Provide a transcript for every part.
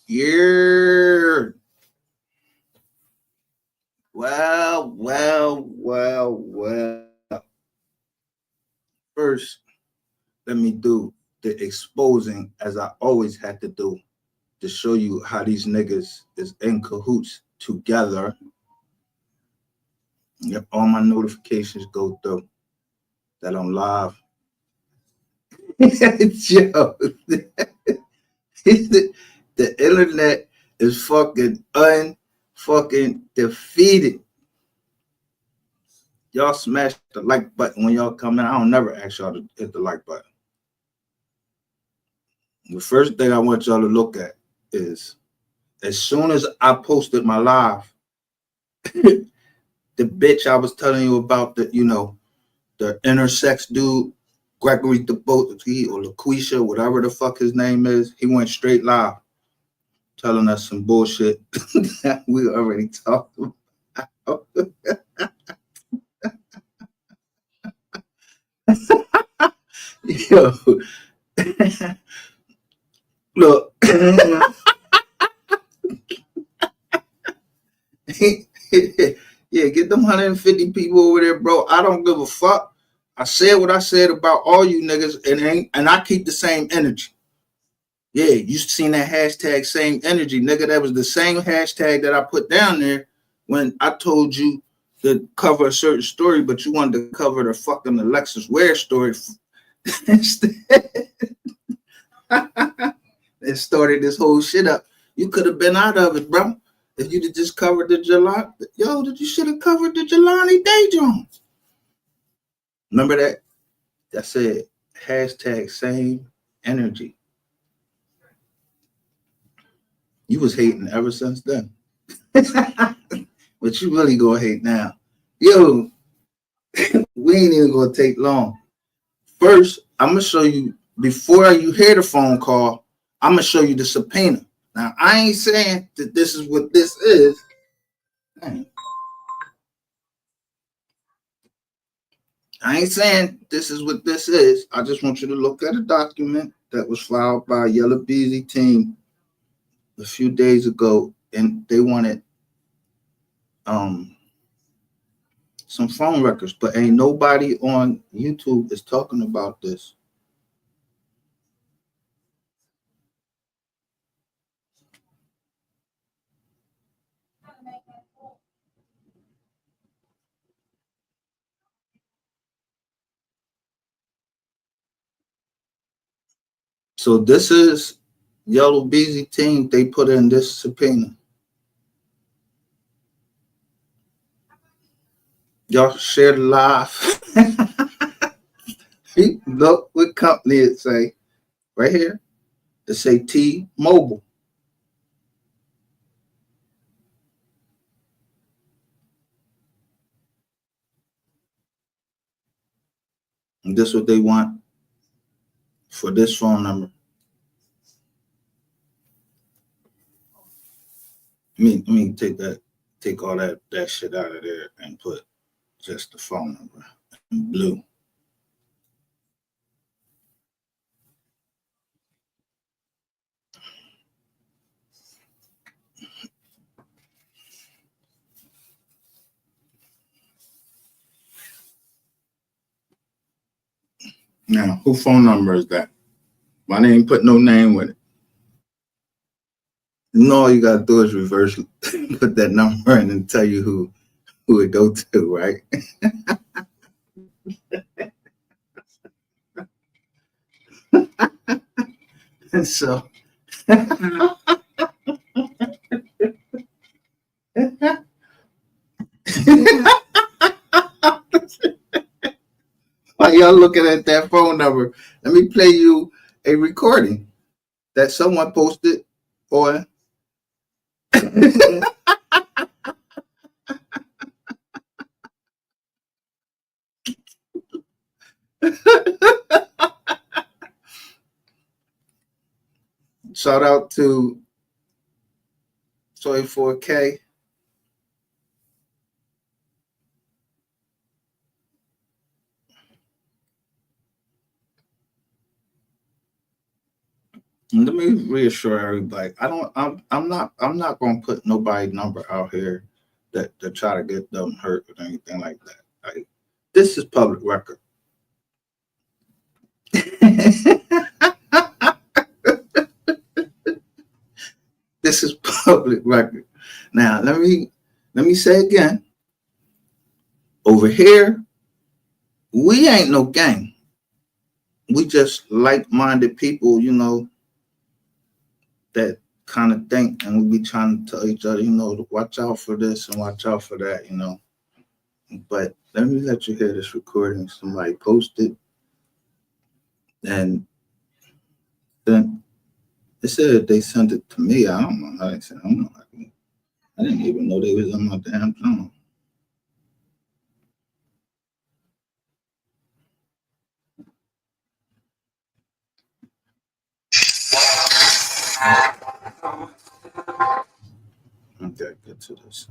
Yeah. Well. First, let me do the exposing as I always had to do to show you how these niggas is in cahoots together. Yep, all my notifications go through that I'm live. Yo, the internet is fucking unfucking defeated. Y'all smash the like button when y'all come in. I don't never ask y'all to hit the like button. The first thing I want y'all to look at is as soon as I posted my live, the bitch I was telling you about, the intersex dude, Gregory DeBote or LaQuisha, whatever the fuck his name is, he went straight live telling us some bullshit that we already talked about. Yo, look, yeah, get them 150 people over there, bro. I don't give a fuck. I said what I said about all you niggas, and I keep the same energy. Yeah, you seen that hashtag same energy, nigga. That was the same hashtag that I put down there when I told you to cover a certain story, but you wanted to cover the fucking Alexis Ware story instead. It started this whole shit up. You could have been out of it, bro. If you'd have just covered the Jelani, you should have covered the Jelani Day Jones. Remember that? I said hashtag same energy. You was hating ever since then. But you really gonna hate now. Yo, we ain't even gonna take long. First, I'm gonna show you before you hear the phone call, I'm gonna show you the subpoena. Now, I ain't saying that this is what this is. I ain't saying this is what this is. I just want you to look at a document that was filed by a Yellow Beezy team a few days ago, and they wanted some phone records, but ain't nobody on YouTube is talking about this. So this is Yellow Beezy team. They put in this subpoena. Y'all share the live. Look what company it say right here. It say T-Mobile. And this is what they want for this phone number. Let me take all that shit out of there and put just the phone number in blue. Now, who phone number is that? My name put no name with it. No, all you gotta do is reverse put that number in and tell you who it go to, right? And so while y'all looking at that phone number, let me play you a recording that someone posted on shout out to Soy 4K. Let me reassure everybody. I'm not gonna put nobody's number out here that to try to get them hurt or anything like that. Like, this is public record. This is public record. Now let me say again. Over here, we ain't no gang. We just like-minded people, that kind of think, and we be trying to tell each other, to watch out for this and watch out for that. But let me let you hear this recording. Somebody posted, and then they said they sent it to me. I don't know how they sent it. I didn't even know they was on my damn phone. Okay, get to this.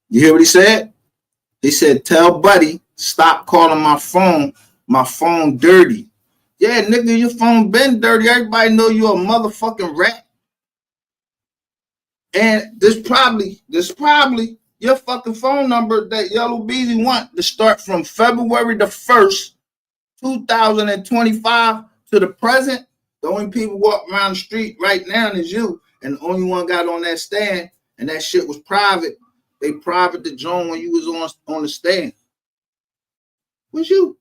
You hear what he said? He said, "Tell Buddy, stop calling my phone. My phone dirty." Yeah, nigga, your phone been dirty. Everybody know you a motherfucking rat. And this probably your fucking phone number that Yellow Beezy want to start from February the 1st, 2025 to the present. The only people walk around the street right now is you. And the only one got on that stand, and that shit was private. They private the joint when you was on the stand. Was you?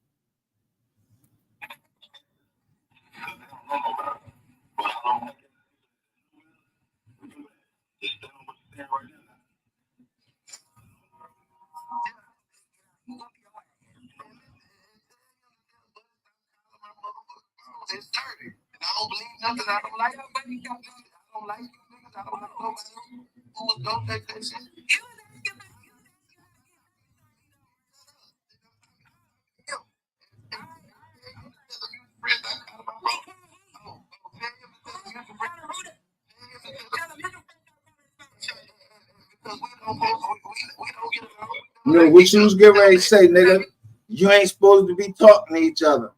What you was getting ready to say, nigga? You ain't supposed to be talking to each other.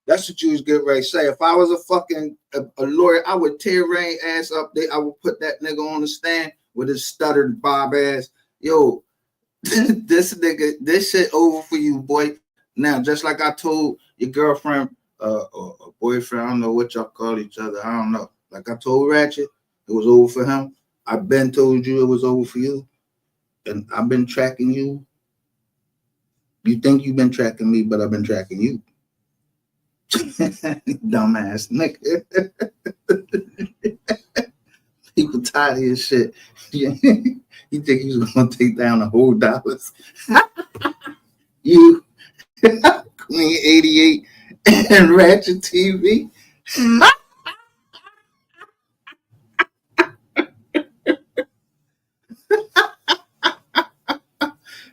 That's what you was getting ready to say. If I was a lawyer, I would tear Rain ass up. I would put that nigga on the stand with his stuttered bob ass. Yo, this shit over for you, boy. Now, just like I told your girlfriend or boyfriend, I don't know what y'all call each other. I don't know. Like I told Ratchet, it was over for him. I've been told you it was over for you. And I've been tracking you. You think you've been tracking me, but I've been tracking you. Dumbass nigga. People tired of his shit. You think he was gonna take down the whole Dallas? You, Queen 88 and Ratchet TV.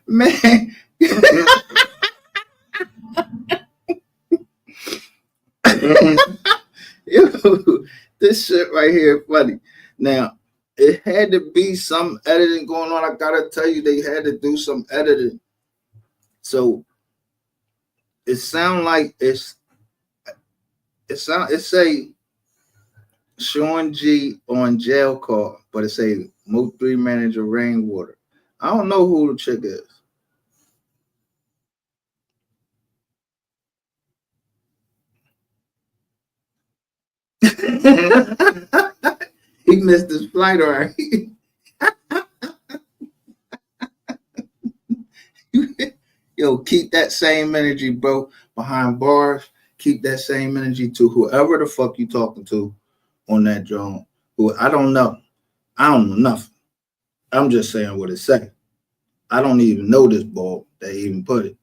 Man. Yo, this shit right here funny. Now, it had to be some editing going on. I gotta tell you, they had to do some editing. So it sound like it say Sean G on jail call, but it say MO3 manager Rainwater. I don't know who the chick is. He missed his flight, all right. Yo, keep that same energy, bro, behind bars. Keep that same energy to whoever the fuck you talking to on that drone. Who I don't know. I don't know nothing. I'm just saying what it say. I don't even know this ball. They even put it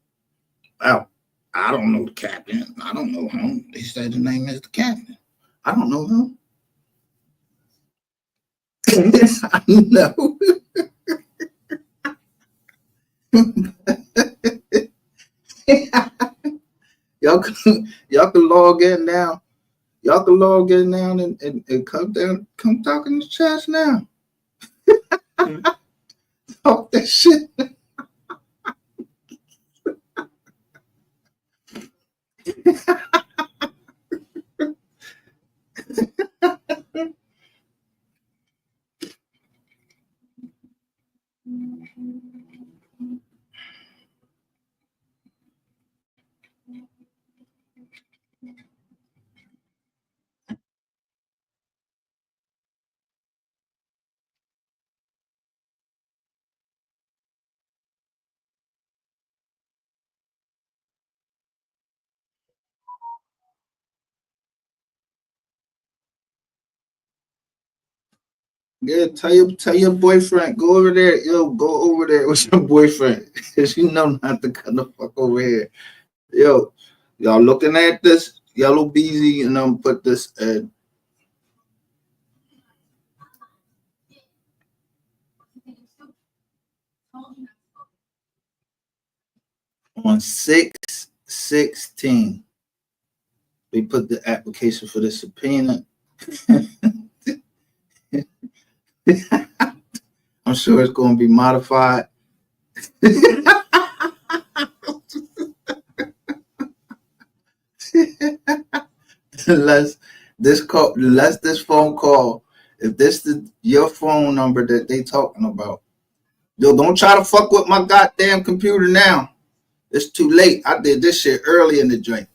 out. I don't know the captain. I don't know him. They said the name is the captain. I don't know him. I know. y'all can log in now. Y'all can log in now and come down, come talk in the chat now. Talk that shit. Yeah, tell your boyfriend, go over there. Yo, go over there with your boyfriend. Cause you know not to come the fuck over here. Yo, y'all looking at this yellow beezy and put this on 6/16. They put the application for the subpoena. I'm sure it's going to be modified. unless this phone call, if this is your phone number that they talking about, yo, don't try to fuck with my goddamn computer now. It's too late. I did this shit early in the joint.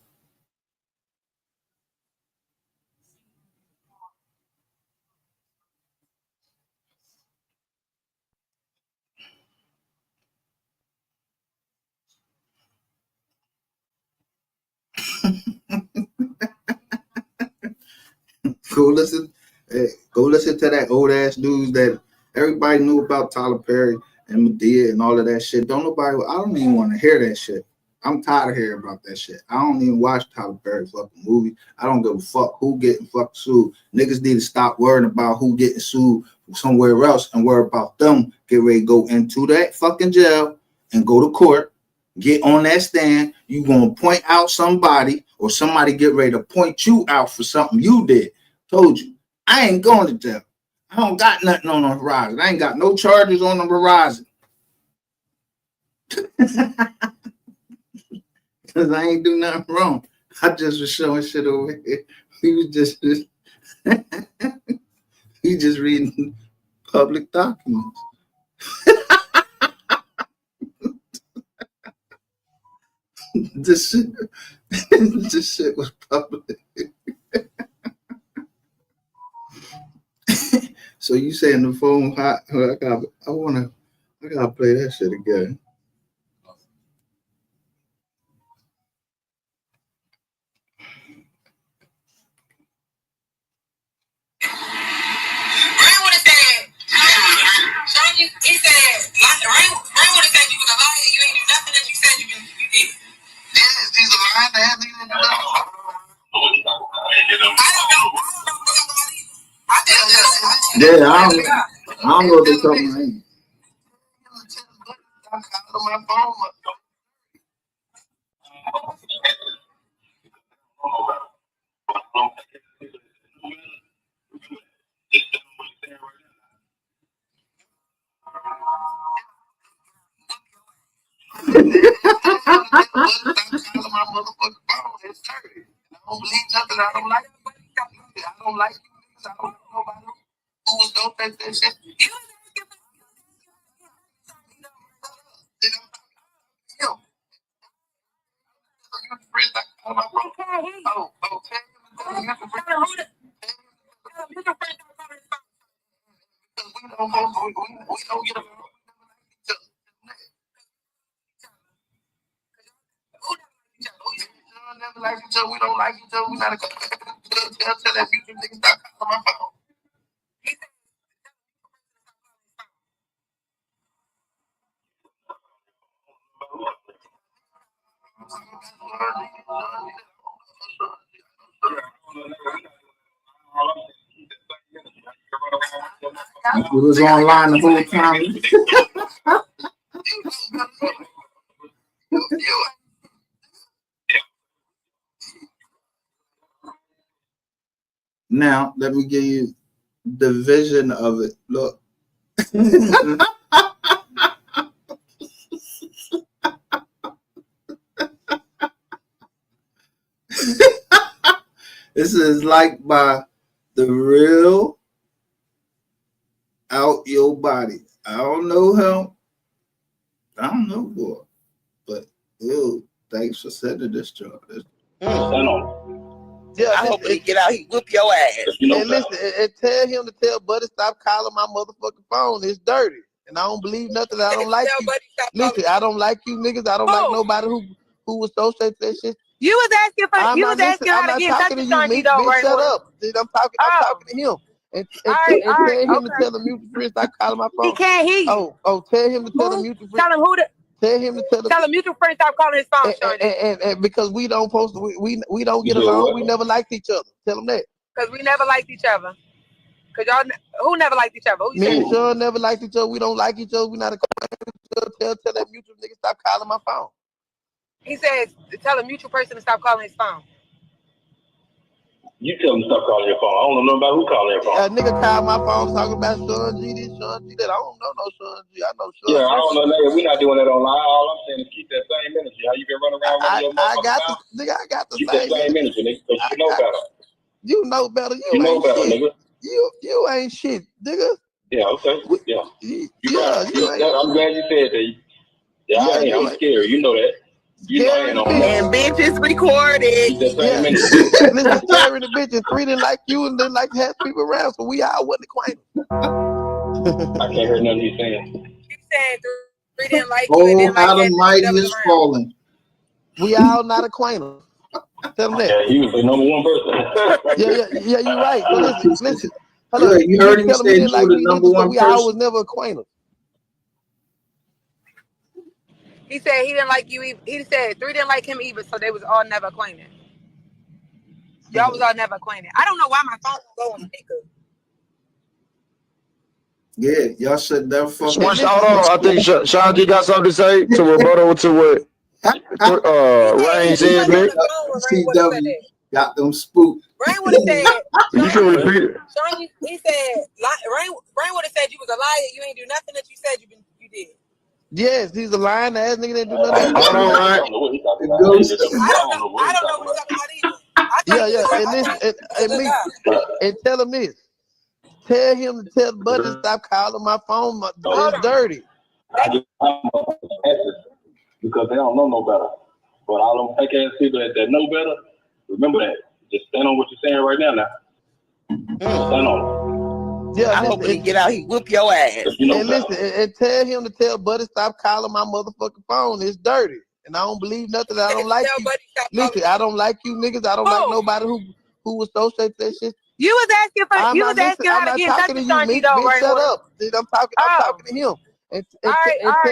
Go listen. Go listen to that old ass news that everybody knew about Tyler Perry and Medea and all of that shit. Don't nobody. I don't even want to hear that shit. I'm tired of hearing about that shit. I don't even watch Tyler Perry fucking movie. I don't give a fuck who getting fucking sued. Niggas need to stop worrying about who getting sued somewhere else and worry about them. Get ready to go into that fucking jail and go to court. Get on that stand. You gonna point out somebody or somebody get ready to point you out for something you did. Told you. I ain't going to jail. I don't got nothing on the horizon. I ain't got no charges on the horizon. Because I ain't do nothing wrong. I just was showing shit over here. He was just he just reading public documents. this shit, this shit was public. So you saying the phone hot? I gotta play that shit again. He said, Ray would have said you was a liar. You ain't do nothing that you said you did. Yes, he's a liar. I don't know. Yeah, I don't know what they're talking about. You was online the whole time. Now, let me give you the vision of it. Look. This is like by the real out your body. I don't know him. I don't know boy. But ew, thanks for sending this job. Yeah, I hope he get out, he whoop your ass. And listen, and tell him to tell Buddy stop calling my motherfucking phone. It's dirty. And I don't believe nothing. I don't like you. Listen, I don't like you niggas. I don't like nobody who associates that shit. You was asking for how to get in touch with Shanti though, bitch, right? Shut up. I'm talking to him. And tell him to tell the mutual friend stop calling my phone. He can't hear you. Tell him to tell the mutual friend. Tell him who to tell him to tell the mutual friend stop calling his phone, Shanti. And because we don't we don't get along, we never liked each other. Tell him that. Because we never liked each other. Because y'all who never liked each other? Who Me and Sean never liked each other. We don't like each other. We not a tell that mutual nigga stop calling my phone. He says tell a mutual person to stop calling his phone. You tell him to stop calling your phone. I don't know about who calling your phone. A nigga called my phone talking about Sean G this, Sean G that. I don't know no Sean G. I know Sean G. Yeah, I don't know that. We're not doing that online. All I'm saying is keep that same energy. How you been running around running your motherfucking mouth? I got the keep that same energy, nigga, because you know better. You know better. You know better, nigga. You ain't shit, nigga. Yeah, okay. Yeah. I'm glad you said that. I'm scared. You know that. You know I ain't on that. And bitch is recorded. Listen, scary the bitch. And 3 didn't like you and didn't like to have people around, so we all wasn't acquainted. I can't hear nothing he's saying. He said 3 didn't like you and didn't like how the mighty is falling. We all not acquainted. Tell them that. Yeah, he was the number one person. yeah, you're right. So listen. Hello, you heard him say you were the number one person. We all was never acquainted. He said he didn't like you. He said 3 didn't like him either, so they was all never acquainted. Y'all was all never acquainted. I don't know why my phone won't go on speaker. Yeah, y'all should never fucking. Hold on, I think Shanti got something to say to rebuttal to what Rain said, man. CW got them spooked. Rain would have said. You can repeat it. Shawnee, he said Rain would have said you was a liar. You ain't do nothing that you said you did. Yes, he's a lying ass nigga that do nothing. Hold on, I don't know what he's talking about either. Yeah, and tell him this. Tell him to tell Buddy to stop calling my phone. It's dirty. Because they don't know no better. But all them fake ass people that know better, remember that. Just stand on what you're saying right now. Stand on it. Yeah, I hope he get out, he whoop your ass. And listen, and tell him to tell Buddy stop calling my motherfucking phone. It's dirty. And I don't believe nothing. I don't like you. Listen, I don't like you niggas. I don't like nobody who associates that shit. You was asking for how to get in touch with Shanti though, right? Shut up. I'm talking to him. And tell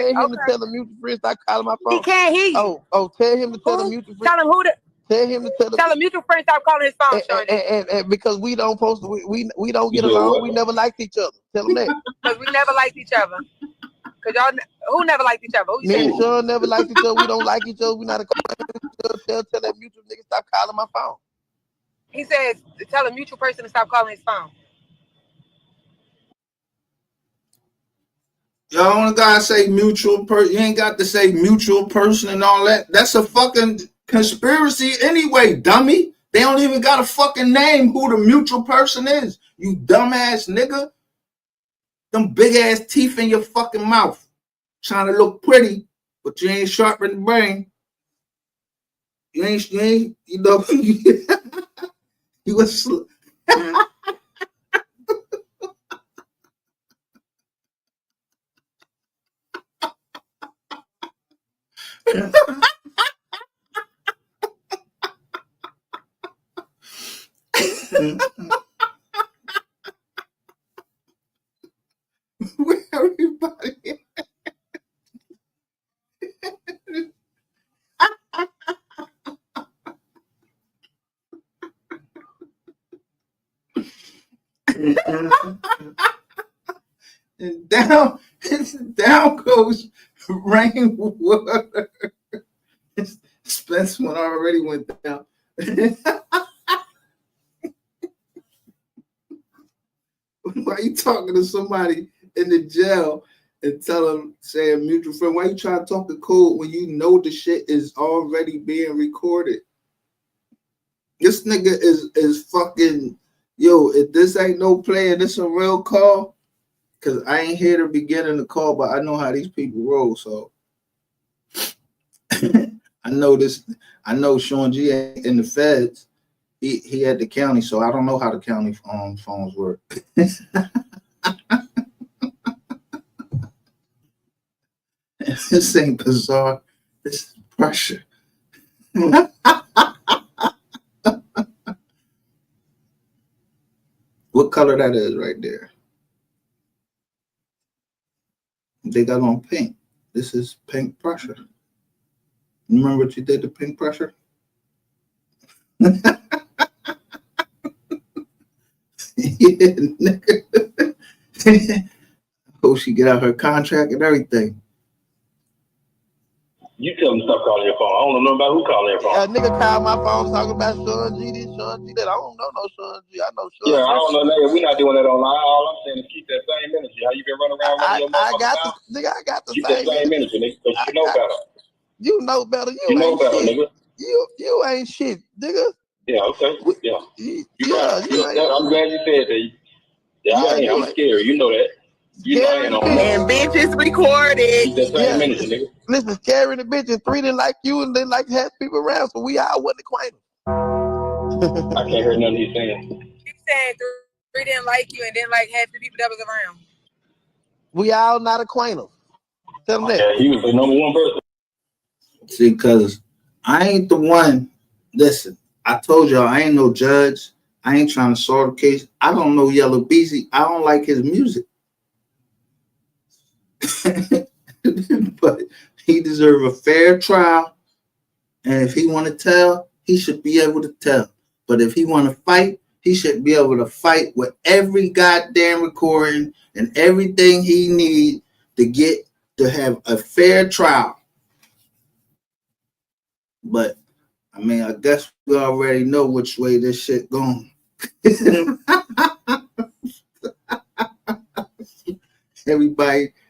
him to tell the mutual friend stop calling my phone. He can't hear you. Tell him to tell the mutual friend. Tell him who to tell him to tell the mutual friend stop calling his phone, Shanti. And because we don't we don't get along, we never liked each other. Tell him that. Because we never liked each other. Because y'all who never liked each other? Me and Sean never liked each other. We don't like each other. We not tell that mutual nigga stop calling my phone. He says tell a mutual person to stop calling his phone. Y'all only gotta say mutual person. You ain't got to say mutual person and all that. That's a fucking conspiracy anyway, dummy. They don't even got a fucking name who the mutual person is. You dumbass nigga. Them big ass teeth in your fucking mouth. Trying to look pretty, but you ain't sharp in the brain. You ain't, you know, you was where everybody And down goes rainwater. Spence one already went down. Why you talking to somebody in the jail and tell them, say a mutual friend, why you trying to talk the code when you know the shit is already being recorded? This nigga is fucking, yo, if this ain't no play and this a real call, because I ain't here to begin the call, but I know how these people roll, so I know Sean G ain't in the feds. He at the county, so I don't know how the county phones work. This ain't bizarre. This is pressure. What color that is right there? They got on pink. This is pink pressure. Remember what you did to pink pressure? Yeah, nigga. Oh, she get out her contract and everything. You tell them to stop calling your phone. I don't know about who calling your phone. A nigga called my phone talking about Sean G this, Sean G that. I don't know no Sean G. I know Sean. Yeah, I don't know, nigga. We're not doing that online. All I'm saying is keep that same energy. How you been running around running your motherfucking mouth? I got the keep same that same energy, nigga, because you know better. You know better. You know better, shit. nigga. You ain't shit, nigga. Yeah, okay. Yeah. You ain't. I'm glad you said that. Yeah, I ain't. I'm scary. You know that. You know I ain't on that. And bitches recorded. Keep that same energy, nigga. Listen, scary the bitch and 3 didn't like you and they like to have people around, so we all wasn't acquainted. I can't hear nothing he's saying. He's saying 3 didn't like you and didn't like half the people that was around. We all not acquainted. Tell them that. Yeah, he was the number one person. See, because I ain't the one. Listen, I told y'all I ain't no judge. I ain't trying to solve the case. I don't know Yellow Beezy. I don't like his music. But he deserves a fair trial. And if he want to tell, he should be able to tell. But if he want to fight, he should be able to fight with every goddamn recording and everything he need to have a fair trial. But I mean, I guess we already know which way this shit going.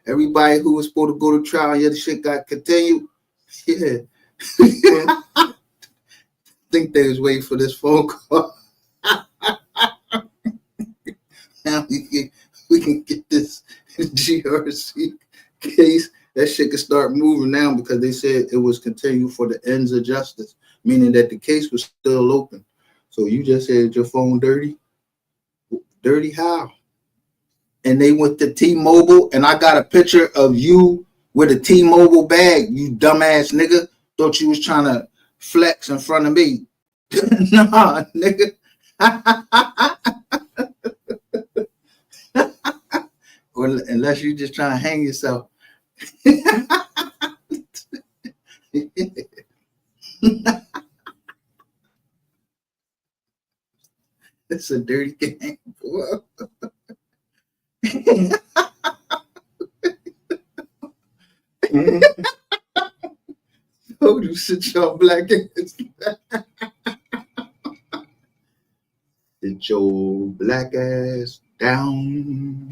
Everybody who was supposed to go to trial, yeah, the shit got continued. Yeah. I think they was waiting for this phone call. Now we can get this GRC case. That shit can start moving now because they said it was continued for the ends of justice, meaning that the case was still open. So you just said your phone dirty? Dirty how? And they went to T-Mobile, and I got a picture of you with a T-Mobile bag, you dumbass nigga. Thought you was trying to flex in front of me. Nah, nigga. Well, unless you just trying to hang yourself. It's a dirty game. Told you sit your black ass. Sit your black ass down.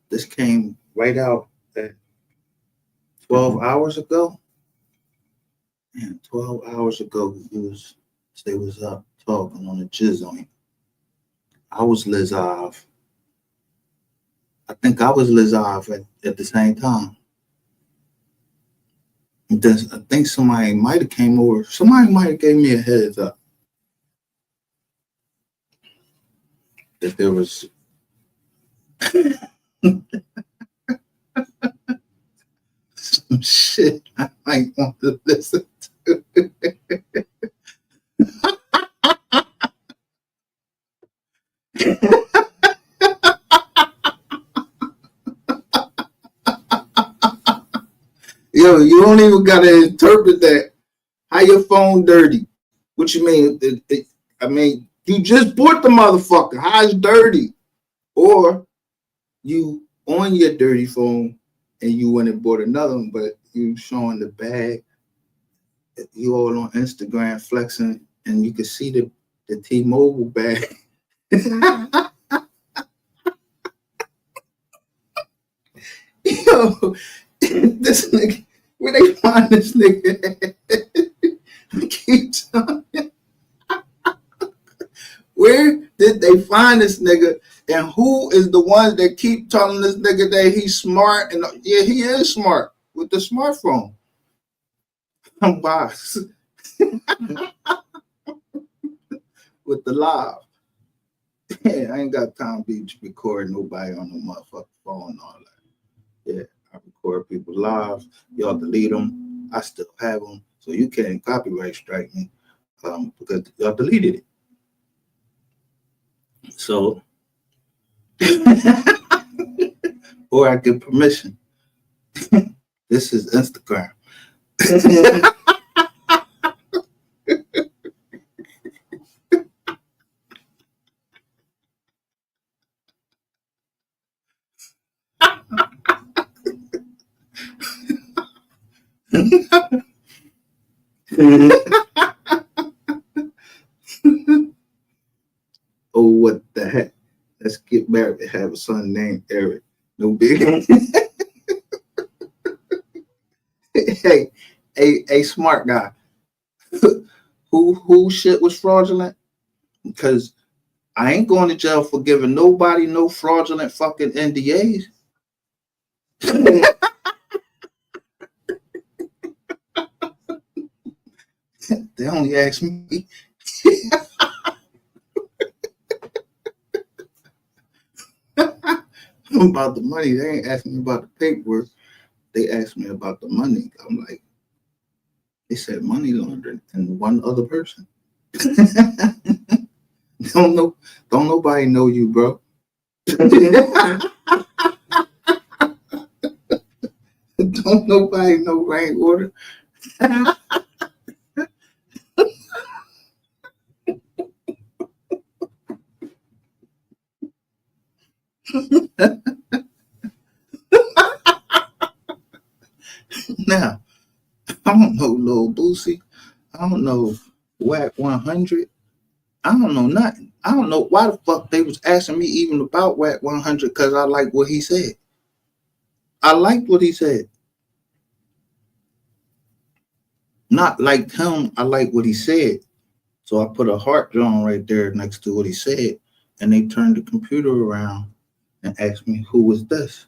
This came right out at 12 hours ago. And 12 hours ago, they was up talking on the jizz on him. I was Lizav. I think I was Lizav at the same time. I think somebody might have came over. Somebody might have gave me a heads up that there was some shit I might want to listen to. Yo, you don't even gotta interpret that. How your phone dirty? What you mean? I mean, you just bought the motherfucker. How it's dirty? Or you on your dirty phone and you went and bought another one, but you showing the bag. You all on Instagram flexing, and you can see the T-Mobile bag. Yo, this nigga, where they find this nigga? I keep telling you. Where did they find this nigga? And who is the ones that keep telling this nigga that he's smart? And yeah, he is smart with the smartphone. I'm boss. With the live. Yeah, I ain't got time to be recording nobody on no motherfucking phone and all that. Yeah, I record people live. Y'all delete them. I still have them. So you can't copyright strike me because y'all deleted it. So, or I get permission. This is Instagram. Oh, what the heck? Let's get married and have a son named Eric. No big. Hey, smart guy. Who shit was fraudulent? Because I ain't going to jail for giving nobody no fraudulent fucking NDAs. They only ask me. About the money. They ain't asking me about the paperwork. They asked me about the money. I'm like, they said money laundering and one other person. Don't nobody know you, bro. Don't nobody know rank order. Now, I don't know Lil Boosie. I don't know Whack 100. I don't know nothing. I don't know why the fuck they was asking me even about Whack 100 because I like what he said. I liked what he said. Not like him, I like what he said. So I put a heart drawing right there next to what he said, and they turned the computer around and asked me, who was this?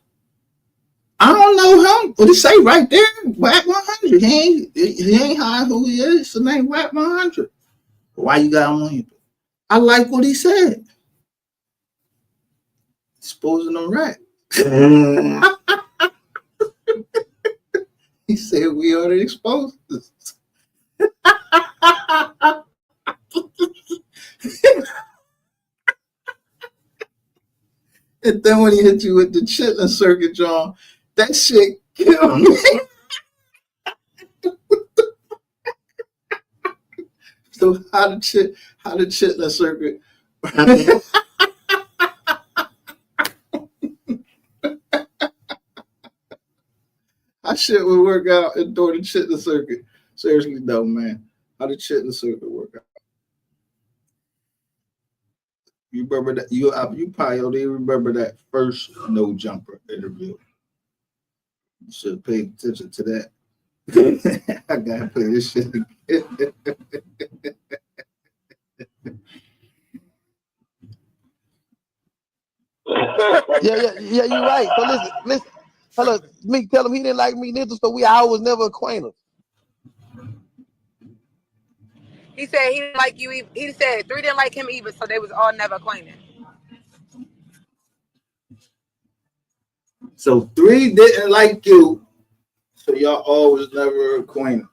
I don't know him. What he say right there? Whack 100. He ain't high who he is. His name Whack 100. Why you got him on here? I like what he said. Exposing them right. He said we already exposed this. And then when he hit you with the chitlin circuit, John, that shit killed me. So how the chitlin circuit? How shit would work out and during the chitlin circuit? Seriously though, man. How the chitlin circuit work out? You remember that? You probably don't even remember that first No Jumper interview. You should have paid attention to that. I gotta play this shit again. Yeah, you're right. So listen. Hello, me tell him he didn't like me neither, so I was never acquainted. He said he didn't like you. He said 3 didn't like him either, so they was all never acquainted. So 3 didn't like you, so y'all always never acquainted.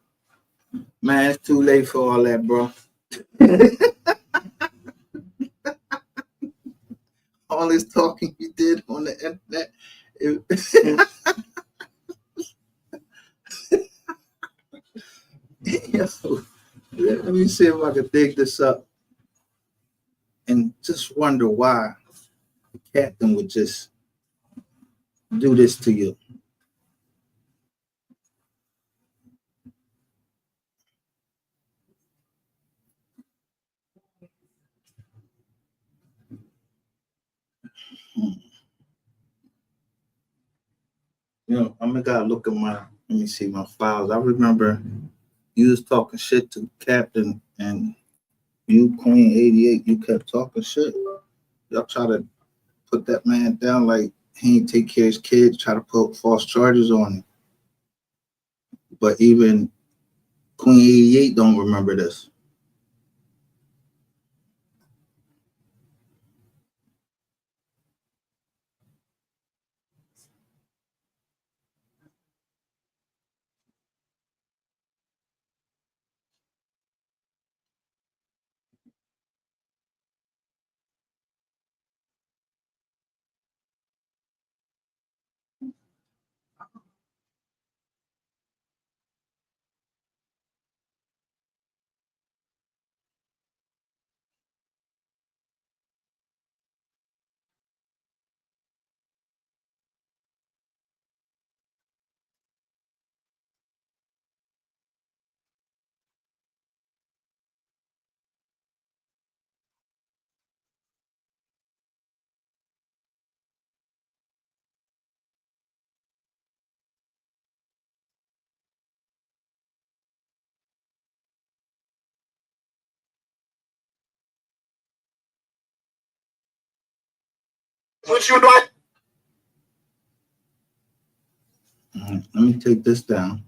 Man, it's too late for all that, bro. All this talking you did on the internet. Yo, let me see if I can dig this up and just wonder why the captain would just do this to you. You know, I'm gonna gotta look at let me see my files. I remember you was talking shit to Captain and you, Queen 88, you kept talking shit. Y'all try to put that man down like he ain't take care of his kids, try to put false charges on him. But even Queen 88 don't remember this. What you like? Let me take this down.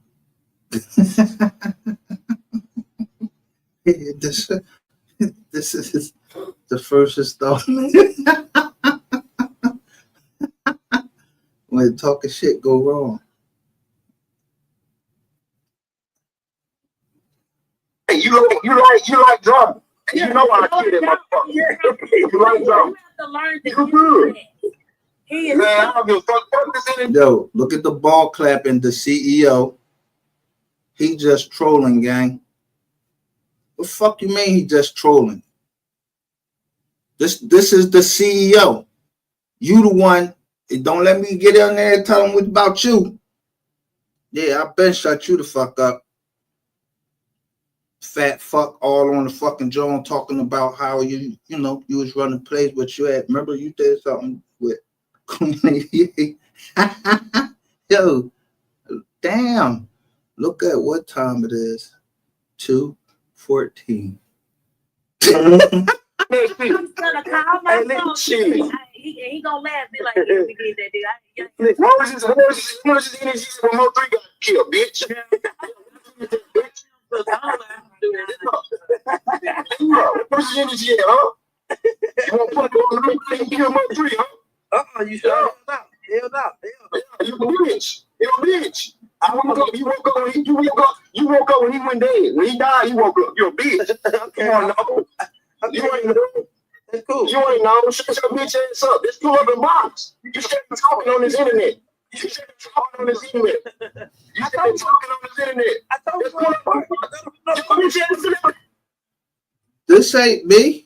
this is the first installment. When talking shit go wrong. Hey, you like drama. You know I kill that motherfucker. You like drama. You good. Man, I don't give a fuck. Yo, look at the ball clapping, the CEO. He just trolling, gang. What the fuck you mean he just trolling? This is the CEO. You the one. Don't let me get in there and tell him what about you. Yeah, I been shut you the fuck up. Fat fuck all on the fucking John talking about how you was running plays, but you had, remember you did something with yo, damn. Look at what time it is. 2:14. He's gonna call my phone. He gonna laugh, be like, yeah, we did that, dude. What was his energy when MO3 got killed, bitch? What was his energy at, huh? You want to put it on the and kill MO3, huh? You sure? Hell no. You a bitch. You a bitch. You woke up when he went dead. When he died, he woke up. You're a bitch. Okay. You want to know? You ain't know. That's cool. You ain't know. Shut your bitch ass up. There's 2 other box. You should be talking on this internet. You should be talking on this internet. You should be talking on this internet. I told you. This ain't me.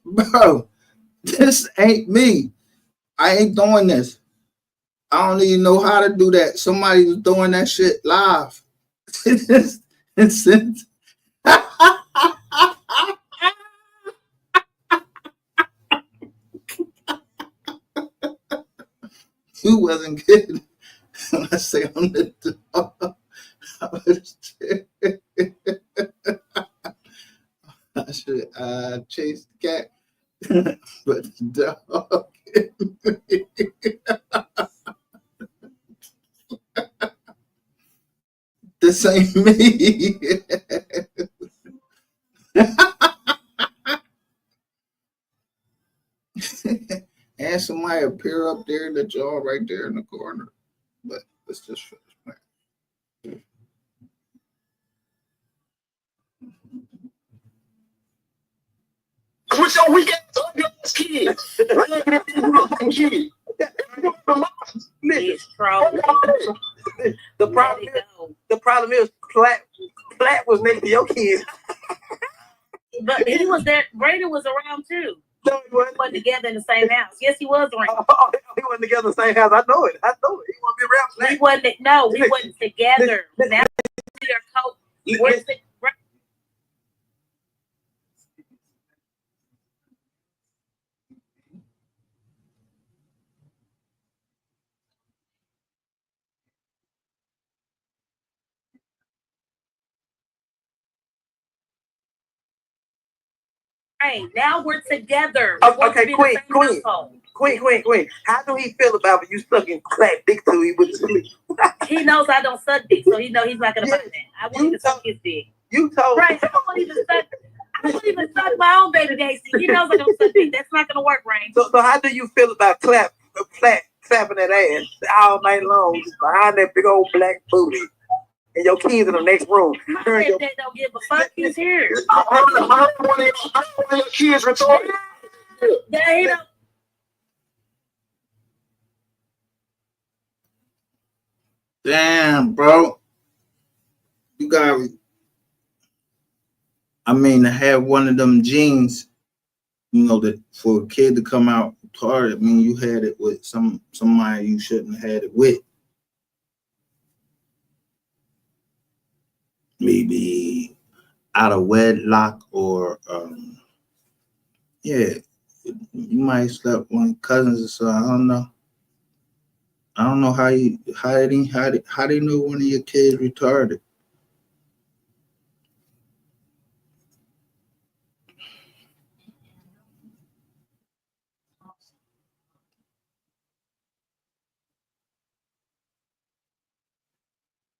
Bro, this ain't me. I ain't doing this. I don't even know how to do that. Somebody was doing that shit live. You wasn't good. When I say on the dog, I should chase the cat, but the dog. This ain't me. And somebody appear up there in the jaw right there in the corner. But let's just finish playing. What's your weak ass kids? I ain't gonna be a fucking kid. It's trolling. The problem is Platt was next to your kids. But he was there. Brandon was around too. No, he wasn't. Wasn't together in the same house. Yes, he was around. He wasn't together in the same house. I know it. He wasn't be around Platt. We wasn't. No, we wasn't together. Now we are now we're together. Okay, Queen. How do he feel about when you stuck in Platt dick till he went to sleep? He knows I don't suck dick, so he knows he's not gonna find that. I won't even suck his dick. You told right? I won't even suck my own baby Daisy. He knows I don't suck dick. That's not gonna work, Rain. So how do you feel about Platt clapping that ass all night long behind that big old black booty? And your kids in the next room. My dad don't give a fuck. He's here. I don't want your kids retarded. Yeah, he don't. Damn, bro. You got, to have one of them genes, that for a kid to come out retarded, you had it with somebody you shouldn't have had it with. Maybe out of wedlock or you might slept with cousins or so. I don't know. I don't know how they know one of your kids retarded.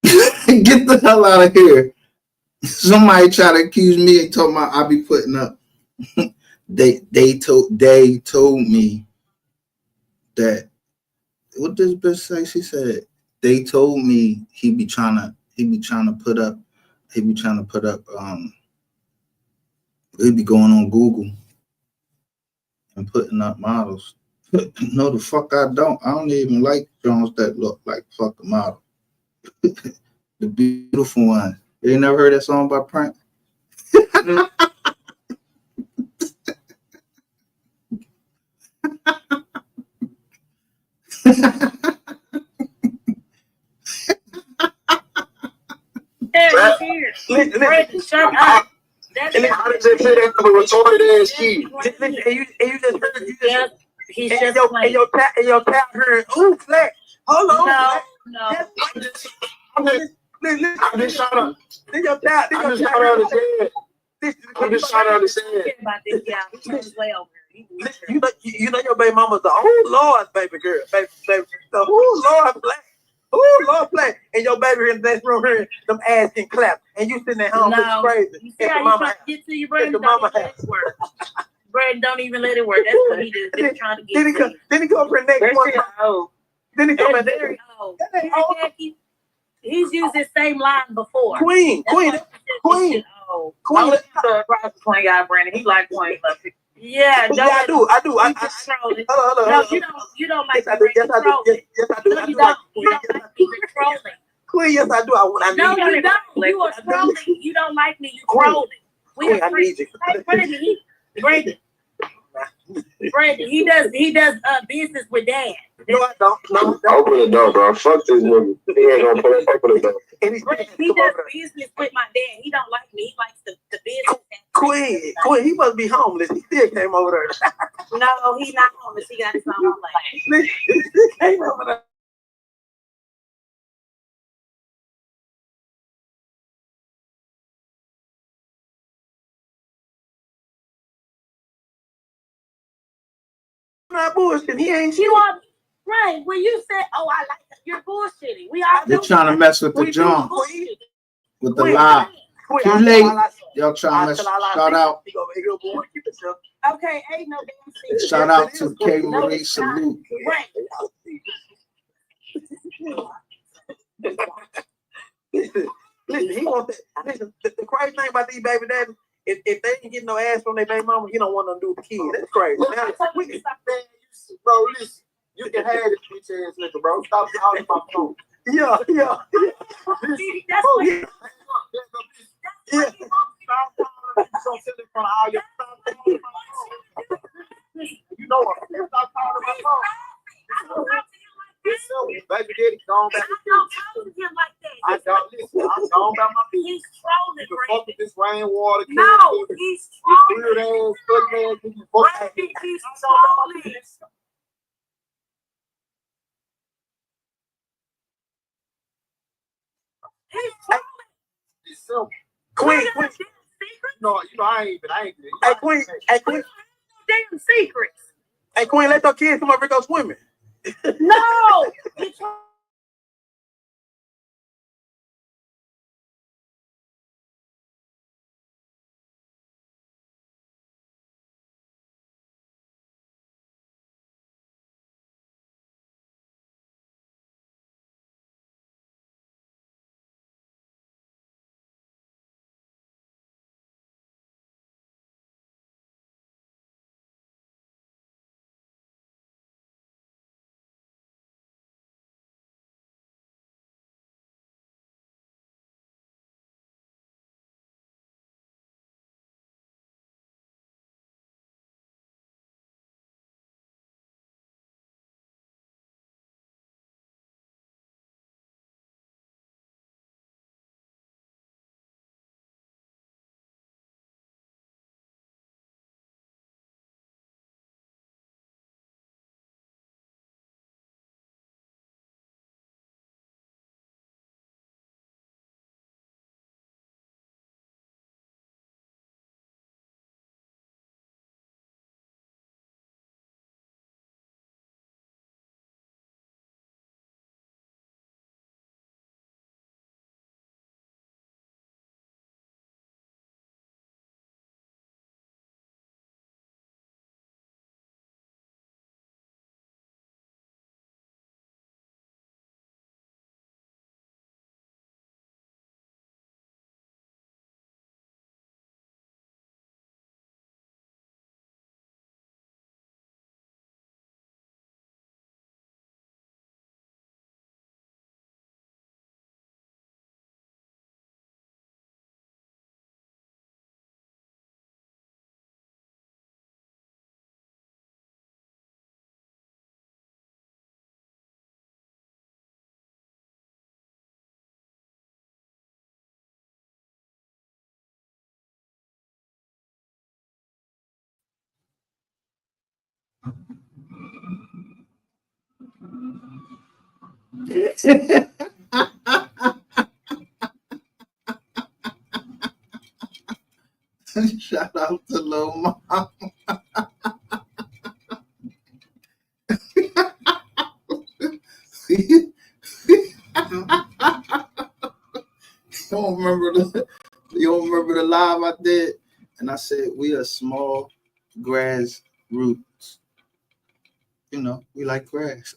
Get the hell out of here. Somebody try to accuse me and told me I be putting up. they told me that, what this bitch say? She said they told me he be trying to put up he be going on Google and putting up models. No, the fuck I don't. I don't even like Jones that look like fucking model. The beautiful one. You ain't never heard that song by Prince? Brandon, shut up. That's how did they say that for a retarded ass kid? You just heard he's just playing. And your tap heard, ooh, Flex. Hold on. No. I'm just trying to understand. About this guy. He's on his way over. You know your baby mama's the Lord's baby girl. Baby. The Lord Black. Lord Black. And your baby in the next room here, them ass can clap. And you sitting at home looking crazy. You see how you trying to get to you, Brandon? Brandon, don't even let it work. That's what he just been trying to get to. Then he go for the next one. Then he come very old. He's used the same line before. Queen. Queen. Point guy, Brandon. He like point. Yeah, I do. No, you don't like me. Yes, I do. No, you don't. You don't like me. You're trolling. Queen, yes, I do. No, you don't. You are trolling. You don't like me. You're trolling. Queen, I need you. Brandon, he does business with Dad. No, I don't. Open the door, bro. Fuck this nigga. He ain't gonna put it. Open the door. He does business with my dad. He don't like me. He likes the business. Queen, he must be homeless. He still came over there. No, he's not homeless. He got his own place. He still came over there. Not bullshit. He ain't shit. Right. When you said, "Oh, I like that," you're bullshitting. We are. They're trying to mess with the John, with the lie. Too late. Y'all trying to shout out. Okay, ain't no damn secret. Shout out to K. Marie. Salute. Right. Listen, he wants that. Listen, the crazy thing about these baby daddies, if they ain't getting no ass from their baby mama, you don't want them to do with the kids. That's crazy. Bro, listen. You can have this bitch ass nigga, bro. Stop calling my phone. Yeah. That's Yeah. Stop calling me so silly for all your stop calling my phone. You know what? Stop calling my phone. Baby daddy gone back. I don't talk to him like that. I don't listen. I'm gone about my business. He's trolling, You can Brandon. fuck with this rainwater. No, he's trolling. Weird ass, ugly ass. You fuck Brandon, he's trolling. He's trolling. It's simple. Queen. No, I ain't. Hey, Queen. Hey, Queen. Damn secrets. Hey, Queen, let those kids come over and go swimming. No. It's Shout out to Lil Mom. You don't remember the live I did? And I said, we are small grass roots. You know, we like grass.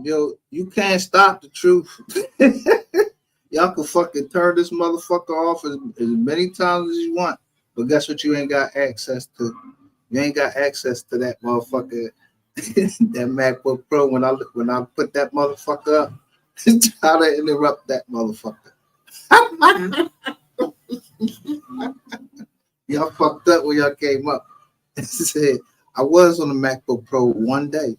Yo, you can't stop the truth. Y'all can fucking turn this motherfucker off as many times as you want. But guess what? You ain't got access to. You ain't got access to that motherfucker, that MacBook Pro. When I put that motherfucker up, try to interrupt that motherfucker. Y'all fucked up when y'all came up. Said I was on the MacBook Pro one day.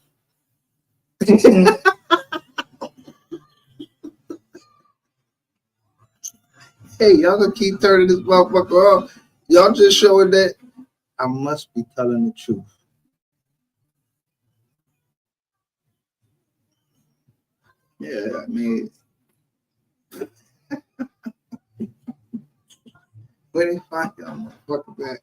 Hey, y'all gonna keep turning this motherfucker off. Y'all just showing that I must be telling the truth. Yeah, I mean, where they find y'all motherfucker back?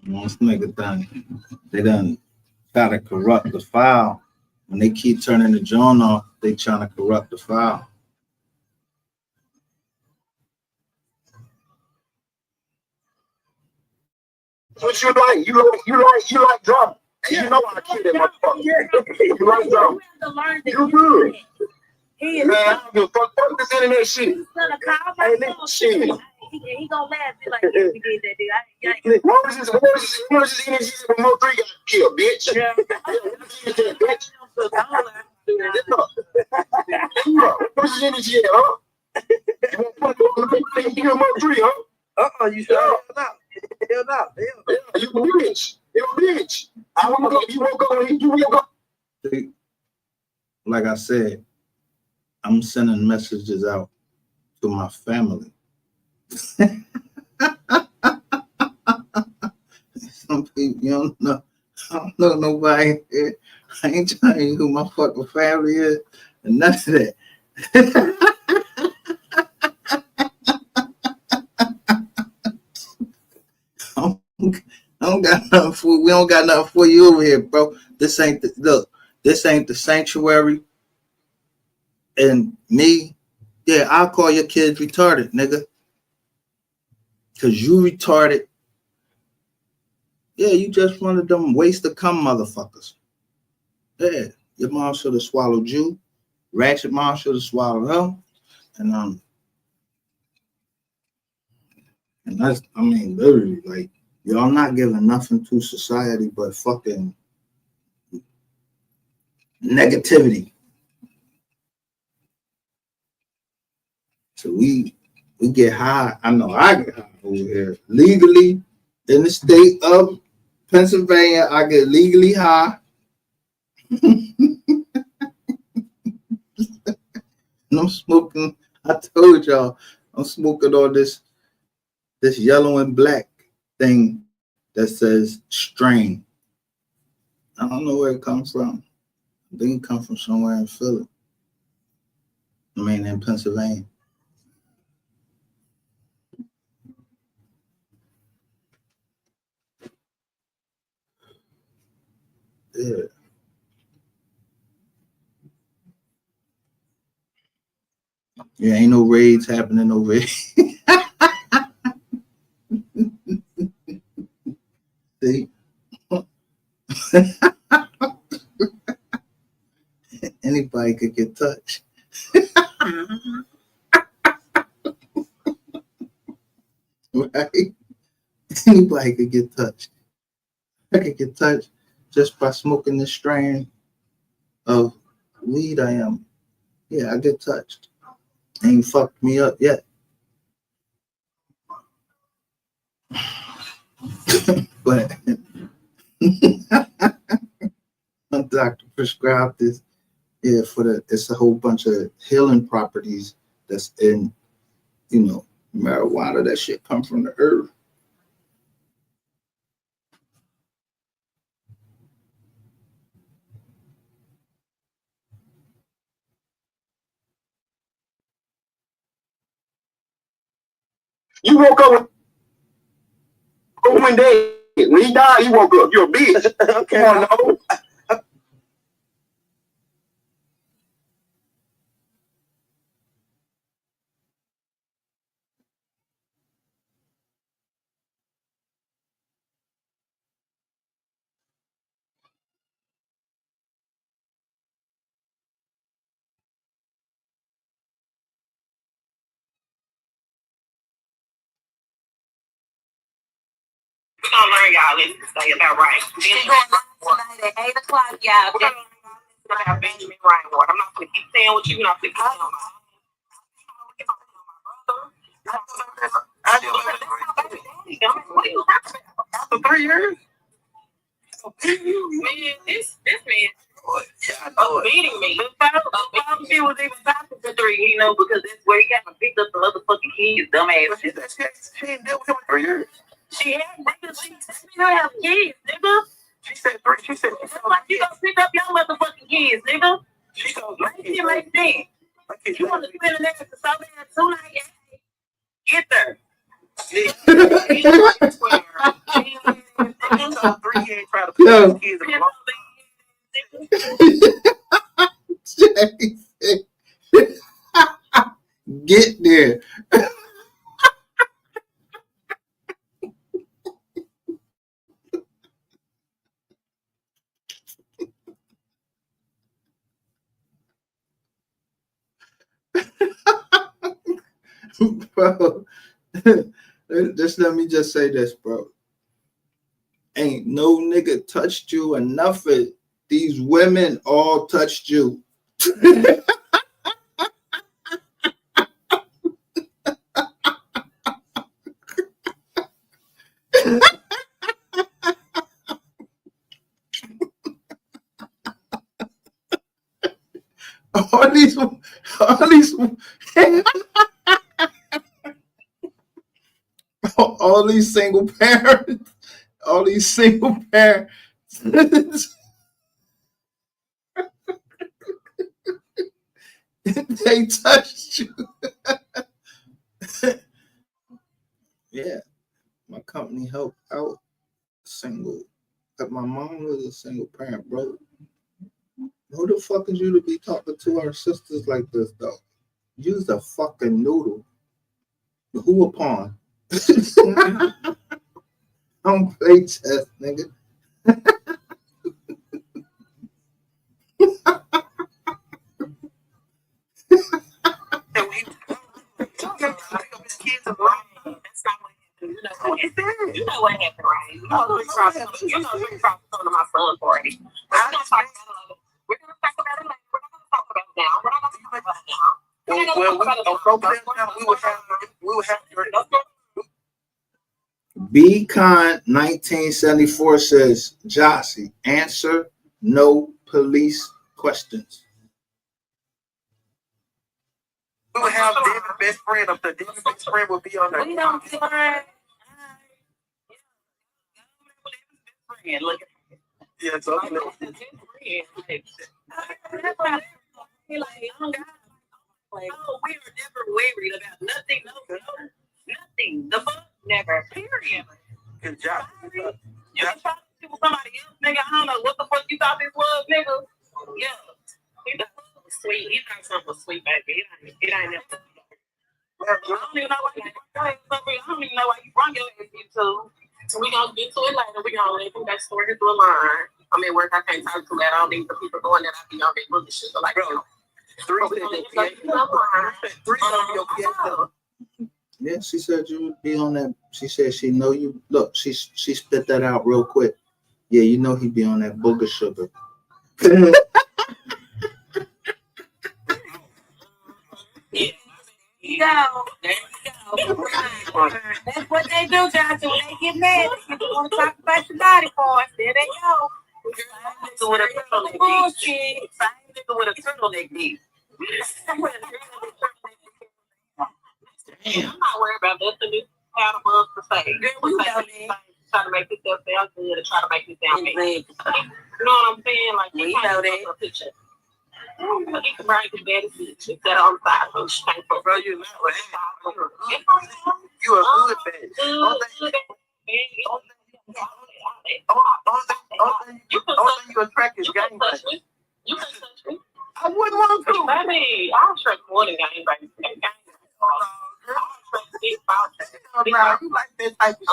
This nigga done. They done try to corrupt the file. When they keep turning the joint off, they trying to corrupt the file. What you like? You like drama. You know I kill that motherfucker. You like drama. You good. Man, I don't give a fuck. Fuck this internet shit. Hey, listen, shit. He gonna laugh like if we did that, dude. What was this energy that MO3 got killed, bitch? Yeah. Bitch. What was this energy at, huh? You MO3, huh? You sure? Hell no. Hell no. Yeah, you a bitch. You a bitch. You woke up. Like I said, I'm sending messages out to my family. Some people, you don't know. I don't know nobody here. I ain't telling you who my fucking family is and none of that. I don't got nothing for. We don't got nothing for you over here, bro. This ain't the look. This ain't the sanctuary. And me, yeah, I'll call your kids retarded, nigga. Cause you retarded. Yeah, you just one of them waste to come motherfuckers. Yeah, your mom should have swallowed you. Ratchet mom should have swallowed her. And that's, I mean, literally, like, y'all not giving nothing to society but fucking negativity. So we get high. I know I get high over here. Legally, in the state of Pennsylvania, I get legally high. And I'm smoking, I told y'all, I'm smoking on this yellow and black thing that says strain. I don't know where it comes from. I think it comes from somewhere in Philly. I mean, in Pennsylvania. Yeah. Yeah, ain't no raids happening over here. See? Anybody could get touched. Right? Anybody could get touched. I could get touched just by smoking this strain of weed I am. Yeah, I get touched. Ain't fucked me up yet. But my doctor prescribed this Yeah, it's a whole bunch of healing properties that's in, marijuana. That shit come from the earth. You woke up one day. When he died, he woke up. You're a bitch. Okay. Come on, no. We're gonna learn y'all listen to say about right. She's going tonight at 8 o'clock, y'all. We're gonna learn about Benjamin Rainwater. I'm not gonna keep saying what you're not gonna keep saying on my For 3 years? man, this man beating me. She was even talking to 3, because that's where he got to pick up the motherfucking kids, dumbass. She ain't dealt with him in 3 years. She had niggas. She don't have kids, nigga. She said 3. She said it's like you gonna pick up your motherfucking kids, nigga. She told me it like that. You want to spend an extra so bad tonight? Get there. He told 3 he ain't trying to put his kids in the Get there. Bro, just let me just say this, bro. Ain't no nigga touched you enough. These women all touched you. all these all these single parents, they touched you. Yeah, my company helped out single. But my mom was a single parent, bro. Who the fuck is you to be talking to our sisters like this, though? Use a fucking noodle. Who upon? Don't play chess, nigga. You know what happened, right? You know we brought some to my son's party. We're gonna talk about it later. We're not gonna talk about it now. We're not gonna talk about it now. We would have B Con 1974 says, Jossie, answer no police questions. We would have David's best friend up there. David's best friend would be on there. We don't care. Look at yeah, it's okay. We are never worried about nothing. No, nothing. The fuck, never. Period. Good job. You can talk to somebody else, nigga. I don't know what the fuck you thought this was, nigga. Yeah. He sweet. He thought something was sweet, baby. It ain't never. I don't even know why you brought your ass into. We gonna get to it later. We gonna let him that story through a line. I'm at work. I can't talk to that. I don't need the people going that I be on their bullet shit. Like, bro, 3 Yeah, she said you would be on that. She said she know you. Look, she spit that out real quick. Yeah, you know he be on that booger sugar. Yeah. There you go. That's what they do, Johnson. When they get mad, they want to talk about your body parts. There they go. Bullshit. with a turtleneck deep. Damn. I'm not worried about nothing. This how the bugs to say. Try to make yourself sound good and try to make you sound bad. You know what I'm saying? Like, you know that. Picture. You can bring the baddest bitch that on the side. So she can't put. Bro, you know what? You a good bitch. You attract is gang bang. You can touch me. I wouldn't want to. Baby, I'll attract more than gang bang. You like that type of shit. I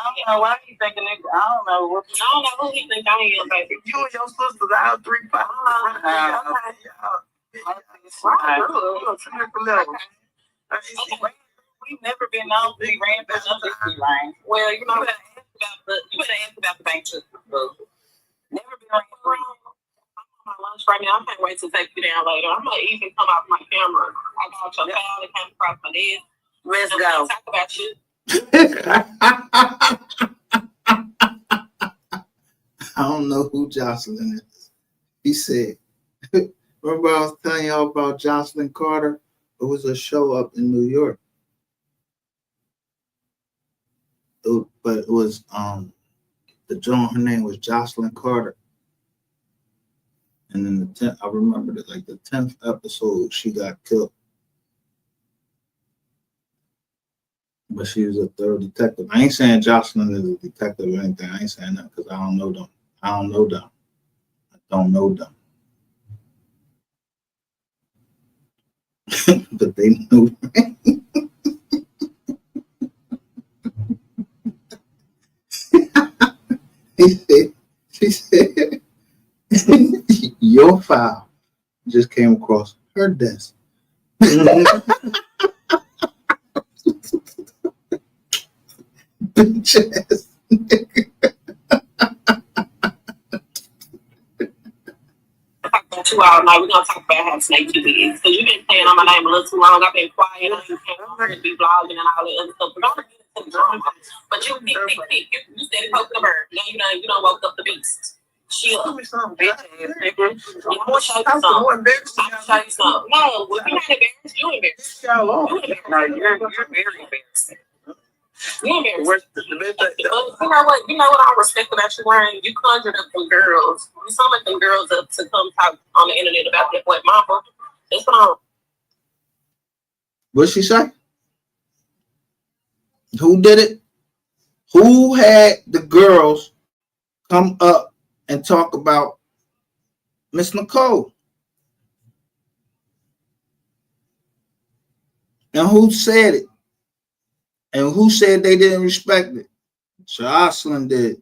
don't know why you think a nigga. I don't know what. I don't know who he think I am, baby. You and your sisters all 3 pounds. We've never been known to be ran for another line. Well, you know, you better ask about the bank too. Never been ran for. I'm on my lunch right now. I can't wait to take you down later. I'm gonna even come off my camera. I got your file that came across my head. Let's go. Talk about you. I don't know who Jocelyn is. He said, remember I was telling y'all about Jocelyn Carter? It was a show up in New York. But it was the joint, her name was Jocelyn Carter. And then I remember that like the 10th episode, she got killed. But she was a thorough detective. I ain't saying Jocelyn is a detective or anything. I ain't saying that because I don't know them. I don't know them. But they know. She said, your file just came across her desk. Bitch ass nigga. 2 hours night. We're gonna talk about how snake you is. So you've been saying on my name a little too long. I've been quiet. I'm gonna be vlogging and all that other stuff. But don't get into the drama. But you said it poking the bird. Now you don't woke up the beast. She up. Give me some bitch ass nigga. I'm gonna show you something. I'm gonna show you something. No, if you're not embarrassed, you embarrassed. No, you're very embarrassing. You embarrassed. You know what I respect about you, Ryan? You conjured up some girls. You summoned them girls up to come talk on the internet about that boy mama. That's what I'm. What'd she say? Who did it? Who had the girls come up and talk about Miss Nicole? And who said it? And who said they didn't respect it? Jocelyn did.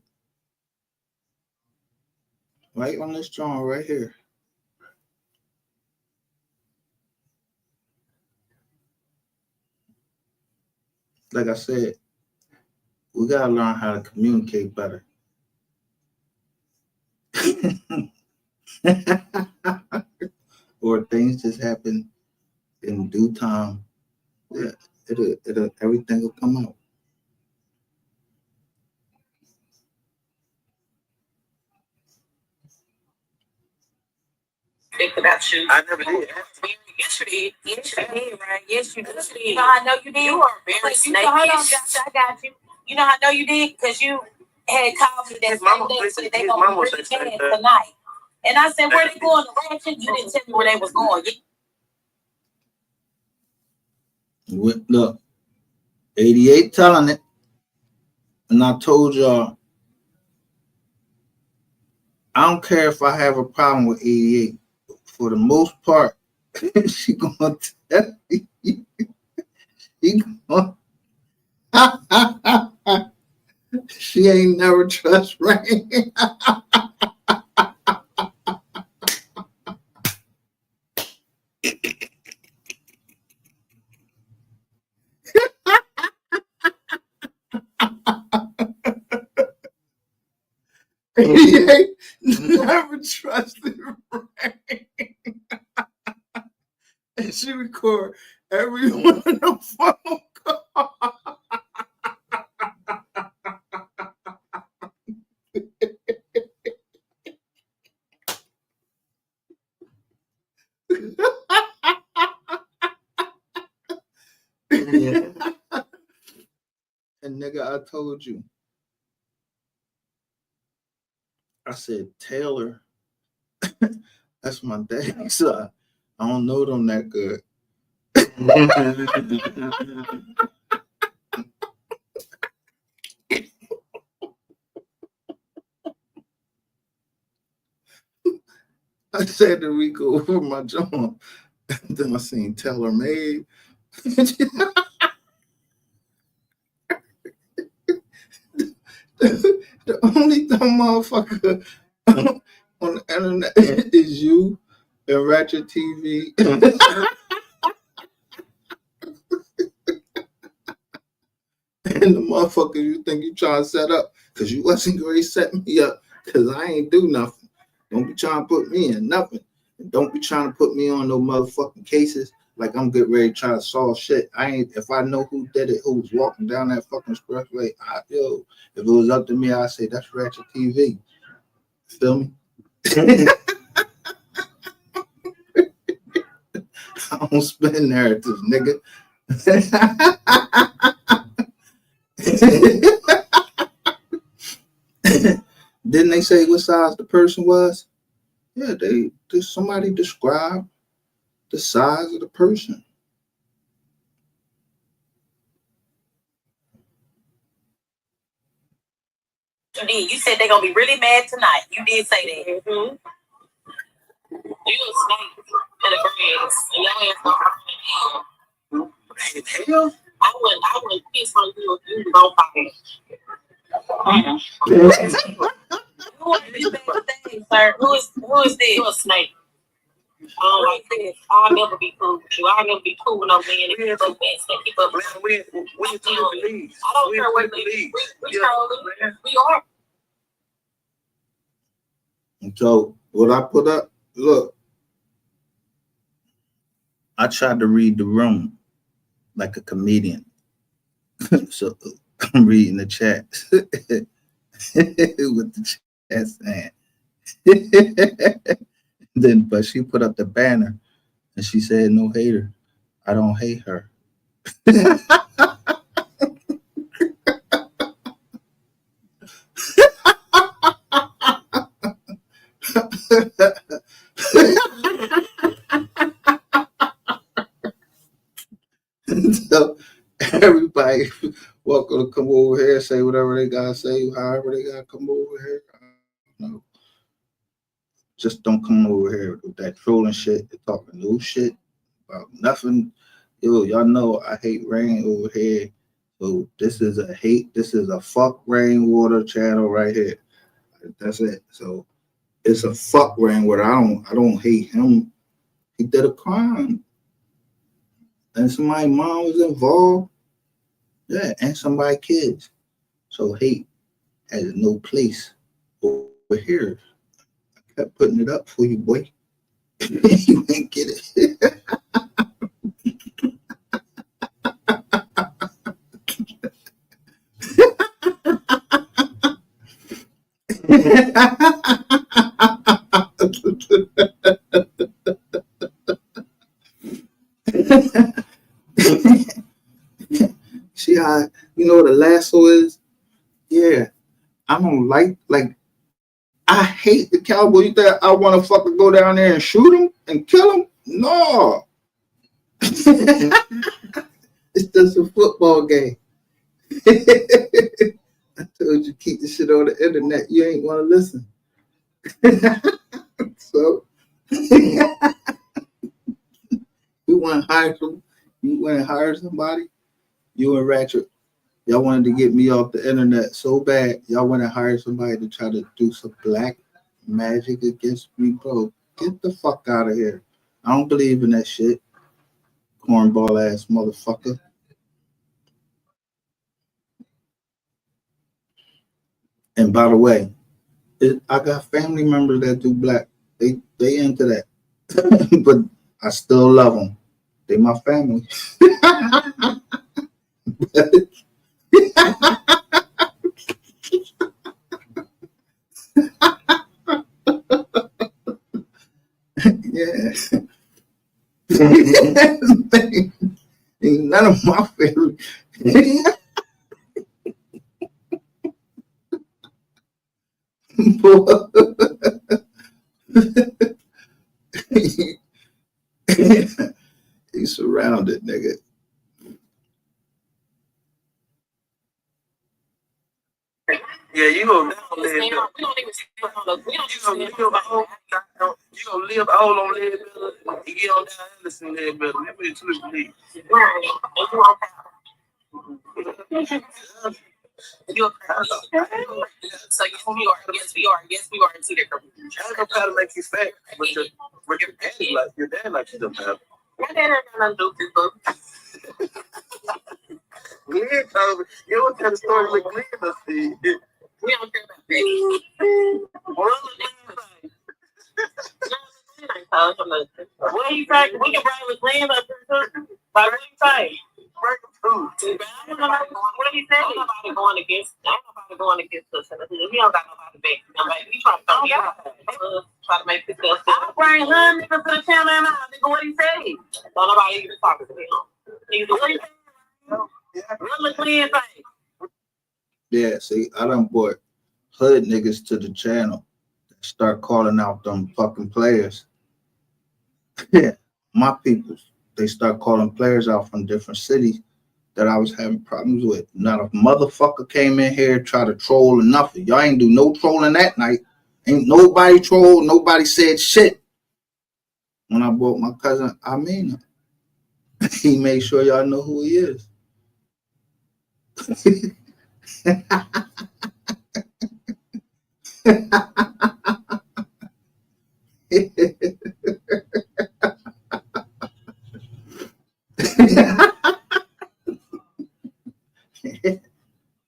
Right on this drawing right here. Like I said, we gotta learn how to communicate better. Or things just happen in due time. Yeah, it'll everything will come out. Think about you. I never did. Yes, you did. Yes, you did, right? Yes, you did. You know, I know you did. You are very snakish. Hold on, Josh, I got you. You know, I know you did because you had called me that same day and said they gonna bring it tonight. And I said, where they going to Ratchet? You didn't tell me where they was going. Look, 88 telling it. And I told y'all, I don't care if I have a problem with 88. For the most part, she gonna tell you. She ain't never trust Rain. He ain't never trusted Rain. And she record every one of the phone calls. nigga, I told you. I said, Taylor. That's my dad. So I don't know them that good. I said to Rico over my jaw. Then I seen Taylor made. The only dumb motherfucker on the internet is you and Ratchet TV. And the motherfuckers you think you trying to set up, because you wasn't going to set me up, because I ain't do nothing. Don't be trying to put me in nothing. And don't be trying to put me on no motherfucking cases like I'm getting ready to try to solve shit. If I know who did it, who was walking down that fucking expressway, if it was up to me, I'd say that's Ratchet TV. Feel me? I don't spin narratives, nigga. Didn't they say what size the person was? Yeah, somebody described the size of the person. You said they're gonna be really mad tonight. You did say that. Mm-hmm. You a snake in the grass, and your ass gonna burn in hell. I wouldn't piss on you if you don't fight. Who is this, sir? Who is this? You a snake. Like this. I'll never be cool with you. I'll never be cool with no man if you go fast and keep up. I don't care what we trolling. We are. So what I put up, look, I tried to read the room like a comedian. So I'm reading the chat with the chat saying. But she put up the banner and she said, no hater. I don't hate her. So everybody welcome to come over here, say whatever they gotta say, however they gotta come over here. No. Just don't come over here with that trolling shit, talking no shit about nothing. Yo, y'all know I hate rain over here. So this is a fuck rainwater channel right here. That's it. So it's a fuck rainwater. I don't hate him. He did a crime. And somebody's mom was involved. Yeah, and somebody's kids. So hate has no place over here. I kept putting it up for you, boy. You ain't get it. See how, you know what a lasso is? Yeah. I don't like I hate the cowboy. You think I want to fucking go down there and shoot him and kill him? No. It's just a football game. I told you keep the shit on the internet. You ain't want to listen. So you want to hire somebody? You and Ratchet, y'all wanted to get me off the internet so bad. Y'all want to hire somebody to try to do some black magic against me, bro. Get the fuck out of here. I don't believe in that shit. Cornball ass motherfucker. And by the way, I got family members that do black. They into that. But I still love them. They my family. Yeah. Ain't none of my family. He's surrounded, nigga. Yeah, you gonna live. We don't even stand on the. We don't even live a whole. You gonna live a whole on lead better. You get on down Anderson lead better. Let me to lead. You're so yes, we are. Yes, we are. Yes, we are in two different. I don't know how to make you fat, but your dad like you don't have. My dad ain't got nothing to do with this, Glenn told me, you don't tell the story with Glenn, let's see. We don't care about that. What do you think? We can bring the Glenn up here too. Like, what do you think? Bring them too. What do you think? Ain't nobody going against us. We don't got nobody back. We trying to throw you out. Try to make this stuff. I'll bring her nigga to the channel and I'll nigga what he say. Don't nobody even talking to him. He's the way. Yeah, see, I done brought hood niggas to the channel. Start calling out them fucking players. Yeah, my peoples. They start calling players out from different cities that I was having problems with. Not a motherfucker came in here try to troll or nothing. Y'all ain't do no trolling that night. Ain't nobody trolled. Nobody said shit. When I brought my cousin Amina, he made sure y'all know who he is.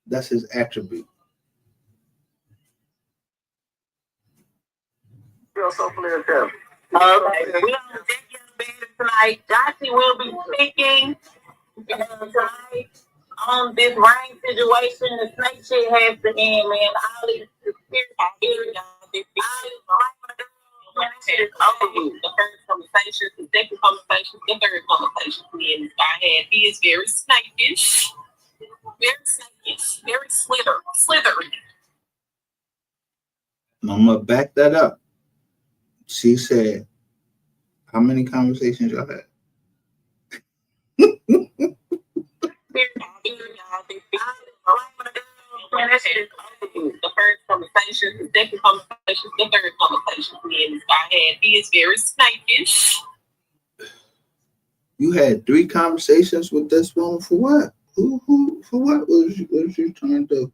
That's his attribute. Okay, we don't take your bed tonight. Dottie will be speaking tonight on this rain situation. The snake shit has to end, man. All these conspiracy the first conversation, the second conversation, the third conversation I had. He is very snakish. Very slithery. I'm gonna back that up. She said, how many conversations y'all had? The first conversation, the second conversation, the third conversation I had. He is very snakish. You had 3 conversations with this woman for what? Who for what was you trying to do?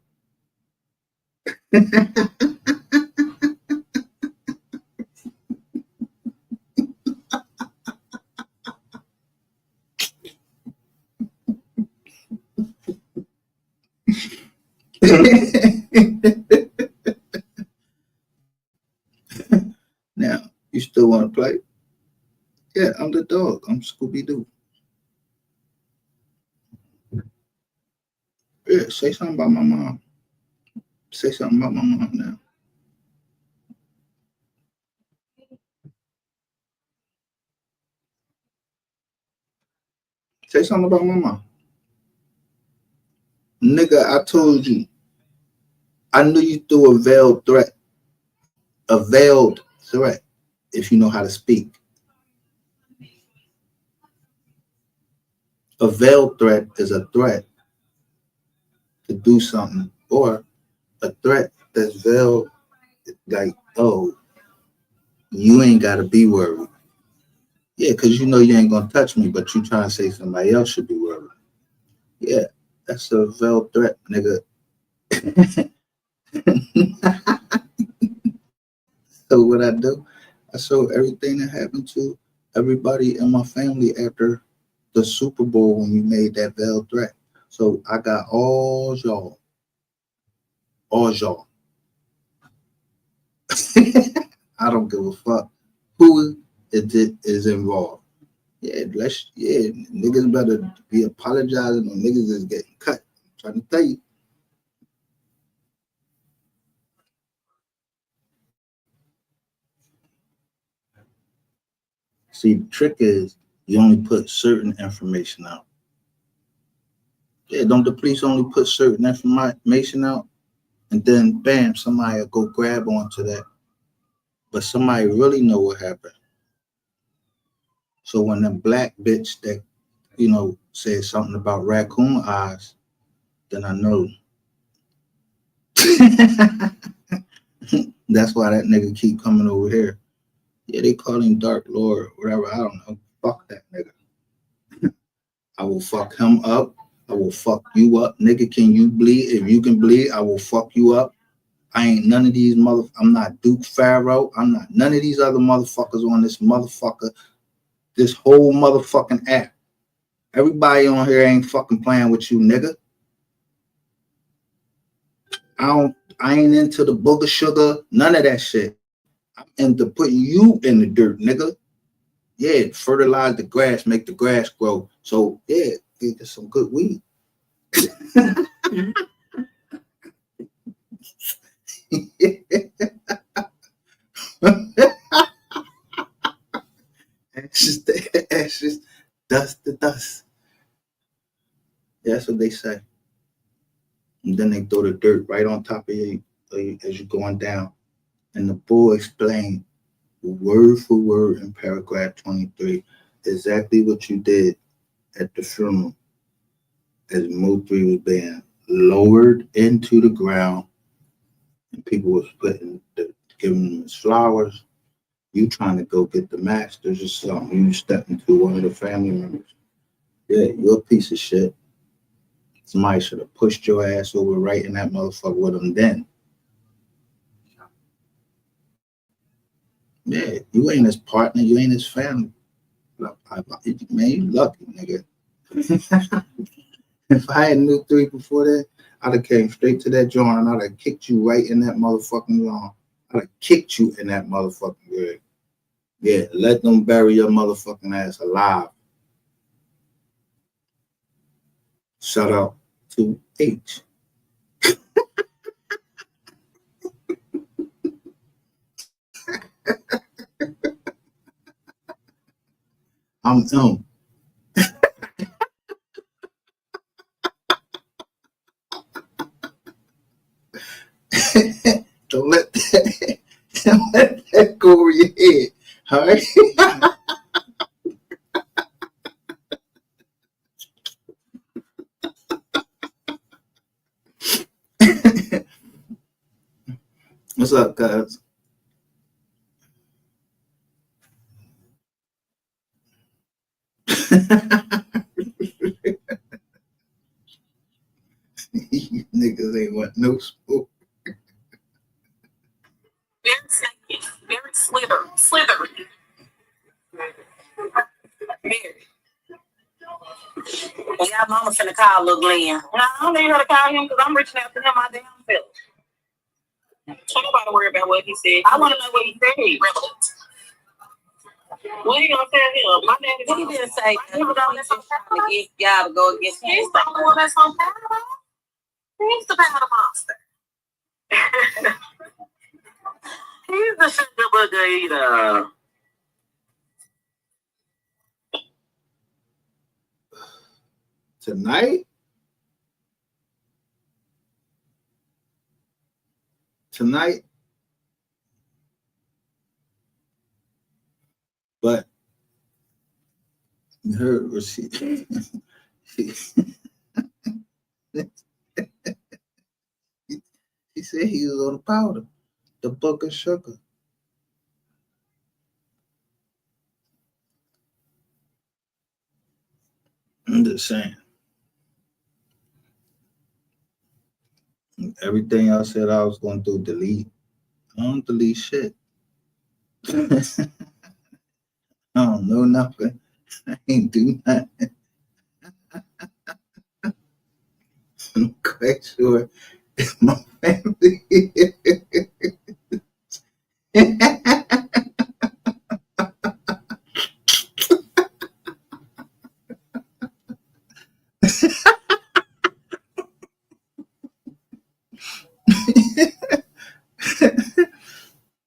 Now, you still want to play? Yeah, I'm the dog. I'm Scooby-Doo. Yeah, say something about my mom. Say something about my mom now. Say something about my mom. Nigga, I told you. I knew you threw a veiled threat. A veiled threat, if you know how to speak. A veiled threat is a threat to do something, or a threat that's veiled, like, oh, you ain't got to be worried. Yeah, because you know you ain't going to touch me, but you trying to say somebody else should be worried. Yeah, that's a veiled threat, nigga. So what I do, I show everything that happened to everybody in my family after the Super Bowl when you made that veiled threat. So I got all y'all. I don't give a fuck who is involved. Yeah, niggas better be apologizing or niggas is getting cut. I'm trying to tell you. See, the trick is you only put certain information out. Yeah, don't the police only put certain information out? And then bam, somebody will go grab onto that. But somebody really know what happened. So when the black bitch that, said something about raccoon eyes, then I know. That's why that nigga keep coming over here. Yeah, they call him Dark Lord, whatever. I don't know. Fuck that nigga. I will fuck him up. I will fuck you up. Nigga, can you bleed? If you can bleed, I will fuck you up. I ain't none of these I'm not Duke Pharaoh. I'm not none of these other motherfuckers on this whole motherfucking app. Everybody on here ain't fucking playing with you, nigga. I ain't into the booger sugar, none of that shit. I'm into putting you in the dirt, nigga. Yeah, fertilize the grass, make the grass grow. So yeah, get some good weed. Ashes to ashes, dust to dust. That's what they say. And then they throw the dirt right on top of you as you're going down. And the bull explained word for word in paragraph 23 exactly what you did at the funeral as MO3 was being lowered into the ground and people was giving them his flowers. You trying to go get the masters or something. You step into one of the family members. Yeah, you're a piece of shit. Somebody should have pushed your ass over right in that motherfucker with him then. Yeah, you ain't his partner. You ain't his family. Man, you lucky, nigga. If I had knew 3 before that, I'd have came straight to that joint and I'd have kicked you right in that motherfucking lawn. I'd have kicked you in that motherfucking grave. Yeah, let them bury your motherfucking ass alive. Shout out to H. I'm M. Don't let that go over your head. All right. What's up, guys? You niggas ain't want no smoke. Very snaky, very slithery. Very. Yeah, mama finna call little Glenn. No, I don't need her to call him because I'm reaching out to him my damn self. Ain't nobody worry about what he said. I want to know what he said. What are you gonna tell him? My daddy he didn't say that. He was trying to get y'all to go against him. He's the only one that's on powder. He's the powder monster. He's the sugar booger eater. Tonight, but her receipt. He said he was on the powder, the book of sugar. I'm just saying. Everything I said I was going to do, delete. I don't delete shit. I don't know nothing. I ain't do nothing. I'm quite sure it's my family.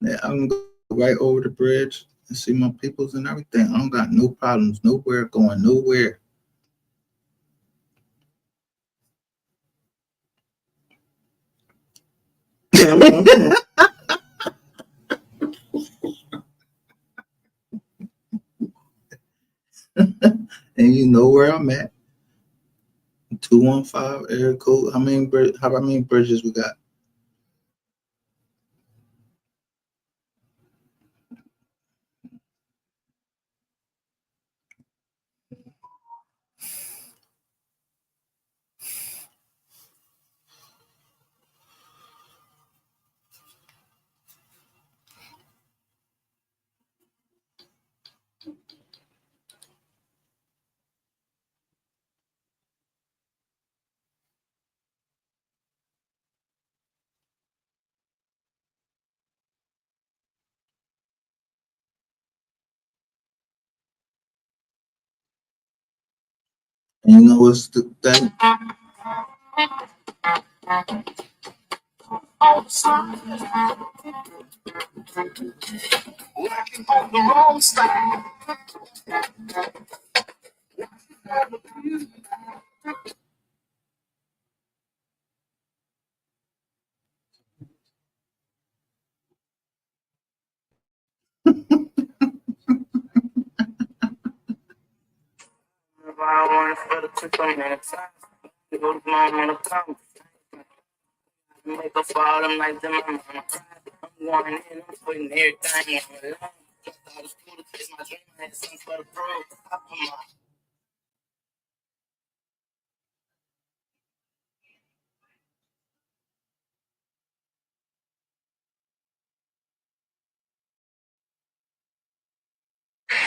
Yeah, I'm going to go right over the bridge and see my peoples and everything. I don't got no problems nowhere, going nowhere. And you know where I'm at. 215 area code. How many bridges we got? And you know what's the thing? Make a fall, I'm like them, I'm going in, I'm putting everything on the line. I was cool to chase my dream, I had something for the pro. I put my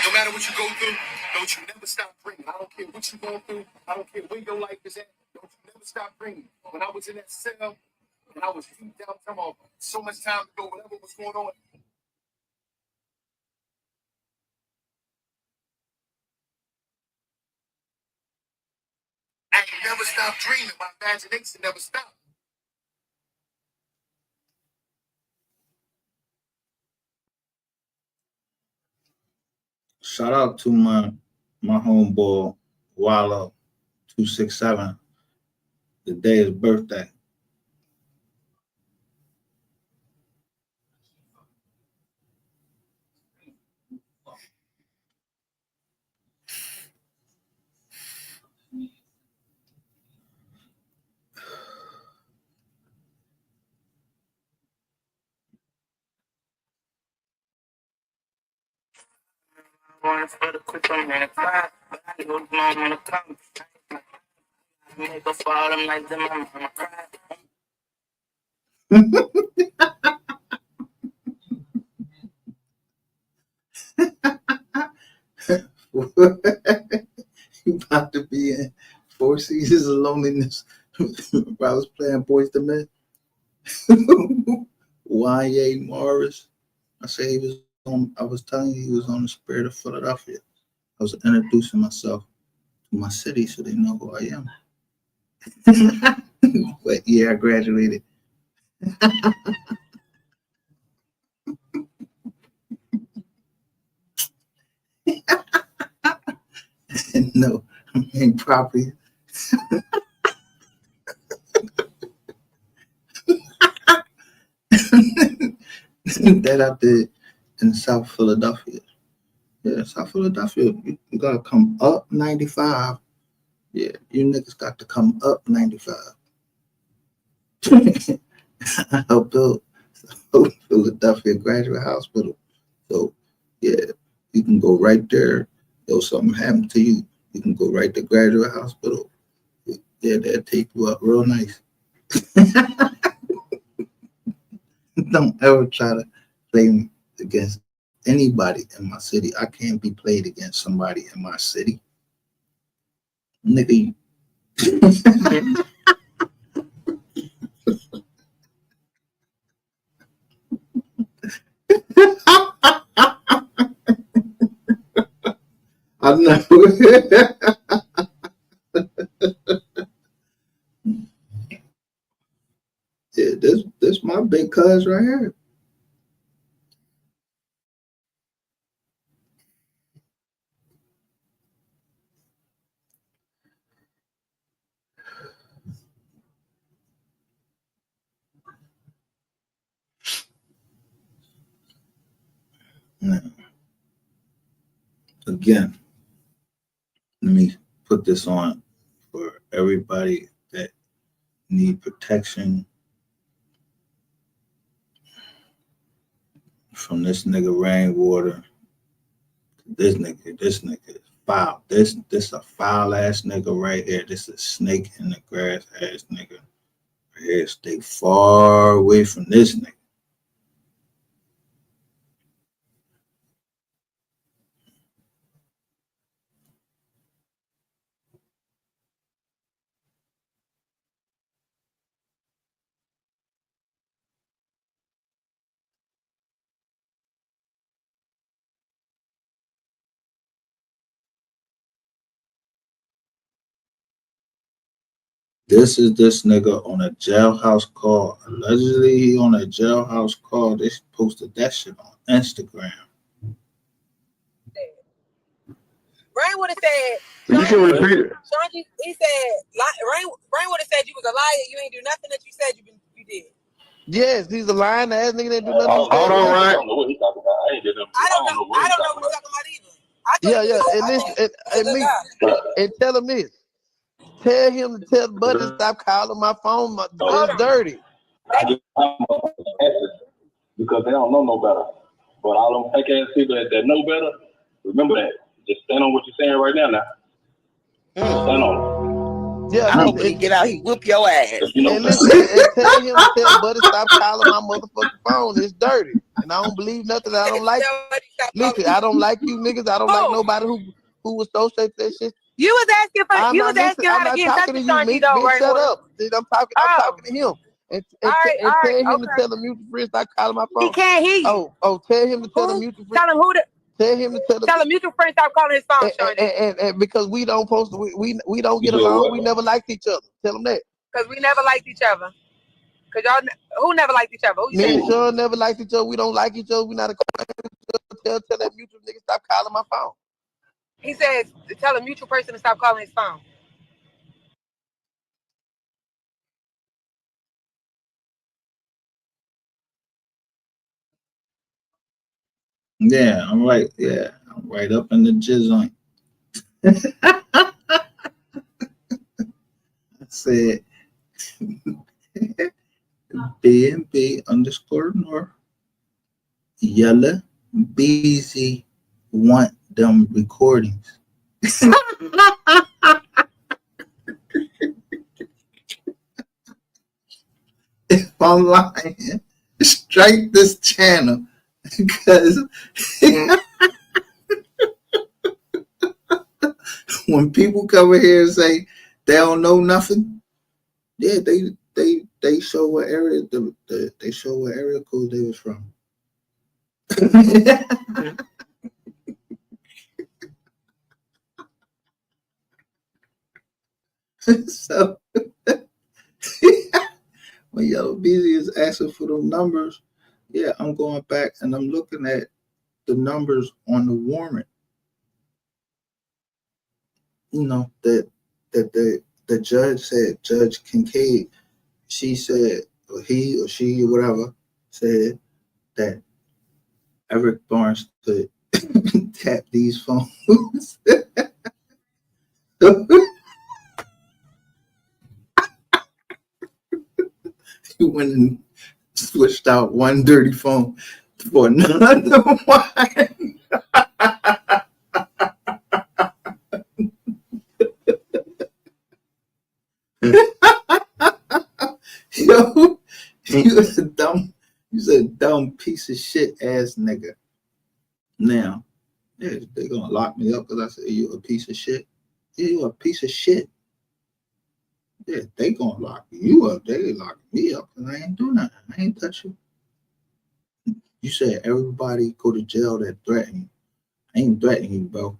no matter what you go through, don't you never stop dreaming. I don't care what you go through. I don't care where your life is at. Don't you never stop dreaming. When I was in that cell and I was deep down, come on, so much time ago, whatever was going on. I ain't never stopped dreaming. My imagination never stopped. Shout out to my homeboy Wallow 267. The day is birthday. Going for the quick one minute fly, but I know the moment to come. Make a fall, I'm like them, I'm cry. You about to be in 4 seasons of loneliness. I was playing Boys to Men. Wanye Morris. I say he was on. I was telling you he was on the Spirit of Philadelphia. I was introducing myself to my city so they know who I am. But yeah, I graduated. And no, I ain't property. That I did in South Philadelphia. Yeah, South Philadelphia. You gotta come up 95. Yeah, you niggas got to come up 95. I helped build Philadelphia Graduate Hospital. So yeah, you can go right there. If something happened to you, you can go right to Graduate Hospital. Yeah, they'll take you up real nice. Don't ever try to play me against anybody in my city. I can't be played against somebody in my city. Nigga, I know. Yeah, this my big cuz right here. again, let me put this on for everybody that need protection from this nigga rainwater. This nigga is foul. This a foul ass nigga right here. This is a snake in the grass ass nigga. Right here, stay far away from this nigga. This is this nigga on a jailhouse call. Allegedly, he on a jailhouse call. They posted that shit on Instagram. Rain would have said, You can repeat it. Shanji, he said, Rain would have said you was a liar. You ain't do nothing that you said you did. Yes, he's a lying ass nigga that do nothing. Hold on, I right? don't know what he's talking about. I don't know what he's talking about either. Yeah. And listen, and tell him this. Tell him to tell Buddy to stop calling my phone. It's dirty. I just because they don't know no better. But all them fake ass people that know better, remember that. Just stand on what you're saying right now. Stand on it. Yeah, I hope when he get out, he whoop your ass. And listen, and tell him to tell Buddy stop calling my motherfucking phone. It's dirty. And I don't believe nothing I don't like. Listen, I don't like you niggas. I don't like nobody who associates that shit. You was asking for I'm not how to get in touch with Shanji, though, bitch, shut up. I'm talking to him. And tell him to tell the mutual friend stop calling my phone. He can't hear you. Oh, tell him to tell the mutual friend. Tell him who to tell him to tell the mutual friend stop calling his phone, Shanji. And because we don't post, we don't get along. We never liked each other. Tell him that. Because we never liked each other. Because y'all, who never liked each other? Who you Me and Sean never liked each other. We don't like each other. We not a tell that mutual nigga stop calling my phone. He says to tell a mutual person to stop calling his phone. Yeah, I'm right. Yeah, I'm right up in the jizz on. I said BNB _ North Yella Beezy want them recordings. If I'm lying, strike this channel because when people come in here and say they don't know nothing, yeah, they show what area they show what area code they was from. So when Yellow Beezy is asking for them numbers, yeah, I'm going back and I'm looking at the numbers on the warrant. You know, that the judge said, Judge Kincaid, she said, or he or she or whatever, said that Eric Barnes could tap these phones. He went and switched out one dirty phone for another one. Yo, you a dumb piece of shit ass nigga. Now, yeah, they're gonna lock me up because I said you a piece of shit. Yeah, you a piece of shit. Yeah, they gonna lock you up. They lock me up because I ain't do nothing. I ain't touch you. You said everybody go to jail that threaten you. I ain't threatening you, bro.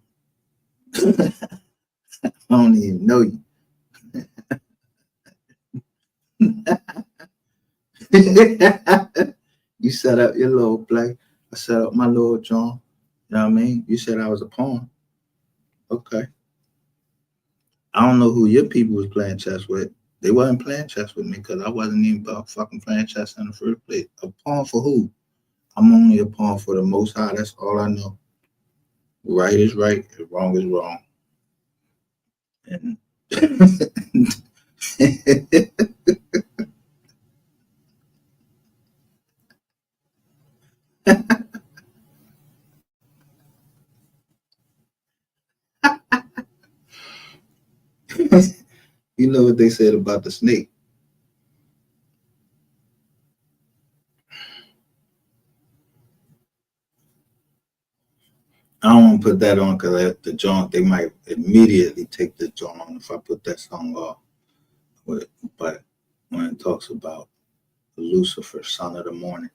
I don't even know you. You set up your little play. I set up my little John. You know what I mean? You said I was a pawn. Okay. I don't know who your people was playing chess with. They wasn't playing chess with me because I wasn't even about fucking playing chess in the first place. A pawn for who? I'm only a pawn for the Most High. That's all I know. Right is right, wrong is wrong. And you know what they said about the snake? I don't want to put that on because the joint, they might immediately take the joint on if I put that song off. But when it talks about Lucifer, son of the morning.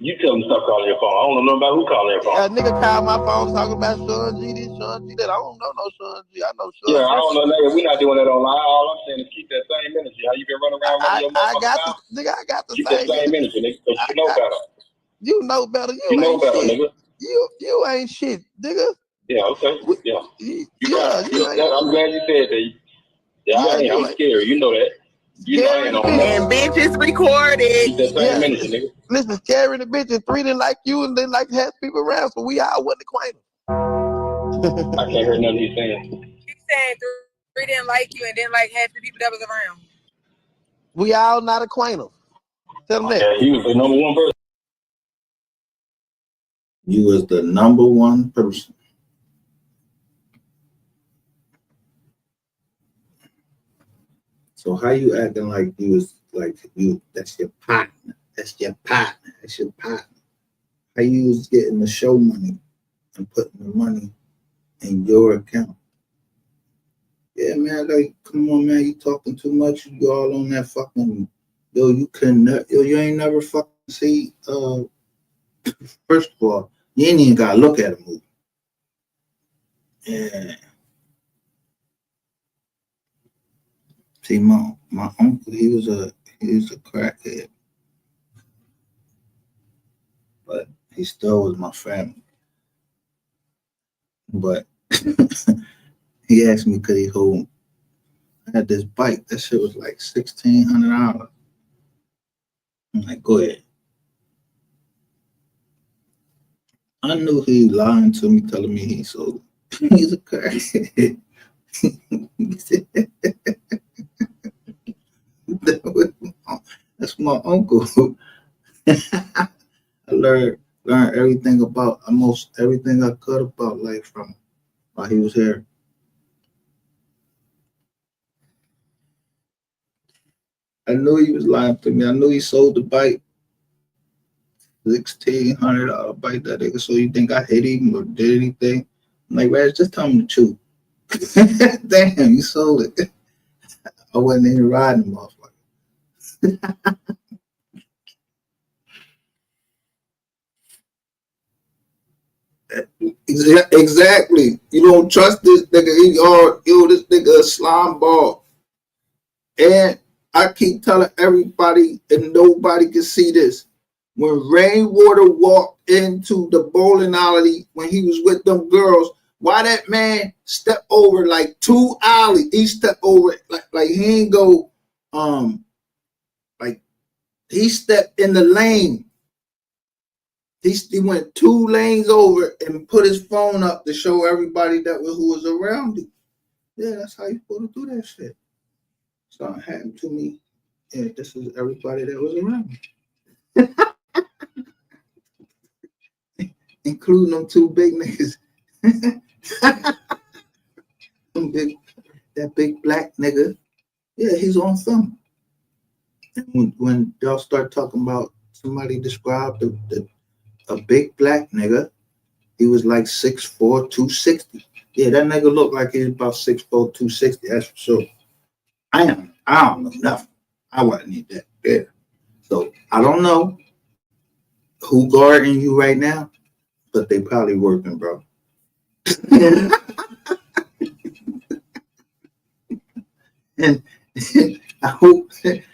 You tell them stop calling your phone. I don't know about who calling your phone. A nigga called my phone talking about Sean G this, Sean G that. I don't know no Sean G. I know Sean. Yeah, I don't know, nigga. We're not doing that online. All I'm saying is keep that same energy. How you been running around running your motherfucking mouth? Nigga, I got the Keep same that same energy, nigga, because you know better. You know better. You know better, nigga. You ain't shit, nigga. Yeah, okay. Yeah. Yeah, you ain't. I'm glad you said that. Yeah, I ain't. I'm scared. You know that. You know I ain't on that. And bitches recorded. Keep that same energy, nigga. Listen, scary the bitch and 3 didn't like you and they like to have people around, so we all wasn't acquainted. I can't hear nothing he's saying. He said 3 didn't like you and didn't like half the people that was around. We all not acquainted. Tell him that. Yeah, he was the number one person. You was the number one person. So how you acting like you was like you? That's your partner. That's your partner. That's your partner. How you was getting the show money and putting the money in your account? Yeah, man. Like, come on, man. You talking too much. You all on that fucking. Yo, you couldn't. Yo, you ain't never fucking see. First of all, you ain't even gotta look at a movie. Yeah. See, my uncle, he was a crackhead, but he still was my family. But he asked me could he hold. I had this bike. That shit was like $1,600. I'm like, go ahead. I knew he lying to me, telling me he sold it. He's a crackhead. That's my uncle. I learned everything about almost everything I could about life from him while he was here. I knew he was lying to me. I knew he sold the bike. $1,600 bike, that nigga. So you think I hit him or did anything? I'm like, Raj, just tell him the truth. Damn, you sold it. I wasn't even riding him off. Exactly. You don't trust this nigga. This nigga a slime ball. And I keep telling everybody, and nobody can see this. When Rainwater walked into the bowling alley when he was with them girls, why that man stepped over like 2 alleys? He stepped over like he ain't go like he stepped in the lane. He went 2 lanes over and put his phone up to show everybody who was around him. Yeah, that's how you supposed to do that shit. Something happened to me. Yeah, this is everybody that was around me. Including them 2 big niggas. That big black nigga. Yeah, he's on film. And when y'all start talking about somebody described a big black nigga, he was like 6'4", 260. Yeah, that nigga looked like he was about 6'4", 260. That's for sure. I don't know nothing. I wasn't even that there. So I don't know who guarding you right now, but they probably working, bro. And I hope if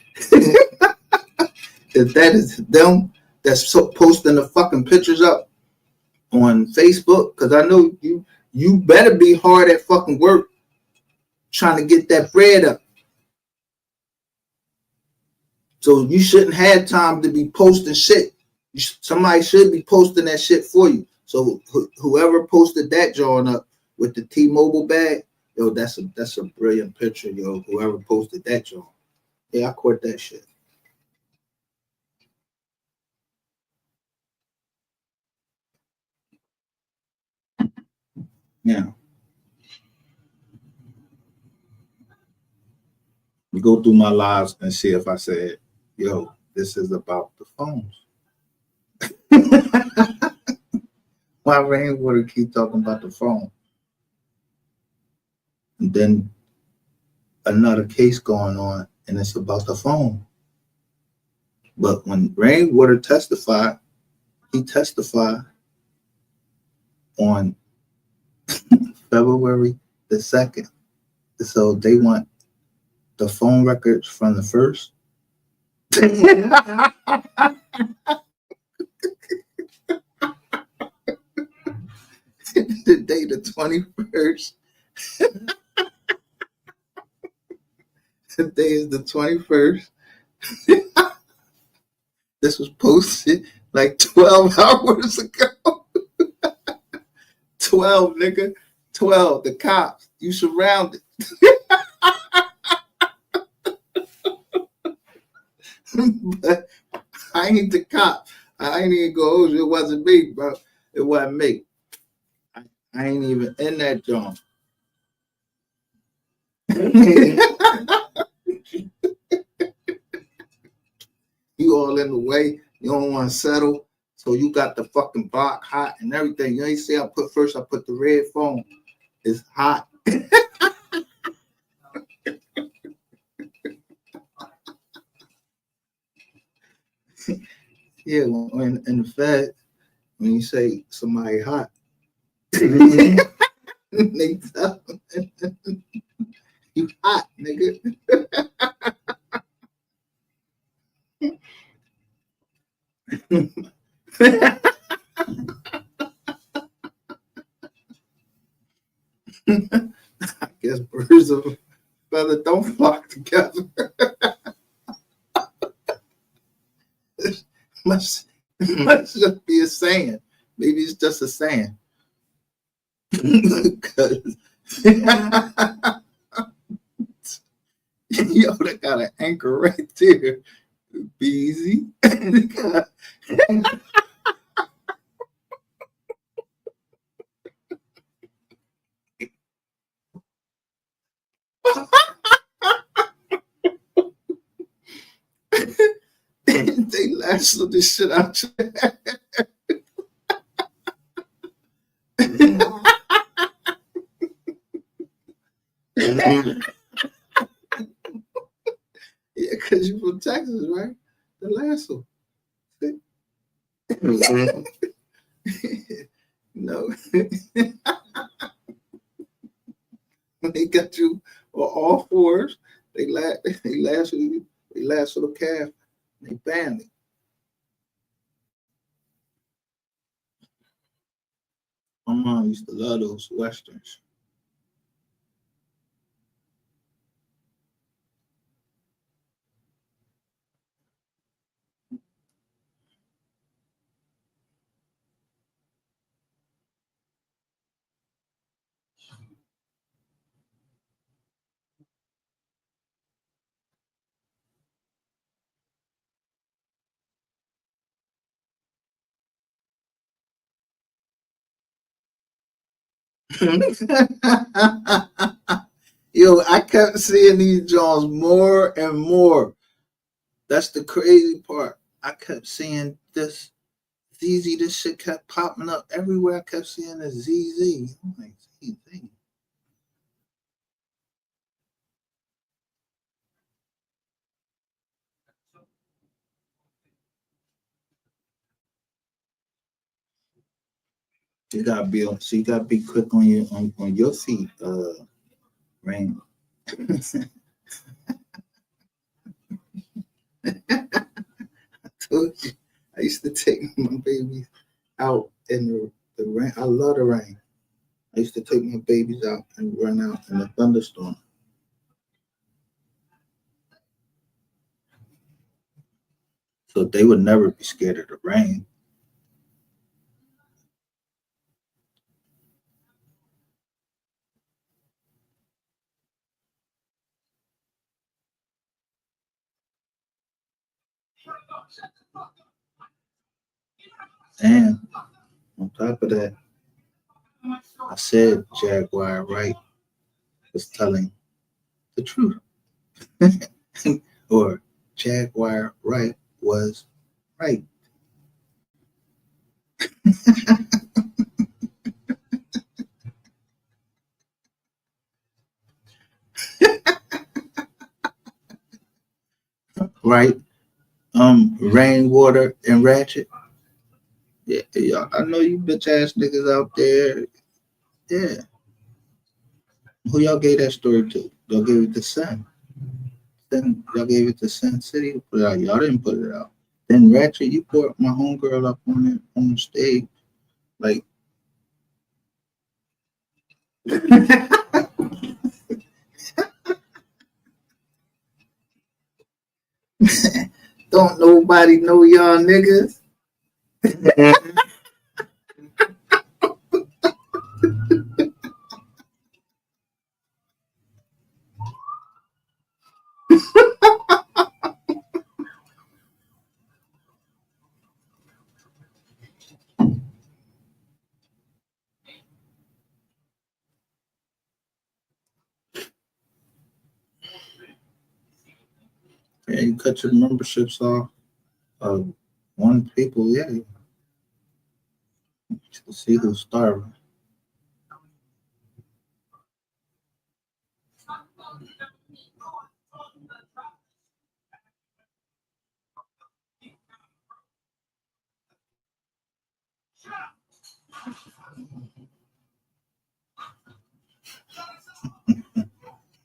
that is them, that's posting the fucking pictures up on Facebook, because I know you better be hard at fucking work trying to get that bread up. So you shouldn't have time to be posting shit. Somebody should be posting that shit for you. So whoever posted that drawing up with the T-Mobile bag, yo, that's a brilliant picture, yo. Whoever posted that drawing, yeah, I caught that shit. Now, you go through my lives and see if I said, yo, this is about the phones. Why Rainwater keep talking about the phone? And then another case going on, and it's about the phone. But when Rainwater testified, he testified on February the 2nd. So they want the phone records from the first. The day the 21st. The day is the 21st. This was posted like 12 hours ago. 12, nigga. 12. The cops. You surrounded. But I ain't the cop. I ain't even go, it wasn't me, bro. It wasn't me. I ain't even in that joint. You all in the way. You don't want to settle. So you got the fucking box hot and everything. You ain't see I put the red phone. It's hot. Yeah, when in the Fed, when you say somebody hot, they tell you hot, nigga. I guess birds of a feather don't flock together. must just be a saying. Maybe it's just a saying. Yo, they got an anchor right there. Be easy. They lasso this shit out your head. Yeah, because you from Texas, right? The lasso. No. They got you on all fours. They lasso you. They lasso the calf. They band it. My mom used to love those westerns. Yo, I kept seeing these Jones more and more. That's the crazy part. I kept seeing this ZZ. This shit kept popping up everywhere. I kept seeing this ZZ. I'm like, ZZ. You gotta be on. So you gotta be quick on your feet, Rain. I told you. I used to take my babies out in the rain. I love the rain. I used to take my babies out and run out in a thunderstorm. So they would never be scared of the rain. And on top of that, I said Jaguar Wright was telling the truth. Or Jaguar Wright was right. Right? Rainwater and Ratchet. Yeah, I know you bitch ass niggas out there. Yeah. Who y'all gave that story to? Y'all gave it to Sun. Then y'all gave it to Sun City to put it out. Y'all didn't put it out. Then Ratchet, you brought my homegirl up on the stage. Like don't nobody know y'all niggas. Yeah, you cut your memberships off of one people, yeah. To see who's starving.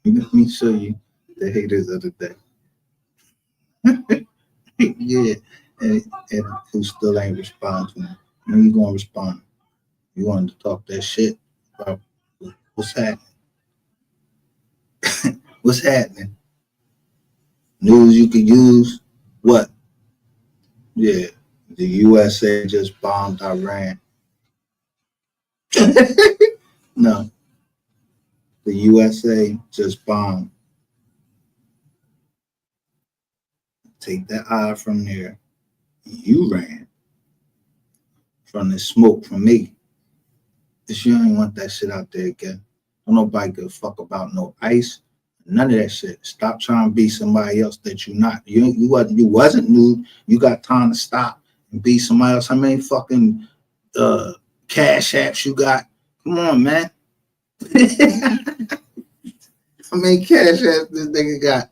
Let me show you the haters of the day. Yeah, and who still ain't responding to me. When you gonna respond? You wanted to talk that shit about what's happening? What's happening? News you can use? What? Yeah, the USA just bombed Iran. No, the USA just bombed. Take that eye from there. You ran from the smoke from me. Cause you ain't want that shit out there again. Don't nobody give a fuck about no ICE. None of that shit. Stop trying to be somebody else that you not. You wasn't nude. You got time to stop and be somebody else. How many fucking cash apps you got? Come on, man. How many cash apps this nigga got?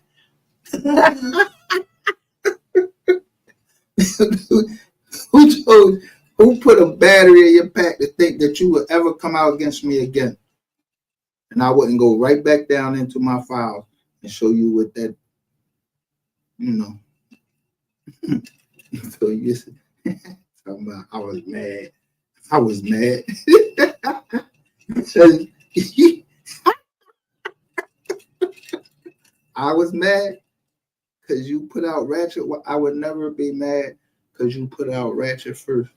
Who put a battery in your pack to think that you would ever come out against me again? And I wouldn't go right back down into my file and show you what that, you know. So you talking about I was mad. I was mad. I was mad because you put out Ratchet. I would never be mad because you put out Ratchet first.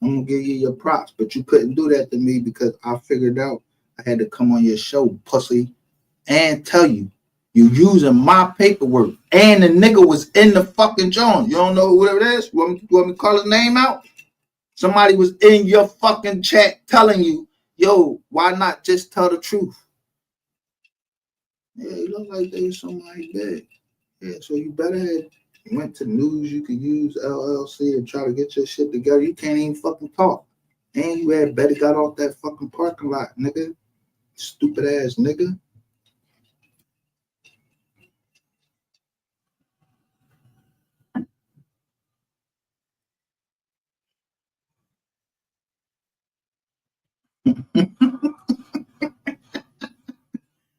I'm gonna give you your props, but you couldn't do that to me because I figured out I had to come on your show, pussy, and tell you using my paperwork, and the nigga was in the fucking joint. You don't know whoever it is? You want me to call his name out? Somebody was in your fucking chat telling you, yo, why not just tell the truth? Yeah, it looked like there was somebody dead. Yeah, so you better have went to news you could use LLC and try to get your shit together. You can't even fucking talk. And you had better got off that fucking parking lot, nigga. Stupid ass nigga.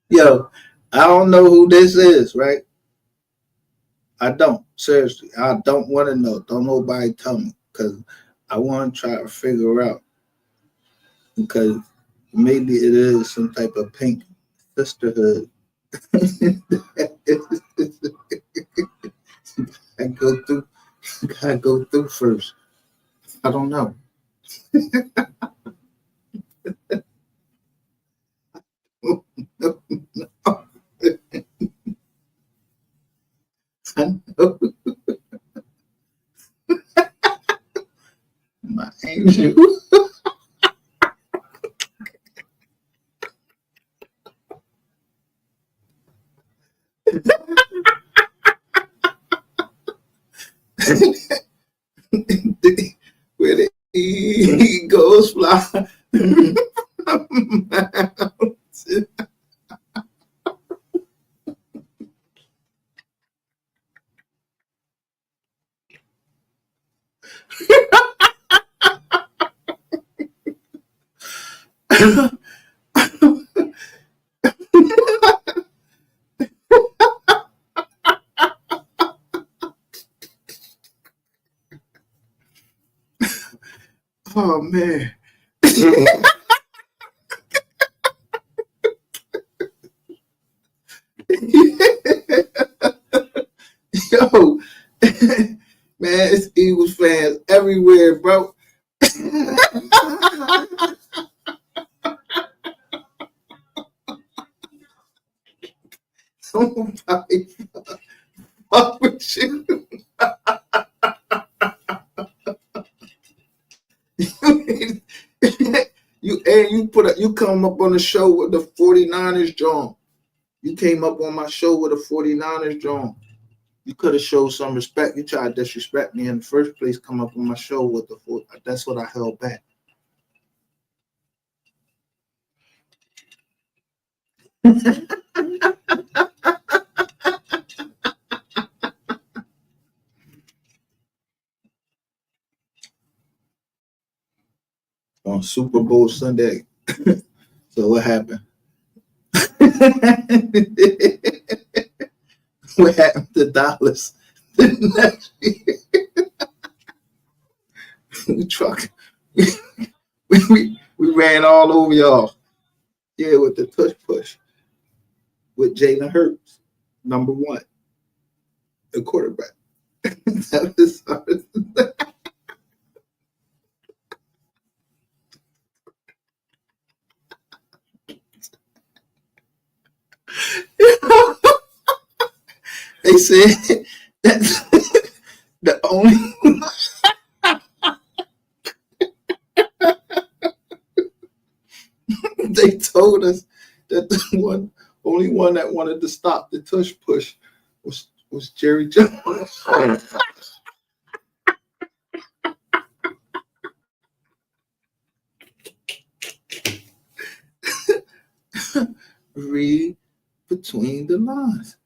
Yo, I don't know who this is, right? I don't. Seriously, I don't want to know. Don't nobody tell me because I want to try to figure out because maybe it is some type of pink sisterhood. I go through. I go through first. I don't know. I know. My angel. Where the eagles fly. Oh man. Yo, man, it's Eagles fans everywhere, bro. Somebody fuck with you. You come up on the show with the 49ers John. You came up on my show with the 49ers John. You could have showed some respect. You tried to disrespect me in the first place. Come up on my show with the 4. That's what I held back. On Super Bowl Sunday. So what happened? What happened to Dallas? we ran all over y'all. Yeah, with the tush push. With Jalen Hurts, number 1, the quarterback. That was they said that's the only they told us that the only one that wanted to stop the tush push was Jerry Jones. Read between the lines.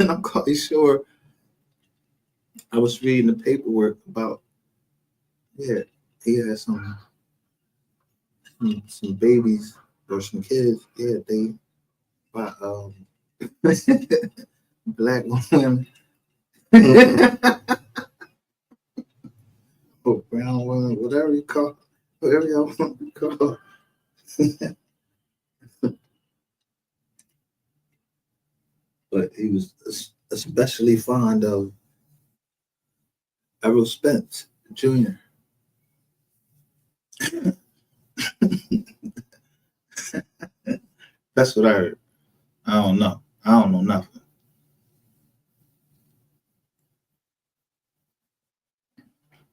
And I'm quite sure I was reading the paperwork about he had some babies or some kids. Yeah, they by black women or brown women, whatever you call, whatever y'all want to call. But he was especially fond of Errol Spence Jr. That's what I heard. I don't know. I don't know nothing.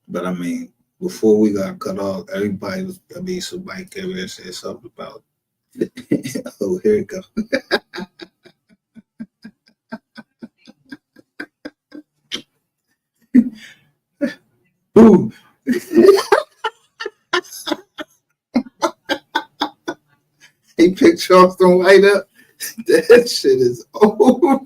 But I mean, before we got cut off, somebody came in and said something about oh, here it goes. Ooh. He picked Charleston White up. That shit is over.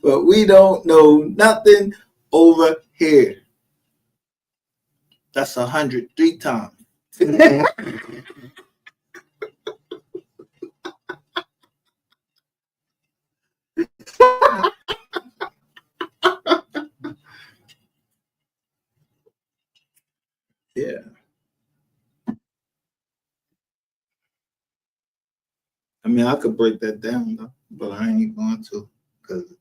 But we don't know nothing over here. That's 103 times. Yeah. I mean, I could break that down though, but I ain't going to because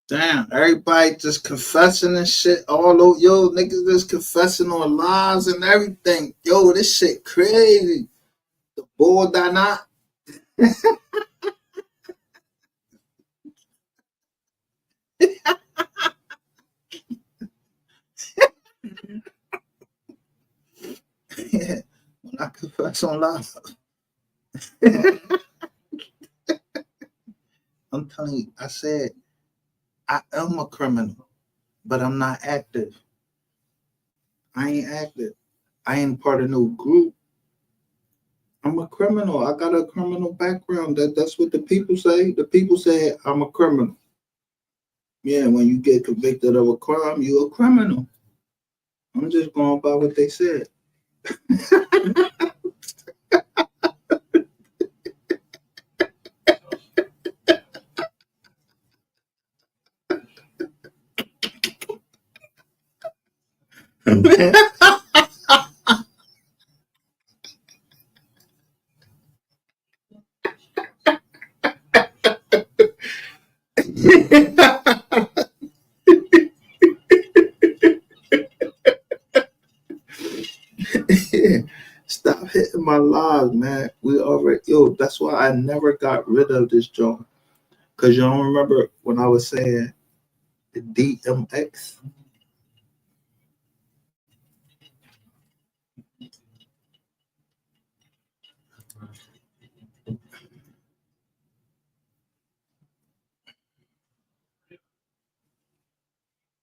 damn, everybody just confessing and shit all over. Yo, niggas just confessing on lies and everything. Yo, this shit crazy. The board or not. When I confess on lies. I'm telling you, I said I am a criminal, but I'm not active. I ain't active. I ain't part of no group. I'm a criminal. I got a criminal background. That's what the people say. The people say I'm a criminal. Yeah, when you get convicted of a crime, you're a criminal. I'm just going by what they said. Stop hitting my lives, man. We already, yo, that's why I never got rid of this joint. Because you don't remember when I was saying the DMX?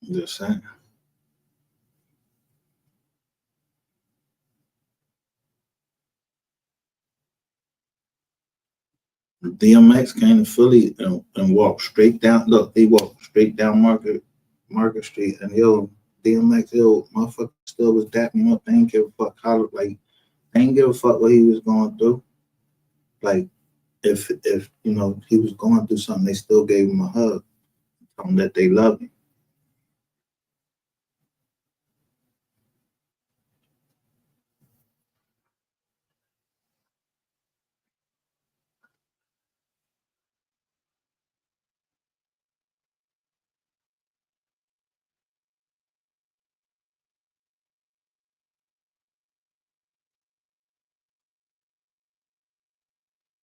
Just saying. DMX came to Philly and walked straight down. Look, he walked straight down Market Street, and yo, DMX, yo, motherfucker still was dapping up. They ain't give a fuck how, like, they ain't give a fuck what he was going through. Like, if you know he was going through something, they still gave him a hug, told him that they loved him.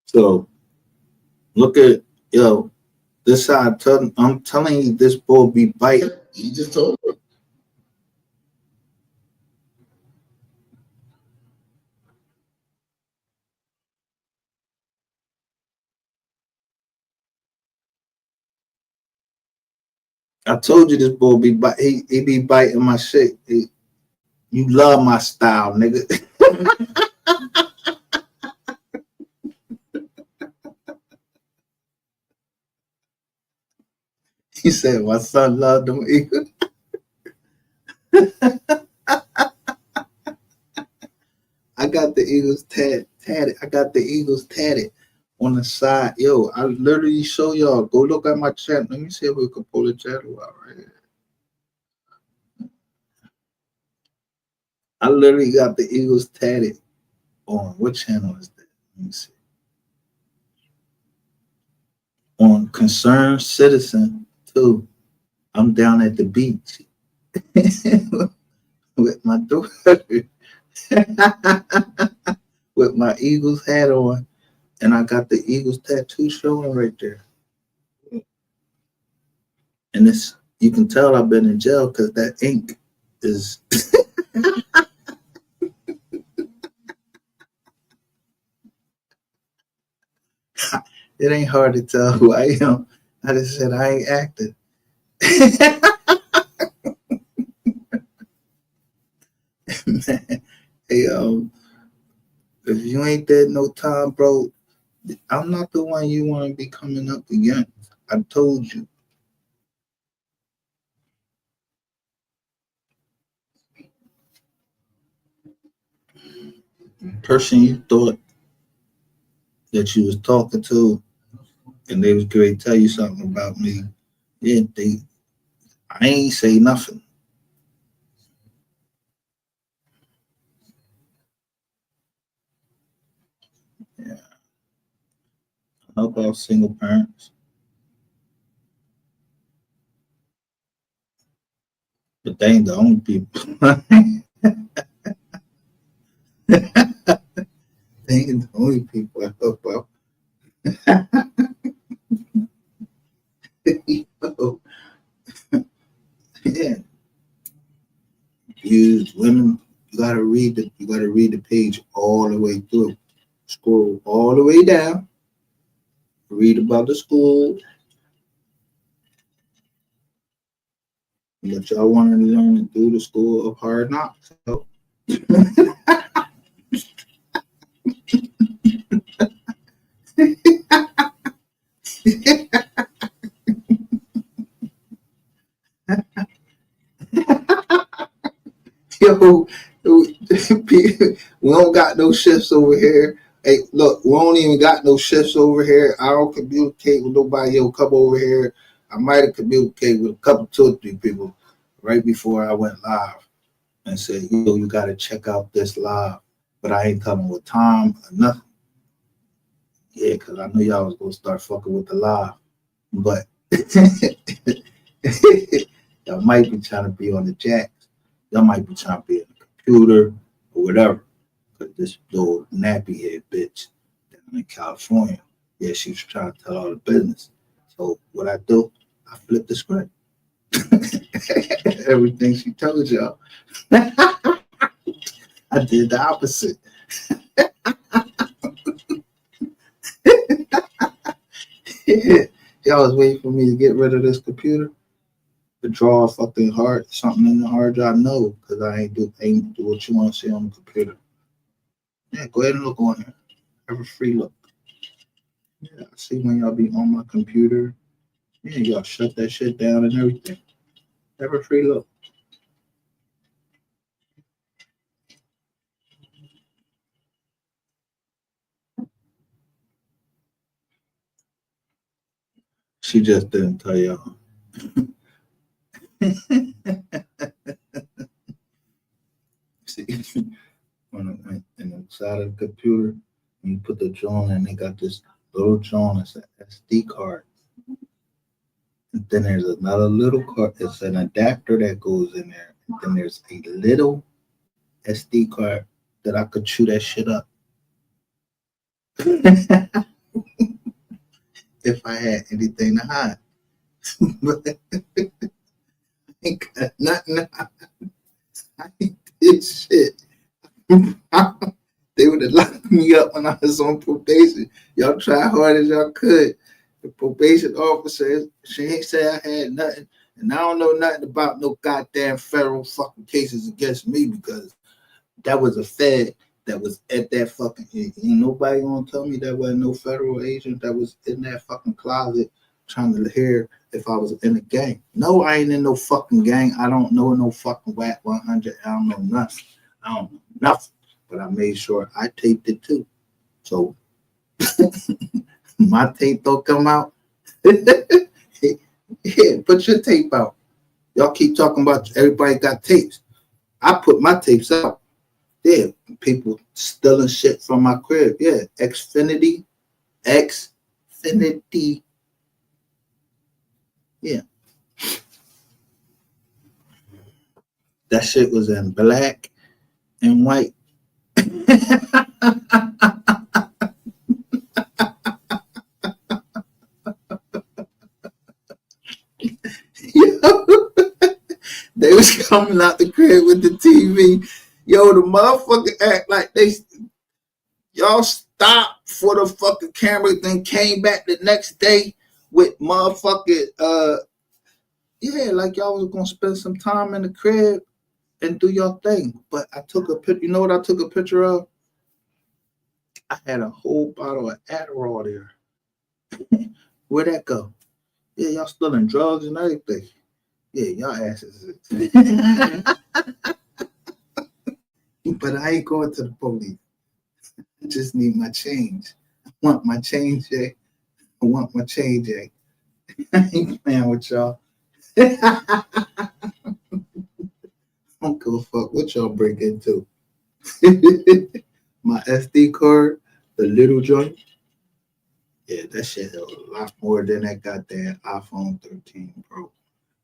So look at yo, This how I'm telling you, this bull be biting. You just told me. I told you this bull be he be biting my shit. You love my style, nigga. He said my son loved them Eagles. I got the Eagles tatted. I got the Eagles tatted on the side. Yo, I literally show y'all. Go look at my chat. Let me see if we can pull the channel out right here. I literally got the Eagles tatted on. What channel is that? Let me see. On Concerned Citizen 2. I'm down at the beach with my daughter. With my Eagles hat on, and I got the Eagles tattoo showing right there. And it's you can tell I've been in jail because that ink is. It ain't hard to tell who I am. I just said I ain't acting. Man, hey, if you ain't dead no time, bro, I'm not the one you want to be coming up against. I told you. Person you thought that you was talking to, and they was going to tell you something about me. Yeah, I ain't say nothing. Yeah. How about single parents? But they ain't the only people. They ain't the only people I help out. Yeah. Use women. You gotta read the page all the way through. Scroll all the way down. Read about the school. What y'all want to learn and do the school of hard knocks. So, yo, we don't got no shifts over here. Hey, look, we don't even got no shifts over here. I don't communicate with nobody. Yo, come over here. I might have communicated with a couple, 2 or 3 people right before I went live and said, yo, you got to check out this live. But I ain't coming with time or nothing. Yeah, because I knew y'all was going to start fucking with the live. But y'all might be trying to be on the jacks. Y'all might be trying to be on the computer or whatever. Because this little nappy head bitch down in California, yeah, she was trying to tell all the business. So what I do, I flip the script. Everything she told y'all. I did the opposite. Y'all was waiting for me to get rid of this computer to draw a fucking something in the hard drive. No, because I ain't do what you want to see on the computer. Yeah, go ahead and look on here. Have a free look. Yeah, I see when y'all be on my computer. Yeah, y'all shut that shit down and everything. Have a free look. She just didn't tell y'all. See, in the side of the computer, when you put the joint and they got this little joint, it's an SD card. And then there's another little card, it's an adapter that goes in there. And then there's a little SD card that I could chew that shit up. if I had anything to hide. But I ain't got nothing to hide. I ain't did shit. They would have locked me up when I was on probation. Y'all try hard as y'all could. The probation officer, she ain't say I had nothing. And I don't know nothing about no goddamn federal fucking cases against me because that was a Fed that was at that fucking. Ain't nobody gonna tell me that wasn't no federal agent that was in that fucking closet trying to hear if I was in a gang. No, I ain't in no fucking gang. I don't know no fucking WAC 100. I don't know nothing. I don't know nothing. But I made sure I taped it too. So my tape don't come out. Yeah, put your tape out. Y'all keep talking about everybody got tapes. I put my tapes out. Yeah, people stealing shit from my crib. Yeah, Xfinity. Yeah. That shit was in black and white. They was coming out the crib with the TV. Yo, the motherfucker act like y'all stopped for the fucking camera, then came back the next day with motherfucking yeah, like y'all was gonna spend some time in the crib and do your thing. But I took a picture. You know what I took a picture of? I had a whole bottle of Adderall there. Where'd that go? Yeah, y'all stealing drugs and everything. Yeah, y'all asses. But I ain't going to the police. I just need my change. I want my change, Jay. I want my change, Jay. I ain't playing with y'all. I don't give a fuck what y'all break into. My SD card, the little joint. Yeah, that shit held a lot more than that goddamn iPhone 13 Pro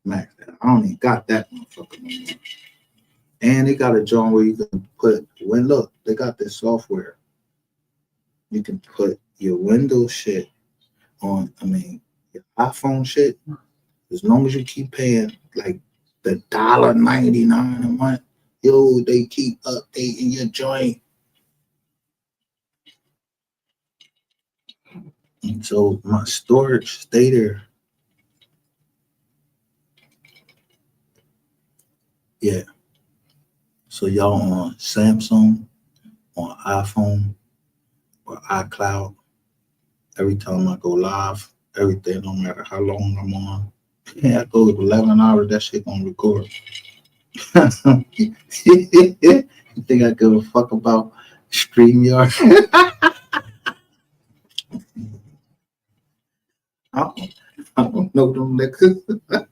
Max. I don't even got that motherfucker no more. And they got a joint where you can put look, they got this software. You can put your Windows shit on, your iPhone shit, as long as you keep paying like the $1.99 a month, yo, they keep updating your joint. And so my storage stay there. Yeah. So y'all on Samsung, on iPhone, or iCloud, every time I go live, everything, no matter how long I'm on. Yeah, I go 11 hours, that shit gonna record. You think I give a fuck about StreamYard? I don't know them niggas. I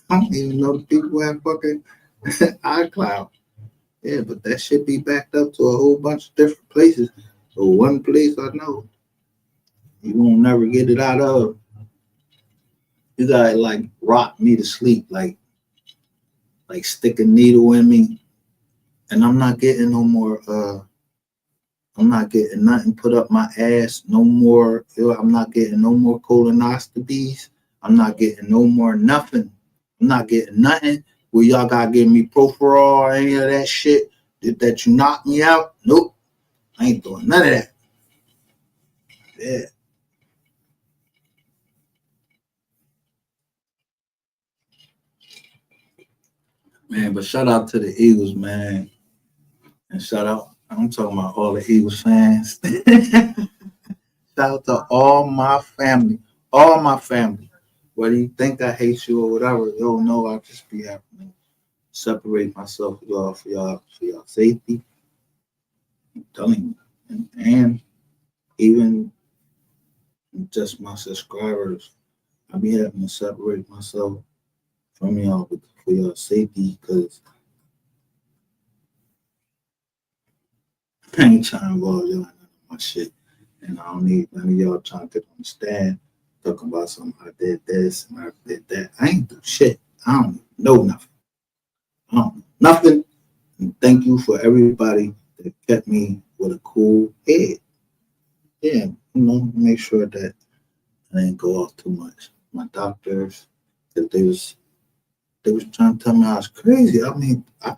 don't even know the people who have fucking iCloud. Yeah, but that shit be backed up to a whole bunch of different places. So one place I know, you won't never get it out of. You gotta like rock me to sleep, like stick a needle in me, and I'm not getting no more. I'm not getting nothing put up my ass no more. I'm not getting no more colonoscopies. I'm not getting no more nothing. I'm not getting nothing where y'all gotta give me Proferol or any of that shit that you knock me out. Nope, I ain't doing none of that. Yeah. Man, but shout out to the Eagles, man. And shout out, I'm talking about all the Eagles fans. Shout out to all my family. All my family. Whether you think I hate you or whatever, yo, no, I'll just be happy to separate myself with y'all for y'all safety. I'm telling you. And even just my subscribers, I be having to separate myself from y'all for your safety because I ain't trying to involve y'all in none of my shit. And I don't need none of y'all trying to understand, talking about something I did this and I did that. I ain't do shit. I don't know nothing. I don't know nothing. And thank you for everybody that kept me with a cool head. Yeah, make sure that I didn't go off too much. My doctors, they was trying to tell me I was crazy. I mean, I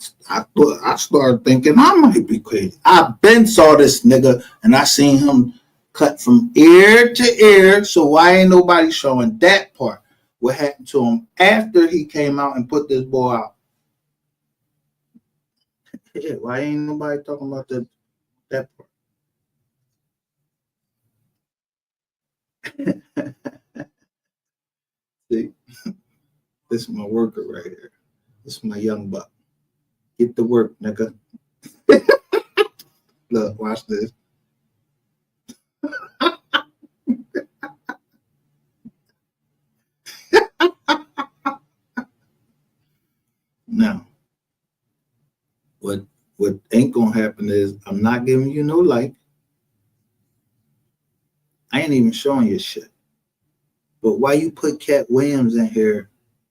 thought I started thinking I might be crazy. I been saw this nigga and I seen him cut from ear to ear. So why ain't nobody showing that part? What happened to him after he came out and put this boy out? Yeah, why ain't nobody talking about that part? See, this is my worker right here. This is my young buck. Get to work, nigga. Look, watch this. Now, what ain't gonna happen is I'm not giving you no like. I ain't even showing you shit. But why you put Cat Williams in here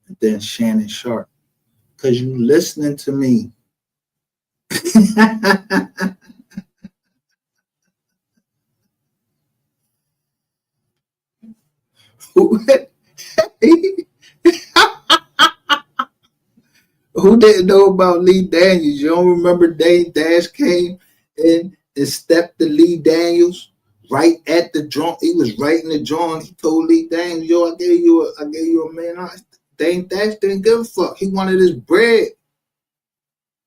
and then Shannon Sharp? Because you listening to me. Who didn't know about Lee Daniels? You don't remember Dave Dash came in and stepped to Lee Daniels right at the joint. He was right in the joint. He told Lee Daniels, "Yo, I gave you a man." Dave Dash didn't give a fuck. He wanted his bread.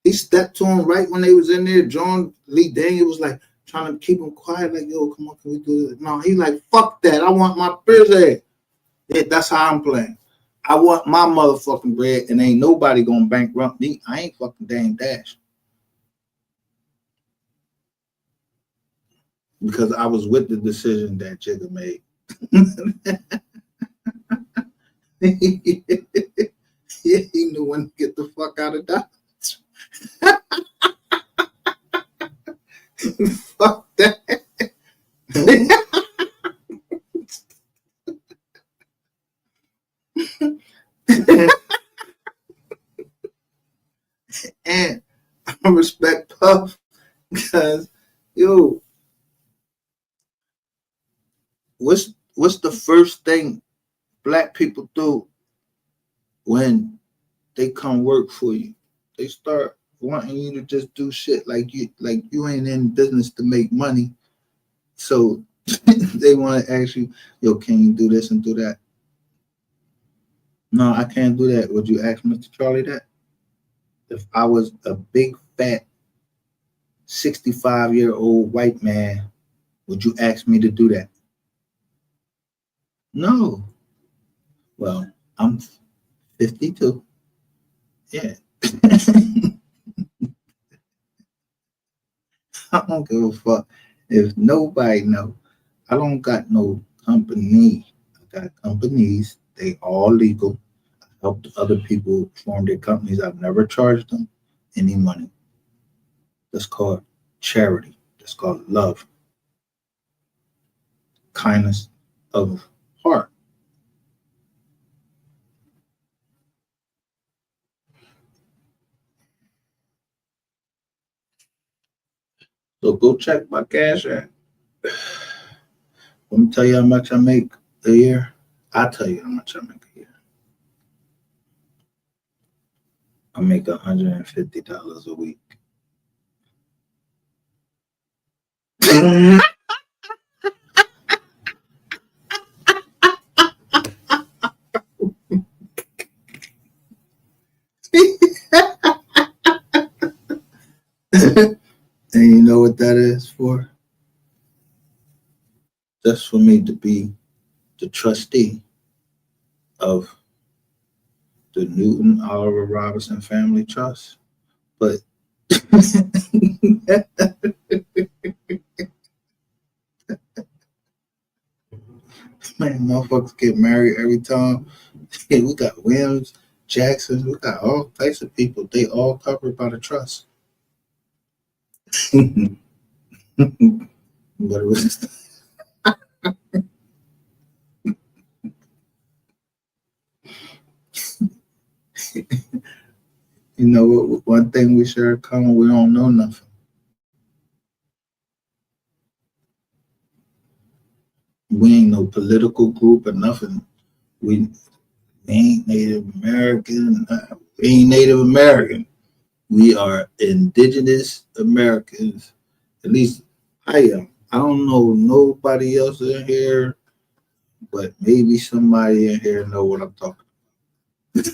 He stepped to him right when they was in there. John Lee Daniels was like trying to keep him quiet, like, "Yo, come on, can we do this?" No, he like, "Fuck that. I want my bread." Yeah, that's how I'm playing. I want my motherfucking bread, and ain't nobody gonna bankrupt me. I ain't fucking Dame Dash. Because I was with the decision that Jigga made. Yeah, he knew when to get the fuck out of Dodge. Fuck that. And I respect Puff because, yo, what's the first thing black people do when they come work for you? They start wanting you to just do shit like you ain't in business to make money. So they want to ask you, "Yo, can you do this and do that?" No, I can't do that. Would you ask Mr. Charlie that? If I was a big fat 65-year-old white man, would you ask me to do that? No. Well, I'm 52. Yeah. I don't give a fuck if nobody know. I don't got no company. I got companies. They all legal. I helped other people form their companies. I've never charged them any money. That's called charity. That's called love, kindness of heart. So go check my cash app. Let me tell you how much I make a year. I'll tell you how much I make a year. I make $150 a week. And you know what that is for? Just for me to be the trustee of the Newton Oliver Robinson Family Trust. But man, motherfuckers get married every time. Yeah, we got Williams, Jackson, we got all types of people. They all covered by the trust. But it was you know, one thing we share in common, we don't know nothing. We We ain't no political group or nothing. We ain't Native American. We ain't Native American. We are indigenous Americans. At least I am. I don't know nobody else in here, but maybe somebody in here know what I'm talking about.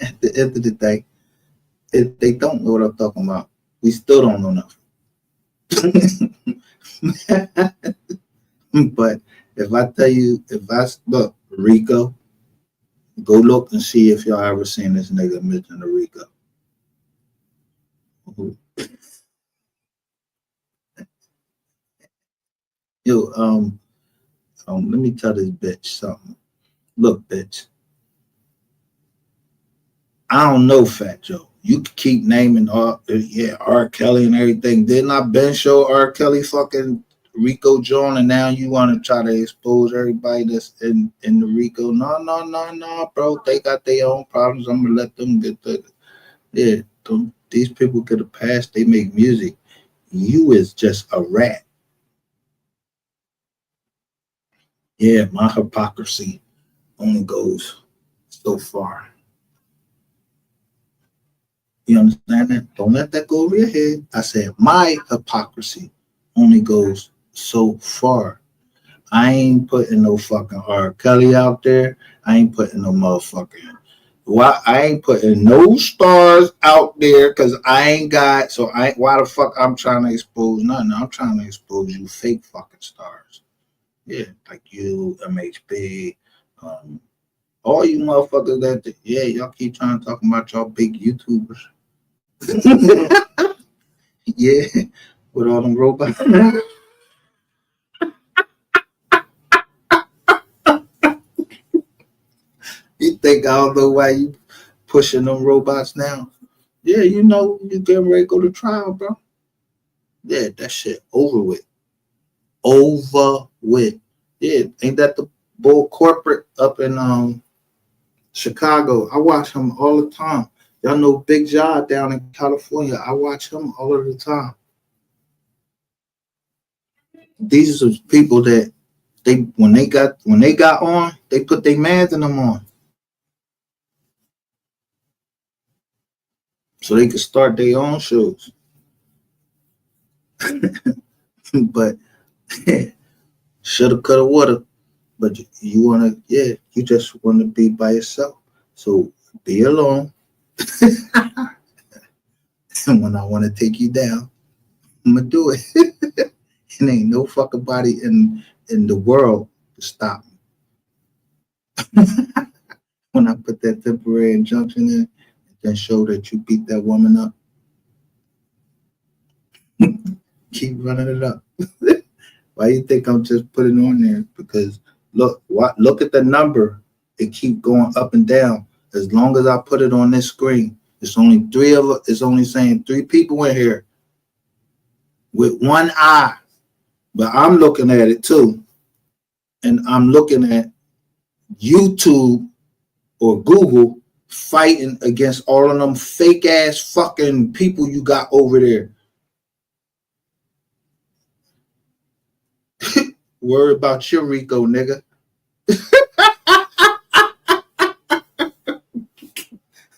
At the end of the day, if they don't know what I'm talking about, we still don't know nothing. But if I tell you, if I look, Rico, go look and see if y'all ever seen this nigga mention the Rico. Yo, let me tell this bitch something. Look, bitch, I don't know Fat Joe. You can keep naming R. Kelly and everything. Didn't I been show R. Kelly fucking Rico John, and now you want to try to expose everybody that's in the Rico? No, bro. They got their own problems. I'm gonna let them get these people get a pass. They make music. You is just a rat. Yeah, my hypocrisy only goes so far. You understand that? Don't let that go over your head. I said my hypocrisy only goes so far. I ain't putting no fucking R. Kelly out there. I ain't putting no motherfucking. Why I ain't putting no stars out there because I ain't got. So why the fuck I'm trying to expose nothing? I'm trying to expose you fake fucking stars. Yeah, like you, MHB, all you motherfuckers that y'all keep trying to talk about y'all big YouTubers. Yeah, with all them robots. You think I don't know why you pushing them robots now? Yeah, you know you getting ready to go to trial, bro. Yeah, that shit over with. Over with. Yeah, ain't that the bull corporate up in Chicago? I watch him all the time. Y'all know Big John down in California. I watch him all of the time. These are people that when they got on, they put their mans in them on. So they could start their own shows. But shoulda, coulda, woulda. But you wanna, you just wanna be by yourself. So be alone. And when I wanna take you down, I'm gonna do it. And ain't no fucking body in the world to stop me. When I put that temporary injunction in, then show that you beat that woman up. Keep running it up. Why you think I'm just putting on there? Because look at the number. It keep going up and down. As long as I put it on this screen, it's only it's only saying 3 people in here with one eye. But I'm looking at it too. And I'm looking at YouTube or Google fighting against all of them fake ass fucking people you got over there. Worry about your Rico, nigga.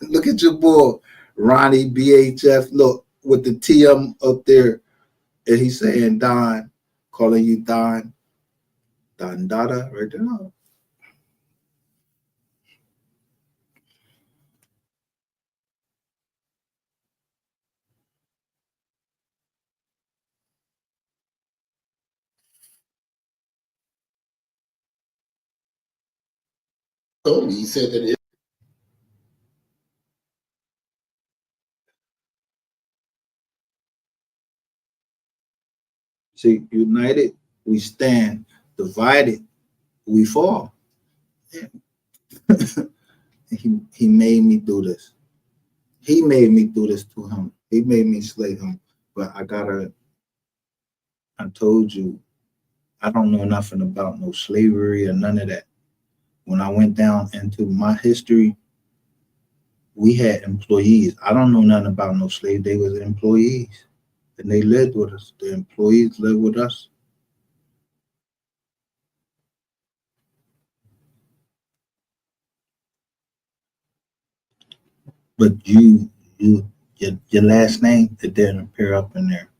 Look at your boy, Ronnie BHF. Look, with the TM up there. And he's saying Don, calling you Don. Don Dada, right there. Oh, he said that it. See, united, we stand. Divided, we fall. Yeah. He made me do this. He made me do this to him. He made me slay him. But I told you, I don't know nothing about no slavery or none of that. When I went down into my history, we had employees. I don't know nothing about no slave. They was employees. and they lived with us. The employees lived with us. But your last name, it didn't appear up in there,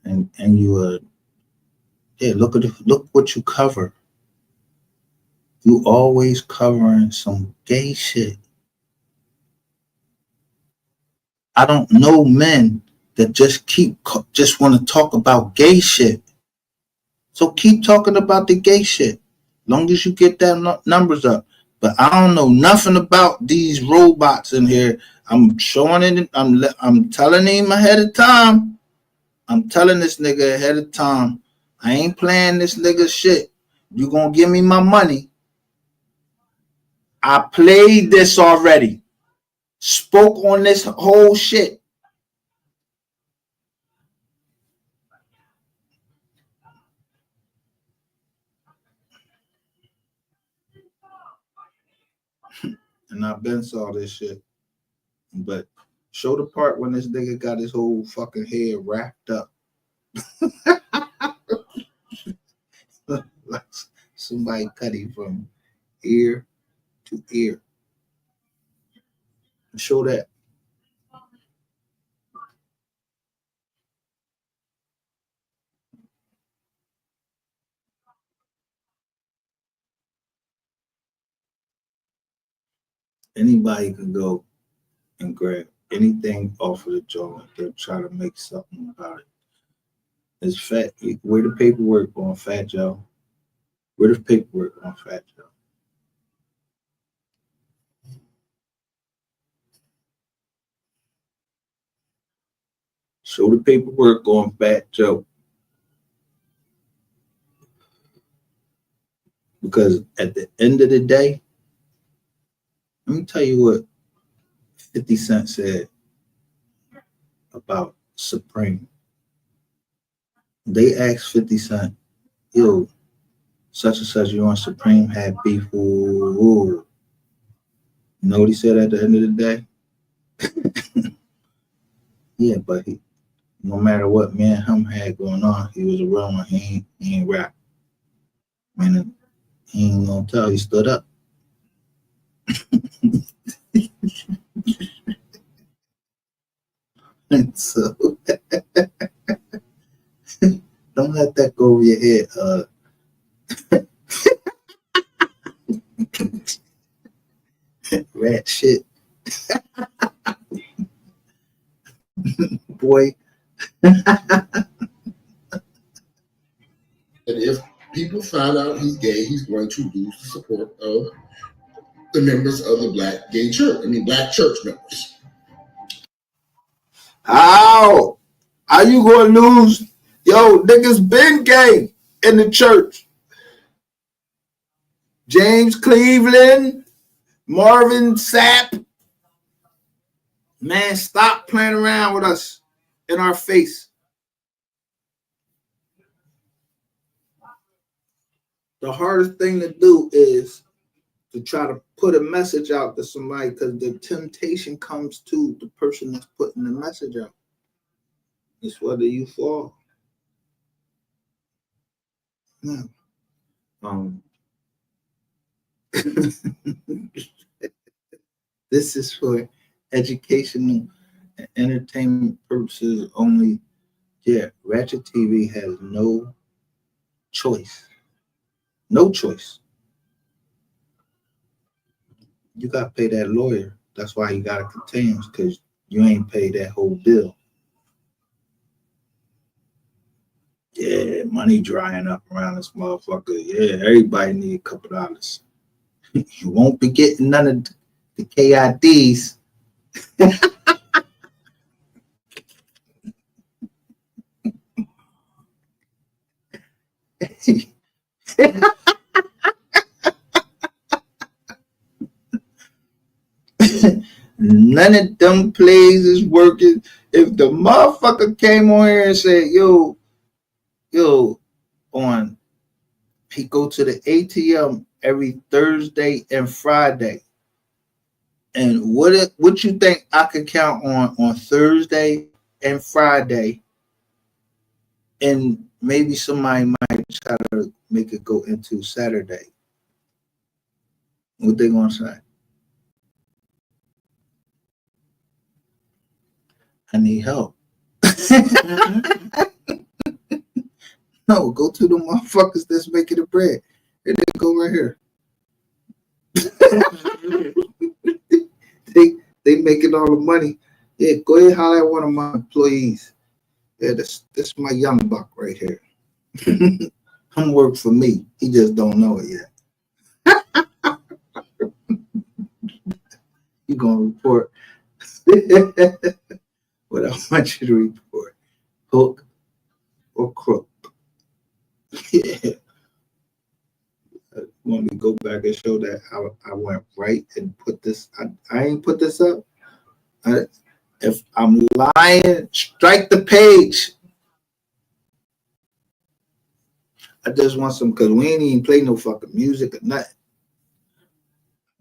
and you yeah, look what you cover. You always covering some gay shit. I don't know men that just want to talk about gay shit. So keep talking about the gay shit, long as you get that numbers up. But I don't know nothing about these robots in here. I'm showing it. I'm telling him ahead of time. I'm telling this nigga ahead of time. I ain't playing this nigga shit. You gonna give me my money? I played this already. Spoke on this whole shit. And I've been saw this shit. But show the part when this nigga got his whole fucking head wrapped up. Like somebody cut him from ear to ear. Show that. Anybody can go and grab anything off of the joint. They'll try to make something about it. It's fat. Where the paperwork on Fat Joe? Where the paperwork on Fat Joe? Show the paperwork on Fat Joe. Because at the end of the day, let me tell you what 50 Cent said about Supreme. They asked 50 Cent, yo, such and such, you on Supreme had beef. Ooh. You know what he said at the end of the day? Yeah, but no matter what me and him had going on, he was a real one. He ain't rap. Man, he ain't gonna tell. He stood up. And so don't let that go over your head. Rat shit. Boy. And if people find out he's gay, he's going to lose the support of the members of the black gay church. Black church members. How? How you gonna lose? Yo, niggas been gay in the church. James Cleveland, Marvin Sapp. Man, stop playing around with us in our face. The hardest thing to do is to try to put a message out to somebody, because the temptation comes to the person that's putting the message out. It's whether you fall. No. This is for educational and entertainment purposes only. Yeah, Ratchet TV has no choice. No choice. You got to pay that lawyer. That's why you got to continue, because you ain't paid that whole bill. Yeah, money drying up around this motherfucker. Yeah, everybody need a couple dollars. You won't be getting none of the KIDs. None of them plays is working. If the motherfucker came on here and said, yo, he go to the ATM every Thursday and Friday. And what you think I could count on Thursday and Friday And maybe somebody might try to make it go into Saturday. What they gonna say? I need help. No, go to the motherfuckers that's making the bread. And they go right here. they making all the money. Yeah, go ahead, holler at one of my employees. Yeah, this my young buck right here. Him work for me. He just don't know it yet. You gonna report what I want you to report? Hook or crook? Yeah. Want me to go back and show that I went right and put this? I ain't put this up. If I'm lying, strike the page. I just want some, because we ain't even play no fucking music or nothing.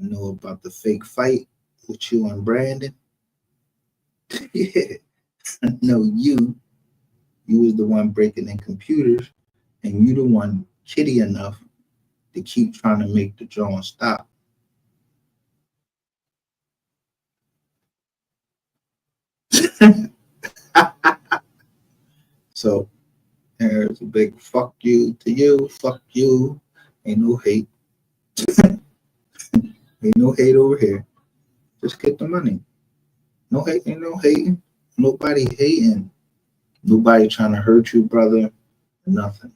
I know about the fake fight with you and Brandon. Yeah, I know you. You was the one breaking in computers, and you the one kitty enough to keep trying to make the drawing stop. So there's a big fuck you to you, fuck you. Ain't no hate. Ain't no hate over here. Just get the money. No hate, ain't no hating. Nobody hating. Nobody trying to hurt you, brother. Nothing.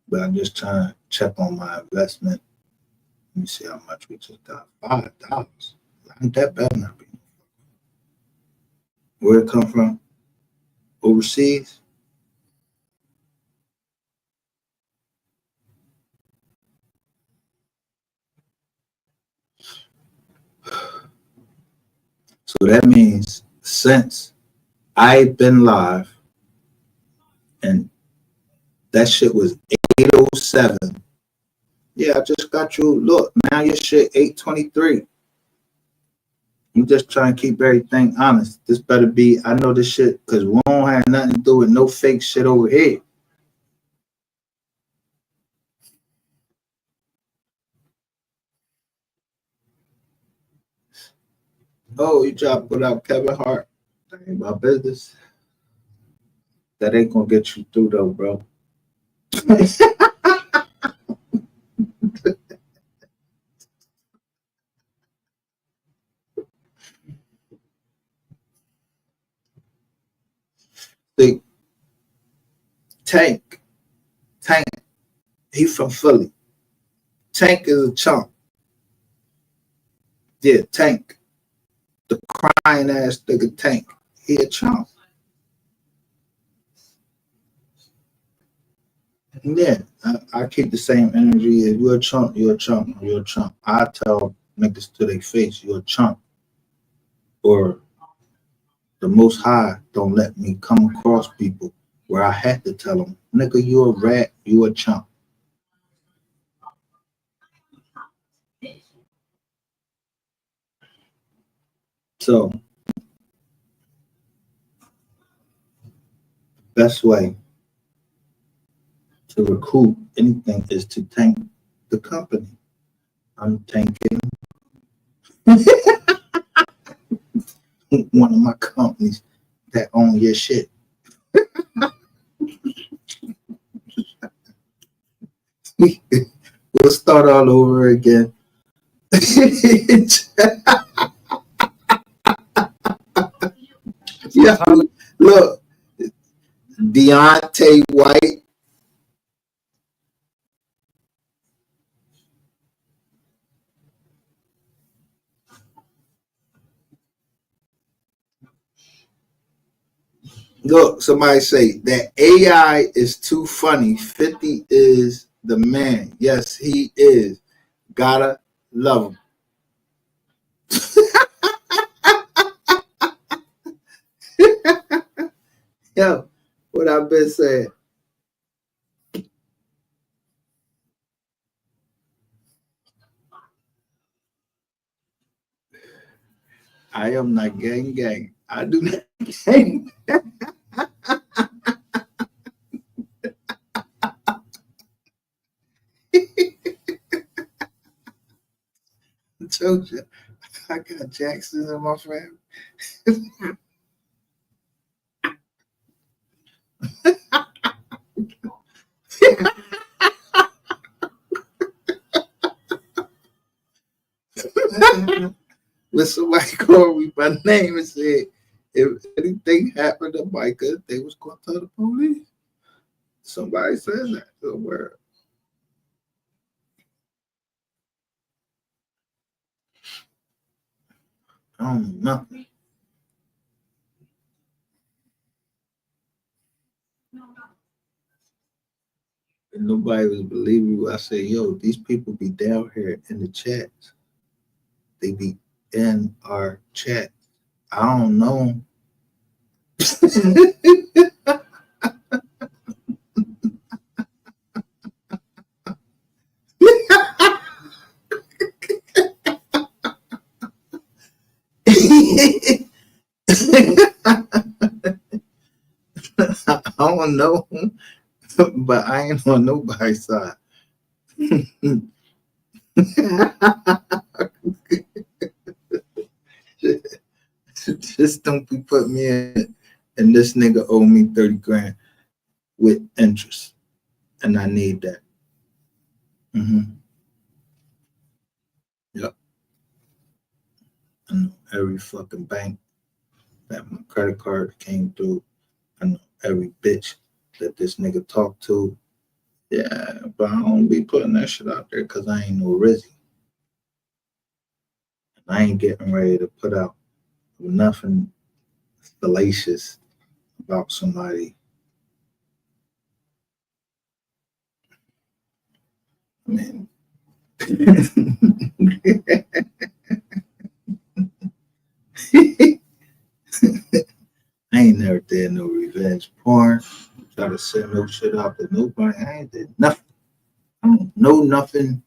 But I'm just trying to check on my investment. Let me see how much we just got. $5. Ain't that bad not be. Where it come from? Overseas? So that means since I've been live and that shit was 807. Yeah, I just got you. Look, now your shit 823. You just trying to keep everything honest. This better be, I know this shit, because we don't have nothing to do with no fake shit over here. Oh, you try to put out Kevin Hart. That ain't my business. That ain't gonna get you through though, bro. See, Tank, he from Philly. Tank is a chump. Yeah, Tank. The crying ass nigga Tank. He a chump. Yeah, I keep the same energy. If you're a chump, you're a chump, you're a chump. I tell niggas to their face, you're a chump. Or the Most High don't let me come across people where I had to tell them, nigga, you a rat, you a chump. So, best way to recoup anything is to tank the company. I'm tanking one of my companies that own your shit. We'll start all over again. Yeah, look, Deontay White. Look, somebody say that AI is too funny. 50 is the man. Yes, he is. Gotta love him. Yo, what I've been saying. I am not gang. I do not gang. told you, I got Jacksons in my family. When somebody called me by name and said, if anything happened to Micah, they was going to tell the police. Somebody said that somewhere. I don't know nothing. And nobody was believing me. I said, yo, these people be down here in the chats. They be in our chat. I don't know. I don't know, but I ain't on nobody's side. Just don't be putting me in. And this nigga owe me 30 grand with interest. And I need that. Mm-hmm. Yep. I know every fucking bank that my credit card came through. I know every bitch that this nigga talked to. Yeah, but I don't be putting that shit out there because I ain't no Rizzy. I ain't getting ready to put out nothing fallacious about somebody. I mean, I ain't never did no revenge porn. Try to send no shit out to nobody. I ain't did nothing. I don't know nothing.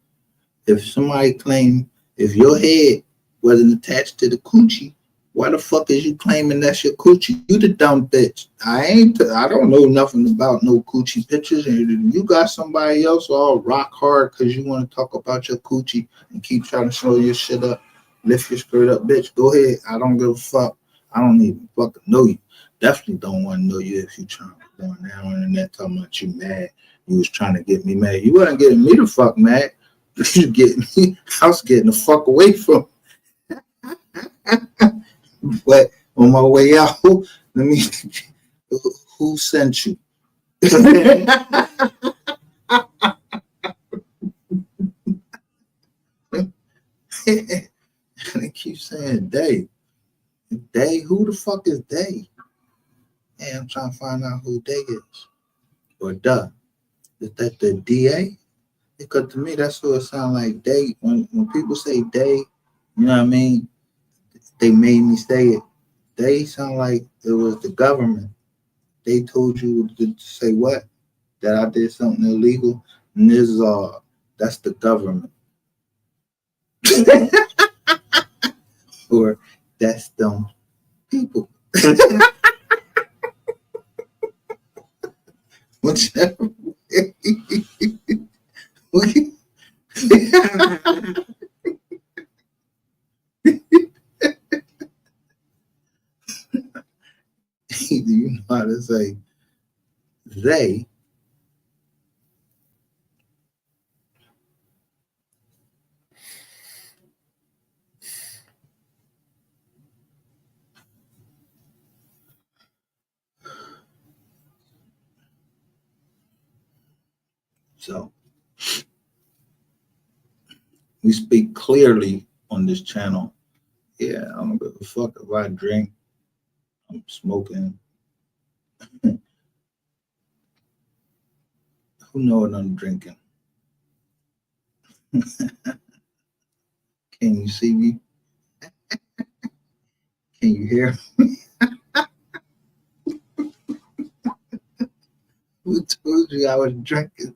If somebody claim if your head wasn't attached to the coochie, why the fuck is you claiming that's your coochie? You the dumb bitch. I don't know nothing about no coochie pictures. And you got somebody else all rock hard because you want to talk about your coochie and keep trying to show your shit up, lift your skirt up, bitch. Go ahead. I don't give a fuck. I don't even fucking know you. Definitely don't want to know you if you trying to go on down on the internet talking about you mad. You was trying to get me mad. You wasn't getting me the fuck mad. You get me. I was getting the fuck away from. But on my way out, let me. Who sent you? And they keep saying Day. Day? Who the fuck is Day? Hey, I'm trying to find out who Day is. Or duh. Is that the DA? Because to me, that's what it sounds like. Day. When people say Day, you know what I mean? They made me say it. They sound like it was the government. They told you to say what? That I did something illegal. And this is all. That's the government. Or that's them people. Whichever way. Either you know how to say they. So we speak clearly on this channel. Yeah, I don't give a fuck if I drink. I'm smoking. Who know what I'm drinking? Can you see me? Can you hear me? Who told you I was drinking?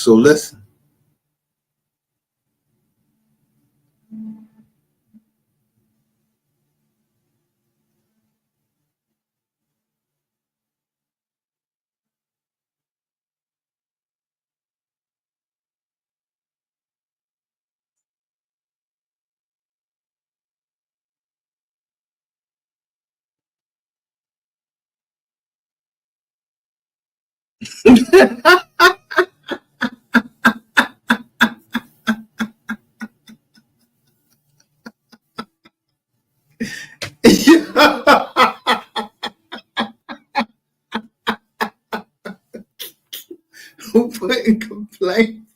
So listen. Who put in complaint?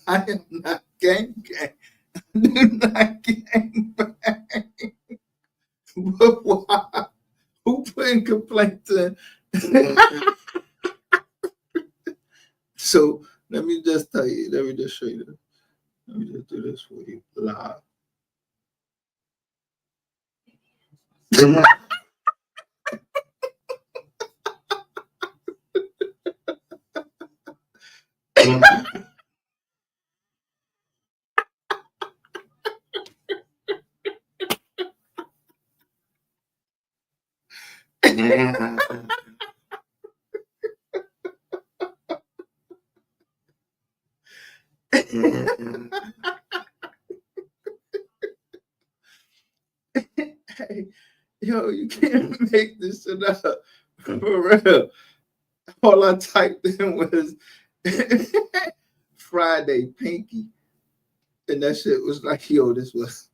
I am not gang gang. Do not gang bang. But why? Who put in complaint in? So let me just tell you. Let me just show you this. Let me just do this for you live. Hey, yo, you can't make this shit up. For real. All I typed in was Friday Pinky. And that shit was like, yo, this was.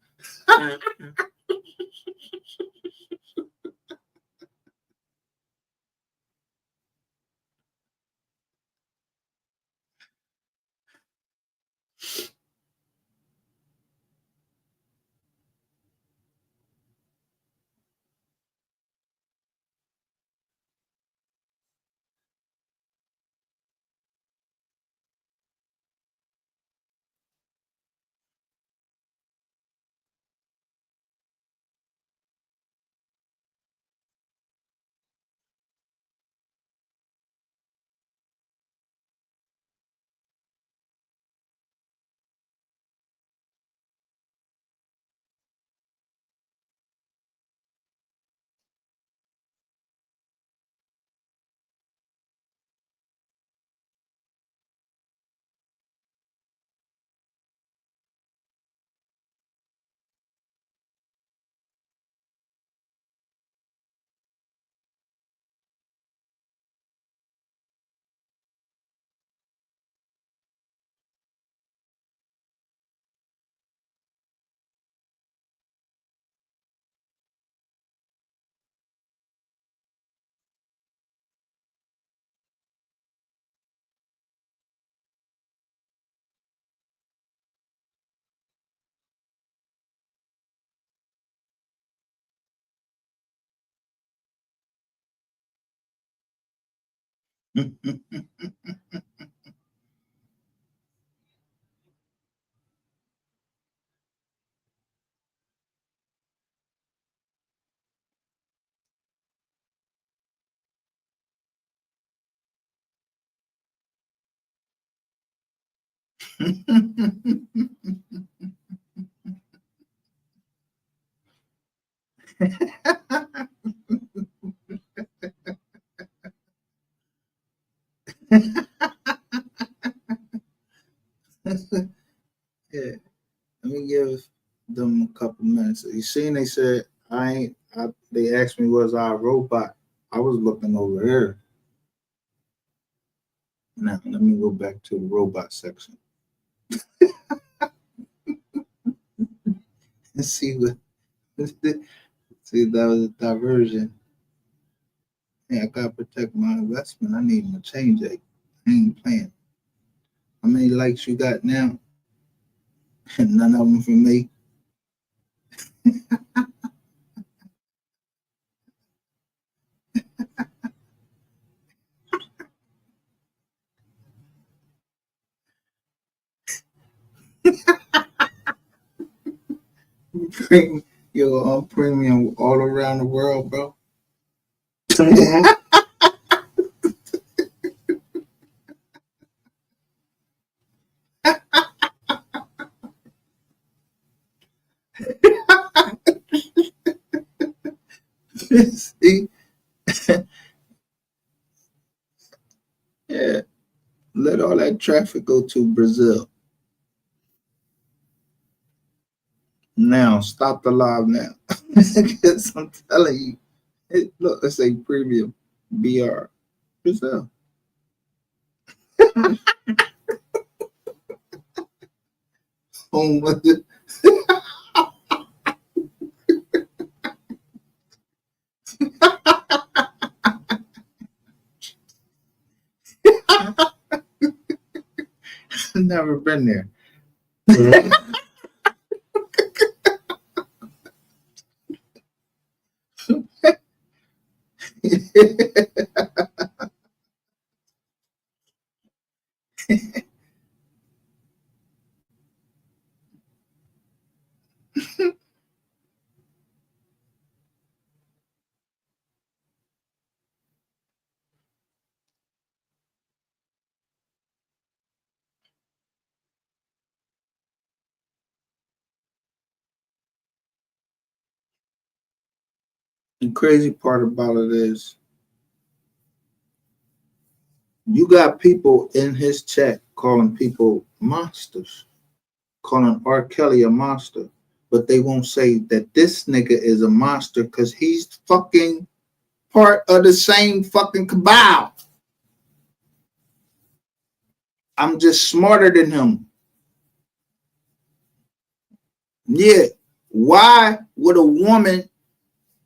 Yeah, let me give them a couple minutes. You seen they said I ain't they asked me was I a robot. I was looking over here. Now let me go back to the robot section and see what see that was a diversion. Hey, I gotta protect my investment. I need my change aid. I ain't playing. How many likes you got now? None of them from me. Bring Yo, I'm premium all around the world, bro. See? Yeah. Let all that traffic go to Brazil. Now, stop the live now. Because I'm telling you. Look, let's say premium BR Brazil. Home with it. Never been there. The crazy part about it is you got people in his chat calling people monsters, calling R. Kelly a monster, but they won't say that this nigga is a monster because he's fucking part of the same fucking cabal. I'm just smarter than him. Yeah. Why would a woman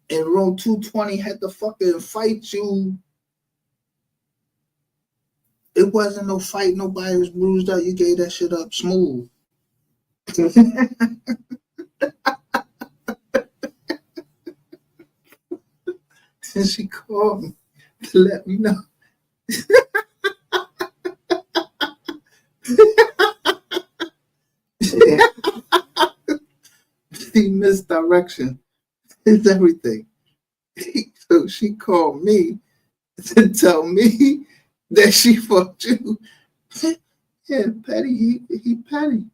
in room 220 have to fucking fight you? It wasn't no fight. Nobody was bruised up. You gave that shit up smooth. And she called me to let me know. See, misdirection is everything. So she called me to tell me that she fucked you. Yeah, Patty, he Patty.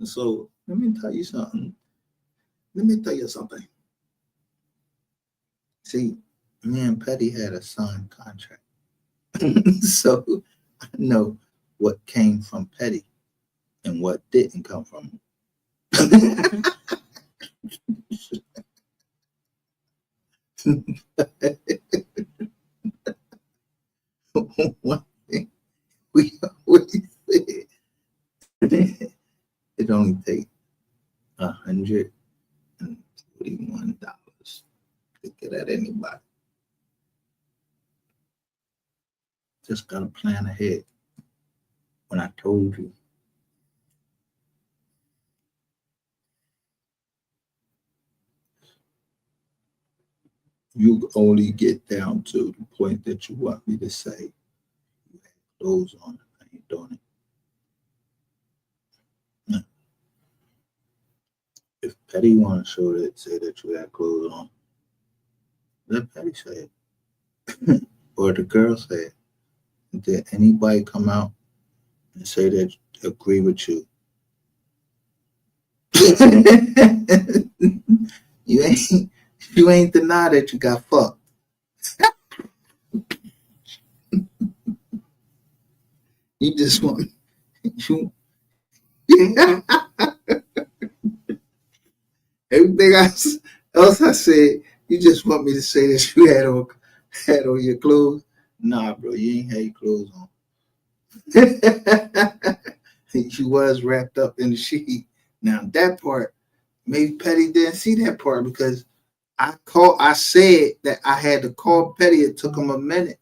So let me tell you something. See, me and Petty had a signed contract. So I know what came from Petty and what didn't come from him. One thing we always said, it only takes $141 to get at anybody. Just gotta plan ahead. When I told you, you only get down to the point that you want me to say, you had clothes on, I ain't doing it. No. If Petty want to show that, say that you had clothes on, let Petty say it. Or the girl say it. Did anybody come out and say that agree with you? you ain't deny that you got fucked. You just want you. Everything else I said, you just want me to say that you had on your clothes. Nah, bro, you ain't had your clothes on. You was wrapped up in the sheet. Now that part, maybe Petty didn't see that part because I said that I had to call Petty. It took him a minute.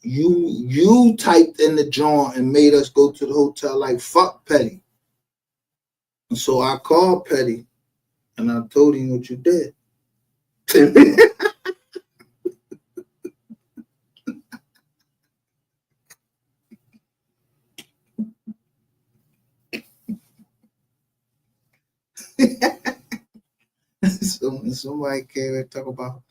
You typed in the joint and made us go to the hotel like fuck Petty. And so I called Petty and I told him what you did. So somebody came and talk about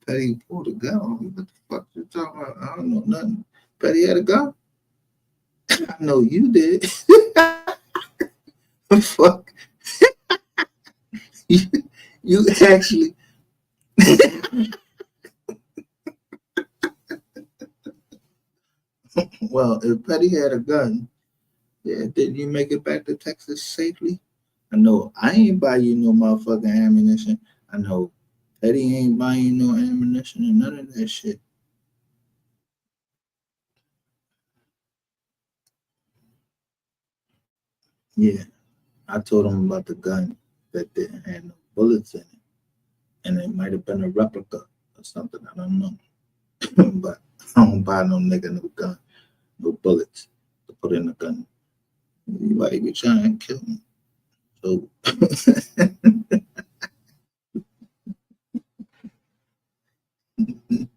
Petty pulled a gun on me. What the fuck you talking about? I don't know nothing. Petty had a gun? I know you did. Fuck. You actually. Well, if Petty had a gun, yeah, did you make it back to Texas safely? I know I ain't buy you no motherfucking ammunition. I know Petty ain't buying no ammunition and none of that shit. Yeah, I told him about the gun that didn't have no bullets in it, and it might have been a replica or something. I don't know, but I don't buy no nigga no gun, no bullets to put in the gun. You might be trying to kill me. So,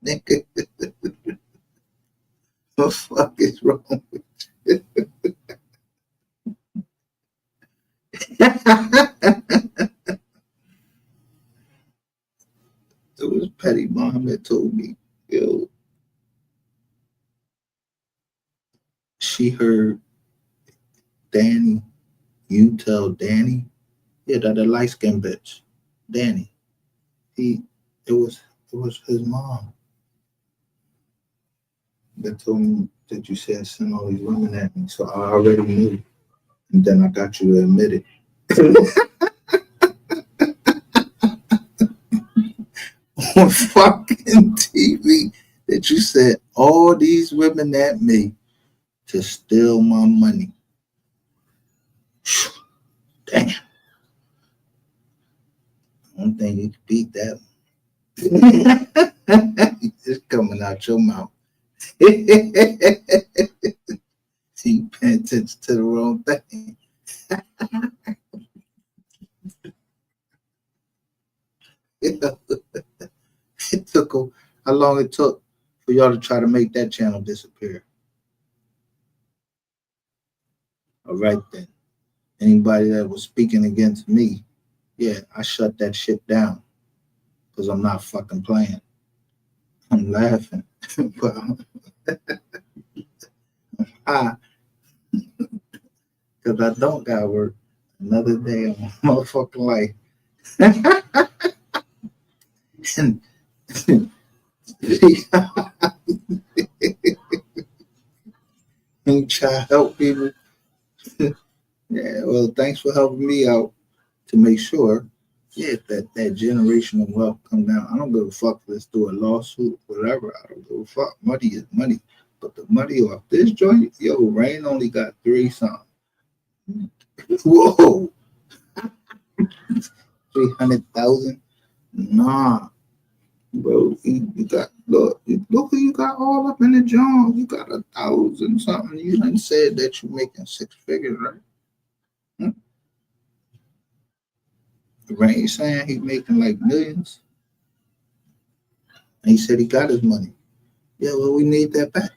nigga, what the fuck is wrong with you? It was Petty Mom that told me, yo, she heard Danny, you tell Danny, yeah, that the light skinned bitch, Danny. He, it was his mom that told me that you said send all these women at me. So I already knew. And then I got you to admit it. On fucking TV that you said all these women at me to steal my money. Damn. I don't think you can beat that. It's coming out your mouth. You paying attention to the wrong thing. It took how long it took for y'all to try to make that channel disappear. All right then. Anybody that was speaking against me, yeah, I shut that shit down because I'm not fucking playing. I'm laughing, but because I don't got work another day of my motherfucking life. And and try to help people. Yeah, well, thanks for helping me out to make sure, yeah, that generational wealth come down. I don't give a fuck if it's through a lawsuit, whatever. I don't give a fuck. Money is money. But the money off this joint, yo, Rain only got 3 something. Whoa, 300,000? Nah, bro. You got look who you got all up in the joint. You got 1,000 something. You done said that you making 6 figures, right? Rain saying he making like millions. And he said he got his money. Yeah, well, we need that back.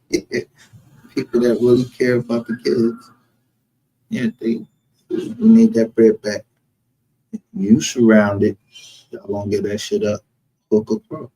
Yeah. People that really care about the kids, yeah, we need that bread back. You surround it, y'all gonna get that shit up. Hook a pro.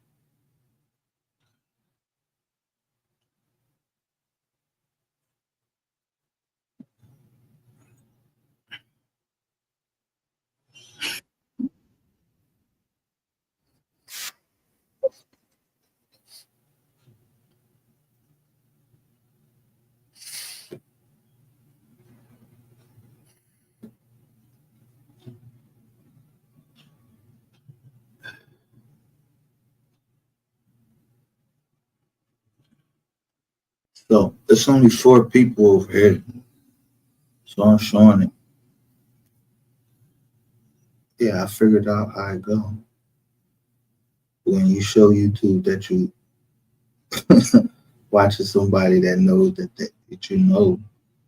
It's only 4 people over here, so I'm showing it. Yeah, I figured out how I go. When you show YouTube that you watching somebody that knows that you know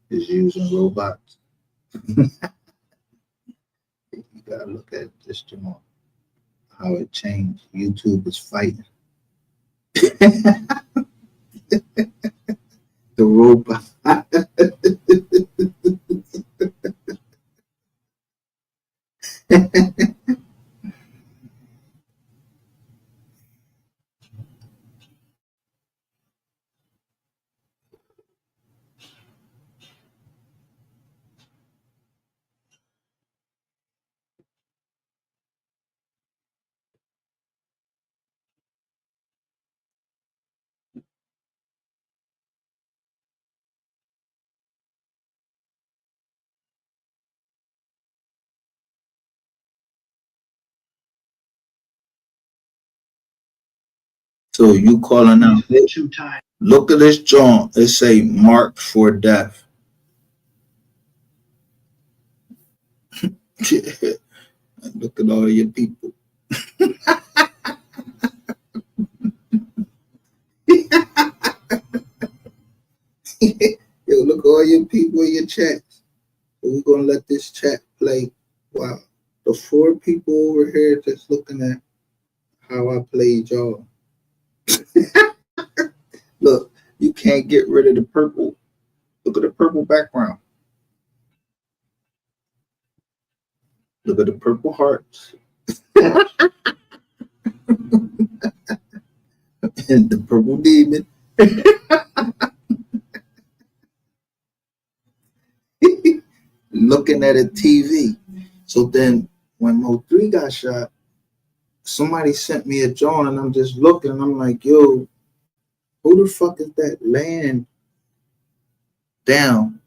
is using robots, you gotta look at this tomorrow. How it changed. YouTube is fighting the robot. So you calling out? Look at this joint. It say marked for death. Look at all your people. Yo, look at all your people in your chats. So we're gonna let this chat play. Wow. The 4 people over here just looking at how I played y'all. Look, you can't get rid of the purple. Look at the purple background. Look at the purple hearts. And the purple demon. Looking at a TV. So then when MO3 got shot, somebody sent me a joint and I'm just looking and I'm like, yo, who the fuck is that laying down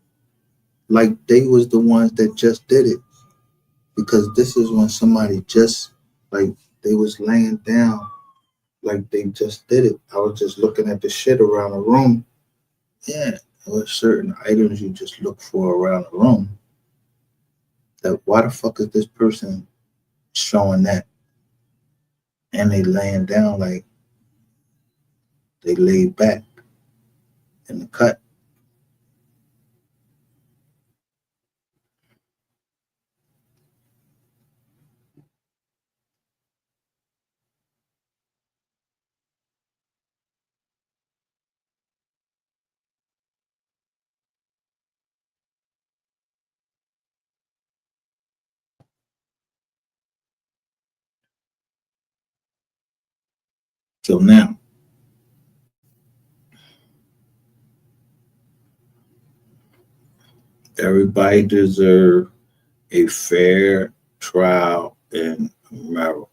like they was the ones that just did it? Because this is when somebody just like they was laying down like they just did it. I was just looking at the shit around the room. Yeah, there were certain items you just look for around the room. That why the fuck is this person showing that? And they laying down like they laid back in the cut. So now everybody deserves a fair trial in America.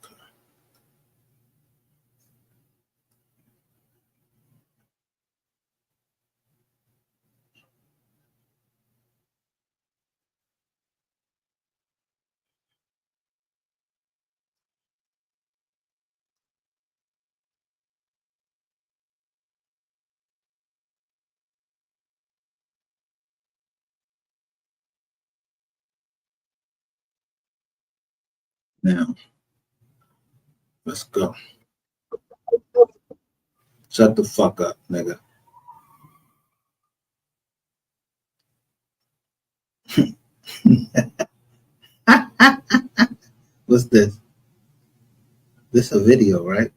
Now, let's go. Shut the fuck up, nigga. What's this? This a video, right?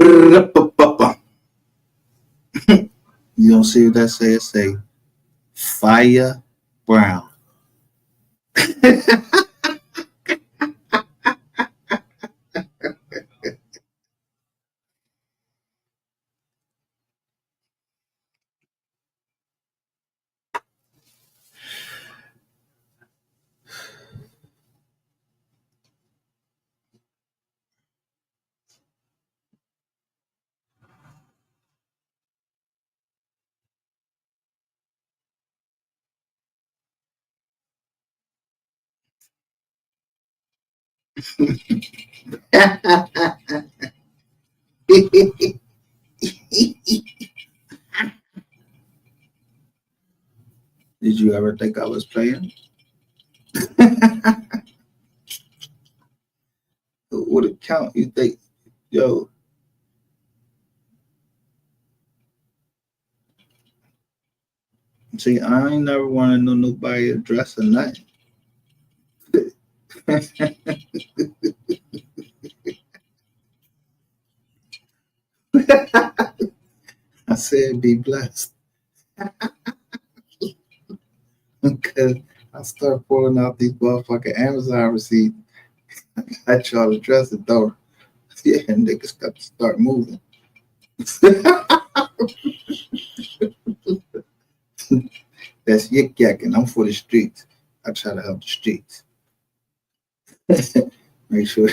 You don't see what that say? It say Fire Brown. Did you ever think I was playing? What account you think? Yo, see, I ain't never want to know nobody address or nothing. I said be blessed. Because I start pulling out these motherfucking Amazon receipts. I try to address it though. Yeah, and niggas got to start moving. That's yik yakking. I'm for the streets. I try to help the streets. Make sure.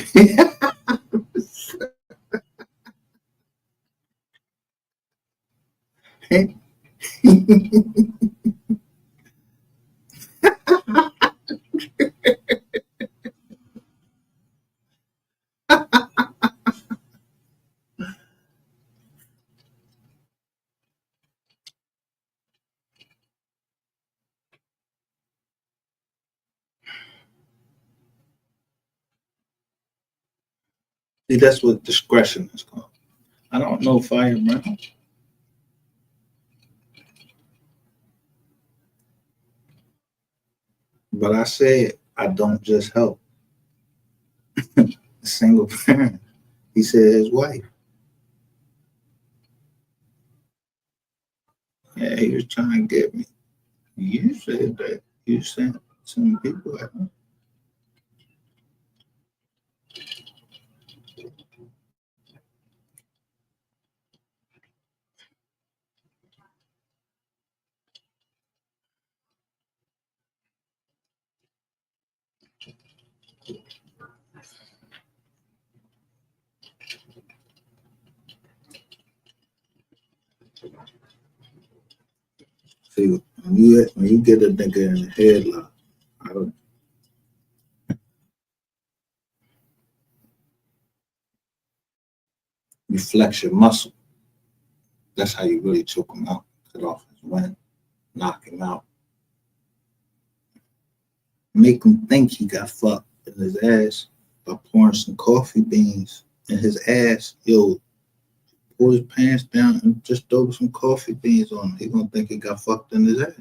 See, that's what discretion is called. I don't know Fire Brown, but I said I don't just help a single parent. He said his wife. Yeah, he was trying to get me. You said that. You sent some people at me. See, when you get a nigga in the headlock, I don't, you flex your muscle. That's how you really choke him out. Cut off his wind, knock him out. Make him think he got fucked in his ass by pouring some coffee beans in his ass. Yo, pull his pants down and just throw some coffee beans on him. He gonna think he got fucked in his ass.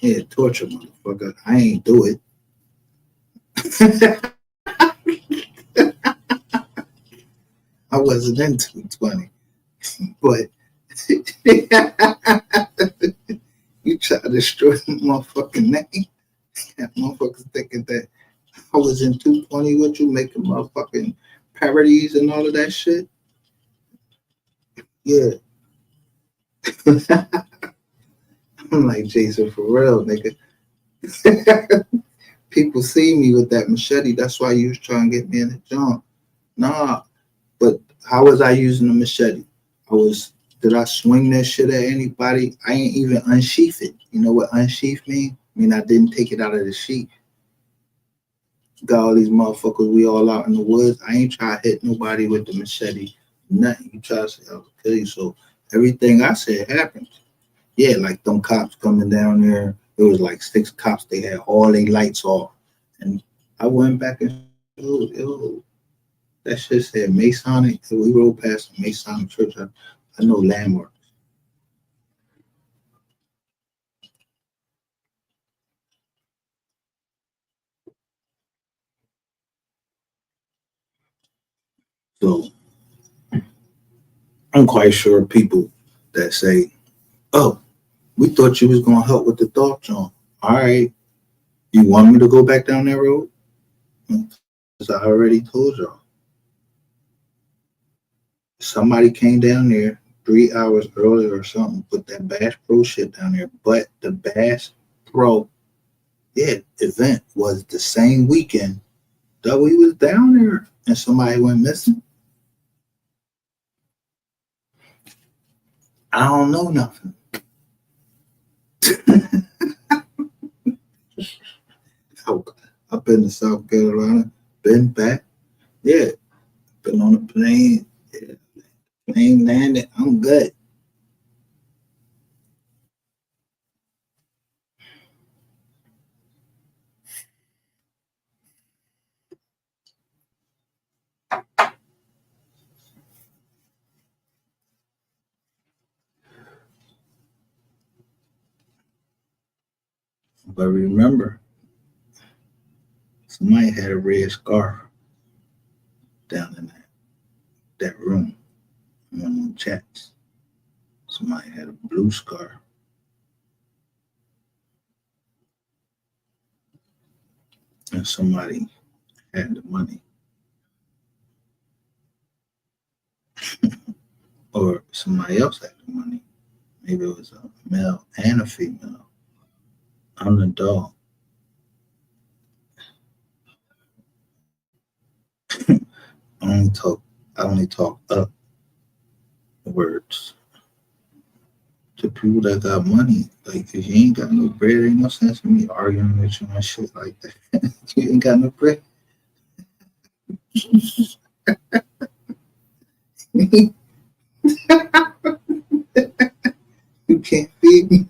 Yeah, torture motherfucker. I ain't do it. I wasn't in 220, but you try to destroy the motherfucking name. That motherfuckers thinking that I was in 220 with you, making motherfucking parodies and all of that shit. Yeah. I'm like Jason for real, nigga. People see me with that machete. That's why you was trying to get me in the jump. Nah, but how was I using the machete? Did I swing that shit at anybody? I ain't even unsheath it. You know what unsheath mean? I mean, I didn't take it out of the sheath. Got all these motherfuckers, we all out in the woods. I ain't try to hit nobody with the machete. Nothing. You try to say I will kill you. So everything I said happened. Yeah, like them cops coming down there. It was like 6 cops. They had all their lights off. And I went back and yo, that shit said Masonic. So we rode past the Masonic church. I know landmark. So I'm quite sure people that say, "Oh, we thought you was gonna help with the thought, John. All right, you want me to go back down that road?" Because I already told y'all. Somebody came down there 3 hours earlier or something, put that Bass Pro shit down there. But the Bass Pro, event was the same weekend that we was down there and somebody went missing. I don't know nothing. I've been to South Carolina, been back. Yeah, been on a plane. Yeah, plane landed. I'm good. But remember, somebody had a red scarf down in that room in one of them chats. Somebody had a blue scarf. And somebody had the money. Or somebody else had the money. Maybe it was a male and a female. I'm the dog. I only talk up words to people that got money. Like if you ain't got no bread, ain't no sense in me arguing with you and shit like that. You ain't got no bread. You can't feed me.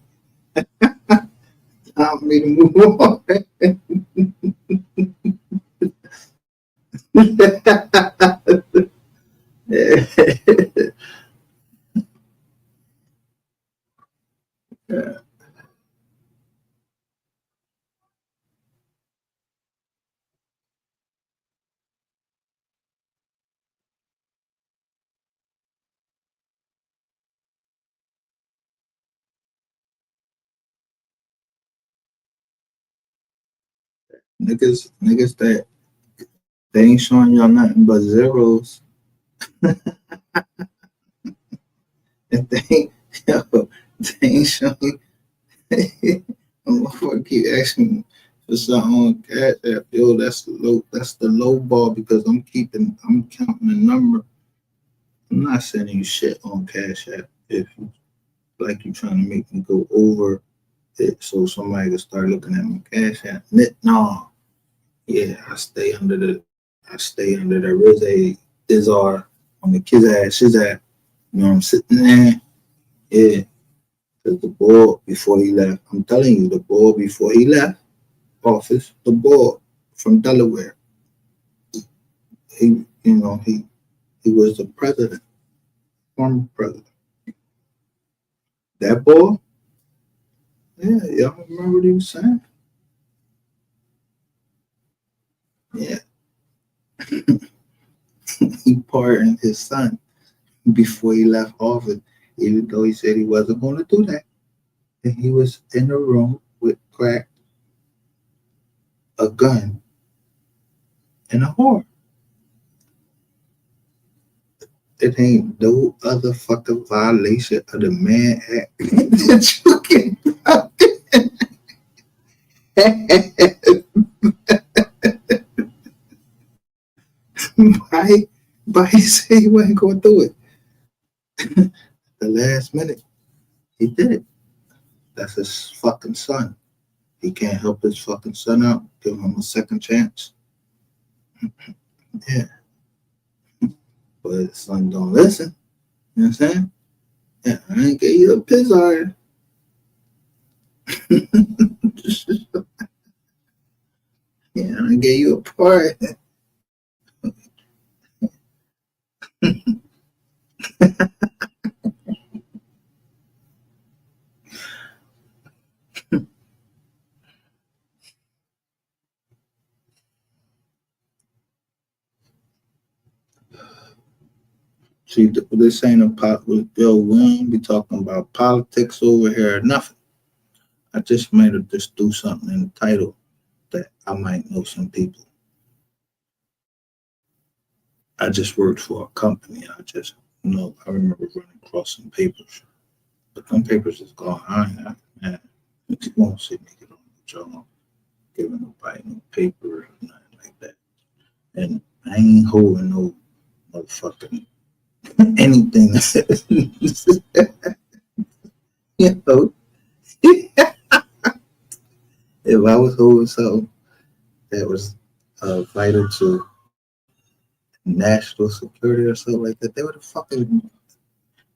Time for me to move on. Yeah. Niggas that they ain't showing y'all nothing but zeros. And they ain't, yo, they ain't showing. I'm gonna keep asking for something on Cash App. Yo, that's the low ball because I'm counting the number. I'm not sending you shit on Cash App if like you trying to make me go over it so somebody can start looking at my Cash App. No, yeah, I stay under the Rizzy Izar on the kids ass, shit ass. You know, I'm sitting there. Yeah, because the boy before he left, I'm telling you, the boy before he left office, the boy from Delaware, he was the president, former president. That boy, yeah, y'all remember what he was saying? Yeah, he pardoned his son before he left office, even though he said he wasn't going to do that. And he was in a room with crack, a gun, and a whore. It ain't no other fucking violation of the Man Act that you can by, by he said he wasn't going to do it. The last minute, he did it. That's his fucking son. He can't help his fucking son out. Give him a second chance. Yeah. But his son don't listen. You know what I'm saying? Yeah, I ain't get you a piss iron. Yeah, I gave you a part. See, this ain't a pot with Bill. We ain't be talking about politics over here or nothing. I just made her just do something in the title that I might know some people. I just worked for a company. I just, I remember running across some papers. But them papers is gone. Man, you won't see me get on the job, giving nobody no paper or nothing like that. And I ain't holding no motherfucking anything. you know, if I was holding something that was vital to national security or something like that,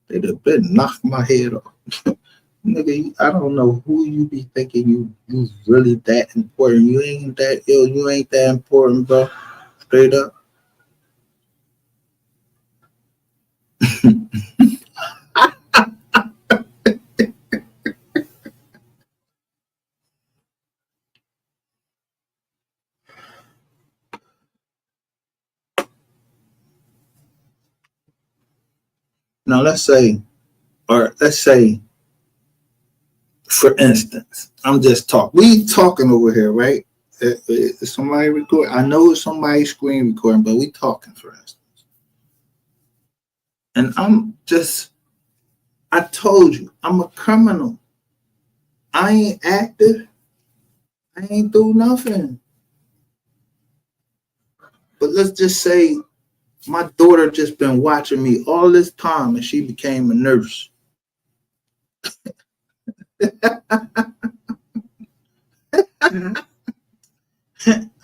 they'd have been knocked my head off. Nigga, I don't know who you be thinking you really that important. You ain't that important, bro. Straight up. Now let's say, for instance, I'm just talking. We talking over here, right? Is somebody recording? I know it's somebody screen recording, but we talking, for instance. And I told you, I'm a criminal. I ain't active. I ain't do nothing. But let's just say my daughter just been watching me all this time and she became a nurse.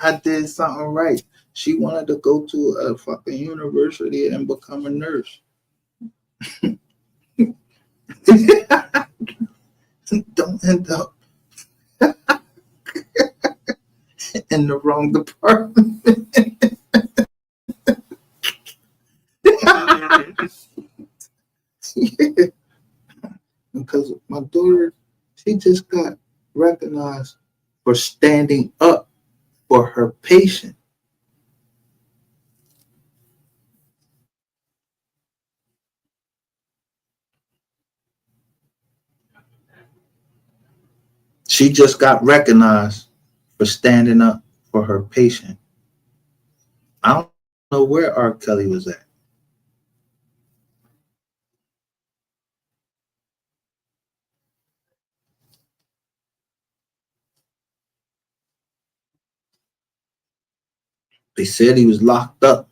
I did something right. She wanted to go to a fucking university and become a nurse. Don't end up in the wrong department. Yeah. Because my daughter, she just got recognized for standing up for her patient. She just got recognized for standing up for her patient. I don't know where R. Kelly was at. They said he was locked up,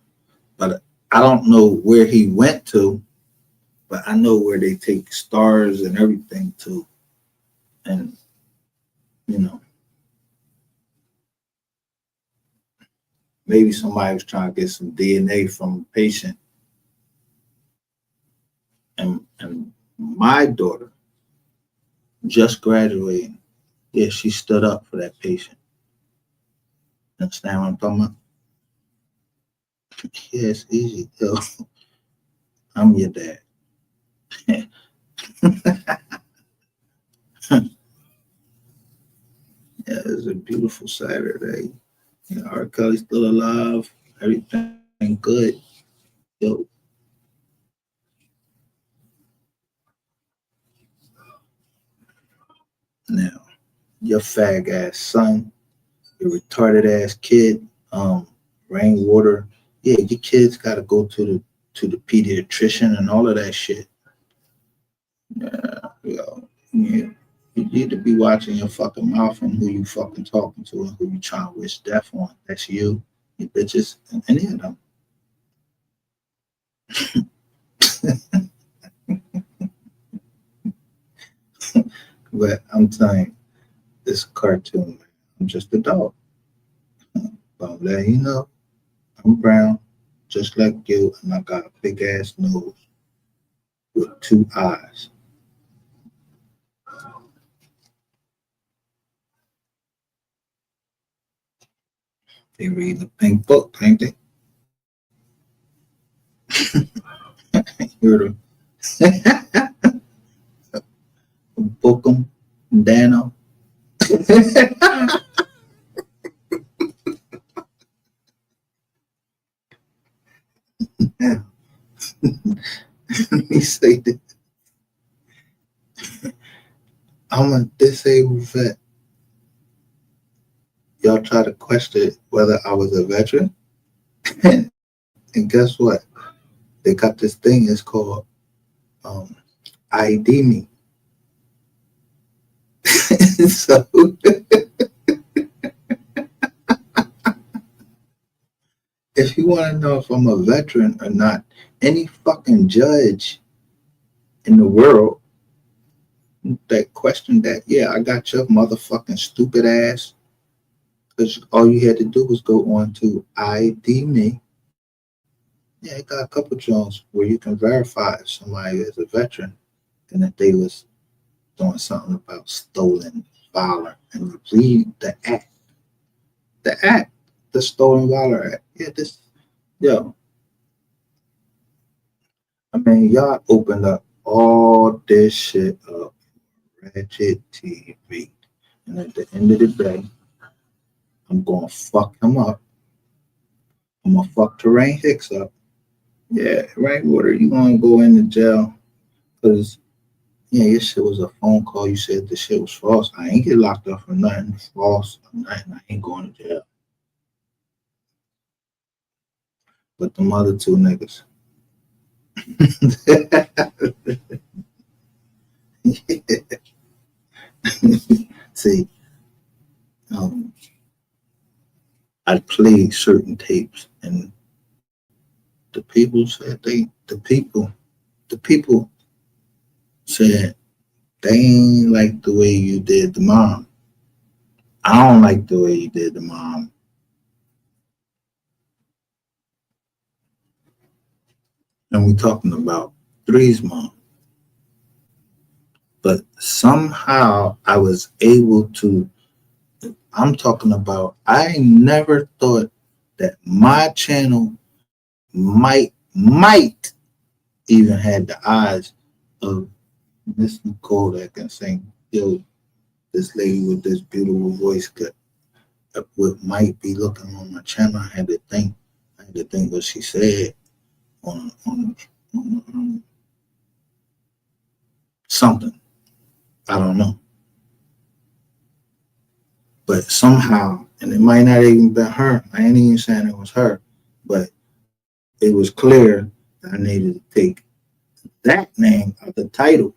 but I don't know where he went to, but I know where they take stars and everything to. And, maybe somebody was trying to get some DNA from the patient. And my daughter just graduated. Yeah, she stood up for that patient. Understand what I'm talking about? Yeah, it's easy. Yo, I'm your dad. Yeah, it's a beautiful Saturday. R. Kelly's still alive. Everything good. Yo, now, your fag ass son, your retarded ass kid, rainwater. Yeah, your kids gotta go to the pediatrician and all of that shit. Yeah, yeah. You need to be watching your fucking mouth and who you fucking talking to and who you trying to wish death on. That's you bitches, and any of them. But I'm telling you, this cartoon, man. I'm just a dog. But I'm letting you know, I'm brown, just like you, and I got a big ass nose with two eyes. They read the pink book, ain't they? You're the Bookum, Dano. I'm a disabled vet. Y'all try to question whether I was a veteran. And guess what? They got this thing, it's called ID me. So if you want to know if I'm a veteran or not, any fucking judge in the world that questioned that, yeah, I got your motherfucking stupid ass. Because all you had to do was go on to ID me. Yeah, it got a couple jobs where you can verify if somebody is a veteran and that they was doing something about stolen valor. And you read the Stolen Valor Act. Yeah, yo, I mean, y'all opened up all this shit up, Ratchet TV. And at the end of the day, I'm going to fuck him up. I'm going to fuck Terrain Hicks up. Yeah, Rainwater, you going to go into jail because, yeah, your shit was a phone call. You said the shit was false. I ain't get locked up for nothing false or nothing. I ain't going to jail. But the other two niggas. See, I played certain tapes and the people said the people said they ain't like the way you did the mom. I don't like the way you did the mom. And we talking about Three's mom. But somehow I was able to, I'm talking about, I never thought that my channel might even had the eyes of Miss Nicole that can sing. Yo, this lady with this beautiful voice could what might be looking on my channel. I had to think what she said on something. I don't know. But somehow, and it might not even been her. I ain't even saying it was her, but it was clear that I needed to take that name out the title.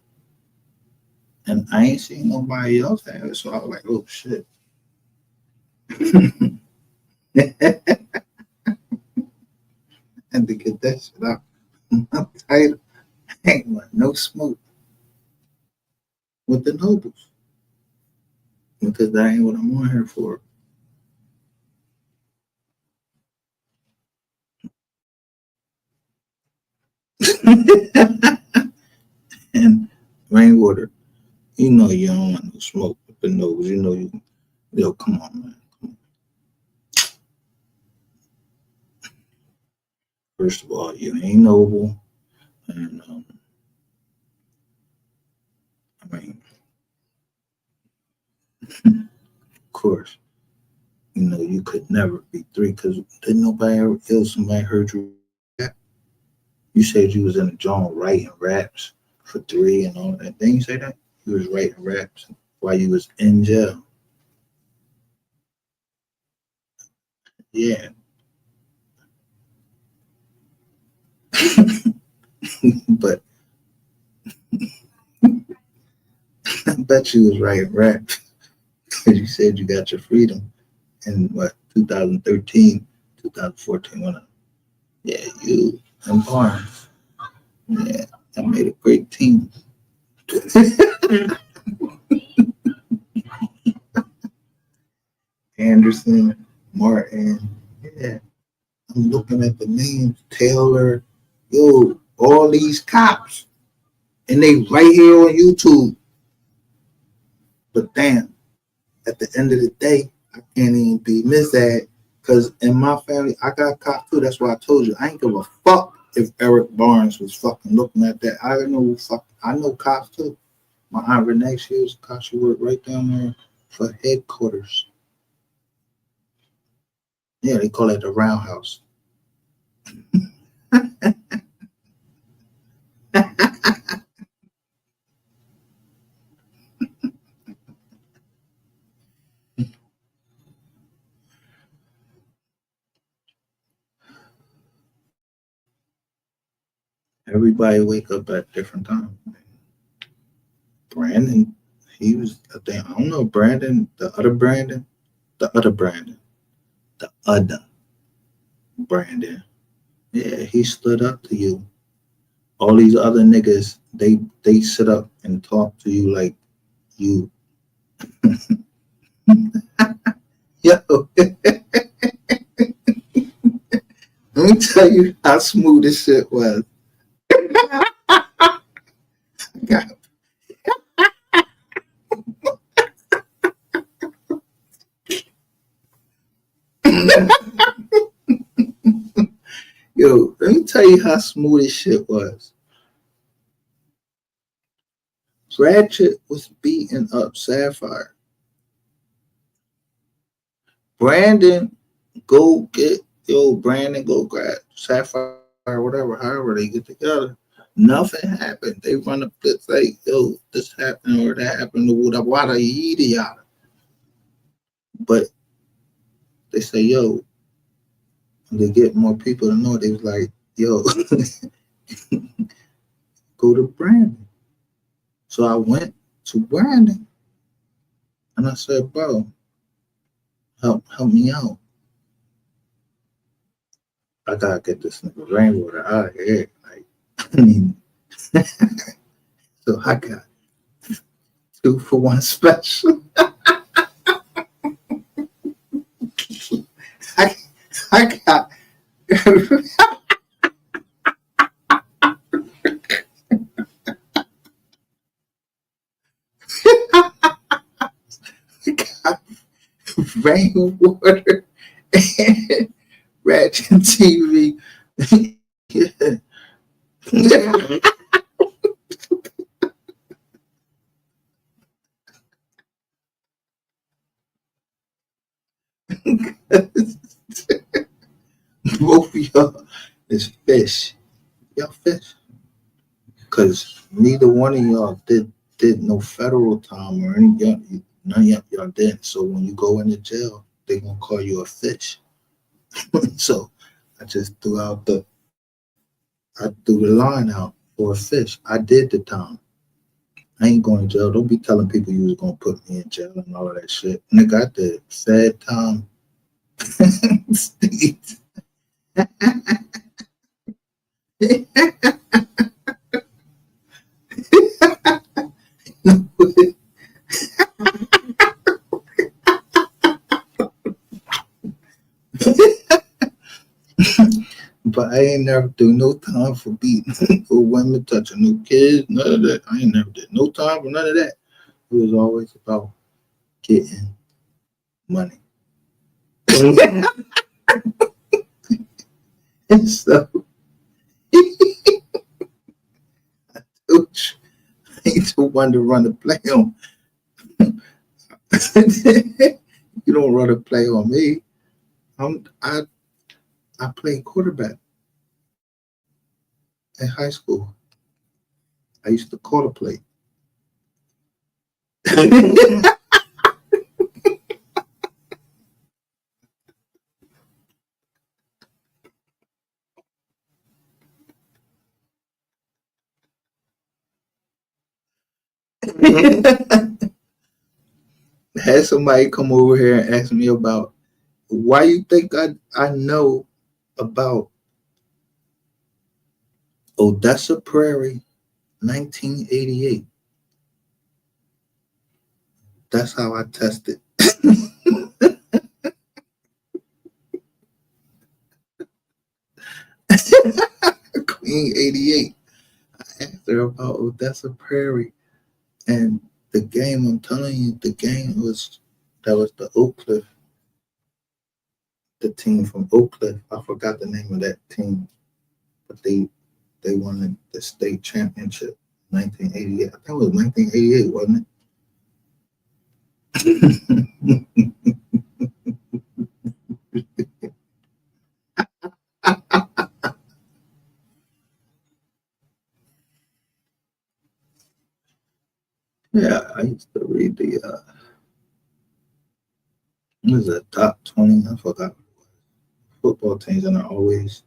And I ain't seen nobody else have it. So I was like, oh shit. Had to get that shit out. My title ain't want no smoke with the nobles. Because that ain't what I'm on here for. And Rainwater, you know you don't want no smoke with the nobles. You know yo, come on, man. Come on. First of all, you ain't noble. And I mean, of course, you know, you could never be three because didn't nobody ever feel somebody heard you rap? You said you was in a joint writing raps for three and all that. Didn't you say that? You was writing raps while you was in jail. Yeah. But I bet you was writing raps because you said you got your freedom in what 2013, 2014. Yeah, you and Barnes. Yeah, I made a great team. Anderson, Martin. Yeah, I'm looking at the names. Taylor. Yo, all these cops. And they right here on YouTube. But damn, at the end of the day, I can't even be missed because in my family, I got cops too. That's why I told you I ain't give a fuck if Eric Barnes was fucking looking at that. I know cops too. My aunt Renee, she was a cop. She worked right down there for headquarters. Yeah, they call it the roundhouse. Everybody wake up at different times. Brandon, he was, I think, I don't know, Brandon, the other Brandon, the other Brandon, the other Brandon. Yeah, he stood up to you. All these other niggas, they sit up and talk to you like you. Yo, let me tell you how smooth this shit was. Yo, let me tell you how smooth this shit was. Ratchet was beating up Sapphire. Brandon, Brandon, go grab Sapphire, whatever, however they get together. Nothing happened. They run up this like, yo, this happened or that happened or whatever, wada yada yada. But they say, yo, they get more people to know. They was like, yo, go to Brandon. So I went to Brandon and I said, bro, help me out. I gotta get this nigga rainwater out of here. Like, I mean, so I got 2-for-1 special. I got rainwater and Ratchet TV. Yeah. Both of y'all is fish. Y'all fish. Because neither one of y'all did no federal time or any y'all, none of y'all did. So when you go into jail, they gonna call you a fish. So I just I threw the line out for a fish. I did the time. I ain't going to jail. Don't be telling people you was gonna put me in jail and all of that shit. Nigga, I did sad time. But I ain't never do no time for beating or women, touching no kids, none of that. I ain't never did no time for none of that. It was always about getting money. And so I ain't the one to run the play on. You don't run a play on me. I played quarterback in high school. I used to call the play. Had somebody come over here and ask me about why you think I know about Odessa Prairie, 1988. That's how I tested. Queen 88. I asked her about Odessa Prairie and the game. I'm telling you, the game was the Oak Cliff, the team from Oak Cliff. I forgot the name of that team, but they won the state championship 1988. I think it was 1988, wasn't it? Yeah, I used to read the it was a top 20. I forgot football teams, and I always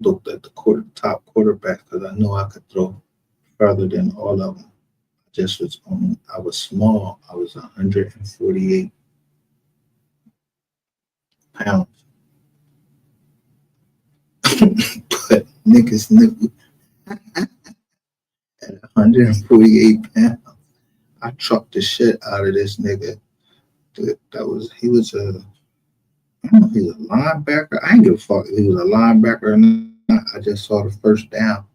looked at the top quarterback because I know I could throw further than all of them. Just was I was small. I was 148 pounds, but niggas knew at 148 pounds, I trucked the shit out of this nigga. That was he was a I don't know if he was a linebacker. I ain't give a fuck if he was a linebacker or not. I just saw the first down,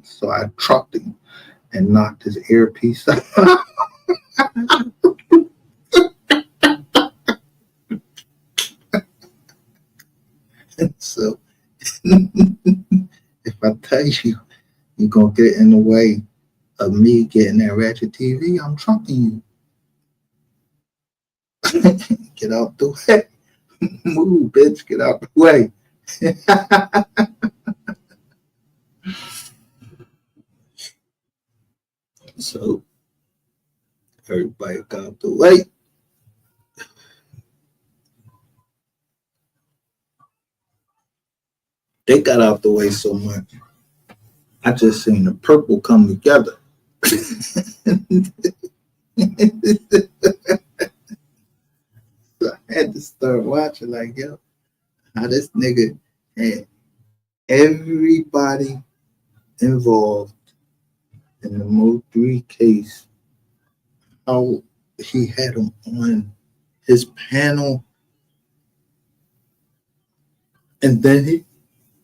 so I trucked him and knocked his earpiece out. So if I tell you you're gonna get in the way of me getting that ratchet TV, I'm trucking you. Get out the way. Move, bitch. Get out the way. So everybody got out the way. They got out the way so much. I just seen the purple come together. So I had to start watching, like, yo, how this nigga had everybody involved in the MO3 case, how he had them on his panel, and then he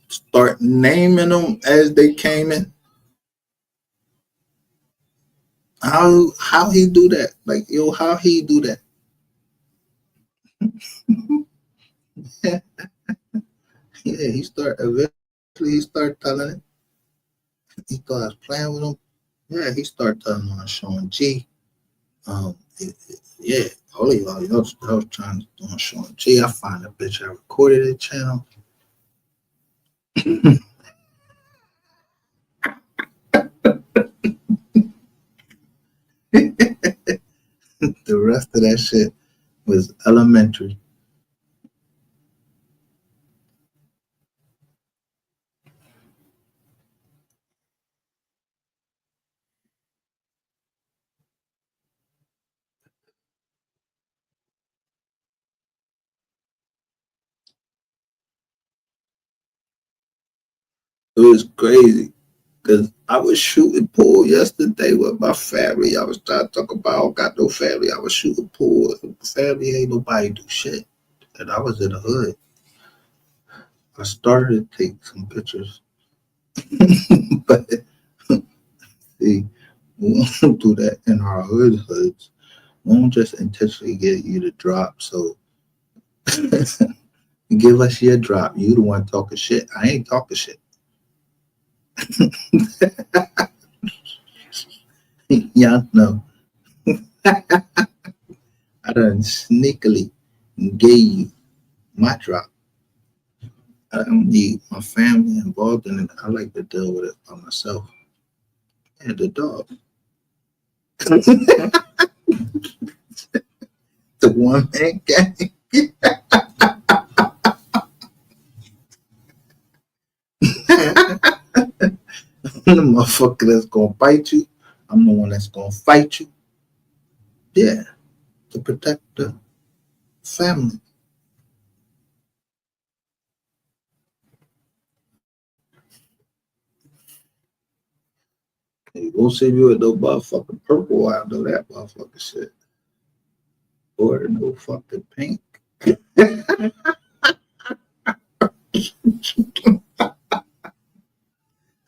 start naming them as they came in. How he do that? Like, yo, how he do that? Yeah, he start eventually he start telling it. He thought I was playing with him. Yeah, he started telling on Sean G. Yeah, all of y'all was trying to do on Sean G. I find a bitch. I recorded the channel. The rest of that shit was elementary. It was crazy because I was shooting pool yesterday with my family. I was trying to talk about I don't got no family. I was shooting pool. Family ain't nobody do shit. And I was in the hood. I started to take some pictures, but see, we won't do that in our hoods. We won't just intentionally get you to drop. So give us your drop. You the one talking shit. I ain't talking shit. Y'all know. I done sneakily gave you my drop. I don't need my family involved in it. I like to deal with it by myself and the dog. The one man gang. I'm the motherfucker that's gonna bite you. I'm the one that's gonna fight you. Yeah, to protect the family. You won't see me with no motherfucking purple. I know that motherfucking shit. Or no fucking pink.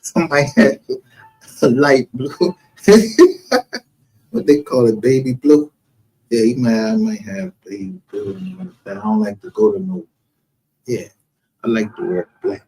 Somebody had a light blue. What they call it, baby blue. Yeah, I might have baby blue. I don't like to go to no. Yeah, I like to wear black.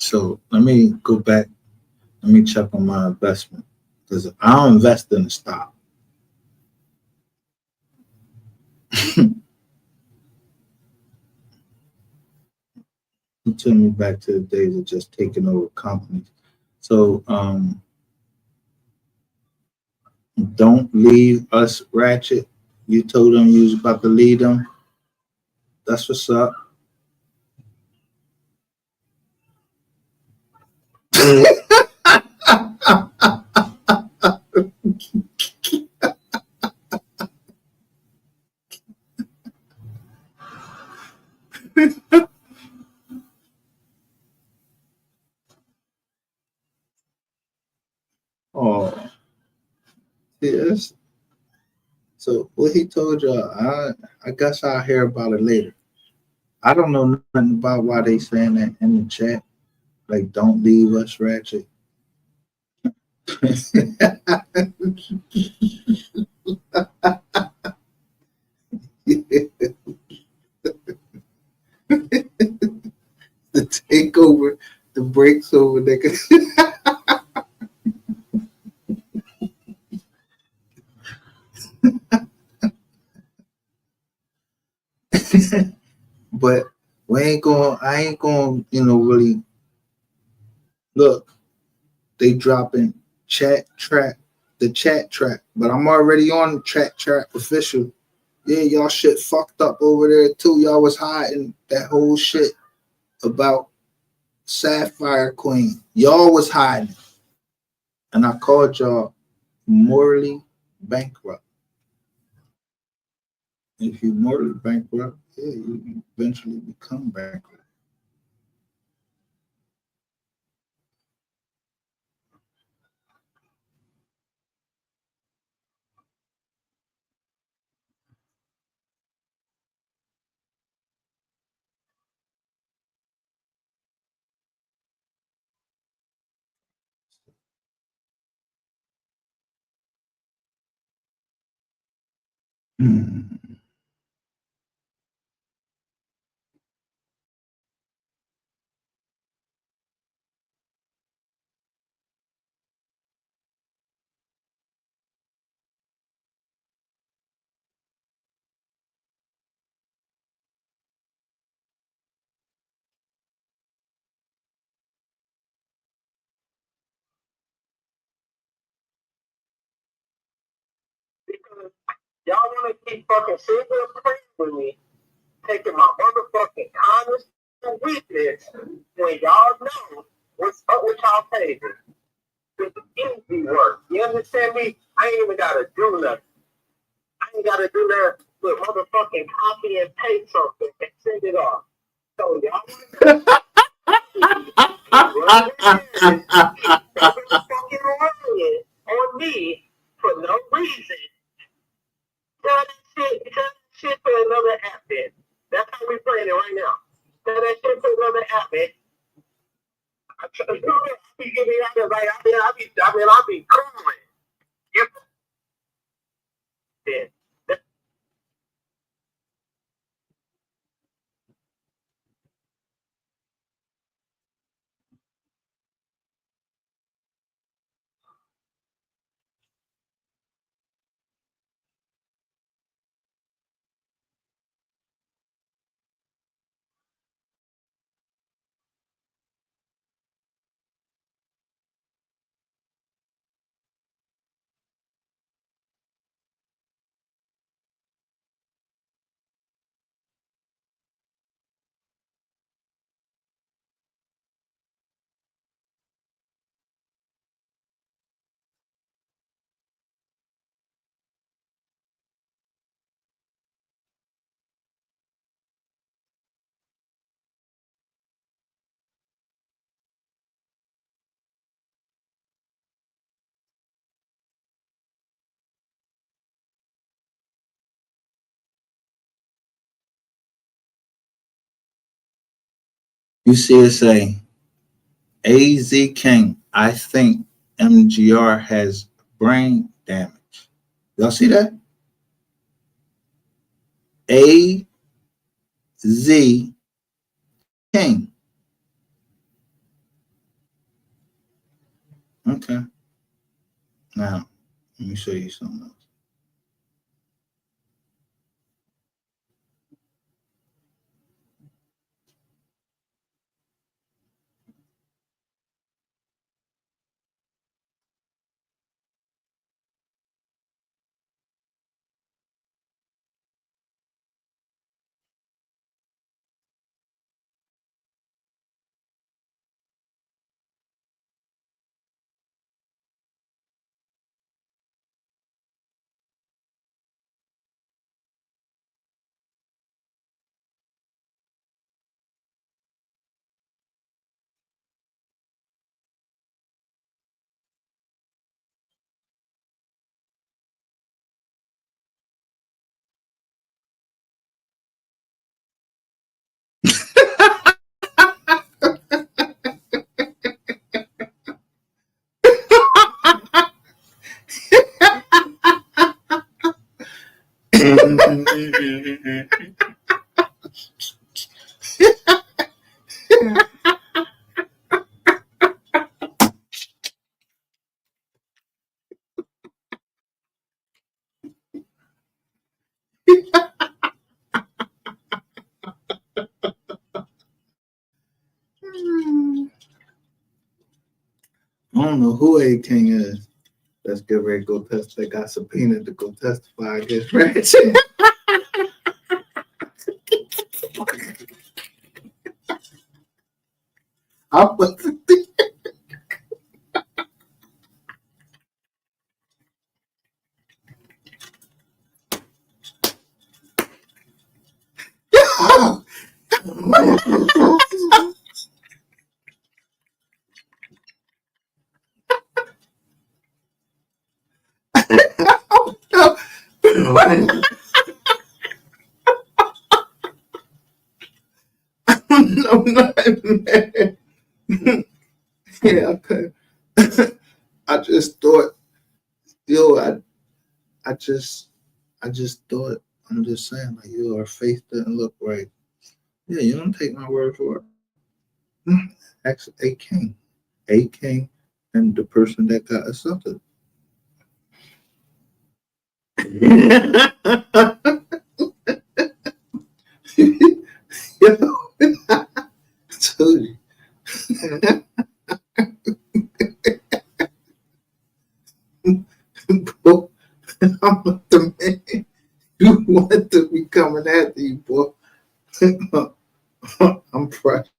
So let me go back. Let me check on my investment because I don't invest in the stock. You took me back to the days of just taking over companies. So don't leave us ratchet. You told them you was about to lead them. That's what's up. Oh, yes. So what he told y'all, I guess I'll hear about it later. I don't know nothing about why they saying that in the chat. Like, don't leave us ratchet. The takeover, the breaks over, nigga. But we ain't going. I ain't going. Really look. They dropping the chat track. But I'm already on the track official. Yeah, y'all shit fucked up over there too. Y'all was hiding that whole shit about Sapphire Queen. Y'all was hiding, and I called y'all morally bankrupt. If you morally bankrupt, yeah, you eventually become bankrupt. Hmm. Because y'all want to keep fucking sitting with me, taking my motherfucking kindness and weakness when y'all know what's up with y'all pages. It's easy work. You understand me? I ain't even gotta do nothing. I ain't gotta do that with motherfucking copy and paste something and send it off. So y'all fucking lying on me for no reason. Tell that shit to another app then. That's how we playing it right now. Tell that shit to another app, man. I be getting out of like I be calling. You then. You see it say AZ King. I think MGR has brain damage. Y'all see that? AZ King. Okay. Now, let me show you something else. I don't know who A King is. Let's get ready to go test. They got subpoenaed to go testify against Ratchet. I wasn't thinking. No, not man. Yeah, okay. I just thought, yo, I just, I just thought. I'm just saying, like, yo, her face didn't look right. Yeah, you don't take my word for it. Ask A King, and the person that got assaulted. Yo, I told you. Bro, I'm not the man. You want to be coming after you, boy. I'm pressure.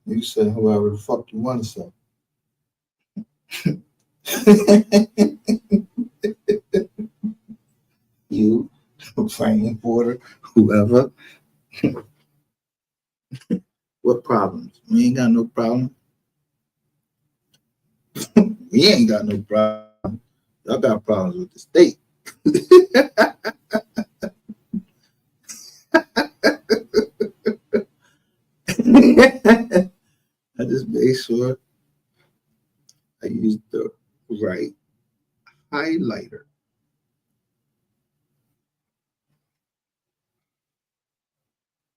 You say whoever the fuck you want to say. You, Frank Porter, whoever. What problems? We ain't got no problem. We ain't got no problem. Y'all got problems with the state. I just made sure I used the right highlighter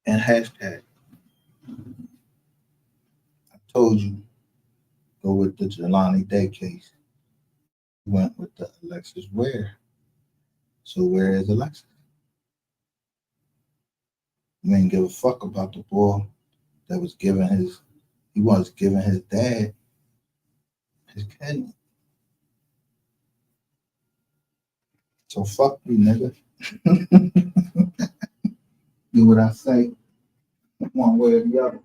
and hashtag. I told you go with the Jelani Day case. Went with the Alexis Ware. So where is Alexis? You ain't give a fuck about the boy that was giving his. He was giving his dad his kidney. So fuck you, nigga. Do what I say, one way or the other.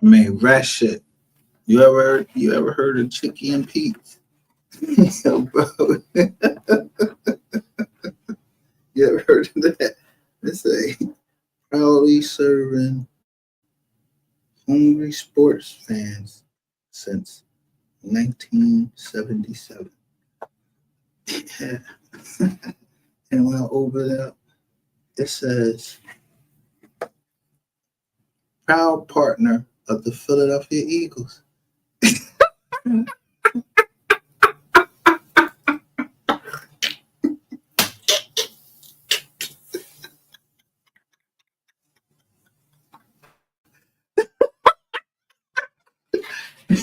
I mean, rat shit. You ever heard of Chicky and Pete? Yo, bro. You ever heard of that? It's a proudly serving hungry sports fans since 1977. Yeah. And when I open it up, it says proud partner of the Philadelphia Eagles.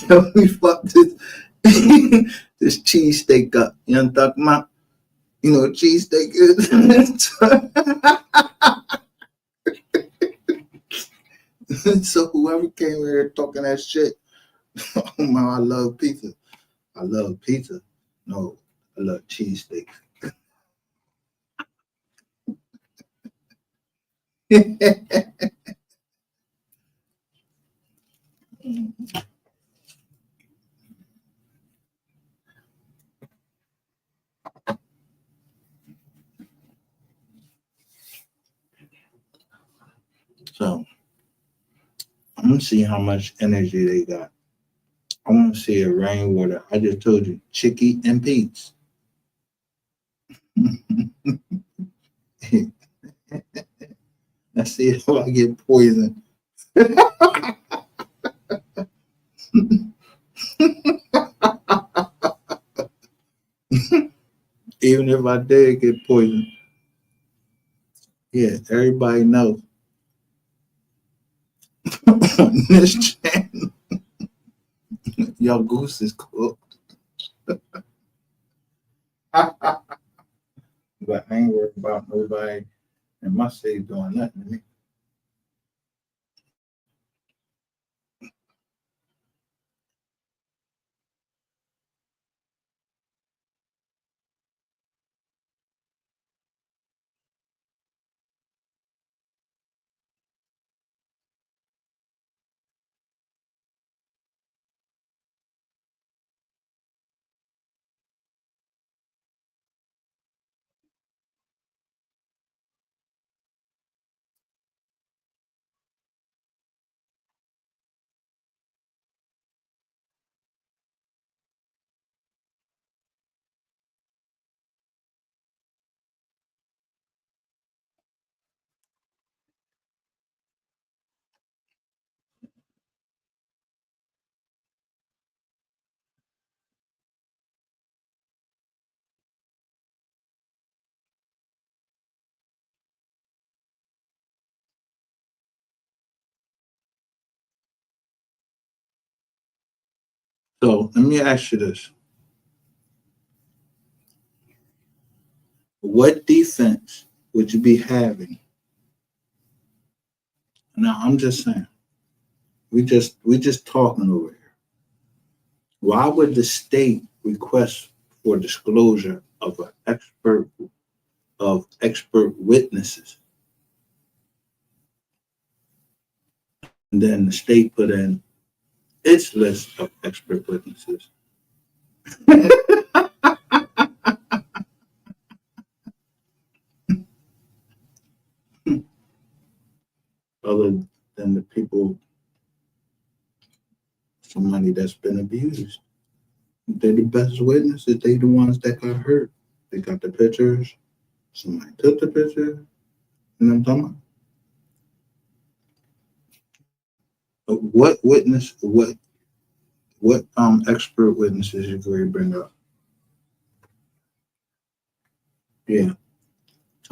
So we fucked this this cheesesteak up. You know what I'm talking about? You know what cheesesteak is? So whoever came here talking that shit, oh man, I love pizza. I love pizza. No, I love cheesesteak. So I'm gonna see how much energy they got. I want to see a rainwater. I just told you, Chicky and Pete's. Let's see if I get poisoned. Even if I did get poisoned, yeah, everybody knows on this channel, your goose is cooked. But I ain't worried about nobody in my city doing nothing to me. So let me ask you this. What defense would you be having? Now I'm just saying, we just talking over here. Why would the state request for disclosure of expert witnesses? And then the state put in its list of expert witnesses. Other than the people, somebody that's been abused. They're the best witnesses. They the ones that got hurt. They got the pictures. Somebody took the picture. You know what I'm talking about? What witness? What expert witnesses you could bring up? Yeah,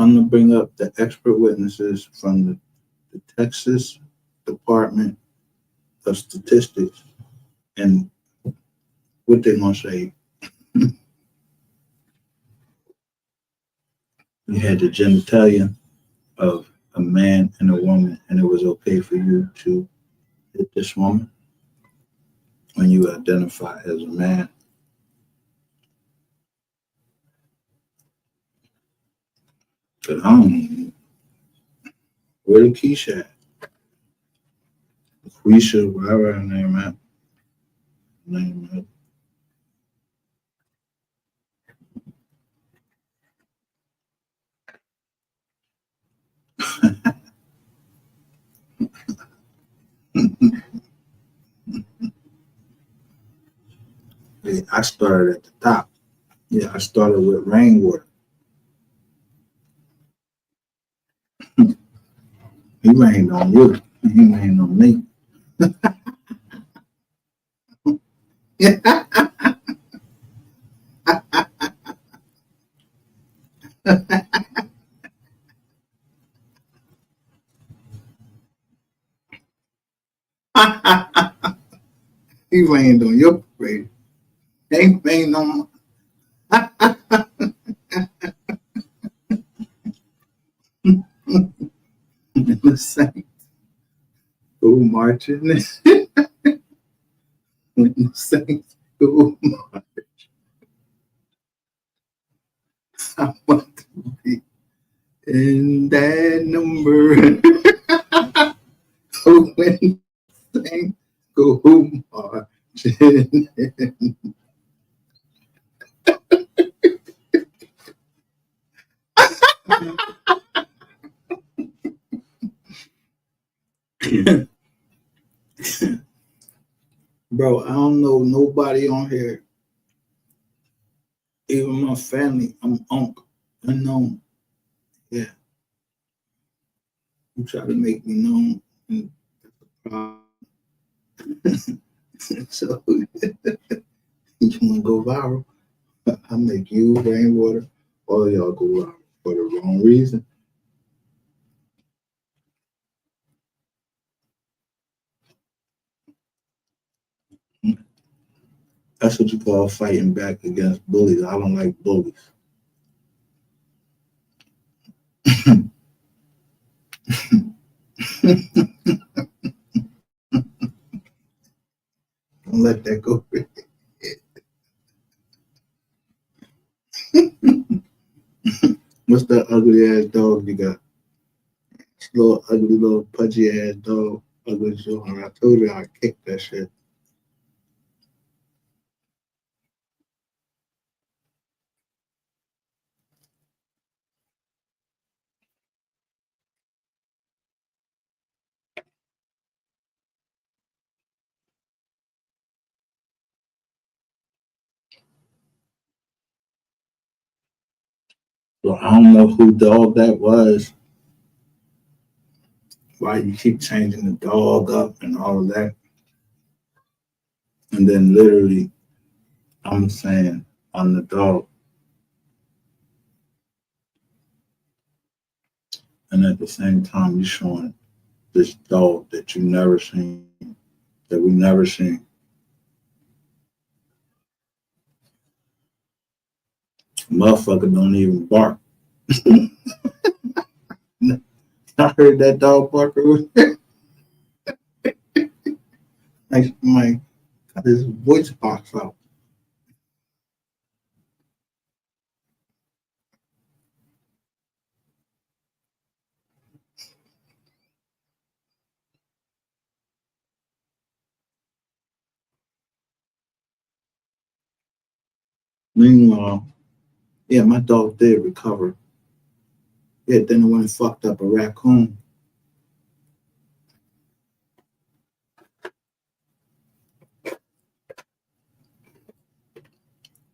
I'm gonna bring up the expert witnesses from the Texas Department of Statistics, and what they gonna say? You had the genitalia of a man and a woman, and it was okay for you to hit this woman when you identify as a man. But I don't know. Where the Keisha at? Risha, whatever her name is. Yeah, I started at the top. Yeah, I started with rainwater. He rained on you. He rained on me. He rained on your parade. He rained on the same. Go marching. When the Saints go, I want to be in that number. Oh, when the Saints go marching. Bro, I don't know nobody on here, even my family. I'm uncle, unknown. Yeah, you try to make me known. So you want to go viral? I make you rainwater, all y'all go viral for the wrong reason. That's what you call fighting back against bullies. I don't like bullies. Don't let that go. What's that ugly ass dog you got? This little ugly, little pudgy ass dog. Ugly dog. I told you I kicked that shit. So I don't know who dog that was. Why you keep changing the dog up and all of that. And then literally, I'm saying on the dog. And at the same time, you're showing this dog that you never seen, that we never seen. Motherfucker don't even bark. I heard that dog bark. Like somebody got his voice box out. Meanwhile, yeah, my dog did recover. Yeah, then it went and fucked up a raccoon.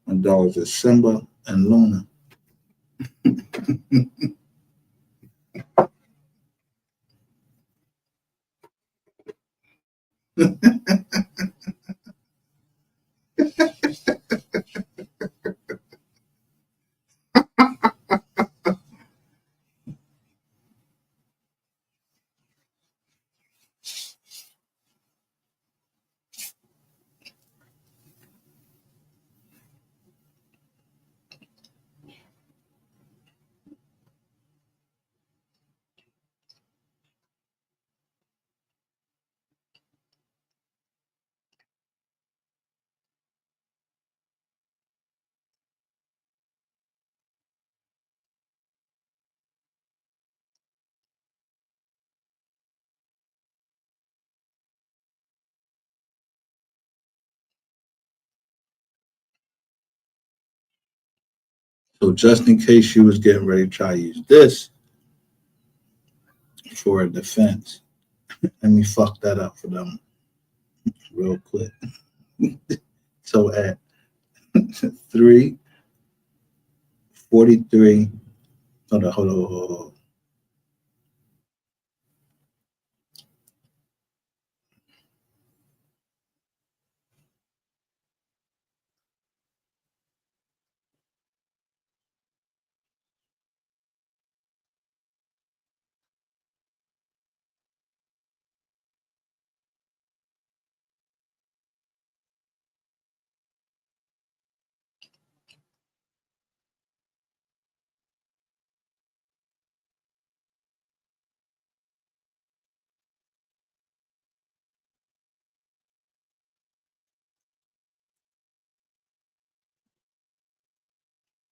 My dogs are Simba and Luna. So just in case you was getting ready to try to use this for a defense, let me fuck that up for them real quick. So at 3:43, hold on.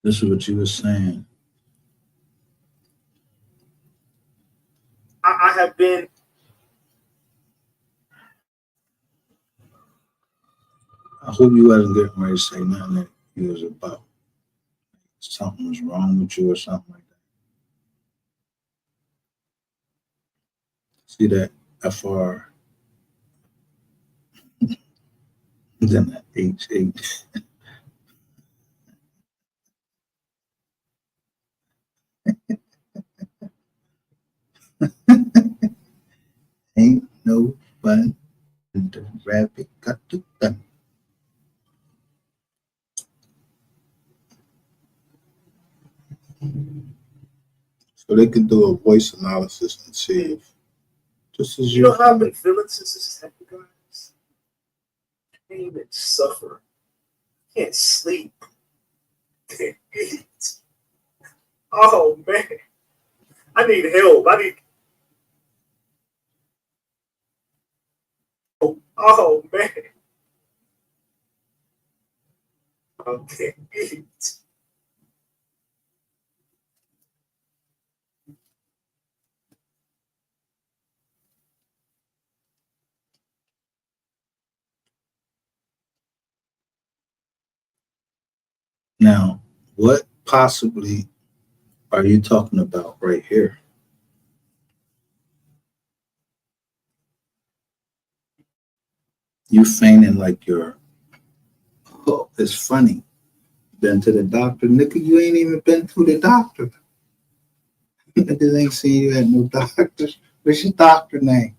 This is what you were saying. I have been. I hope you wasn't getting ready to say nothing that you was about. Something was wrong with you or something like that. See that FR, then that H. Ain't no fun. The rabbit got the gun. So they can do a voice analysis and see if this is You know how I've been feeling since this happened, guys? Can't even suffer. Can't sleep. Can't eat. Oh man. I need help. Oh man. I can't eat. Now, what possibly are you talking about right here? You feigning like you're, oh, it's funny. Been to the doctor, nigga. You ain't even been to the doctor. Niggas ain't seen you at no doctors. What's your doctor name?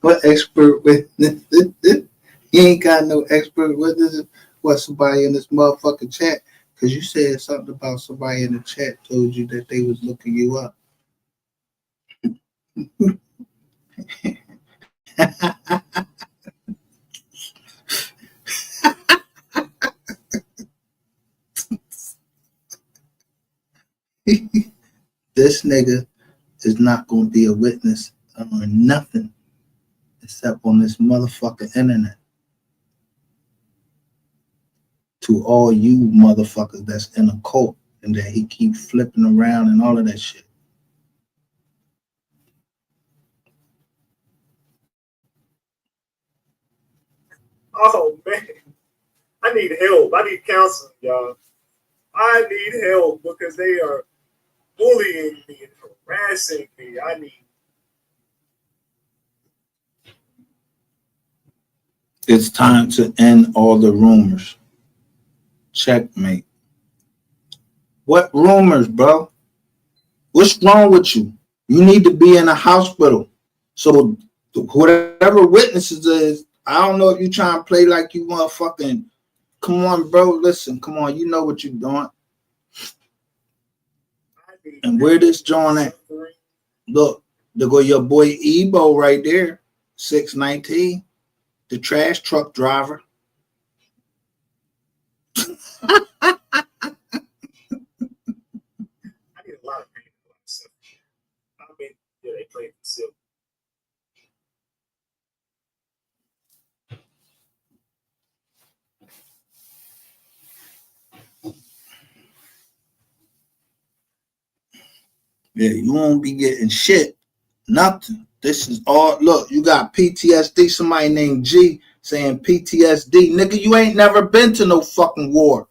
What expert witness? You ain't got no expert witness. What, somebody in this motherfucking chat? Because you said something about somebody in the chat told you that they was looking you up. This nigga is not going to be a witness on nothing except on this motherfucking internet. To all you motherfuckers that's in a cult and that he keep flipping around and all of that shit. Oh man. I need help. I need counseling, y'all. I need help because they are bullying me and harassing me. I need. It's time to end all the rumors. Checkmate. What rumors, bro? What's wrong with you? You need to be in a hospital. So whatever witnesses is, I don't know if you trying to play like you want fucking. Come on, bro. Listen, come on. You know what you're doing. And where this joint at? Look, there go your boy Ebo right there, 619, the trash truck driver. I need a lot of pain. I mean, yeah, they play silly. Yeah, you won't be getting shit. Nothing. This is all. Look, you got PTSD. Somebody named G saying PTSD. Nigga, you ain't never been to no fucking war.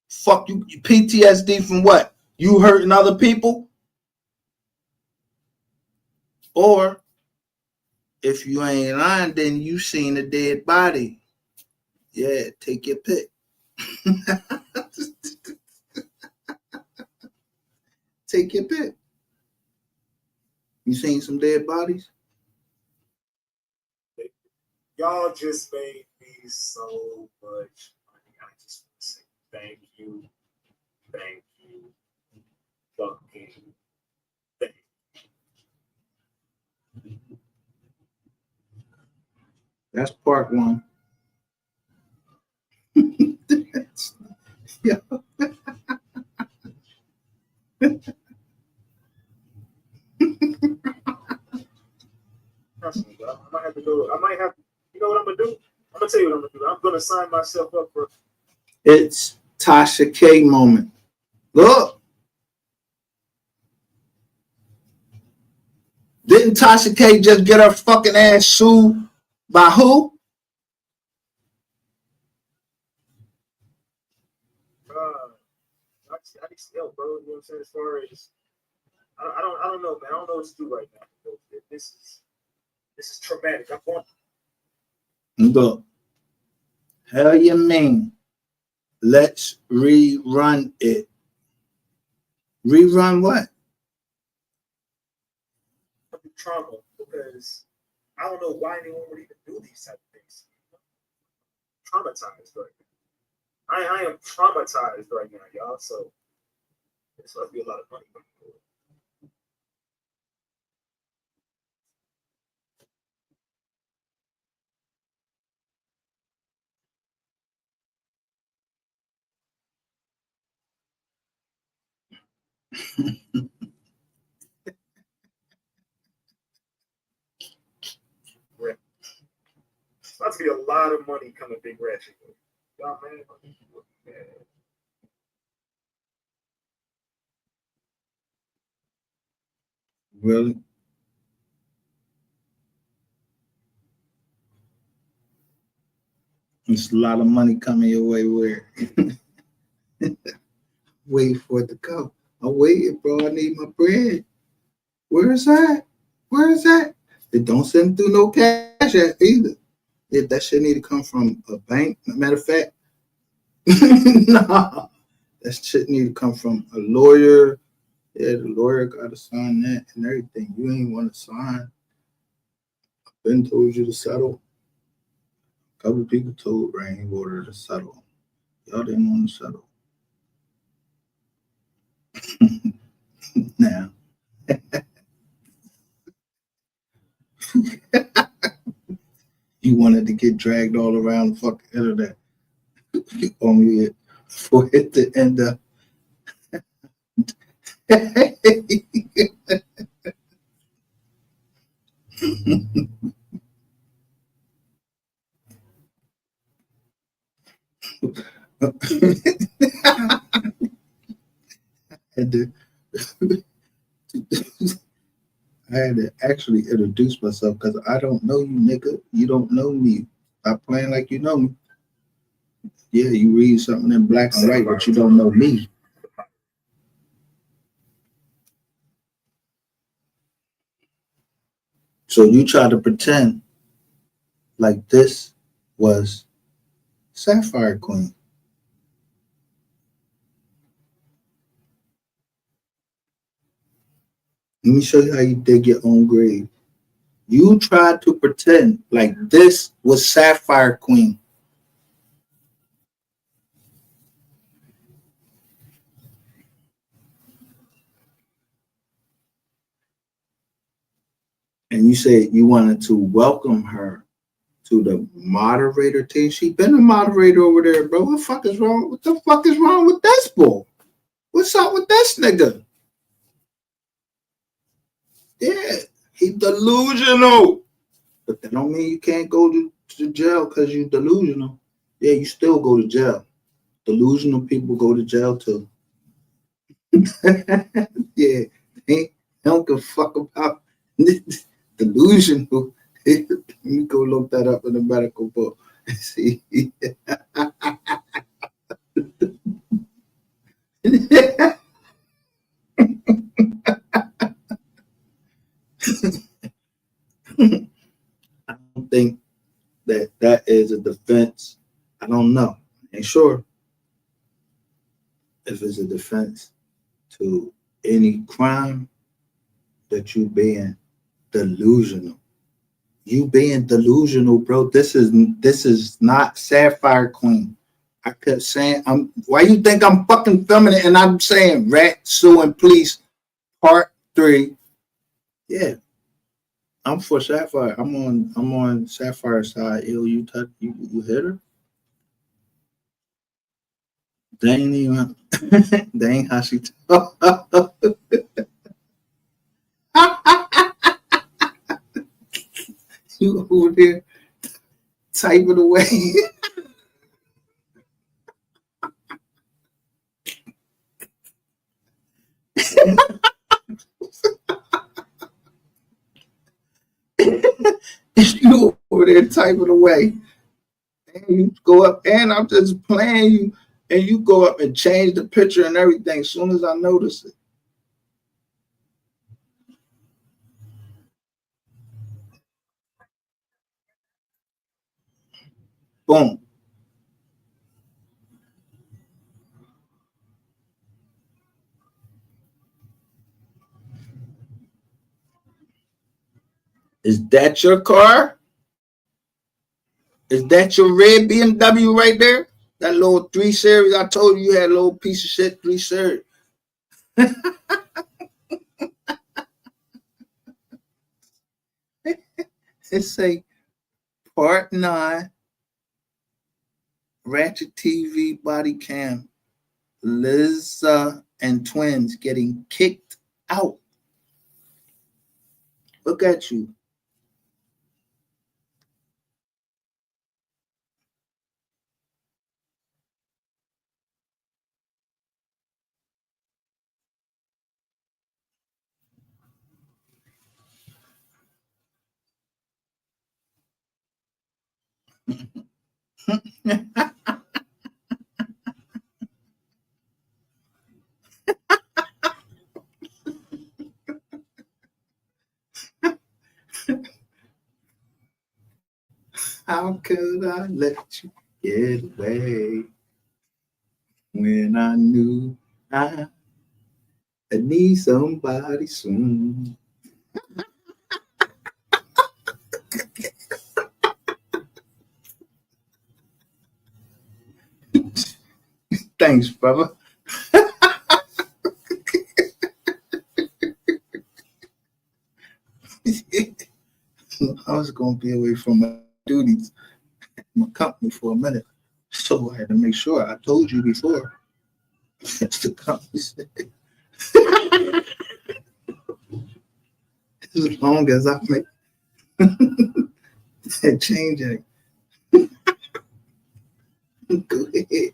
Fuck you, PTSD from what? You hurting other people? Or if you ain't lying, then you seen a dead body. Yeah, take your pick. Take your pick. You seen some dead bodies? Y'all just made me so much money. I just want to say thank you. Thank you. Fucking thank you. That's part one. Yeah. I might have to go. I might have. You know what I'm gonna do? I'm gonna tell you what I'm gonna do. I'm gonna sign myself up for. It's Tasha K moment. Look. Didn't Tasha K just get her fucking ass sued by who? I need some help, bro. You know what I'm saying? As far as I don't know, man. I don't know what to do right now. This is traumatic. I'm going. Look. Hell you mean? Let's rerun it. Rerun what? Trauma, because I don't know why anyone would even do these type of things. Traumatized right now. I am traumatized right now, y'all. So it's gonna be a lot of money coming forward. It's about to be a lot of money coming Big Ratchet. Y'all, man. Really? There's a lot of money coming your way. Where? Wait for it to come. I'm waiting, bro. I need my bread. Where is that? Where is that? It don't send through no cash app either. Yeah, that shit need to come from a bank. Matter of fact, nah, that shit need to come from a lawyer. Yeah, the lawyer got to sign that and everything. You ain't want to sign. I've been told you to settle. A couple of people told Rainwater to settle. Y'all didn't want to settle. Now, you wanted to get dragged all around the fucking internet. Only for it to end up. I had to actually introduce myself because I don't know you, nigga. You don't know me. Stop playing like you know me. Yeah, you read something in black and white, but you don't know me. So you try to pretend like this was Sapphire Queen. Let me show you how you dig your own grave. You tried to pretend like this was Sapphire Queen. And you said you wanted to welcome her to the moderator team. She been a moderator over there, bro. What the fuck is wrong? What the fuck is wrong with this boy? What's up with this nigga? Yeah, he delusional. But that don't mean you can't go to jail because you delusional. Yeah, you still go to jail. Delusional people go to jail too. Yeah, they don't give a fuck about delusional. Let me go look that up in the medical book. See, that is a defense. I don't know. Ain't sure if it's a defense to any crime that you being delusional. You being delusional, bro. This is not Sapphire Queen. I kept saying, why you think I'm fucking filming it and I'm saying rat suing police part 3? Yeah. I'm for Sapphire. I'm on Sapphire's side. Yo, you hit her? They ain't even they ain't how she talk. You over there typing away. You over there typing away. And you go up, and I'm just playing you, and you go up and change the picture and everything as soon as I notice it. Boom. Is that your car? Is that your red BMW right there? That little 3 Series? I told you had a little piece of shit 3 Series. It say part 9 Ratchet TV body cam. Liz and twins getting kicked out. Look at you. How could I let you get away when I knew I need somebody soon? Thanks, brother. I was going to be away from my duties, my company for a minute. So I had to make sure. I told you before. That's the company said. As long as I make that change, go ahead.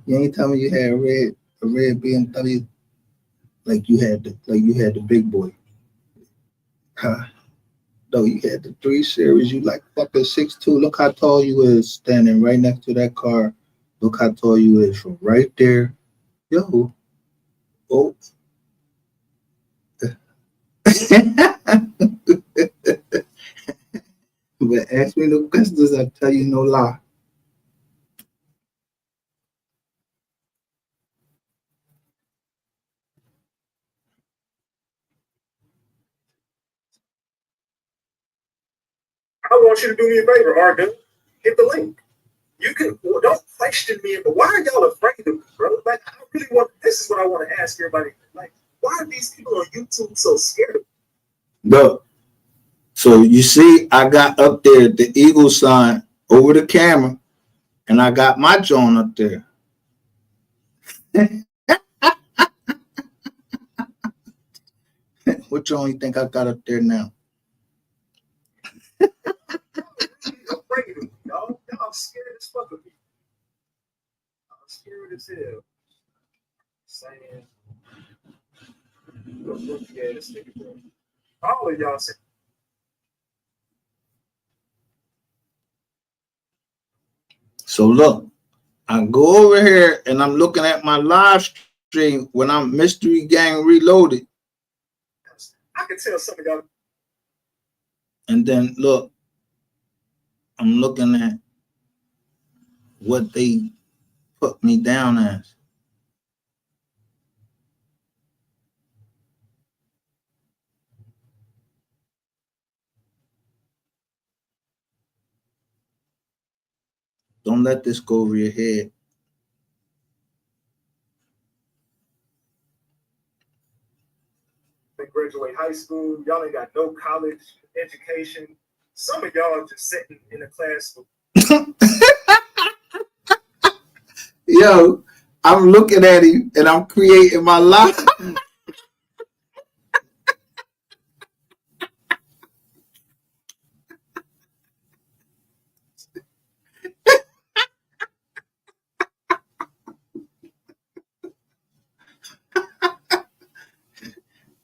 You ain't telling me you had a red BMW like you had the big boy. Huh? No, you had the 3 Series. You like fucking 6'2". Look how tall you is standing right next to that car. Look how tall you is from right there. Yo. Oh. But ask me no questions, I'll tell you no lie. I want you to do me a favor, Arden. Hit the link. You can don't question me, but why are y'all afraid of me, bro? Like, I really want. This is what I want to ask everybody. Like, why are these people on YouTube so scared of me? Look, so you see, I got up there the eagle sign over the camera, and I got my joint up there. What joint you think I got up there now? Afraid of me, y'all. Y'all scared as fuck of me. I'm scared as hell. Saying, all of y'all say. So look, I go over here and I'm looking at my live stream when I'm Mystery Gang Reloaded. I can tell some of y'all. And then look, I'm looking at what they put me down as. Don't let this go over your head. They graduate high school. Y'all ain't got no college education. Some of y'all just sitting in a classroom. Yo, I'm looking at him and I'm creating my life.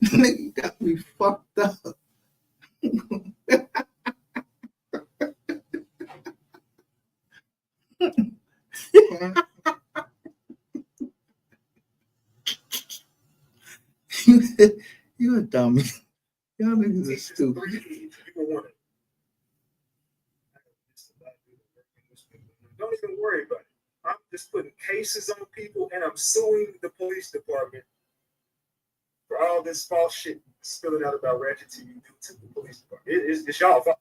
Nigga got me fucked up. You a dummy. Y'all niggas are stupid. Don't even worry about it. I'm just putting cases on people and I'm suing the police department for all this false shit spilling out about Ratchet TV due to the police department. It's y'all fault.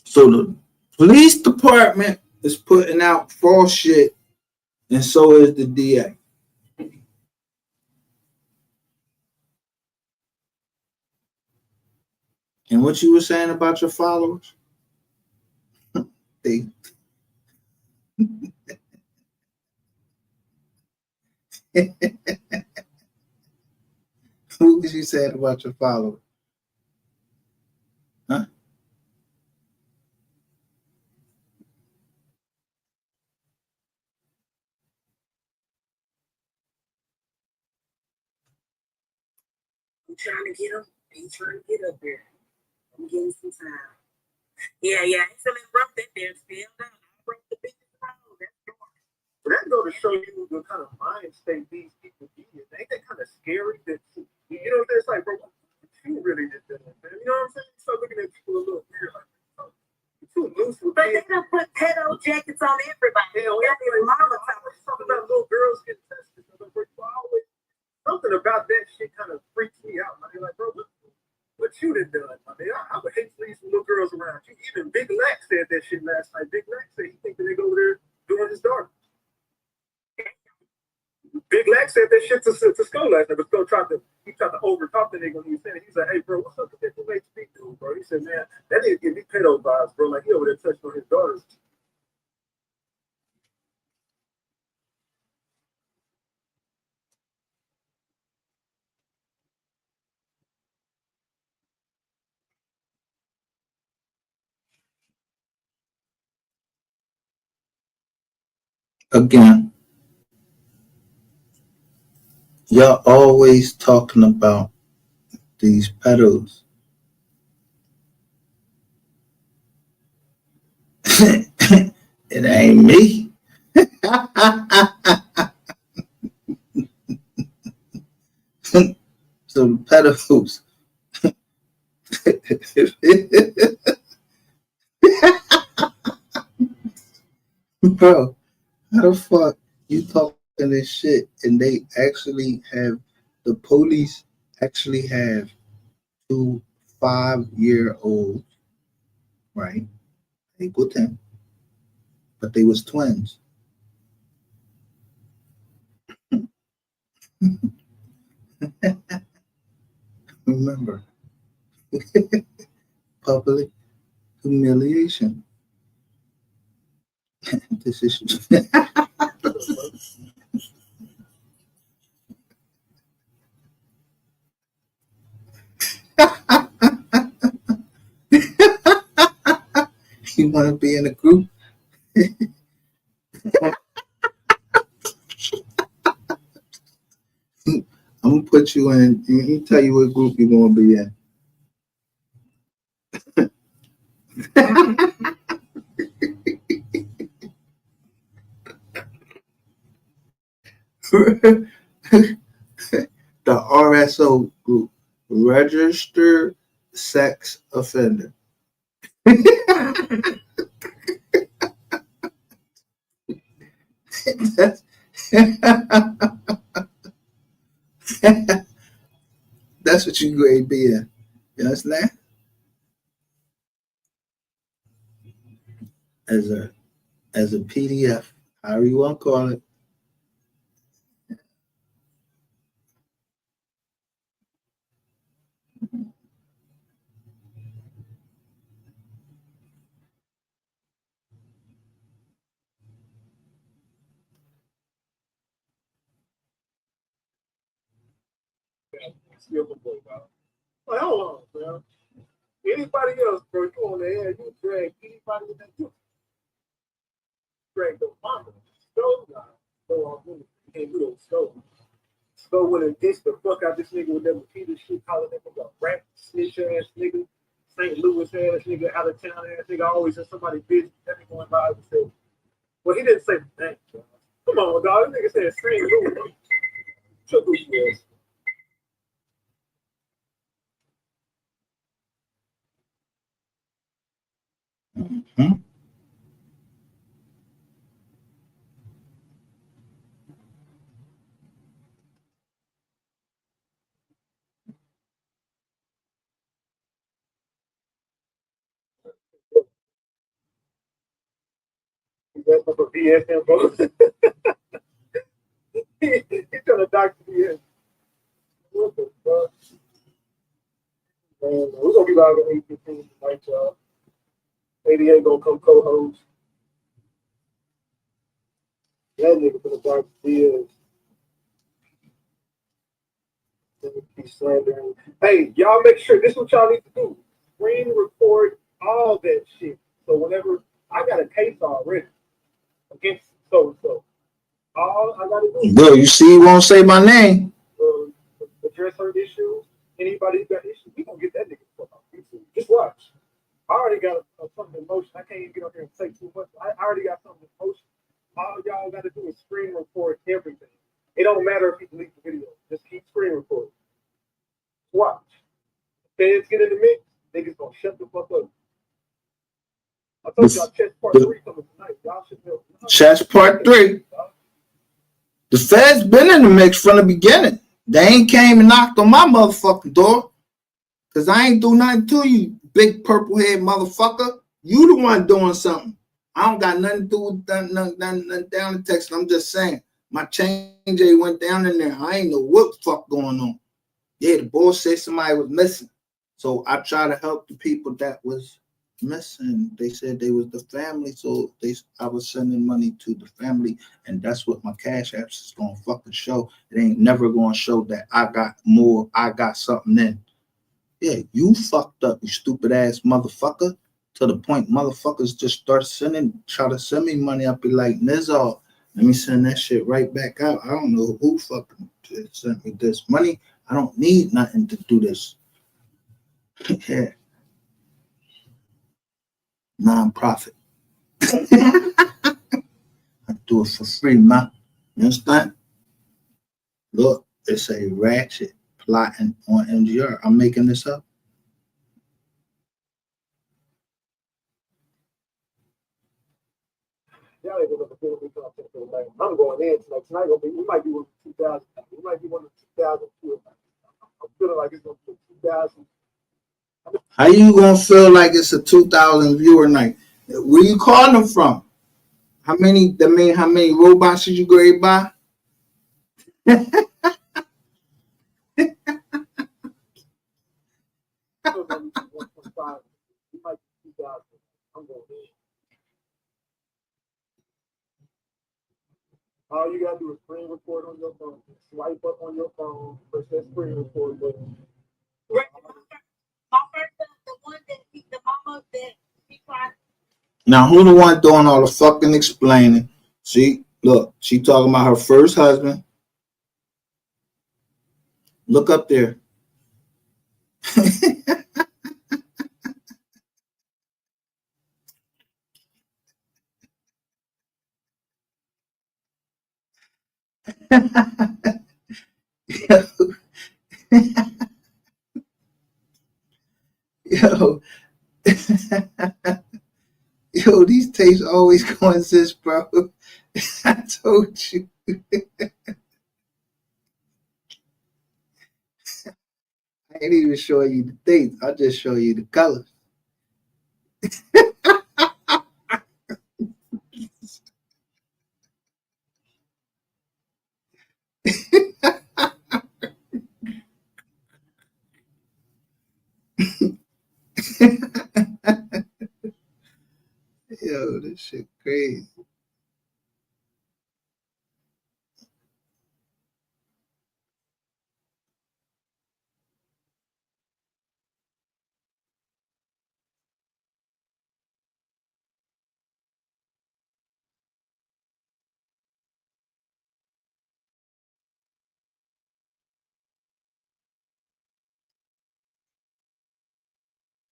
So the police department is putting out false shit, and so is the DA. And what you were saying about your followers? They what was you saying about your followers? Huh? I'm trying to get up. I'm trying to get up there. I'm getting some time. Yeah. Excellent. Broke that damn still down. I broke the biggest hole. That's yours. But that go to show you the kind of mind state these people be in. Ain't that kind of scary? That you know, it's like, bro, what you really just doing, man? You know what I'm saying? You start looking at people a little weird, like, oh, you're too loose with but they done put pedo jackets on everybody. Hell, every mama talking about little girls getting tested. So like, bro, always, something about that shit kind of freaks me out. Man. Like, bro, what you done? I mean, I would hate to leave some little girls around you. Even Big Lack said that shit last night. Big Lack said he think that they go over there doing his daughter. Big Lack said that shit to Skull last night, but Skull tried to overtalk the nigga when he was saying it. He's like, hey, bro, what's up with that new HB dude, bro? He said, man, that nigga give me pedo vibes, bro. Like, he over there touching on his daughters. Again, y'all always talking about these pedos. It ain't me. So the pedos. Bro, how the fuck you talking this shit and they actually have, the police actually have 2 5-year-olds, right? They put them, but they was twins. Remember, public humiliation. This is you want to be in a group? I'm gonna put you in. Let me tell you what group you're gonna be in. The RSO group, registered sex offender. that's, that's what you going to be in. You understand? As a PDF, however you want to call it. Like, hold on, man. Anybody else, bro, you on the air, you drag anybody in that you drag the mama. Stove now. Go on, you can't do those stove. Go with and dish the fuck out this nigga with that Makita shit, calling that nigga a rap snitch ass nigga, St. Louis ass nigga, out of town ass nigga. I always said somebody busy. Every going by and said, well, he didn't say the name. Come on, dog. This nigga said St. Louis. Shut the ass. Hmm? That's for BS info. He trying to doctor BS. What the fuck? Man, we're gonna be live at 8:15 tonight, y'all. 88 gonna come co-host. That nigga for the dark BS. Be slandering. Hey, y'all make sure this is what y'all need to do. Screen record all that shit. So whenever I got a case already against so and so. All I gotta do is Bro, you see, you won't say my name. address her issues. Anybody who got issues, we gonna get that nigga fuck off YouTube. Just watch. I already got something in motion. I can't even get up here and say too much. I already got something in motion. All y'all gotta do is screen record everything. It don't matter if you delete the video. Just keep screen recording. Watch. Feds get in the mix, niggas gonna shut the fuck up. I told y'all chess part 3 coming tonight. Y'all should know. Chess part 3. The feds been in the mix from the beginning. They ain't came and knocked on my motherfucking door. Cause I ain't do nothing to you, big purple head motherfucker. You the one doing something. I don't got nothing to do with nothing down in Texas. I'm just saying. My change went down in there. I ain't know what the fuck going on. Yeah, the boss said somebody was missing. So I try to help the people that was missing. They said they was the family, so I was sending money to the family, and that's what my cash apps is gonna fucking show. It ain't never gonna show that I got something in. Yeah, you fucked up, you stupid ass motherfucker. To the point motherfuckers just try to send me money. I'll be like, Nizar, let me send that shit right back out. I don't know who fucking sent me this money. I don't need nothing to do this. Yeah. Non-profit. I do it for free, man. You understand? Look, it's a ratchet plotting on MGR. I'm making this up. Y'all ain't gonna feel me content for the night. I'm going in tonight. Tonight gonna be. We might be one of 2000. We might be one of 2002. I'm feeling like it's gonna be 2000. How you gonna feel like it's a 2,000 viewer night? Where you calling them from? How many robots did you grade by? All you gotta do is screen record on your phone. Swipe up on your phone, press that screen record button. My first son, the one that the mama that she tried. Now who the one doing all the fucking explaining? See, look, she talking about her first husband. Look up there. Yo, yo, these tapes always coexist, bro. I told you. I ain't even show you the dates. I'll just show you the colors. Yo, this shit crazy.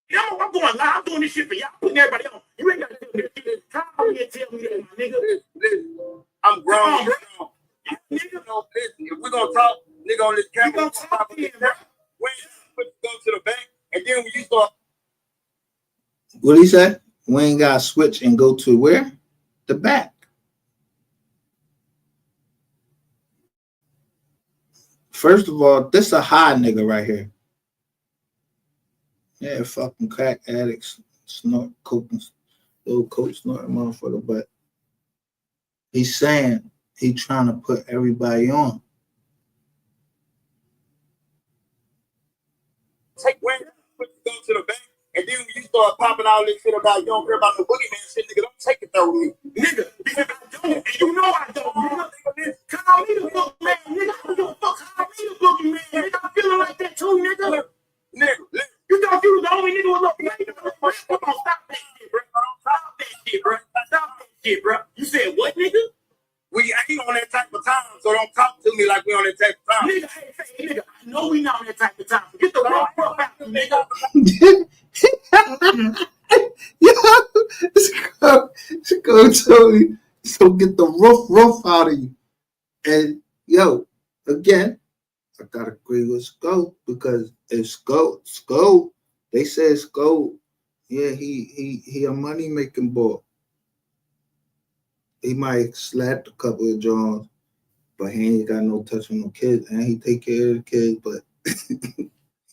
Y'all, I'm going live. I'm doing this shit for y'all. Putting everybody on. You ain't got to tell me that. Call me and tell me that, my nigga. Listen, I'm grown, bro. Nigga, no, listen. If we're going to talk, nigga, on this camera, we're going to talk again, bro. When you go to the bank, and then when you start. What he said? We ain't got to switch and go to where? The back. First of all, this a high nigga right here. Yeah, fucking crack addicts, snort coke, little coke snorting motherfucker. But he's saying he trying to put everybody on. Take when you go to the bank, and then when you start popping all this shit about you don't care about the boogeyman shit, nigga, don't take it there with me. Nigga, because I don't, and you know I don't, nigga. Call me the boogeyman, nigga. I don't give a fuck. Call me the boogeyman, nigga. I'm feeling like that too, nigga. Nigga, you thought you was the only nigga with a nigga. Come on, stop that shit, bro. Stop that shit, bro. Stop that shit, bro. You said what, nigga? We ain't on that type of time, so don't talk to me like we on that type of time. Nigga, hey, nigga, I know we not on that type of time. Get the rough out, nigga. Yo, let's go, Tony. So get the rough out of you. And yo, again, I gotta agree with Scope because if Scope, they said Scope, yeah, he a money making boy. He might slapped a couple of Johns, but he ain't got no touch on no kids, and he take care of the kids. But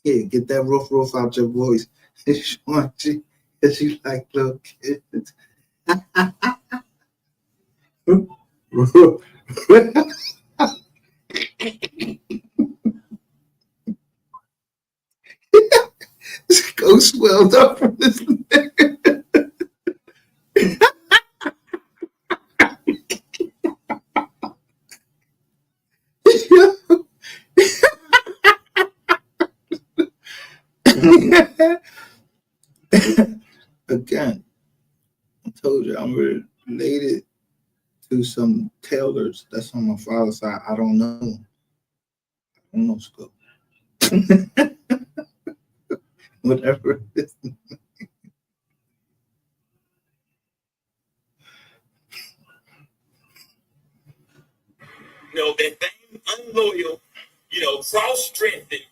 yeah, get that rough out your voice. Sean G, cause you like little kids. Go swelled up from this. Again, I told you I'm related to some tailors that's on my father's side. I don't know. I don't know Scope. Whatever it is. That same unloyal, cross-dressing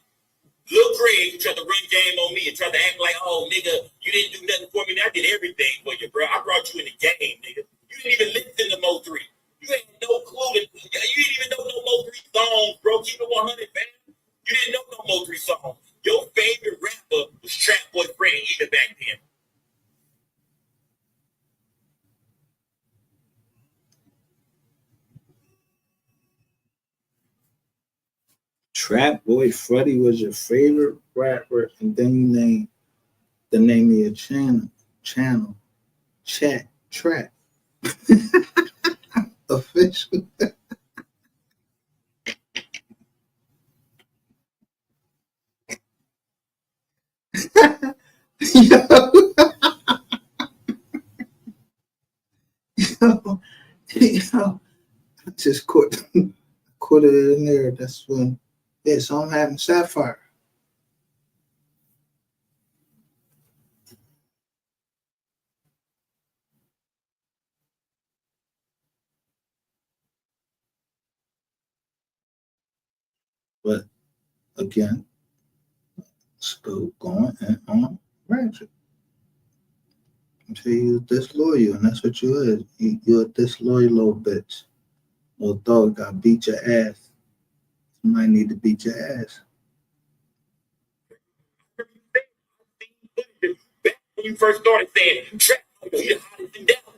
Lil Craig who tried to run game on me and tried to act like, oh, nigga, you didn't do nothing for me. I did everything for you, bro. I brought you in the game, nigga. You didn't even listen to MO3. You had no clue. You didn't even know no MO3 songs, bro. Keep it 100, man. You didn't know no MO3 songs. Your favorite rapper was Trap Boy Freddy even back then. Trap Boy Freddy was your favorite rapper, and then you name the name of your channel, Chat Trap Official. yo, yo, yo, I just caught it in there. That's when, yeah, so I'm having Sapphire. But again, still going and on ratchet. So you're disloyal, and that's what you is. You're a disloyal little bitch. Little dog got beat your ass. Somebody need to beat your ass. Back when you first started saying, trap, you're hotter than devil.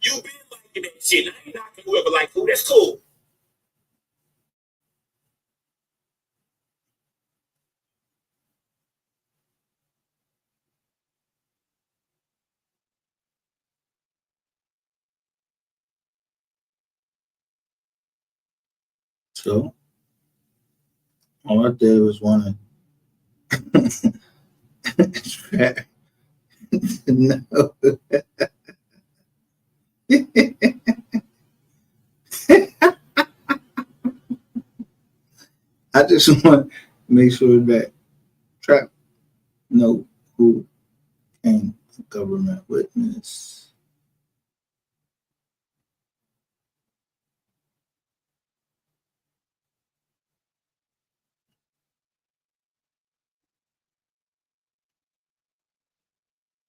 You been liking that shit. I ain't knocking whoever like who. That's cool. So all I did was want to no. I just want to make sure that Trap know who came government witness.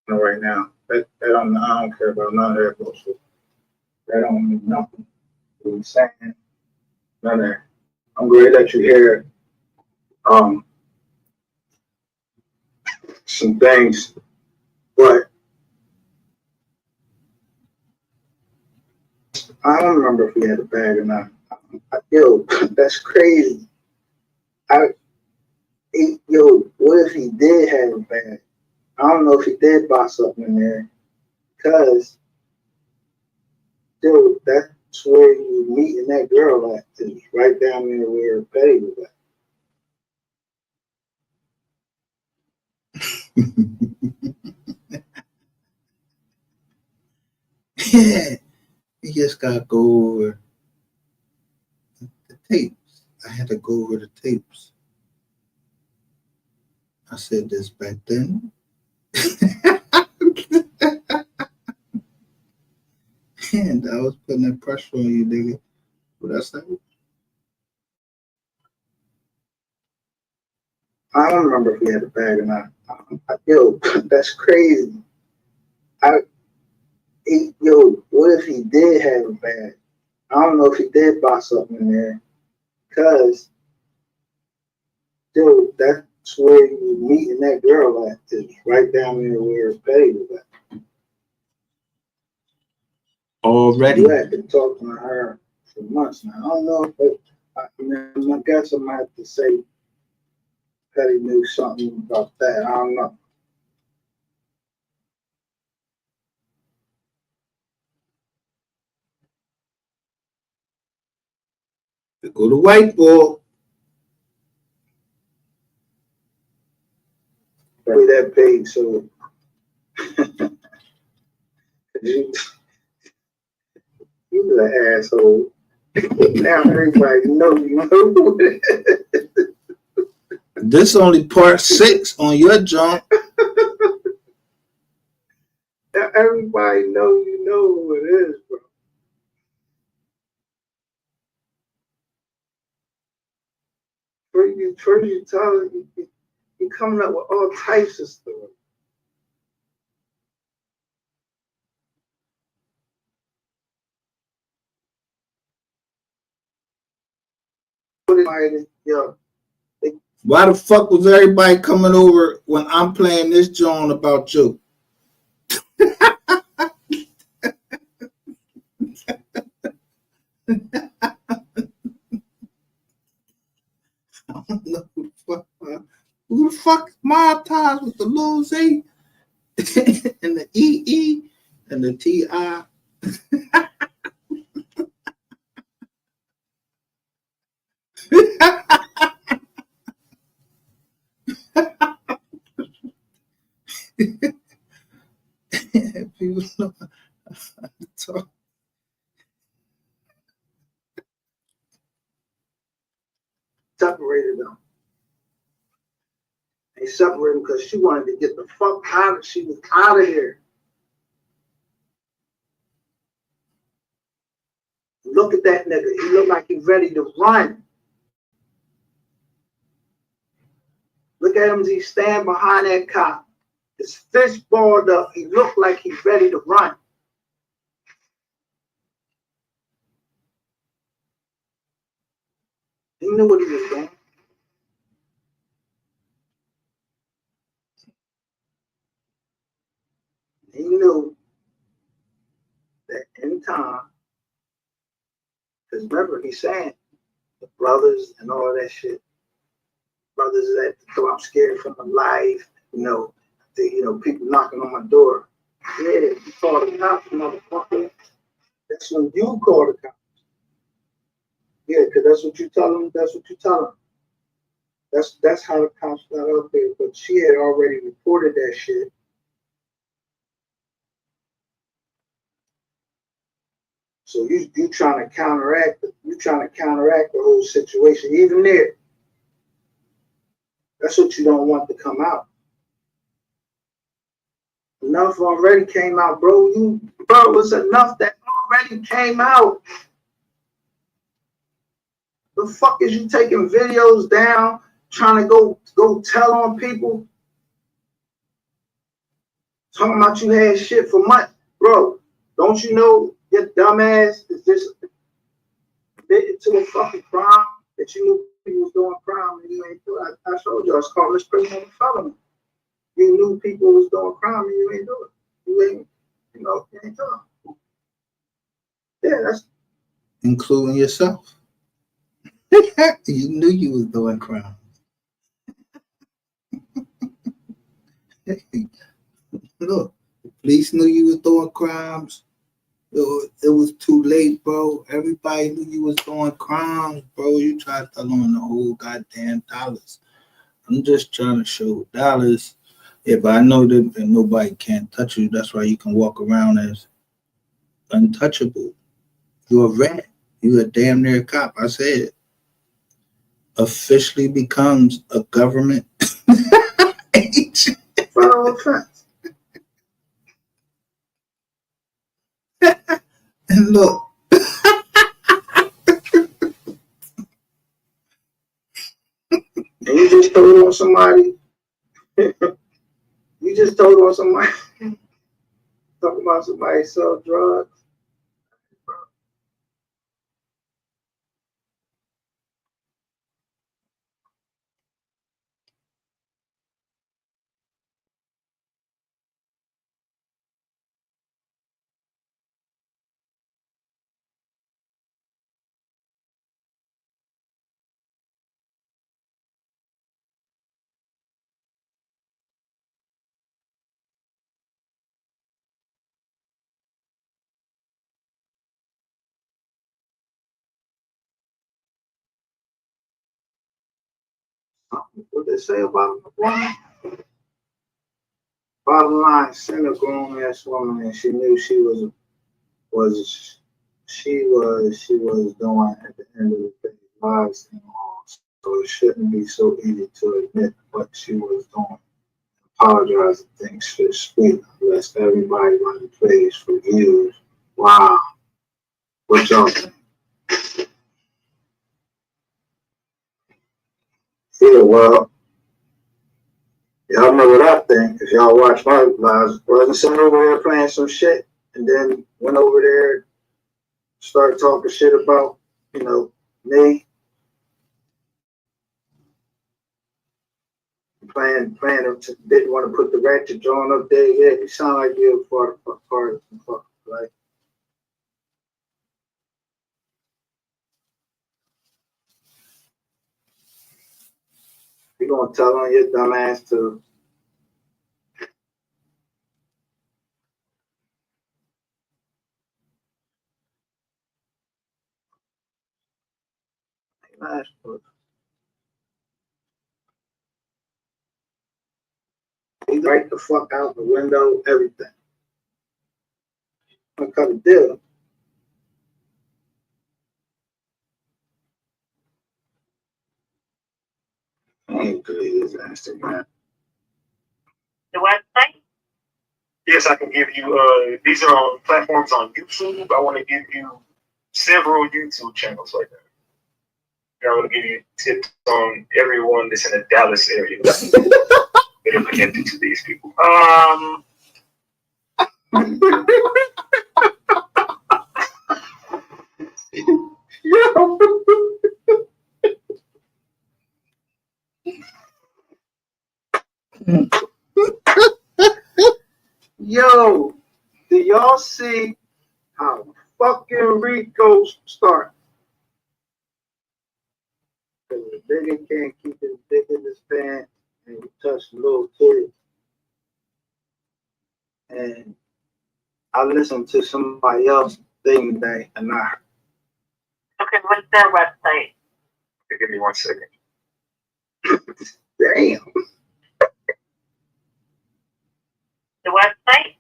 Right now, I don't care about none of that bullshit. That don't mean nothing. What he's saying, none of that. I'm glad that you hear um some things, but I don't remember if he had a bag or not. Yo, that's crazy. What if he did have a bag? I don't know if he did buy something in there, because, dude, that's where you meeting that girl at, is right down there where Betty was at. Yeah, you just gotta go over the tapes. I had to go over the tapes. I said this back then. And I was putting that pressure on you, nigga. What I say? I don't remember if he had a bag or not. Yo, that's crazy. What if he did have a bag? I don't know if he did buy something in there, because, dude, that's where you meeting that girl at, is right down there where Betty was at. Already. You had been talking to her for months now. I don't know if I guess I might have to say Petty knew something about that. I don't know. Go to white boy. That page, so you an asshole. Now everybody know you know. This only part 6 on your jump. Now everybody know you know who it is, bro. First you tell you coming up with all types of stuff. Yo, why the fuck was everybody coming over when I'm playing this joint about you? I don't know who the fuck mob ties with the Lil Z and the EE and the TI. People know how to talk. Separated them. They separated because she wanted to get the fuck out of. She was out of here. Look at that nigga. He looked like he's ready to run. Look at him as he stand behind that cop. His fist balled up. He looked like he's ready to run. He knew what he was doing. He knew that in time, because remember, he's saying the brothers and all that shit. Brothers that go, I'm scared for my life. People knocking on my door. Yeah, you call the cops, motherfucker. That's when you call the cops. Yeah, because that's what you tell them. That's what you tell them. That's how the cops got up there. But she had already reported that shit. So you trying to counteract the whole situation, even there. That's what you don't want to come out. Enough already came out, bro. It's enough that already came out. The fuck is you taking videos down, trying to go tell on people? Talking about you had shit for months. Bro, don't you know your dumbass is just admitted to a fucking crime that you knew people was doing crime and you ain't do it? I showed you, it's called misprision felony. You knew people was doing crime and you ain't do it. You ain't do it. Yeah, that's including yourself. You knew you was doing crime. Look, the police knew you was doing crimes. It was too late, bro. Everybody knew you was doing crimes, bro. You tried to tell on the whole goddamn dollars. I'm just trying to show dollars. Yeah, but I know that nobody can touch you. That's why you can walk around as untouchable. You're a rat. You're a damn near cop. I said it. Officially becomes a government agent. Federal offense. And look. And you just told on somebody. You just told on somebody. Talking about somebody sell drugs. What they say about the woman? Bottom line, seen a grown ass woman, and she knew she was doing at the end of the day lies and all. So it shouldn't be so easy to admit what she was doing. Apologize and things for sweet, lest everybody run the place for years. Wow, what y'all think? Yeah, well, y'all know what I think. If y'all watch my lives, wasn't sitting over there playing some shit, and then went over there, started talking shit about, me. Playing didn't want to put the ratchet joint up there. Yeah, you sound like you're part of like. You gonna tell on your dumb ass to he right the fuck out the window, everything. I'm cut a deal. I ain't delete his Instagram. The website? Yes, I can give you. These are on platforms on YouTube. I want to give you several YouTube channels right there. I'm gonna give you tips on everyone that's in the Dallas area that are connected to these people. Yo, do y'all see how fucking Rico start? Because the nigga can't keep his dick in his pants and he touched little kids. And I listened to somebody else thing today and I heard. Okay, what's their website? Okay, give me 1 second. Damn. The website?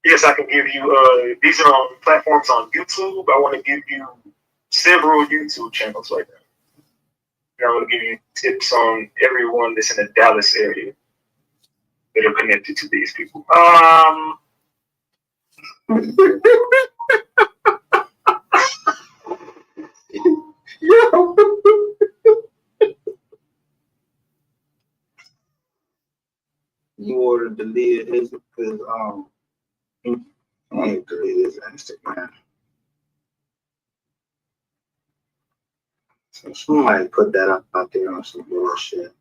Yes, I can give you, these are on platforms on YouTube. I want to give you several YouTube channels right now. And I want to give you tips on everyone that's in the Dallas area that are connected to these people. Yo. You ordered to delete his because I ain't delete his Instagram. So somebody put that out there on some bullshit.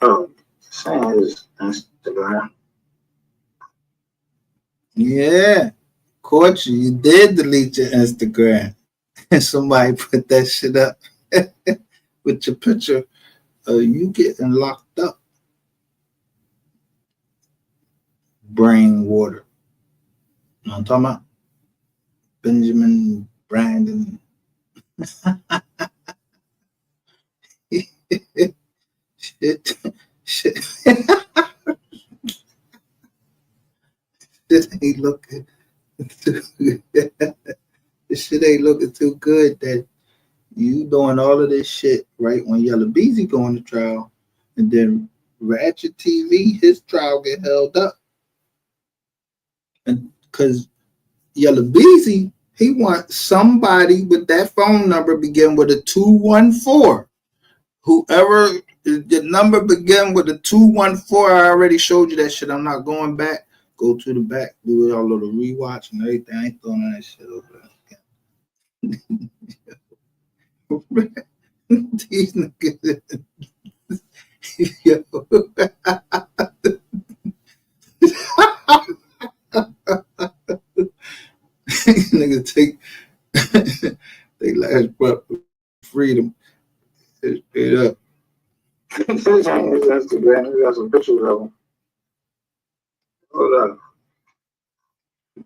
Oh, saying his Instagram. Yeah, caught you. You did delete your Instagram. And somebody put that shit up with your picture of you getting locked up. Brain water. You know what I'm talking about? Benjamin Brandon. Shit. This ain't looking too good. This shit ain't looking too good that you doing all of this shit right when Yellow Beezy going to trial, and then Ratchet TV, his trial get held up. And because Yellow Beezy, he wants somebody with that phone number begin with a 214. Whoever the number begin with a 214, I already showed you that shit. I'm not going back. Go to the back, do all little rewatch and everything. I ain't throwing that shit over there. These niggas. Yo. Niggas take they last breath of freedom. Straight up. Instagram, we got some pictures of them. Hold up.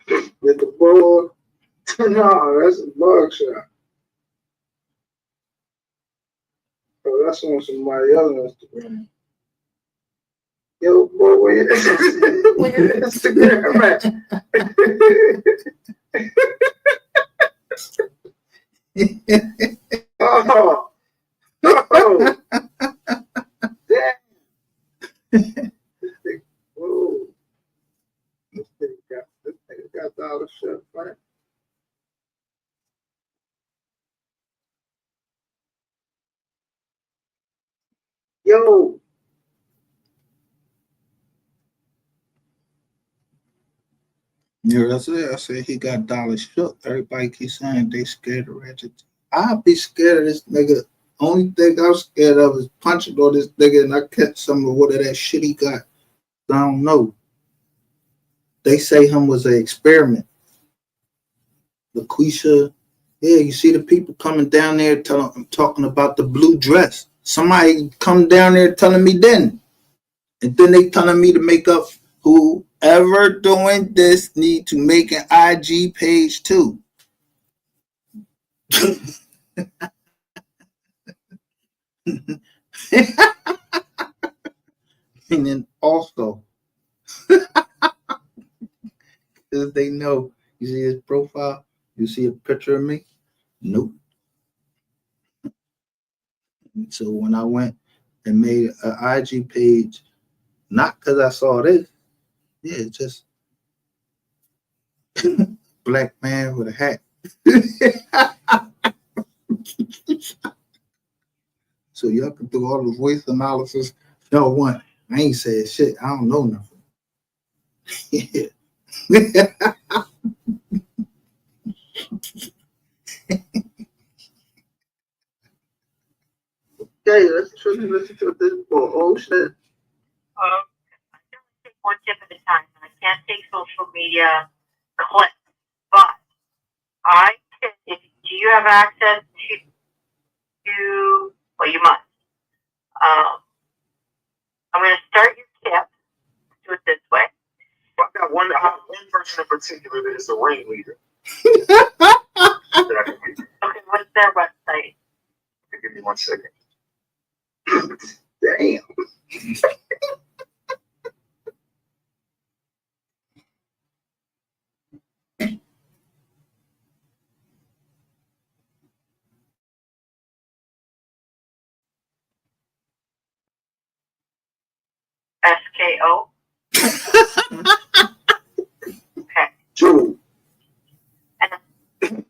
Get the board. No, that's a bug shot. Oh, that's on somebody else's Instagram. Yo, boy, where your Instagram at? Oh, oh, damn. Whoa. This nigga got all the shit, right? Yo. Yeah, that's it. I said he got dollar shook. Everybody keeps saying they scared of Ratchet. I'll be scared of this nigga. Only thing I'm scared of is punching on this nigga and I catch some of what of that shit he got. I don't know. They say him was an experiment. LaQuisha, yeah, you see the people coming down there talking about the blue dress. Somebody come down there telling me then. And then they telling me to make up whoever doing this need to make an IG page too. And then also, because they know, you see his profile, you see a picture of me? Nope. So when I went and made an IG page, not because I saw this, yeah, just black man with a hat So y'all can do all the voice analysis y'all want. I ain't said shit. I don't know nothing. Okay, let's listen to this for oh shit. I can take one tip at a time. I can't take social media clips, but I can. Do you have access to? Well, you must. I'm going to start your tip. Do it this way. I got one person in particular that is a ringleader. Okay, what's their website? Give me 1 second. Damn. SKO. Okay. True.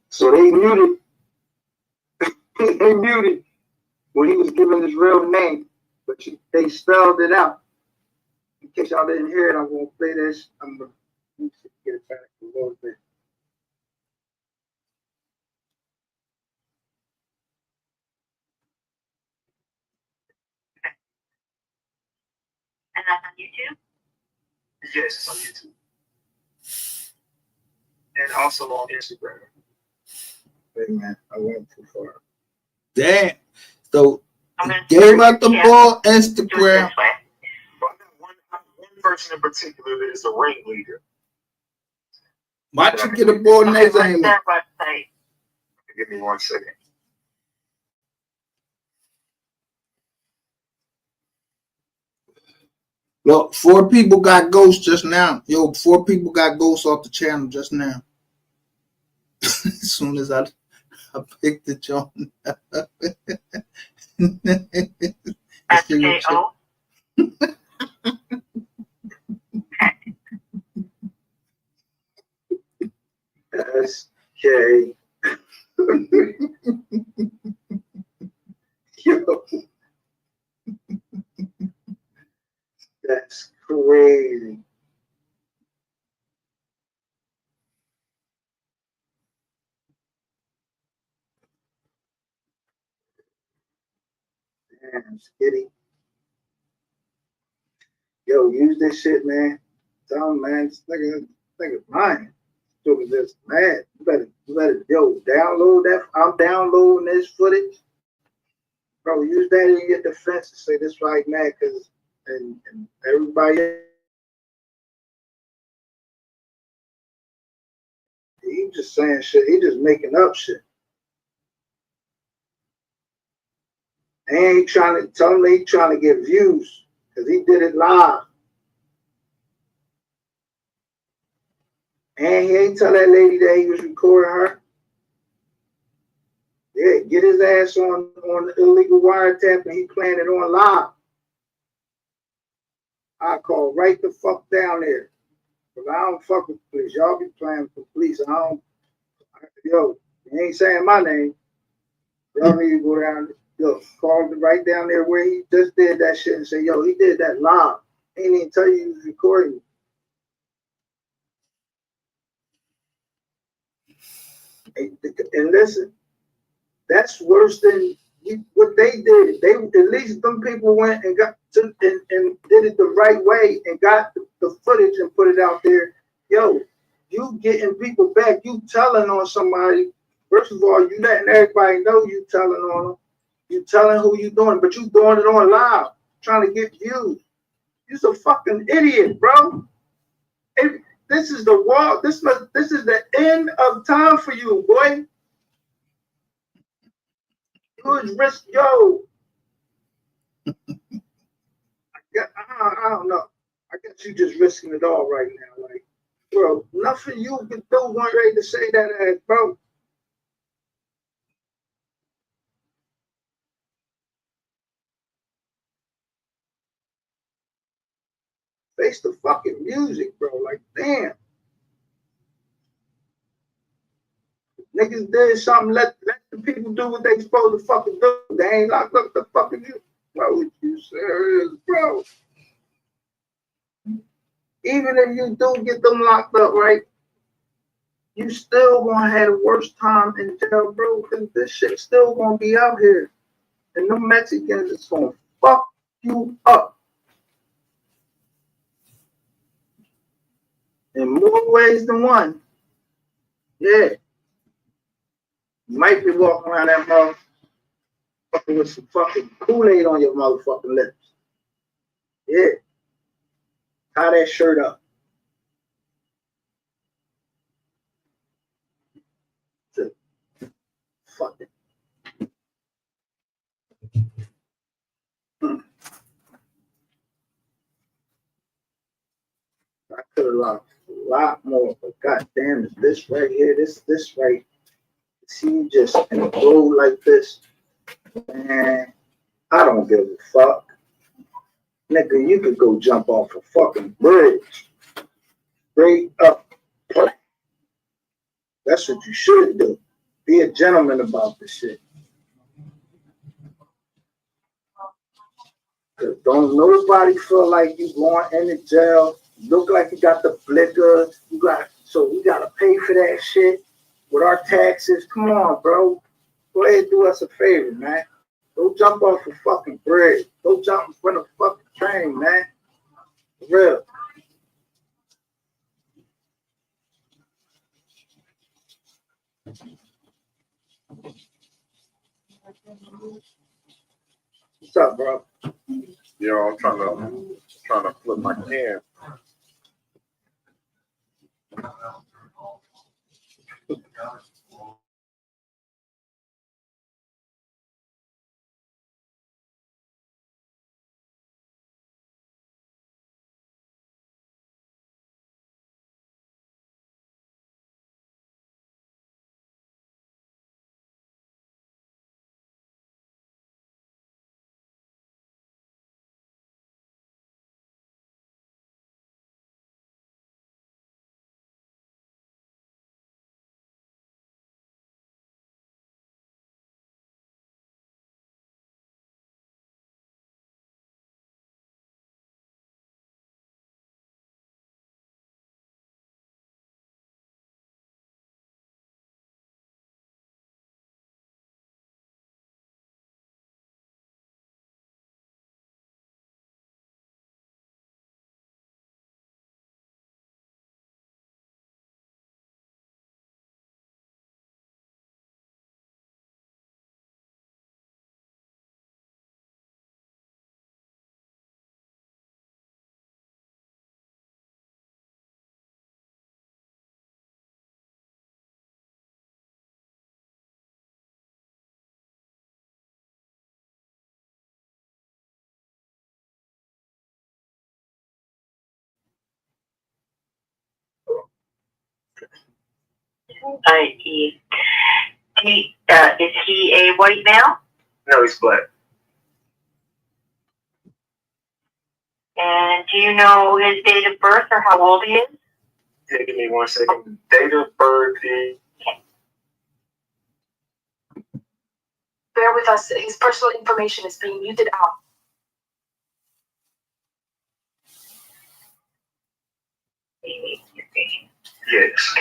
So they muted. They muted when he was giving his real name, but they spelled it out. In case y'all didn't hear it, I'm gonna play this. I'm gonna get it back a little bit. And that's on YouTube? Yes, it's on YouTube. And also on Instagram. Wait, man, I went too far. Damn. So gave out the ball Instagram. I got one person in particular that is a ringleader. Why don't you get a ball next time? Their website. Give me 1 second. Look, 4 people got ghosts just now. Yo, 4 people got ghosts off the channel just now. As soon as I picked the joint. SKO. SK. Yo. That's crazy. Damn, Skitty. Yo, use this shit, man. Tell him, man, this nigga mine. So just mad. You better, yo, download that. I'm downloading this footage. Bro, use that in your defense to say this right mad, because and everybody, he just saying shit. He just making up shit. And he trying to tell him he trying to get views because he did it live. And he ain't tell that lady that he was recording her. Yeah, get his ass on the illegal wiretap and he playing it on live. I call right the fuck down there. Because I don't fuck with police. Y'all be playing for police. Yo, you ain't saying my name. Y'all need to go down. Yo, call him right down there where he just did that shit and say, yo, he did that live. He ain't even tell you he was recording. And listen, that's worse than what they did. They at least them people went and got to and did it the right way and got the footage and put it out there. Yo, you getting people back. You telling on somebody. First of all, you letting everybody know you telling on them. You telling who you doing, but you doing it on live, trying to get views. You's a fucking idiot, bro. This is the wall. This is the end of time for you, boy. Good risk, yo. I don't know. I guess you just risking it all right now. Like, bro, nothing you can do one ready to say that ass, bro. Face the fucking music, bro. Like, damn. Niggas did something. Let the people do what they supposed to fucking do. They ain't locked up the fucking you. Bro, you serious, bro? Even if you do get them locked up, right? You still gonna have the worst time in jail, bro, because this shit still gonna be out here. And them Mexicans is gonna fuck you up. In more ways than one. Yeah. You might be walking around that motherfucker with some fucking Kool-Aid on your motherfucking lips. Yeah. Tie that shirt up. Fuck it. I could have lost a lot more, but goddamn, is this right here, this right. See you just in a road like this, man. I don't give a fuck. Nigga, you could go jump off a fucking bridge. Straight up. That's what you should do. Be a gentleman about this shit. Cause don't nobody feel like you going into jail. You look like you got the flicker. So we gotta pay for that shit with our taxes. Come on, bro. Go ahead and do us a favor, man. Go jump off a fucking bridge. Go jump in front of a fucking train, man. For real. What's up, bro? Yo, I'm trying to flip my can. Is he a white male? No, he's black. And do you know his date of birth or how old he is? Yeah, give me 1 second. Date of birth is. Bear with us. His personal information is being muted out. Yes.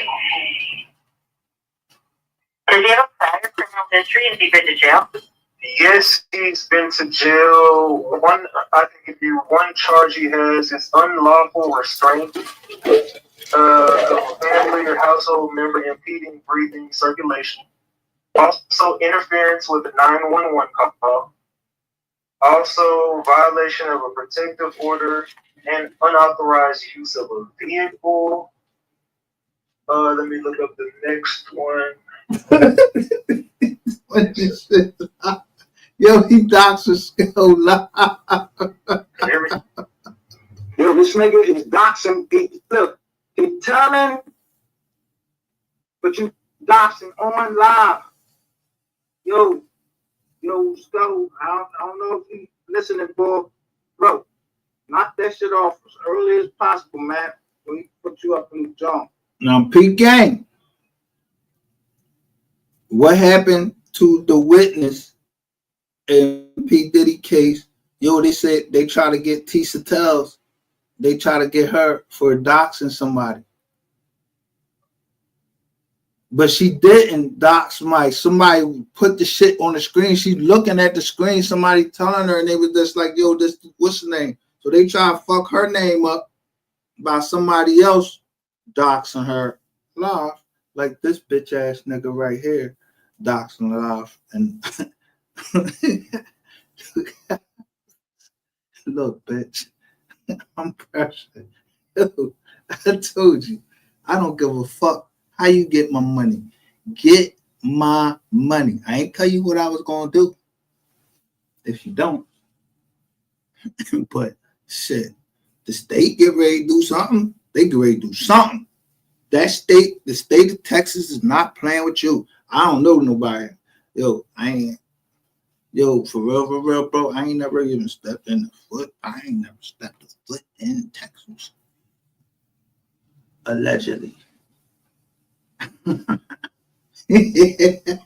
Does he have a prior criminal history? Has he been to jail? Yes, he's been to jail. I can give you one charge he has is unlawful restraint of a family or household member impeding breathing circulation. Also, interference with a 911 call. Also, violation of a protective order and unauthorized use of a vehicle. Let me look up the next one. What is this? Yo, he docks his skull. Yo, this nigga is doxing. Look, he telling, but you doxing on live. Yo, Skull, I don't know if you listening, bro. Bro, knock that shit off as early as possible, man. We put you up in the jump. Now, Pete Gang. what happened to the witness in P. Diddy case? Yo, they said they try to get Tisa Tells. They try to get her for doxing somebody. But she didn't dox somebody. Somebody put the shit on the screen. She's looking at the screen. Somebody telling her, and they was just like, yo, this, what's the name? So they try to fuck her name up by somebody else doxing her live. Like this bitch ass nigga right here doxing live. And look, bitch, I'm pressured. I told you, I don't give a fuck how you get my money. Get my money. I ain't tell you what I was gonna do if you don't. But shit, the state get ready to do something. They get ready to do something. That state, the state of Texas, is not playing with you. I don't know nobody. Yo, for real, bro. I ain't never even stepped in the foot. I ain't never stepped a foot in Texas. Allegedly. Nigga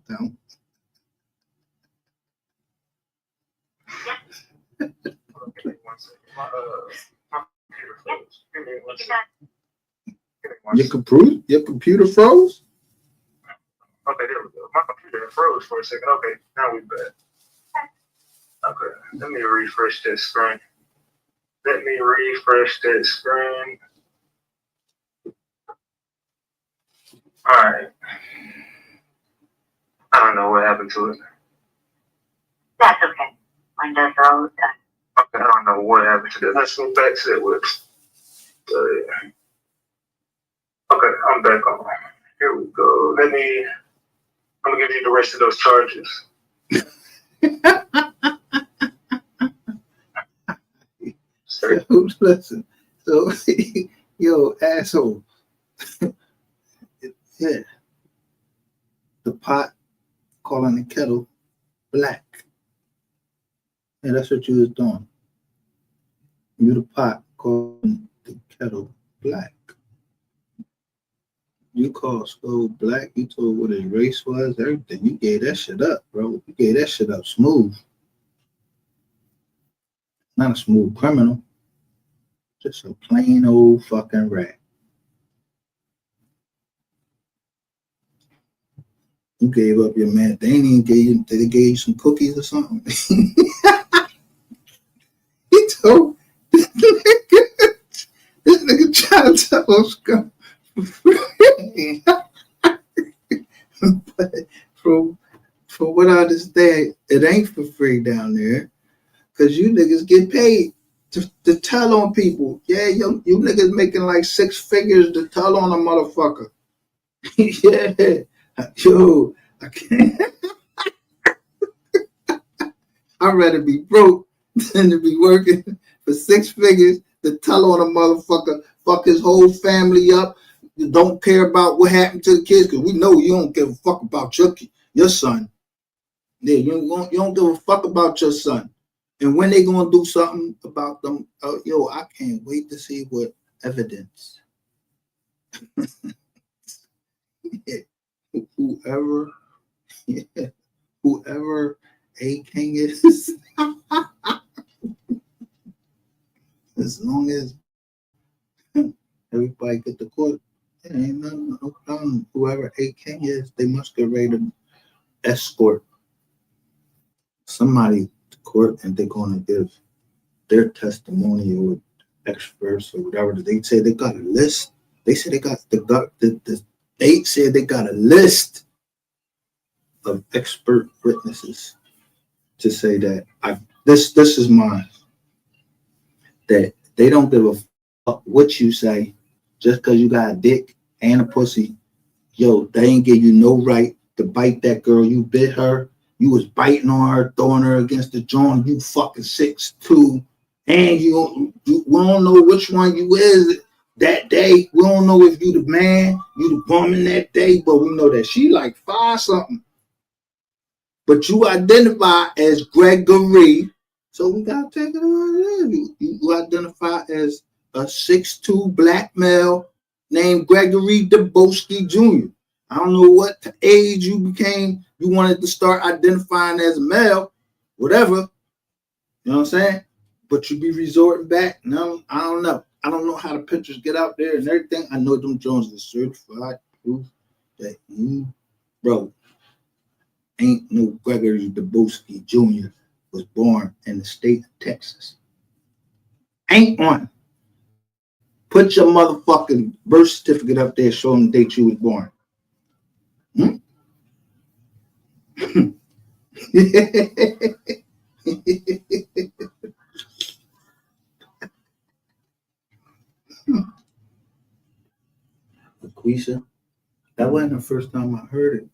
don't. Your computer froze? Okay, there we go. My computer froze for a second. Okay, now we back. Okay, let me refresh that screen. All right. I don't know what happened to it. That's okay. Mine does it all the time. Okay, I don't know what happened to that. Let's go back to it with. Okay, I'm back on. Here we go. I'm gonna give you the rest of those charges. So, listen. So, yo, asshole. Yeah. The pot calling the kettle black. Yeah, that's what you was doing. You the pot calling the kettle black. You called Skull black. You told what his race was, everything. You gave that shit up, bro. You gave that shit up smooth. Not a smooth criminal. Just a plain old fucking rat. You gave up your man. They ain't even they gave you some cookies or something. He told this nigga trying to tell us go. But from what I understand, it ain't for free down there. Cause you niggas get paid to tell on people. Yeah, you niggas making like 6 figures to tell on a motherfucker. Yeah. Yo, I can't. I'd rather be broke than to be working for 6 figures to tell on a motherfucker, fuck his whole family up. You don't care about what happened to the kids, because we know you don't give a fuck about your son. Yeah, you don't give a fuck about your son. And when they gonna do something about them, yo, I can't wait to see what evidence. Yeah. Whoever A King is, as long as everybody get the court, there ain't no problem. Whoever A King is, they must get ready to escort somebody to court, and they're going to give their testimony or experts or whatever. They say they got a list. They said they got the state said they got a list of expert witnesses to say that this is mine. That they don't give a fuck what you say, just because you got a dick and a pussy. Yo, they ain't give you no right to bite that girl. You bit her. You was biting on her, throwing her against the joint. You fucking 6'2", and we don't know which one you is that day. We don't know if you the man, you the woman that day, but we know that she like 5 something. But you identify as Gregory, So we gotta take it on. You identify as a 6'2" black male named Gregory Dubowski Jr. I don't know what age you became. You wanted to start identifying as a male, whatever. You know what I'm saying? But you be resorting back. No, I don't know. I don't know how the pictures get out there and everything. I know them Jones is certified proof that you, bro, ain't no Gregory Dubowski Jr. was born in the state of Texas. Ain't one. Put your motherfucking birth certificate up there showing the date you was born. Laquisha, that wasn't the first time I heard it.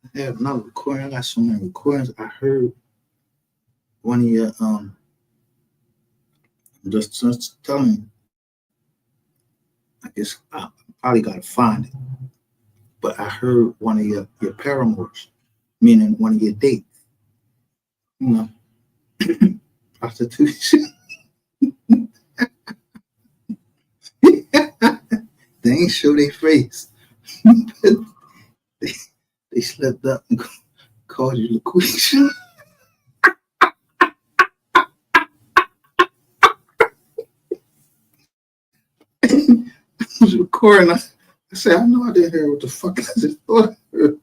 I had another recording. I got so many recordings. I heard one of your just telling me. I guess I probably gotta find it. But I heard one of your paramours, meaning one of your dates. You know, prostitution. They ain't show their face. they slipped up and called you Laquisha. I was recording. I said, I know I didn't hear what the fuck I just thought I heard.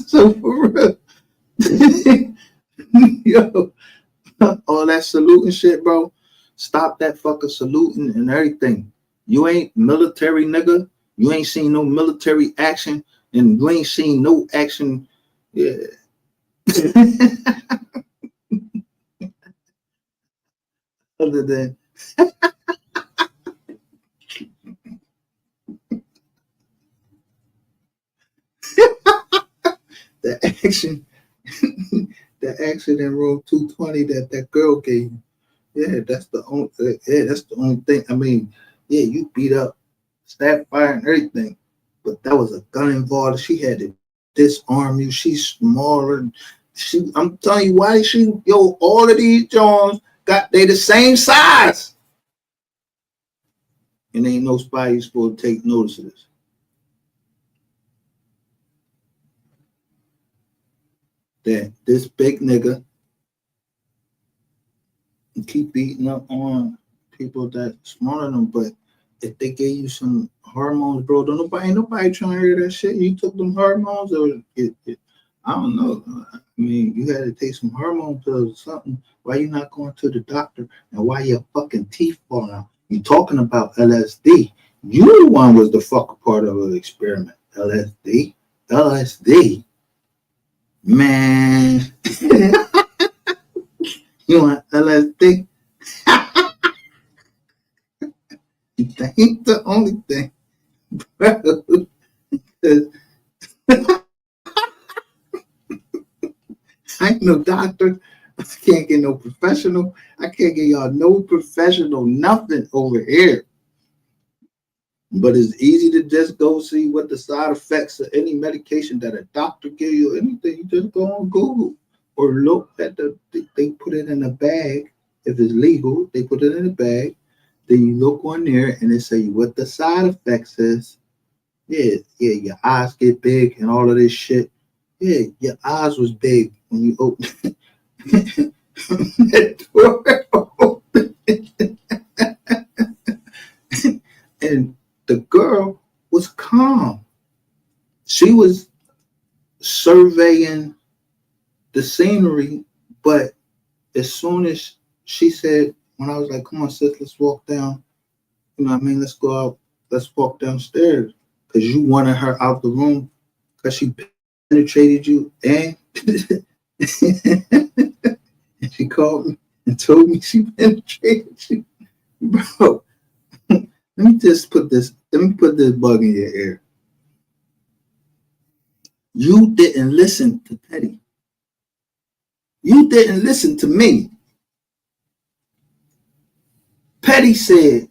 So for real. Yo, all that saluting shit, bro. Stop that fucking saluting and everything. You ain't military, nigga. You ain't seen no military action, and you ain't seen no action. Yeah. Other than the action, the action in room 220 that girl gave you. Yeah, that's the only thing. I mean, yeah, you beat up, stab fire and everything, but that was a gun involved. She had to disarm you. She's smaller. I'm telling you why all of these Jones they the same size. And ain't no spy supposed to take notice of this. That this big nigga keep beating up on people that smaller than them, but if they gave you some hormones, bro, ain't nobody trying to hear that shit. You took them hormones, or I don't know. I mean, you had to take some hormone pills or something. Why you not going to the doctor? And why your fucking teeth falling out? You talking about LSD? You the one was the fucker part of an experiment. LSD, man. You want LSD? That ain't the only thing, bro. I ain't no doctor. I can't get no professional. I can't get y'all no professional nothing over here. But it's easy to just go see what the side effects of any medication that a doctor give you, anything. You just go on Google or look at they put it in a bag. If it's legal, they put it in a bag. Then you look on there and they say what the side effects is. Yeah, your eyes get big and all of this shit. Yeah, your eyes was big when you opened that door open. And the girl was calm. She was surveying the scenery, but as soon as she said, when I was like, come on, sis, let's walk down, you know what I mean? Let's go out, let's walk downstairs. Because you wanted her out the room because she penetrated you, and she called me and told me she penetrated you. Bro, let me put this bug in your ear. You didn't listen to Teddy. You didn't listen to me. Petty said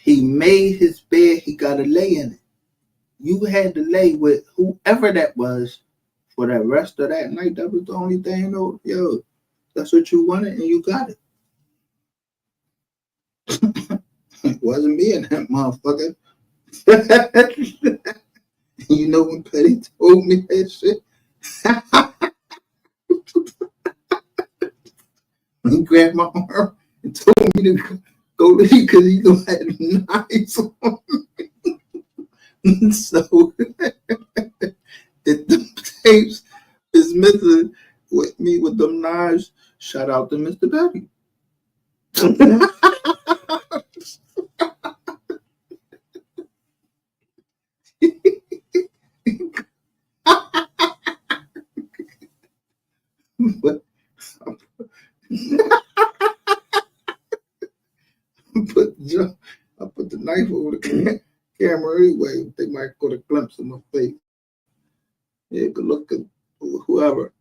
He made his bed. He got to lay in it. You had to lay with whoever that was for the rest of that night. That was the only thing. Yo, that's what you wanted, and you got it. It wasn't me and that motherfucker. You know when Petty told me that shit? He grabbed my arm and told me to go leave because he don't have knives on me. So if the tapes is missing with me with them knives, shout out to Mr. Petty. But I put the knife over the camera anyway. They might go to glimpse of my face. Yeah, good look at whoever.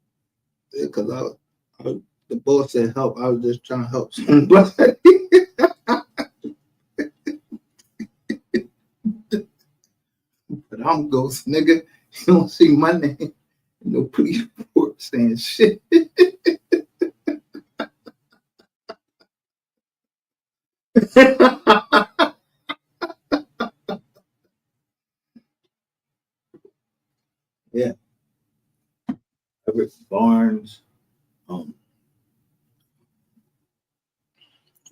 Yeah, because the boss said help. I was just trying to help somebody. But I'm ghost, nigga. You don't see my name. No police report saying shit. Yeah. Everett Barnes.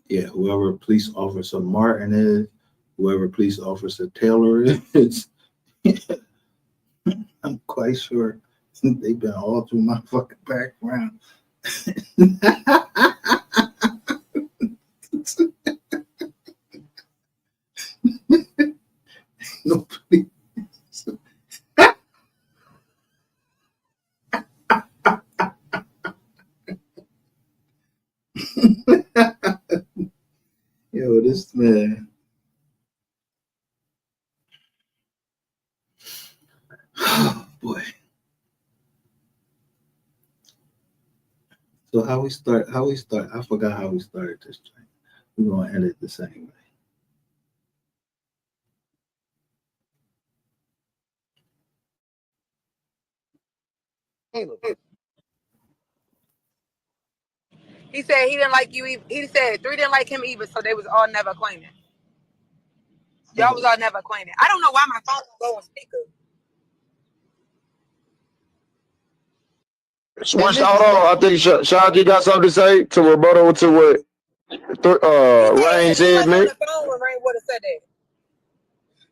Yeah, whoever police officer Martin is, whoever police officer Taylor is, I'm quite sure they've been all through my fucking background. No police. Yo, this man. Oh boy. So how we start? I forgot how we started this thing. We're gonna end it the same way. He said he didn't like you. He said 3 didn't like him either, so they was all never acquainted. Y'all was all never acquainted. I don't know why my phone won't go on speaker. Hold on. I think Shanti got something to say to rebuttal to what Rain said, man. On the phone when Rain would have said that.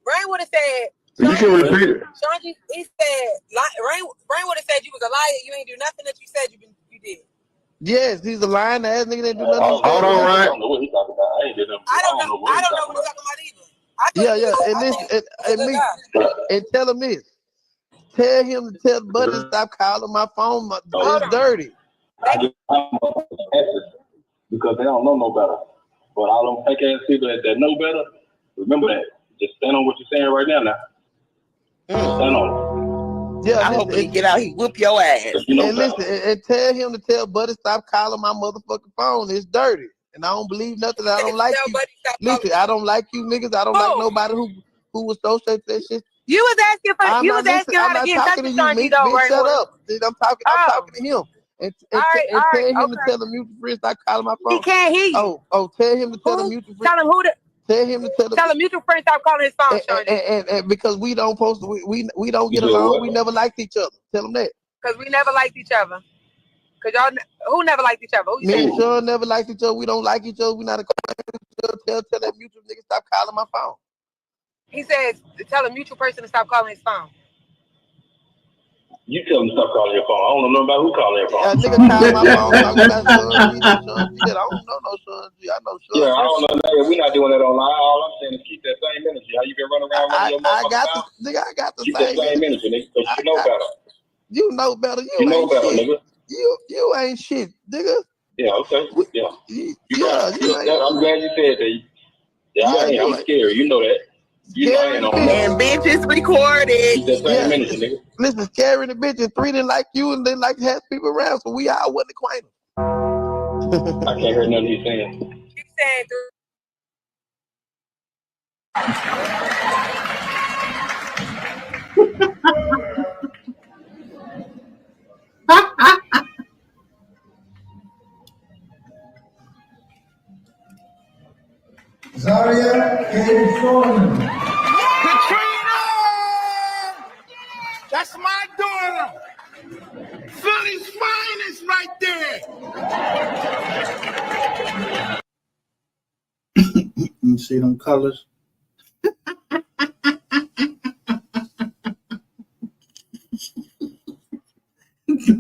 Rain would have said. You can repeat it. Shanti, he said, Rain would have said you was a liar. You ain't do nothing that you said you did. Yes, he's a lying ass nigga that do nothing. Hold on, Ryan. I don't know what he's talking about. I don't know what he's talking about either. Yeah, and listen, and tell him this. Tell him to tell Buddy to stop calling my phone. It's dirty. Because they don't know no better. But all them fake ass people that know better, remember that. Just stand on what you're saying right now. Stand on it. Yeah, I hope when he get out, he whoop your ass. And listen, and tell him to tell Buddy stop calling my motherfucking phone. It's dirty. And I don't believe nothing. I don't like you. Listen, I don't like you niggas. I don't like nobody who was associated with that shit. You was asking for how to get in touch with Shanti, though, right? Shut up. I'm talking to him. And tell him to tell the mutual friend stop calling my phone. He can't hear you. Oh, tell him to tell the mutual friend. Tell him who to. Tell him to tell the mutual friend stop calling his phone, Shanti. And because we don't post, we don't get along. We never liked each other. Tell him that. Because we never liked each other. Because y'all, who never liked each other? Me and Sean never liked each other. We don't like each other. We not a tell that mutual nigga stop calling my phone. He says tell a mutual person to stop calling his phone. You tell him to stop calling your phone. I don't know about who calling your phone. Nigga calling my phone talking about Sean G. I don't know no Sean G. I know Sean G. Yeah, I don't know that. We're not doing that online. All I'm saying is keep that same energy. How you been running around running your mouth? I got the keep that same energy, nigga, because you know better. You know better. You know ain't better, shit. nigga. You ain't shit, nigga. Yeah, okay. Yeah. I'm glad you said that. Yeah, I ain't. I'm scared. You know that. You know I ain't on that. And bitch is recorded. Keep that same energy, nigga. Listen, Scary the bitch and 3 didn't like you and didn't like to have people around, so we all wasn't acquainted. I can't hear nothing he's saying. He said Zaria California. Katrina! That's my daughter. Philly's finest right there. You see them colors?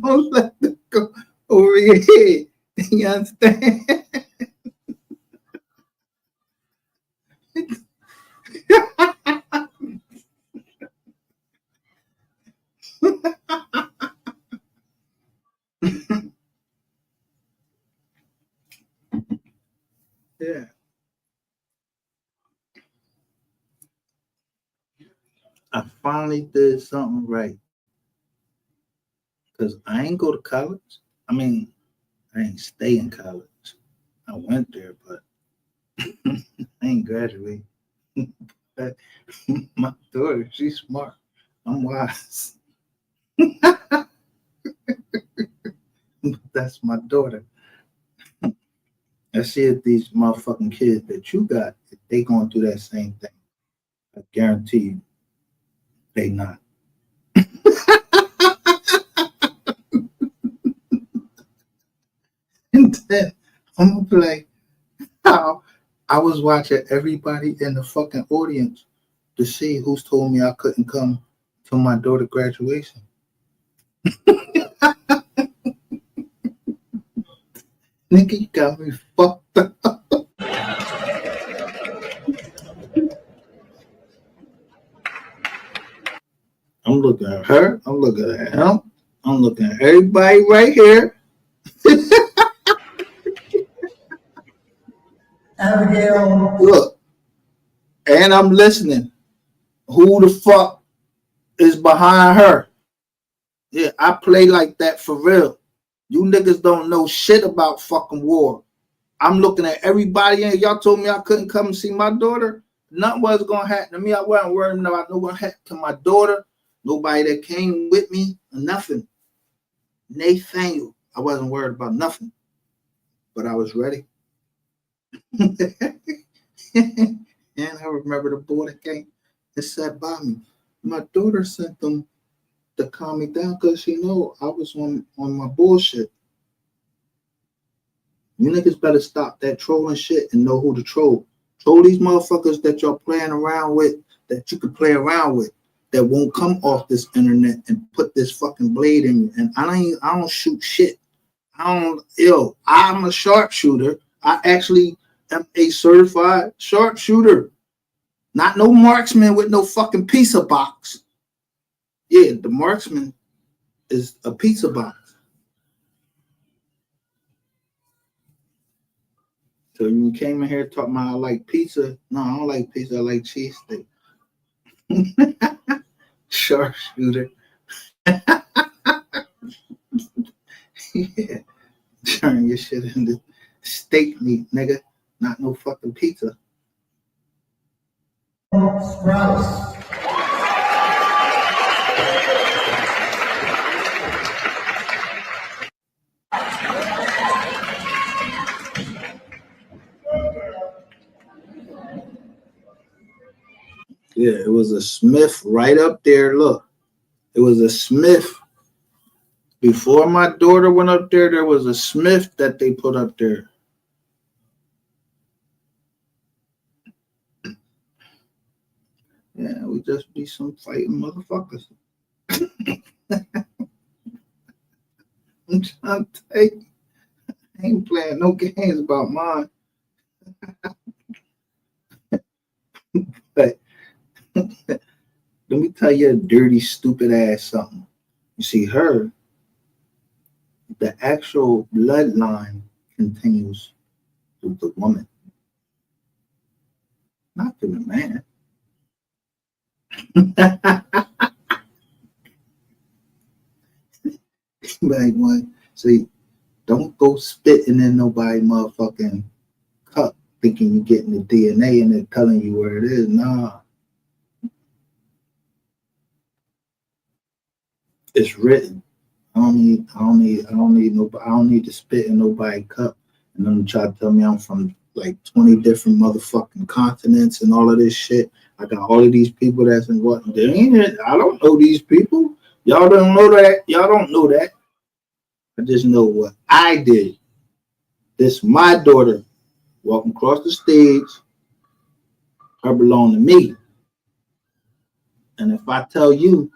Don't let them go over your head. You understand? Yeah. I finally did something right. Because I ain't go to college. I mean, I ain't stay in college. I went there, but I ain't graduate. But my daughter, she's smart. I'm wise. That's my daughter. I see if these motherfucking kids that you got, if they going through that same thing. I guarantee you, they not. And then I'm gonna play how I was watching everybody in the fucking audience to see who's told me I couldn't come to my daughter's graduation. Nigga, you got me fucked up. I'm looking at her. I'm looking at him. I'm looking at everybody right here. Abigail. Look, and I'm listening. Who the fuck is behind her? Yeah, I play like that for real. You niggas don't know shit about fucking war. I'm looking at everybody, and y'all told me I couldn't come and see my daughter. Nothing was gonna happen to me. I wasn't worried about no one happened to my daughter. Nobody that came with me, nothing. Nathaniel, I wasn't worried about nothing, but I was ready. And I remember the boy that came and sat by me. My daughter sent them to calm me down because she know I was on my bullshit. You niggas better stop that trolling shit and know who to troll. Troll these motherfuckers that y'all playing around with, that you could play around with, that won't come off this internet and put this fucking blade in you. And I don't shoot shit. I'm a sharpshooter. I actually am a certified sharpshooter. Not no marksman with no fucking pizza box. Yeah, the marksman is a pizza box. So you came in here talking about I like pizza. No, I don't like pizza. I like cheesesteak. Sharpshooter. Yeah. Turn your shit into steak meat, nigga. Not no fucking pizza. Sprouts. Yeah, it was a Smith right up there. Look, it was a Smith. Before my daughter went up there was a Smith that they put up there. Yeah, we just be some fighting motherfuckers. I'm trying to tell you, I ain't playing no games about mine. But let me tell you a dirty, stupid ass something. You see, her, the actual bloodline continues through the woman, not through the man. Like one, see, don't go spitting in nobody motherfucking cup. thinking you getting the DNA and it telling you where it is. Nah. It's written. I don't need to spit in nobody's cup and them try to tell me I'm from like 20 different motherfucking continents and all of this shit. I got all of these people that's in what they ain't it. I don't know these people. Y'all don't know that. Y'all don't know that. I just know what I did. This my daughter walking across the stage. Her belong to me. And if I tell you,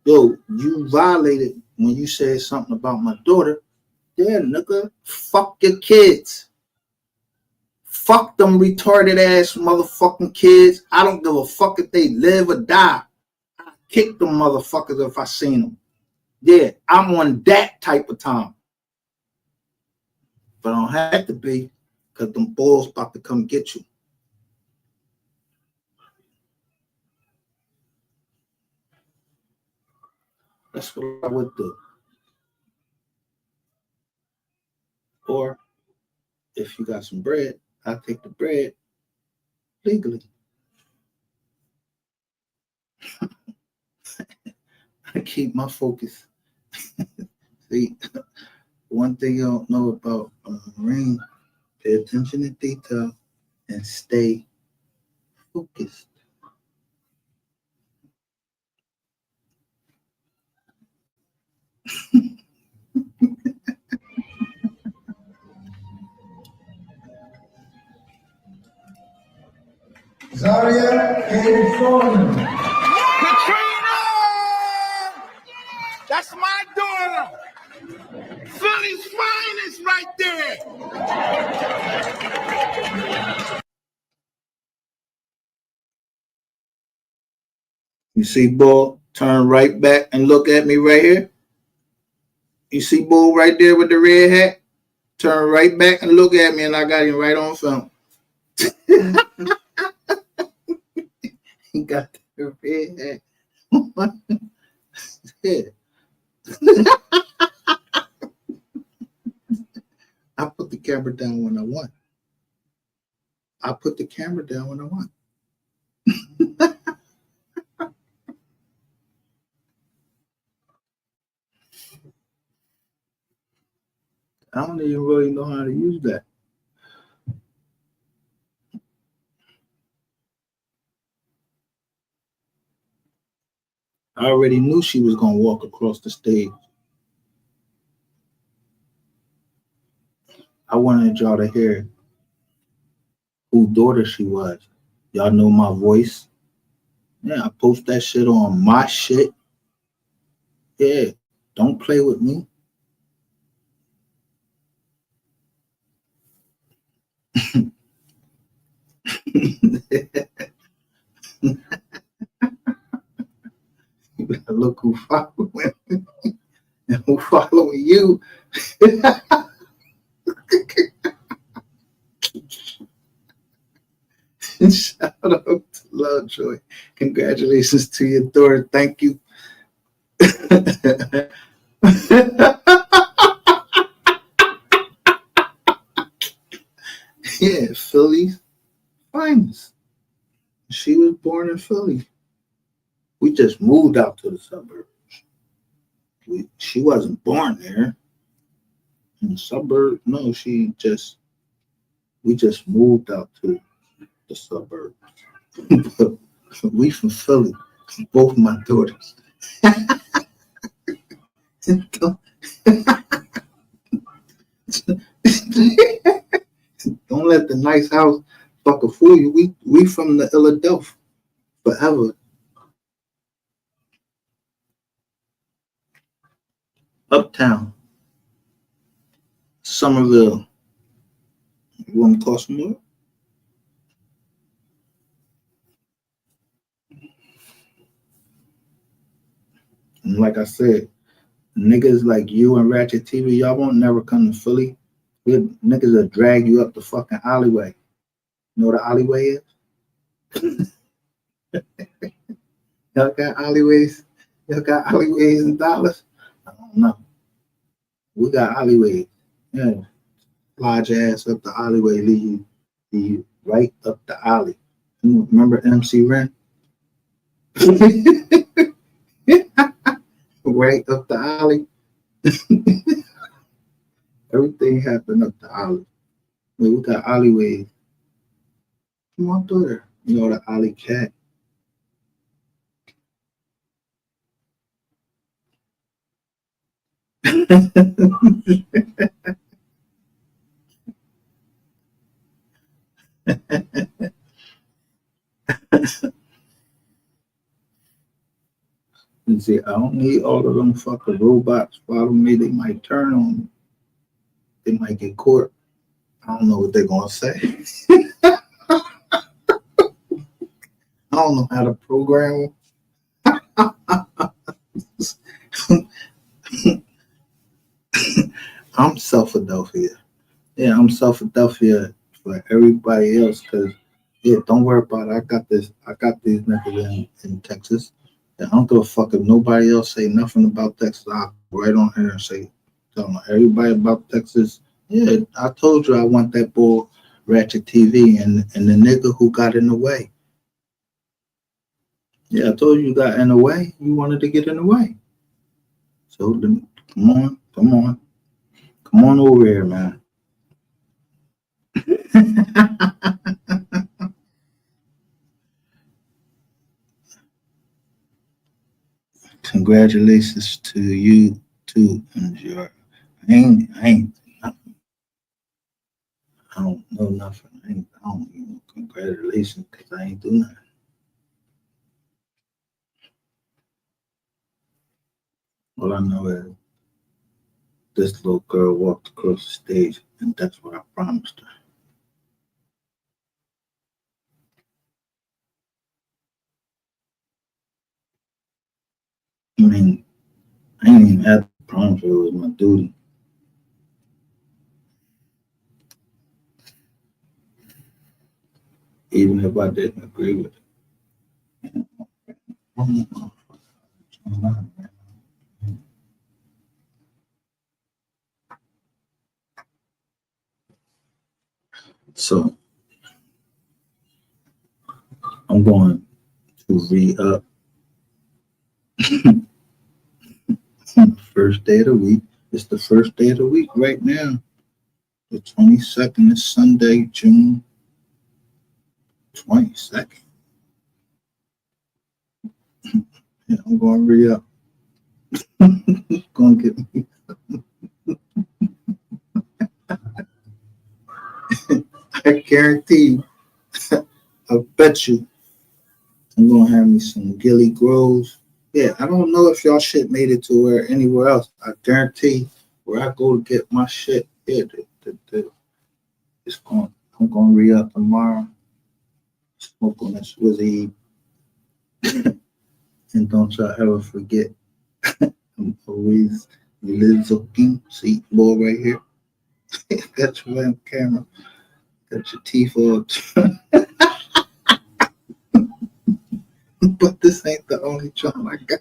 yo, you violated when you said something about my daughter, yeah, nigga, fuck your kids. Fuck them retarded ass motherfucking kids. I don't give a fuck if they live or die. I kick them motherfuckers if I seen them. Yeah, I'm on that type of time. But I don't have to be, because them balls about to come get you. That's what I would do. Or if you got some bread, I'll take the bread legally. I keep my focus. See, one thing you don't know about a Marine, pay attention to detail and stay focused. Zaria, California. Katrina! That's my daughter. Philly's finest right there. You see Bull, turn right back and look at me right here. You see Bull right there with the red hat? Turn right back and look at me, and I got him right on film. He got the red hat. Yeah. I put the camera down when I want. I put the camera down when I want. I don't even really know how to use that. I already knew she was going to walk across the stage. I wanted y'all to hear whose daughter she was. Y'all know my voice. Yeah, I post that shit on my shit. Yeah, don't play with me. Look who following and who following you. Shout out to Lovejoy. Congratulations to your daughter. Thank you. Yeah, Philly's finest. She was born in Philly. We just moved out to the suburbs. She wasn't born there in the suburbs. No, we just moved out to the suburbs. We from Philly, both my daughters. Don't let the nice house fucking fool you. We from the Philadelphia forever. Uptown, Somerville. You want to talk some more? And like I said, niggas like you and Ratchet TV, y'all won't never come to Philly. Niggas will drag you up the fucking alleyway. You know what the alleyway is? Y'all got alleyways? Y'all got alleyways in Dallas? I don't know. We got alleyways. Yeah. Large ass up the alleyway, leave you He right up the alley. You remember MC Ren? Right up the alley. Everything happened up the alley. We got alleyways. Come on through there. You know the alley cat. You see, I don't need all of them fucking robots follow me. They might turn on me. They might get caught. I don't know what they're gonna say. I don't know how to program them. I'm Philadelphia. Yeah, I'm Philadelphia for everybody else. Cause yeah, don't worry about it. I got this. I got these niggas in Texas. And I don't give a fuck if nobody else say nothing about Texas. I'll go right on here and say, tell everybody about Texas. Yeah, I told you I want that bull ratchet TV and the nigga who got in the way. Yeah, I told you got in the way. You wanted to get in the way. So come on over here, man. Congratulations to you too, and your. I don't know nothing. I don't even know congratulations because I ain't do nothing. All I know is this little girl walked across the stage, and that's what I promised her. I mean, I ain't even have to promise her, it was my duty. Even if I didn't agree with it. So I'm going to re-up first day of the week. It's the first day of the week right now. The 22nd is Sunday, June 22nd. Yeah, I'm going to re-up. Going to get me. I guarantee you, I bet you I'm going to have me some Gilly Groves. Yeah, I don't know if y'all shit made it to where anywhere else. I guarantee where I go to get my shit, yeah, I'm going to re-up tomorrow. Smoke on this Wizzy. And don't y'all ever forget, I'm always looking. See, boy, right here. Got your web camera. Got your teeth all. But this ain't the only drum I got.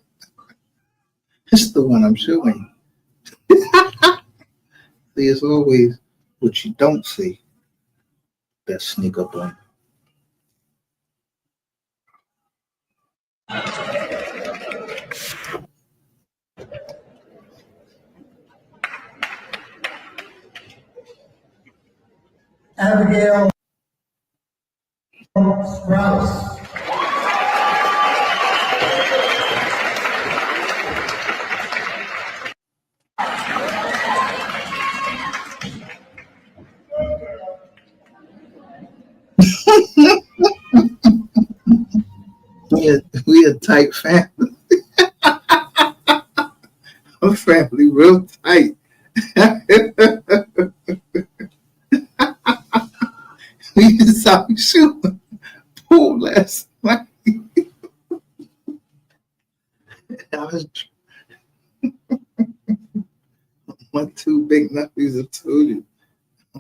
It's the one I'm showing. See, it's always what you don't see that sneak up on Abigail Sprouse. we a tight family. Our family real tight. We just out shooting pool last night. I was my two big nephews. I told you,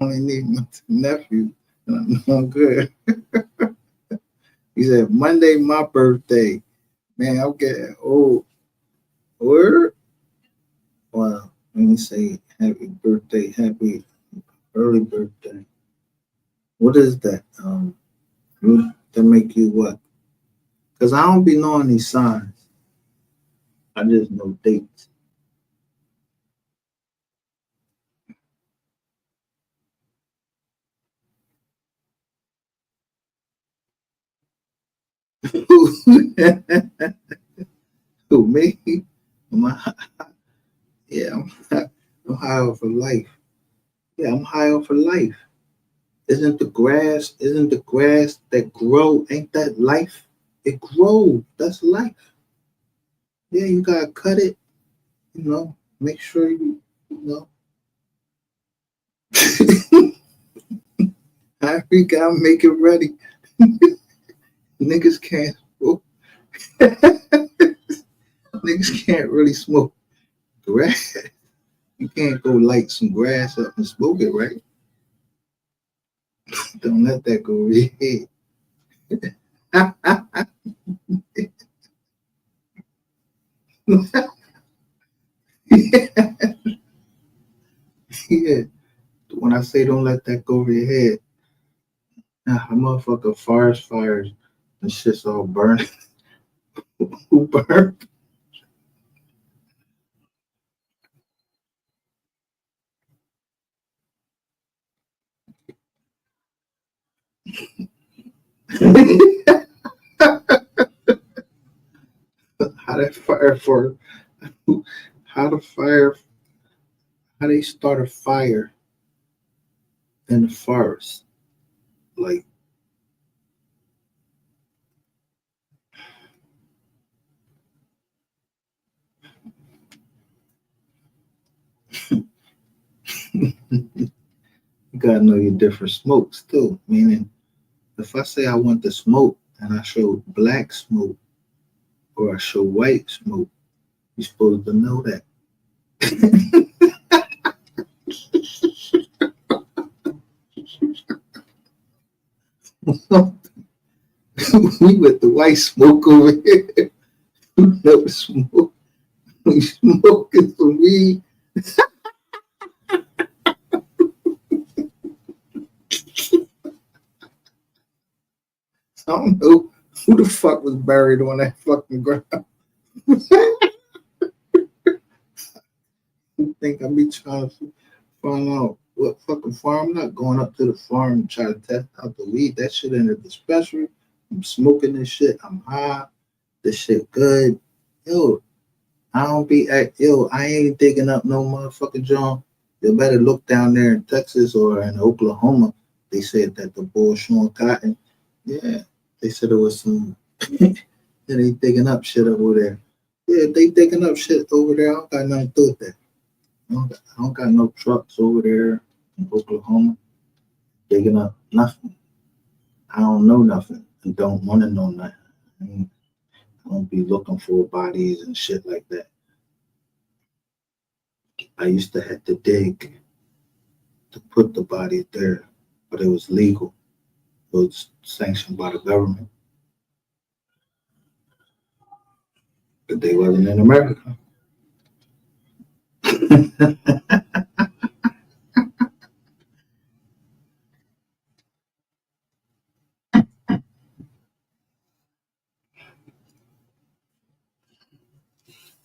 I only need my two nephews, and I'm good. He said Monday my birthday. Man, I'm getting old. Word. Wow. Let me say happy birthday, happy early birthday. What is that? To make you what? Because I don't be knowing these signs. I just know dates. Who, me? Am I, yeah, I'm high off of life. Yeah, I'm high off of life. Isn't the grass that grow, ain't that life? It grows. That's life. Yeah, you gotta cut it, make sure you know, you gotta make it ready. Niggas can't smoke. Niggas can't really smoke grass. You can't go light some grass up and smoke it, right? Don't let that go over your head. Yeah. When I say don't let that go over your head, nah, a motherfucker fires, and shit's all burning. Who burned? How that fire for? How the fire? How they start a fire in the forest? Like you gotta know your different smokes too. Meaning, if I say I want the smoke and I show black smoke or I show white smoke, you're supposed to know that. We with the white smoke over here. You never smoke. We smoking for weed. I don't know who the fuck was buried on that fucking ground. You think I be trying to find out what fucking farm? I'm not going up to the farm and try to test out the weed. That shit in the dispensary. I'm smoking this shit. I'm high. This shit good. Yo, I don't be at yo. I ain't digging up no motherfucking John. You better look down there in Texas or in Oklahoma. They said that the bull showing cotton. Yeah, they said it was some. Yeah, they digging up shit over there. Yeah, they digging up shit over there. I don't got nothing to do with that. I don't got no trucks over there in Oklahoma digging up nothing. I don't know nothing and don't want to know nothing. I don't be looking for bodies and shit like that. I used to have to dig to put the bodies there, but it was legal. It was sanctioned by the government, but they wasn't in America.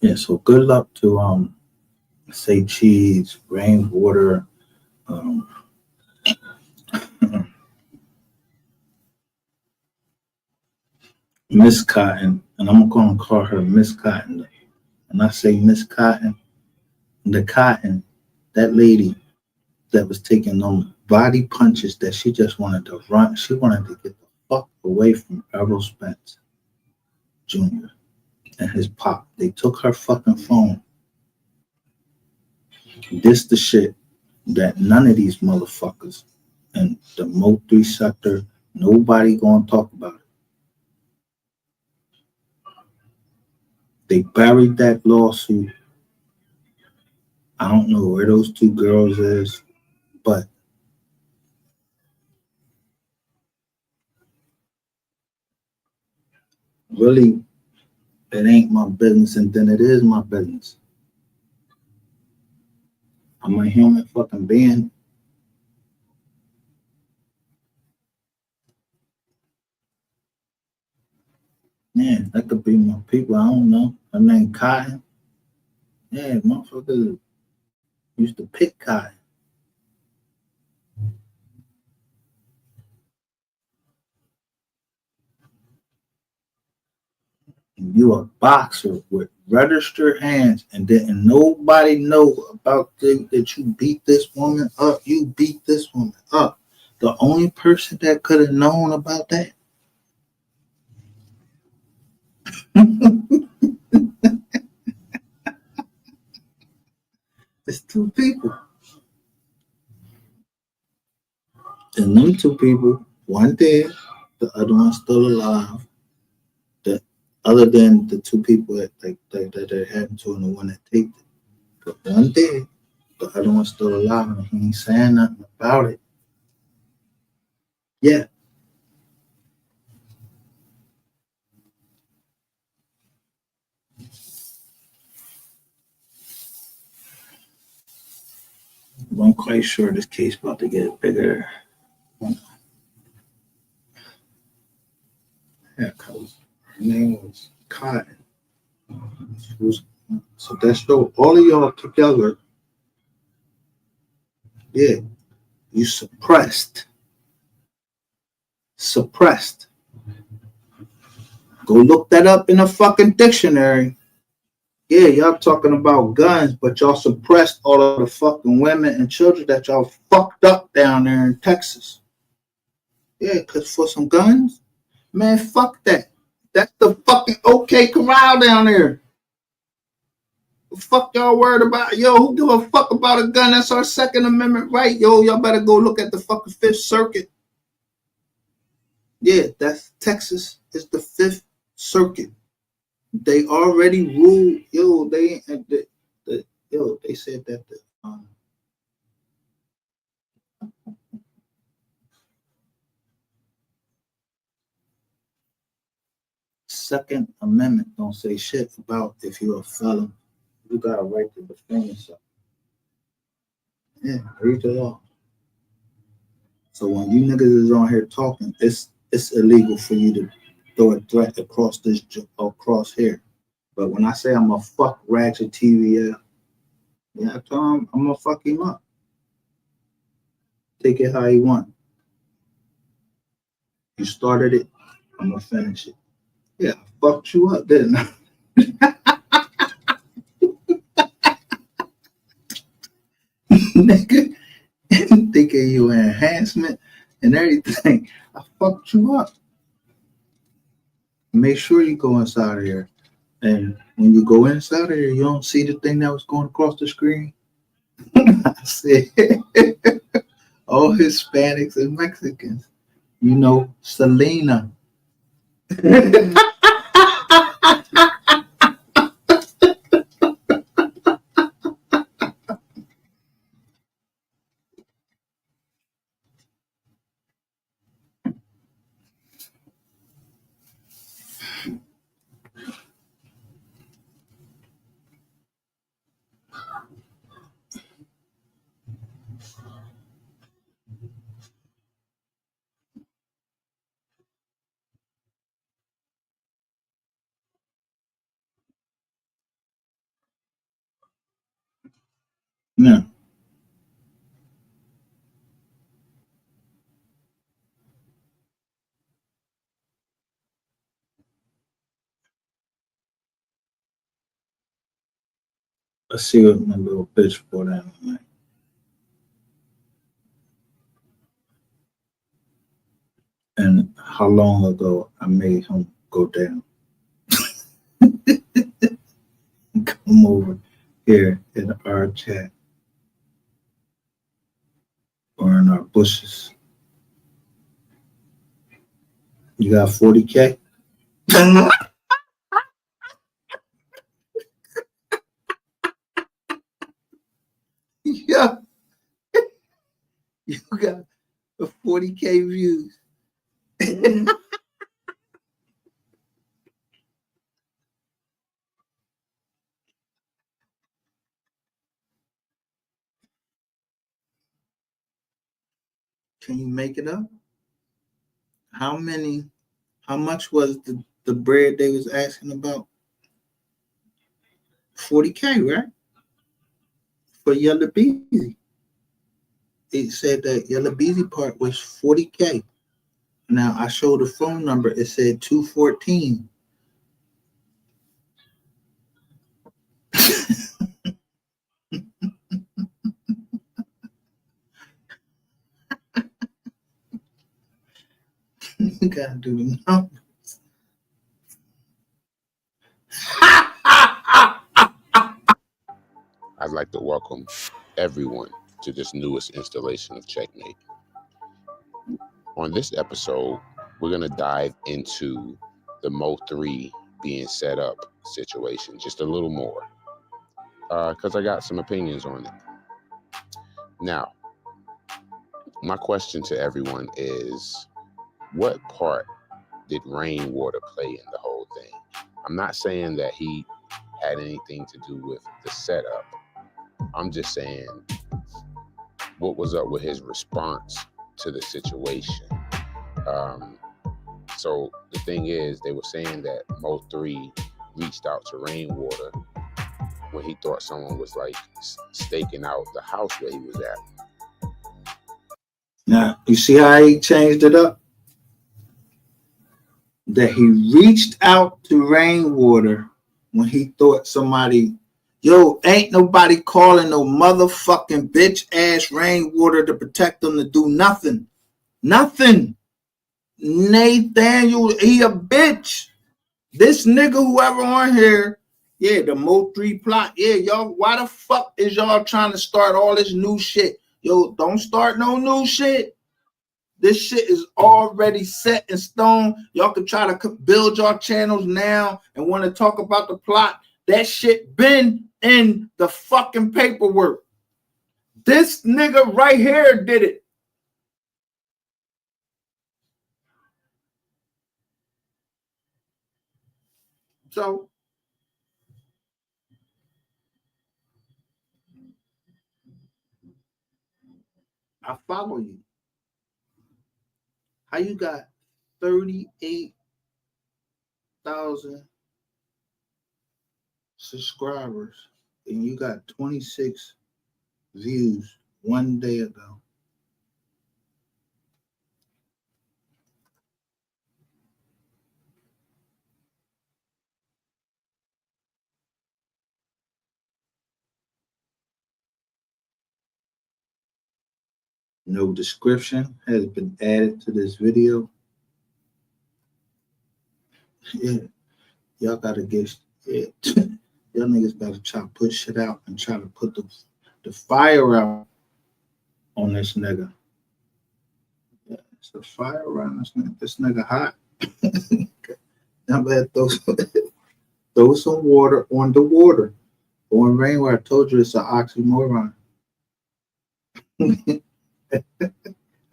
Yeah, so good luck to say cheese, rainwater, um, Miss Cotton, and I'm gonna call her Miss Cotton. And I say Miss Cotton, the Cotton, that lady that was taking them body punches that she just wanted to run. She wanted to get the fuck away from Errol Spence Jr. and his pop. They took her fucking phone. This the shit that none of these motherfuckers in the MO3 sector, nobody gonna talk about it. They buried that lawsuit. I don't know where those two girls is, but really, it ain't my business, and then it is my business. I'm a human fucking being. Man, that could be my people. I don't know. Her name Cotton. Yeah, motherfucker used to pick cotton. And you a boxer with registered hands, and didn't nobody know about that you beat this woman up. You beat this woman up. The only person that could have known about that is two people. And them two people, one dead, the other one still alive. The other than the two people that happened to and the one that taped it. But one dead, the other one still alive, and he ain't saying nothing about it. Yeah. I'm quite sure this case about to get bigger. Yeah, cause her name was Cotton. So that's dope. All of y'all together, yeah, you suppressed. Suppressed. Go look that up in a fucking dictionary. Yeah, y'all talking about guns, but y'all suppressed all of the fucking women and children that y'all fucked up down there in Texas. Yeah, cause for some guns, man, fuck that. That's the fucking OK Corral down there. Fuck y'all worried about? Yo, who give a fuck about a gun? That's our Second Amendment right. Yo, y'all better go look at the fucking Fifth Circuit. Yeah, that's Texas is the Fifth Circuit. They already ruled. Yo, they they said that the Second Amendment don't say shit about if you're a felon. You got a right to defend yourself. Yeah, read the law. So when you niggas is on here talking, it's illegal for you to throw a threat across here. But when I say I'm gonna fuck Ratchet TV up, yeah, I tell him I'm gonna fuck him up. Take it how you want. You started it, I'm gonna finish it. Yeah, I fucked you up, didn't I? Nigga, thinking you enhancement and everything. I fucked you up. Make sure you go inside of here. And when you go inside of here, you don't see the thing that was going across the screen. I said, all Hispanics and Mexicans. You know, Selena. Now, let's see what my little bitch brought down. And how long ago I made him go down. Come over here in our chat or in our bushes. You got 40K? Yeah, you got 40K views. Can you make it up? How much was the bread they was asking about? $40K, right? For Yellow Beezy. It said that Yellow Beezy part was $40K. Now I showed the phone number. It said 214. You gotta do the numbers. I'd like to welcome everyone to this newest installation of Checkmate. On this episode, we're going to dive into the MO3 being set up situation just a little more, because I got some opinions on it. Now, my question to everyone is, what part did rainwater play in the whole thing? I'm not saying that he had anything to do with the setup. I'm just saying, what was up with his response to the situation? So the thing is, they were saying that MO3 reached out to Rainwater when he thought someone was like staking out the house where he was at. Now, you see how he changed it up? That he reached out to Rainwater when he thought somebody, yo, ain't nobody calling no motherfucking bitch ass Rainwater to protect them to do nothing. Nothing. Nathaniel, he a bitch. This nigga, whoever on here, yeah, the MO3 plot, yeah, y'all, why the fuck is y'all trying to start all this new shit? Yo, don't start no new shit. This shit is already set in stone. Y'all can try to build your channels now and want to talk about the plot. That shit been in the fucking paperwork. This nigga right here did it. So, I follow you. How you got 38,000 subscribers and you got 26 views one day ago? No description has been added to this video. Yeah, y'all gotta get it. Y'all niggas gotta try to put shit out and try to put the fire out on this nigga. Yeah, it's a fire around this nigga. This nigga hot. Now bad throw some water on the water. On rainwater, I told you it's an oxymoron.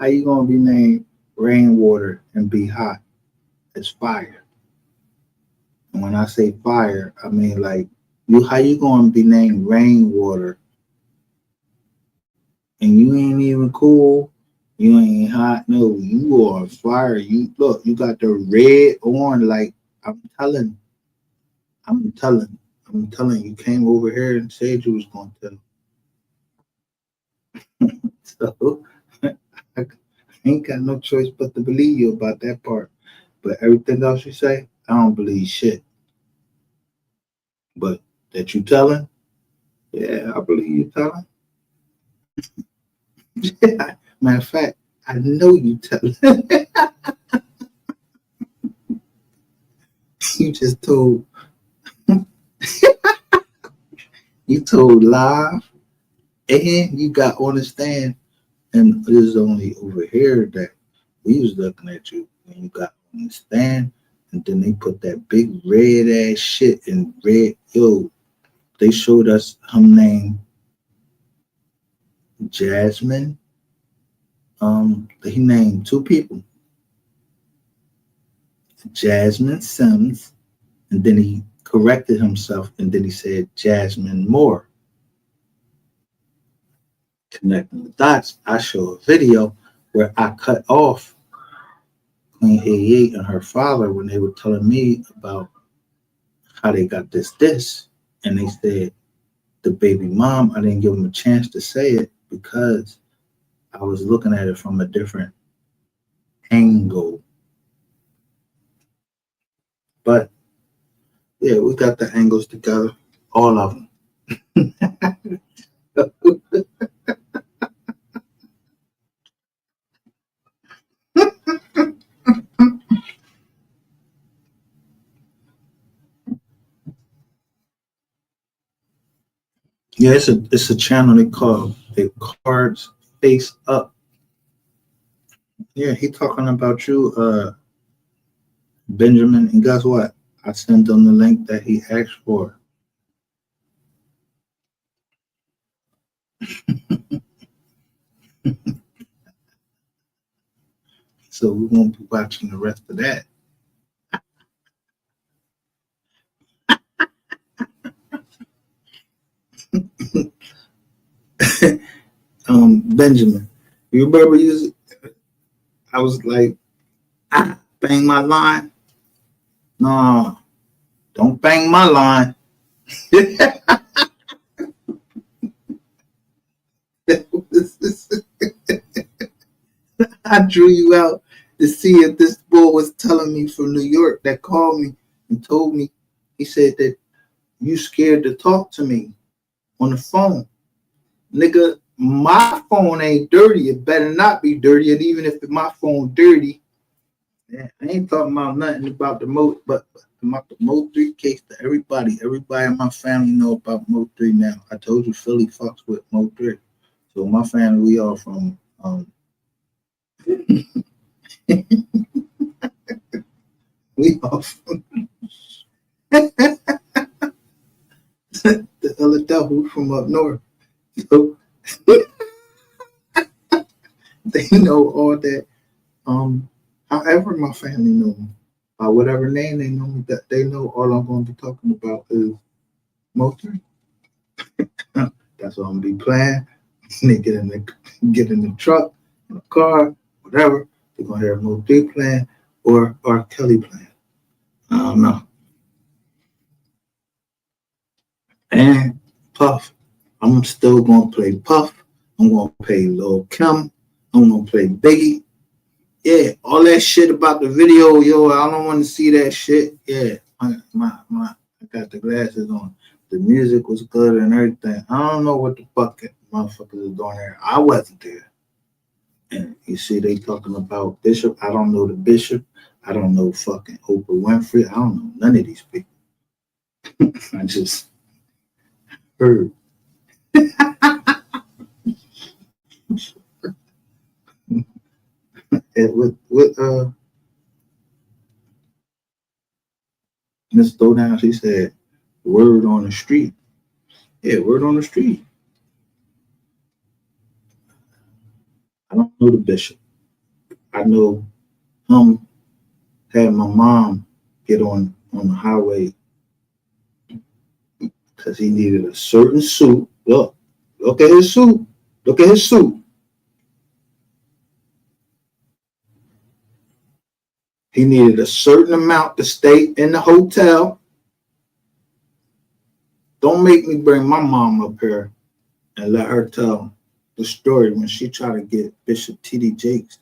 How you gonna be named Rainwater and be hot? It's fire. And when I say fire, I mean like how you gonna be named Rainwater and you ain't even cool, you ain't hot. No, you are fire. You look, you got the red on, like I'm telling you came over here and said you was gonna tell. So I ain't got no choice but to believe you about that part. But everything else you say, I don't believe shit. But that you telling, yeah, I believe you telling. Matter of fact, I know you telling. You just told. You told live, and you got on the stand, and it was only over here that we was looking at you when you got on the stand, and then they put that big red ass shit in red. Yo, they showed us him name Jasmine. He named two people, Jasmine Sims, and then he corrected himself, and then he said Jasmine Moore. Connecting the dots, I show a video where I cut off Queen 88 and her father when they were telling me about how they got this. And they said, the baby mom, I didn't give them a chance to say it because I was looking at it from a different angle. But yeah, we got the angles together, all of them. Yeah, it's a channel they call the Cards Face Up. Yeah, he talking about you, Benjamin, and guess what? I sent him the link that he asked for. So we won't be watching the rest of that. Benjamin, you remember I was like, bang my line. No, don't bang my line. I drew you out to see if this boy was telling me from New York that called me and told me, he said that you scared to talk to me on the phone. Nigga, my phone ain't dirty. It better not be dirty. And even if my phone dirty, I ain't talking about nothing about the MO3 case to everybody. Everybody in my family know about MO3 now. I told you Philly fucks with MO3. So my family, we all from we all from the Philadelphia from up north. So they know all that. However my family know me. By whatever name they know me, that they know all I'm gonna be talking about is MO3. That's what I'm gonna be playing. They get in the truck, in the car, whatever. They're gonna hear MO3 playing or R. Kelly playing. I don't know. And Puff. I'm still gonna play Puff. I'm gonna play Lil Kim. I'm gonna play Biggie. Yeah, all that shit about the video, yo, I don't want to see that shit. Yeah, I got the glasses on. The music was good and everything. I don't know what the fuck motherfuckers are doing there. I wasn't there. And you see, they talking about Bishop. I don't know the Bishop. I don't know fucking Oprah Winfrey. I don't know none of these people. I just heard. And with Miss Throwdown, she said, "Word on the street." Yeah, word on the street. I don't know the Bishop. I know him had my mom get on the highway because he needed a certain suit. Look at his suit. Look at his suit. He needed a certain amount to stay in the hotel. Don't make me bring my mom up here and let her tell the story when she tried to get Bishop T.D. Jakes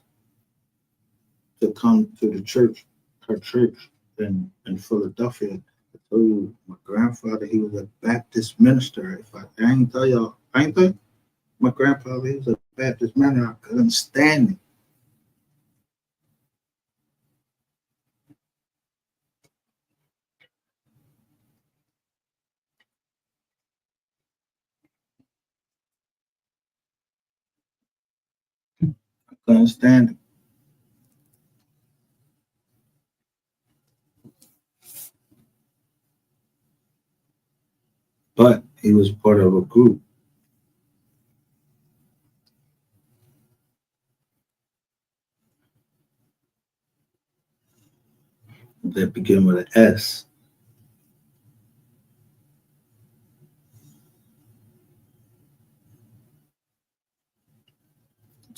to come to the church, her church in Philadelphia. I told you, my grandfather, he was a Baptist minister. If I ain't tell y'all, I ain't tell you, my grandfather, he was a Baptist minister. I couldn't stand him. I couldn't stand him. But he was part of a group that began with an S.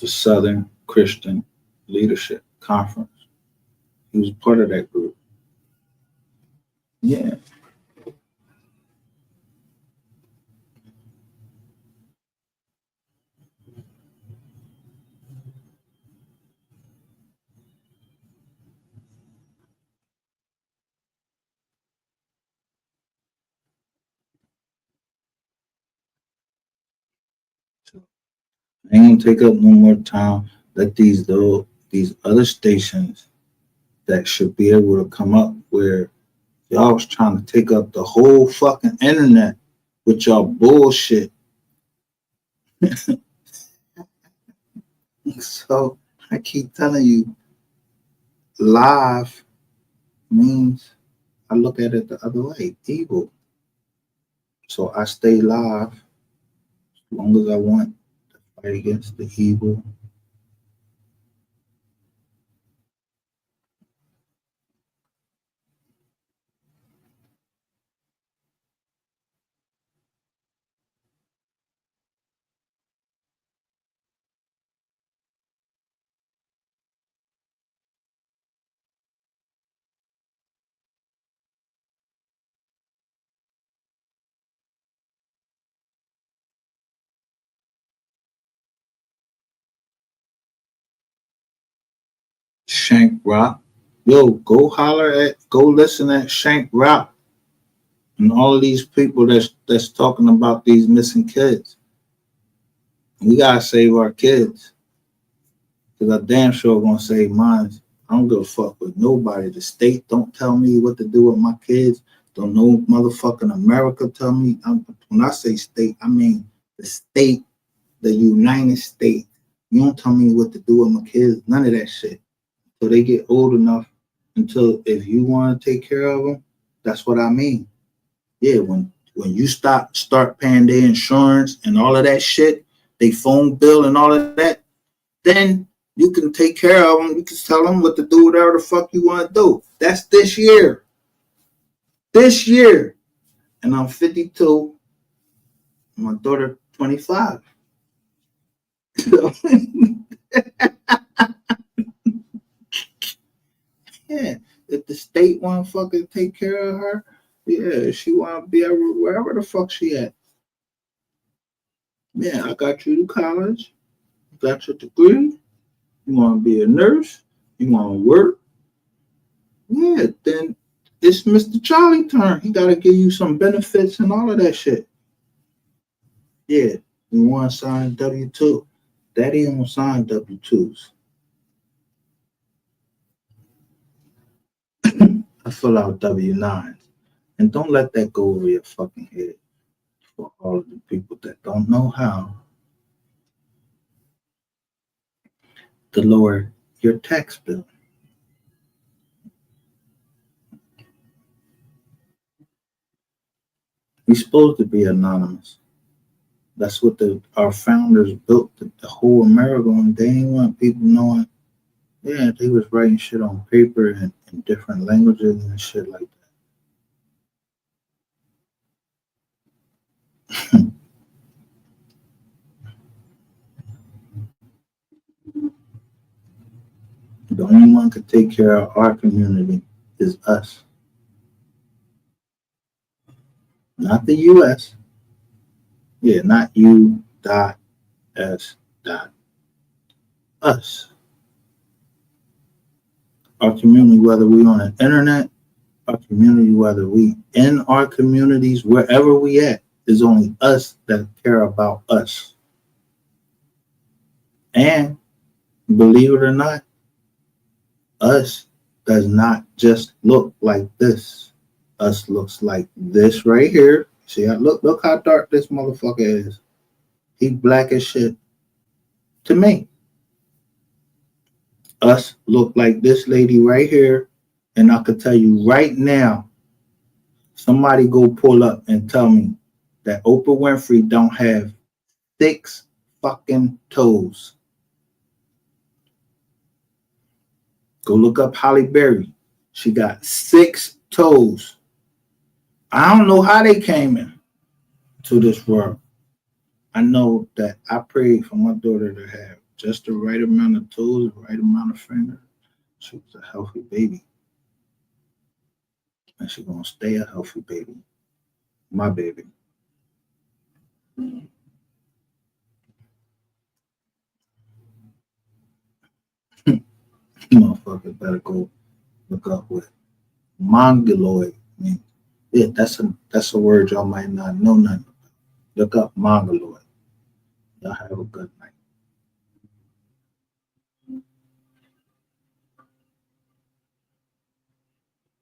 The Southern Christian Leadership Conference. He was part of that group. Yeah. I ain't gonna take up no more time. Let these other stations that should be able to come up where y'all was trying to take up the whole fucking internet with y'all bullshit. So I keep telling you, live means I look at it the other way, evil. So I stay live as long as I want to fight against the evil. Shank Rock. Yo, go listen at Shank Rock and all of these people that's talking about these missing kids. We gotta save our kids. Cause I damn sure gonna save mine. I don't give a fuck with nobody. The state don't tell me what to do with my kids. Don't no motherfucking America tell me. When I say state, I mean the state, the United States. You don't tell me what to do with my kids. None of that shit. So they get old enough until if you want to take care of them, that's what I mean. Yeah, when you start paying their insurance and all of that shit, they phone bill and all of that, then you can take care of them. You can tell them what to do, whatever the fuck you want to do. That's this year. This year. And I'm 52. My daughter 25. Yeah. If the state want to fucking take care of her, yeah, she want to be wherever the fuck she at. Yeah, I got you to college. Got your degree. You want to be a nurse. You want to work. Yeah, then it's Mr. Charlie turn. He got to give you some benefits and all of that shit. Yeah, you want to sign W-2. Daddy don't sign W-2s. I fill out W-9s. And don't let that go over your fucking head for all of the people that don't know how to lower your tax bill. We're supposed to be anonymous. That's what our founders built the whole America on. They didn't want people knowing. Yeah, they was writing shit on paper and in different languages and shit like that. The only one could take care of our community is us. Not the US. Yeah, not you dot S dot us. Our community, whether we on the internet, our community, whether we in our communities, wherever we at, is only us that care about us. And believe it or not, us does not just look like this. Us looks like this right here. See, look how dark this motherfucker is. He black as shit. To me, us look like this lady right here. And I could tell you right now, somebody go pull up and tell me that Oprah Winfrey don't have 6 fucking toes. Go look up Halle Berry. She got 6 toes. I don't know how they came in to this world. I know that I prayed for my daughter to have just the right amount of toes, the right amount of fingers. She was a healthy baby. And she's gonna stay a healthy baby. My baby. Motherfucker better go look up what mongoloid means. Yeah, that's a word y'all might not know nothing about. Look up mongoloid. Y'all have a good night.